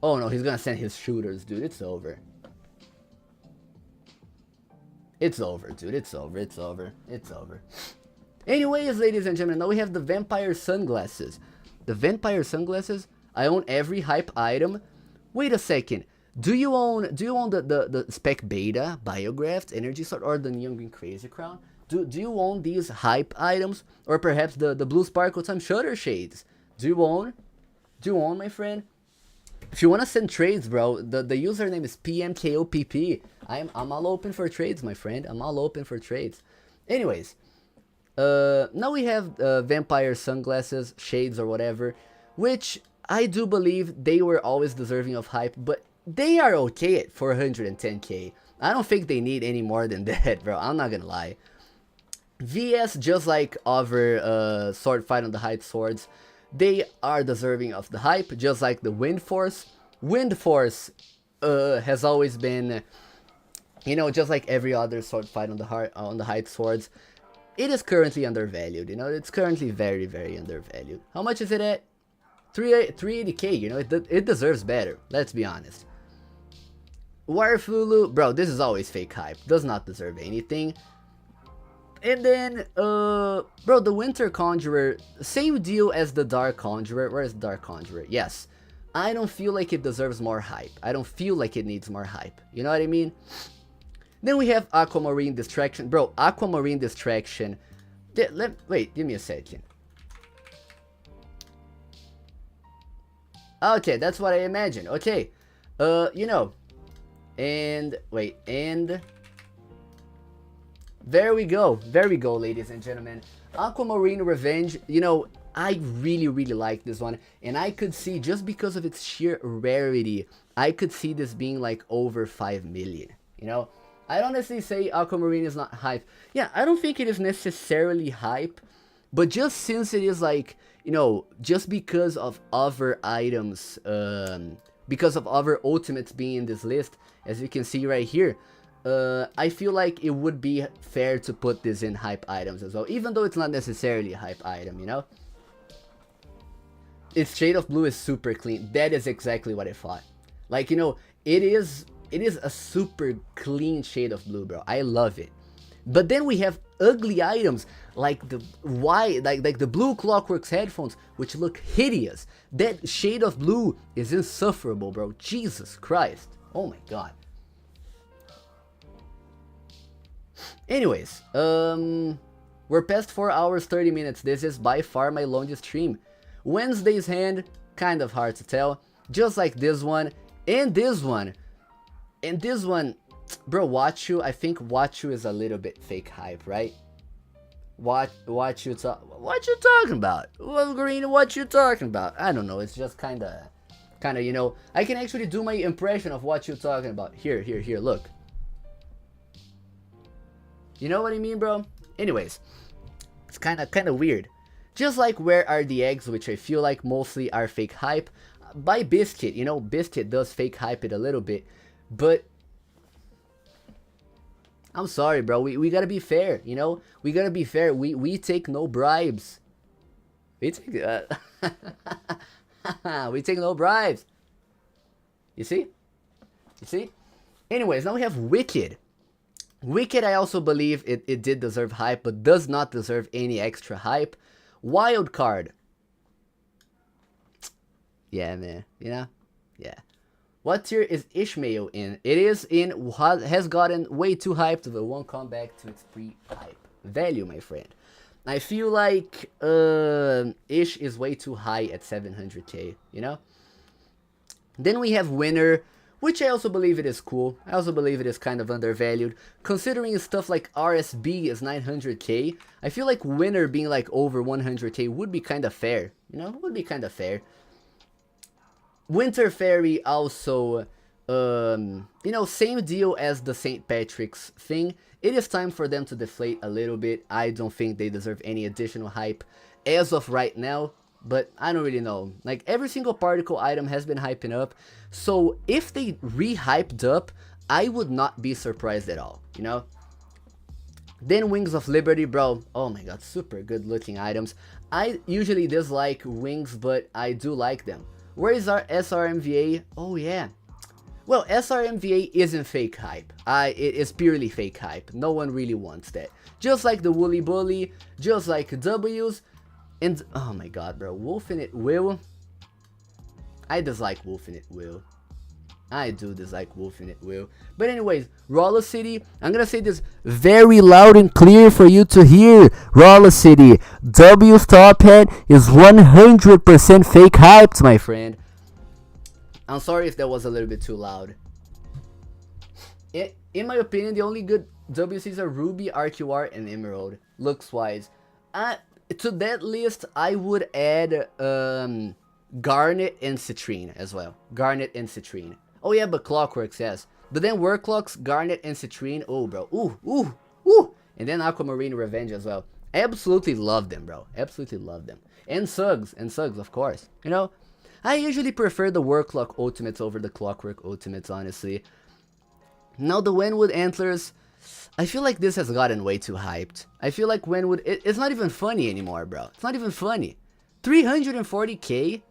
Oh no, he's gonna send his shooters, dude. It's over. It's over, dude. It's over. Anyways, ladies and gentlemen, now we have the Vampire Sunglasses. The Vampire Sunglasses, I own every hype item. Wait a second. Do you own the Spec Beta, Biographed, Energy Sword, or the Neon Green Crazy Crown? Do you own these hype items? Or perhaps the Blue Sparkle Time Shutter Shades? Do you own, my friend? If you want to send trades, bro, the username is PMKOPP. I'm all open for trades, my friend. I'm all open for trades. Anyways, now we have Vampire Sunglasses, Shades, or whatever, which I do believe they were always deserving of hype, but they are okay at 410k. I don't think they need any more than that, bro. I'm not gonna lie. VS, just like other sword fight on the height swords, they are deserving of the hype, just like the Wind Force. Wind Force has always been, you know, just like every other sword fight on the height swords. It is currently undervalued, you know. It's currently very, very undervalued. How much is it at? 380k, you know. It deserves better. Let's be honest. Warfulu, bro, this is always fake hype. Does not deserve anything. And then, bro, the Winter Conjurer, same deal as the Dark Conjurer. Where is Dark Conjurer? Yes. I don't feel like it deserves more hype. I don't feel like it needs more hype. You know what I mean? Then we have Aquamarine Distraction. Bro, Aquamarine Distraction. Wait, give me a second. Okay, that's what I imagined. Okay. You know. And, wait, and... There we go, ladies and gentlemen. Aquamarine Revenge, you know, I really like this one. And I could see, just because of its sheer rarity, I could see this being like over 5 million, you know? I'd honestly say Aquamarine is not hype. Yeah, I don't think it is necessarily hype, but just since it is like, you know, just because of other items, because of other ultimates being in this list, as you can see right here, I feel like it would be fair to put this in hype items as well, even though it's not necessarily a hype item, you know? Its shade of blue is super clean. That is exactly what I thought. Like, you know, it is a super clean shade of blue, bro. I love it. But then we have ugly items like the white, like the blue Clockworks headphones, which look hideous. That shade of blue is insufferable, bro. Jesus Christ. Oh my god. Anyways, we're past 4 hours 30 minutes. This is by far my longest stream. Wednesday's hand, kind of hard to tell. Just like this one, and this one. And this one, bro, Watchu, I think Watchu is a little bit fake hype, right? What you talking about? Well, Green, what you talking about? I don't know, it's just kinda, you know, I can actually do my impression of what you're talking about. Here, look. You know what I mean, bro? Anyways, it's kind of weird. Just like Where Are the Eggs, which I feel like mostly are fake hype. By Biscuit, you know, Biscuit does fake hype it a little bit. But I'm sorry, bro. We gotta be fair, you know? We gotta be fair. We take no bribes. We take we take no bribes. You see? Anyways, now we have Wicked. Wicked, I also believe it did deserve hype, but does not deserve any extra hype. Wild Card. Yeah, man. You know? Yeah. What tier is Ishmael in? It is in, has gotten way too hyped, but won't come back to its pre-hype value, my friend. I feel like Ish is way too high at 700k, you know? Then we have Winner, which I also believe it is cool. I also believe it is kind of undervalued. Considering stuff like RSB is 900k, I feel like Winner being like over 100k would be kind of fair. You know, would be kind of fair. Winter Fairy also, you know, same deal as the St. Patrick's thing. It is time for them to deflate a little bit. I don't think they deserve any additional hype as of right now. But I don't really know. Like, every single particle item has been hyping up. So if they re-hyped up, I would not be surprised at all, you know? Then Wings of Liberty, bro. Oh my god, super good looking items. I usually dislike wings, but I do like them. Where is our SRMVA? Oh yeah. Well, SRMVA isn't fake hype. It is purely fake hype. No one really wants that. Just like the Woolly Bully, just like W's. And, oh my god, bro, Wolf in It Will. I dislike Wolf in It Will. I do dislike Wolf in It Will. But anyways, Roller City, I'm gonna say this very loud and clear for you to hear. Roller City, W's top hat is 100% fake hyped, my friend. I'm sorry if that was a little bit too loud. In my opinion, the only good WCs are Ruby, RQR, and Emerald, looks-wise. To that list, I would add Garnet and Citrine as well. Garnet and Citrine. Oh yeah, but Clockworks, yes. But then Workclocks, Garnet, and Citrine. Oh, bro. Ooh. And then Aquamarine Revenge as well. I absolutely love them, bro. Absolutely love them. And Suggs, of course. You know, I usually prefer the Workclock Ultimates over the Clockwork Ultimates, honestly. Now the Wenwood Antlers, I feel like this has gotten way too hyped. I feel like Wenwood, it's not even funny anymore, bro. It's not even funny. 340k?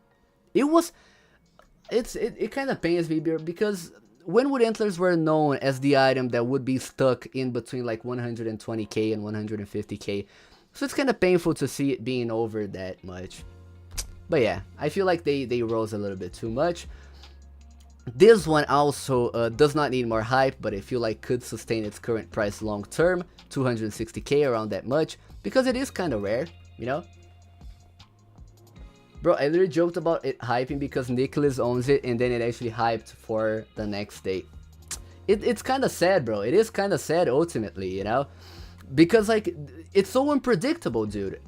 It kind of pains me because antlers were known as the item that would be stuck in between like 120k and 150k. So it's kind of painful to see it being over that much. But yeah, I feel like they rose a little bit too much. This one also does not need more hype, but I feel like could sustain its current price long term, 260k, around that much, because it is kind of rare, you know? Bro, I literally joked about it hyping because Nicholas owns it, and then it actually hyped for the next day. It's kind of sad, bro. It is kind of sad, ultimately, you know? Because, like, it's so unpredictable, dude.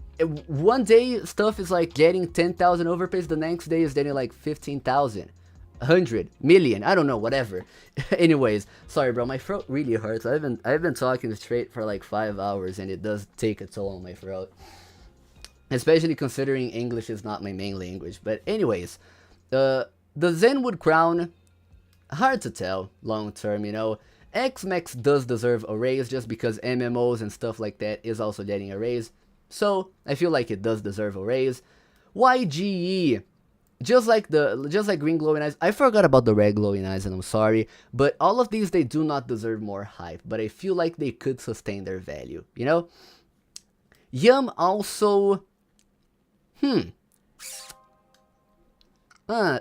One day, stuff is, like, getting 10,000 overpays. The next day is getting, like, 15,000. 100 million, I don't know, whatever. Anyways, sorry, bro. My throat really hurts. I've been talking straight for, like, 5 hours, and it does take a toll on my throat. Especially considering English is not my main language. But anyways, the Zenwood Crown, hard to tell long term, you know. X-Max does deserve a raise just because MMOs and stuff like that is also getting a raise. So, I feel like it does deserve a raise. YGE, just like Green Glowing Eyes, I forgot about the Red Glowing Eyes and I'm sorry. But all of these, they do not deserve more hype. But I feel like they could sustain their value, you know. Yum also...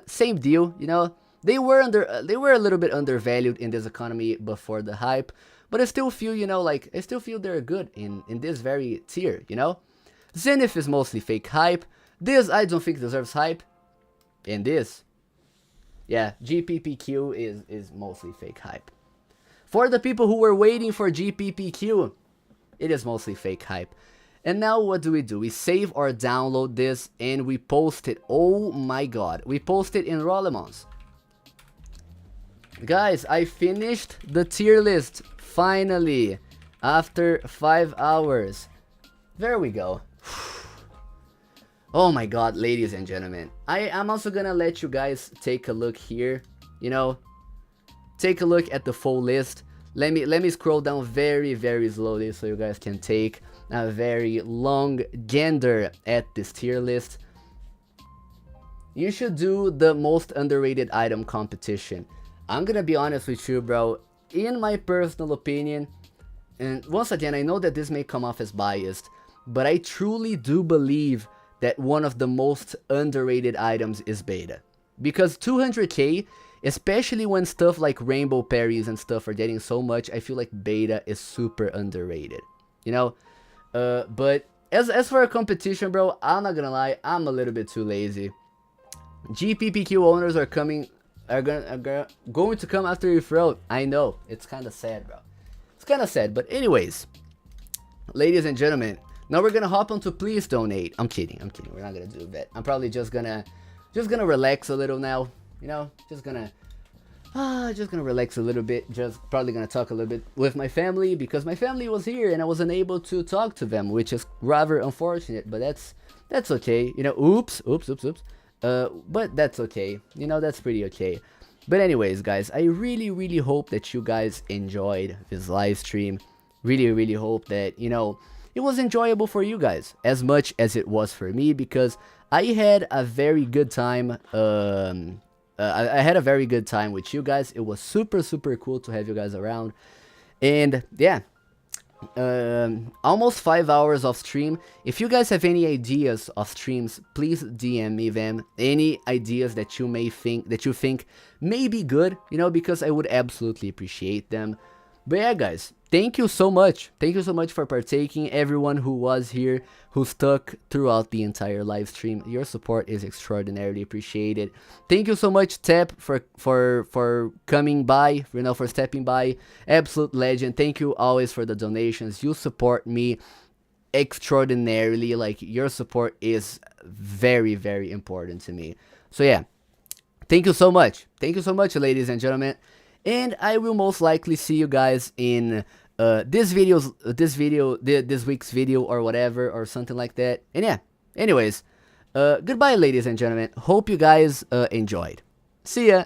same deal, you know. They were a little bit undervalued in this economy before the hype, but I still feel, you know, like, I still feel they're good in this very tier, you know. Zenith is mostly fake hype. This I don't think deserves hype. And this, yeah, GPPQ is mostly fake hype. For the people who were waiting for GPPQ, it is mostly fake hype. And now what do? We save or download this and we post it. Oh my god. We post it in Rollemons. Guys, I finished the tier list. Finally. After 5 hours. There we go. Oh my god, ladies and gentlemen. I'm also gonna let you guys take a look here. You know. Take a look at the full list. Let me scroll down very, very slowly so you guys can take a very long gander at this tier list. You should do the most underrated item competition. I'm gonna be honest with you, bro. In my personal opinion, and once again, I know that this may come off as biased, but I truly do believe that one of the most underrated items is beta. Because 200k, especially when stuff like rainbow parries and stuff are getting so much, I feel like beta is super underrated. You know? But as for a competition, bro, I'm not gonna lie, I'm a little bit too lazy. GPPQ owners are going to come after your throat. I know, it's kind of sad, bro. It's kind of sad, but anyways, ladies and gentlemen, now we're gonna hop onto please donate. I'm kidding. We're not gonna do that. I'm probably just gonna relax a little now. You know, just gonna relax a little bit. Just probably gonna talk a little bit with my family because my family was here and I wasn't able to talk to them, which is rather unfortunate. But that's okay. You know, oops. But that's okay. You know, that's pretty okay. But anyways, guys, I really hope that you guys enjoyed this live stream. Really hope that, you know, it was enjoyable for you guys as much as it was for me because I had a very good time. I had a very good time with you guys. It was super cool to have you guys around. And yeah, almost 5 hours of stream. If you guys have any ideas of streams, please DM me them. Any ideas that you think may be good, you know, because I would absolutely appreciate them. But yeah, guys, thank you so much. Thank you so much for partaking. Everyone who was here, who stuck throughout the entire live stream. Your support is extraordinarily appreciated. Thank you so much, Tep, for coming by, you know, for stepping by. Absolute legend. Thank you always for the donations. You support me extraordinarily. Like, your support is very important to me. So yeah, thank you so much. Thank you so much, ladies and gentlemen. And I will most likely see you guys in this week's video or whatever or something like that. And yeah, anyways, goodbye, ladies and gentlemen. Hope you guys enjoyed. See ya.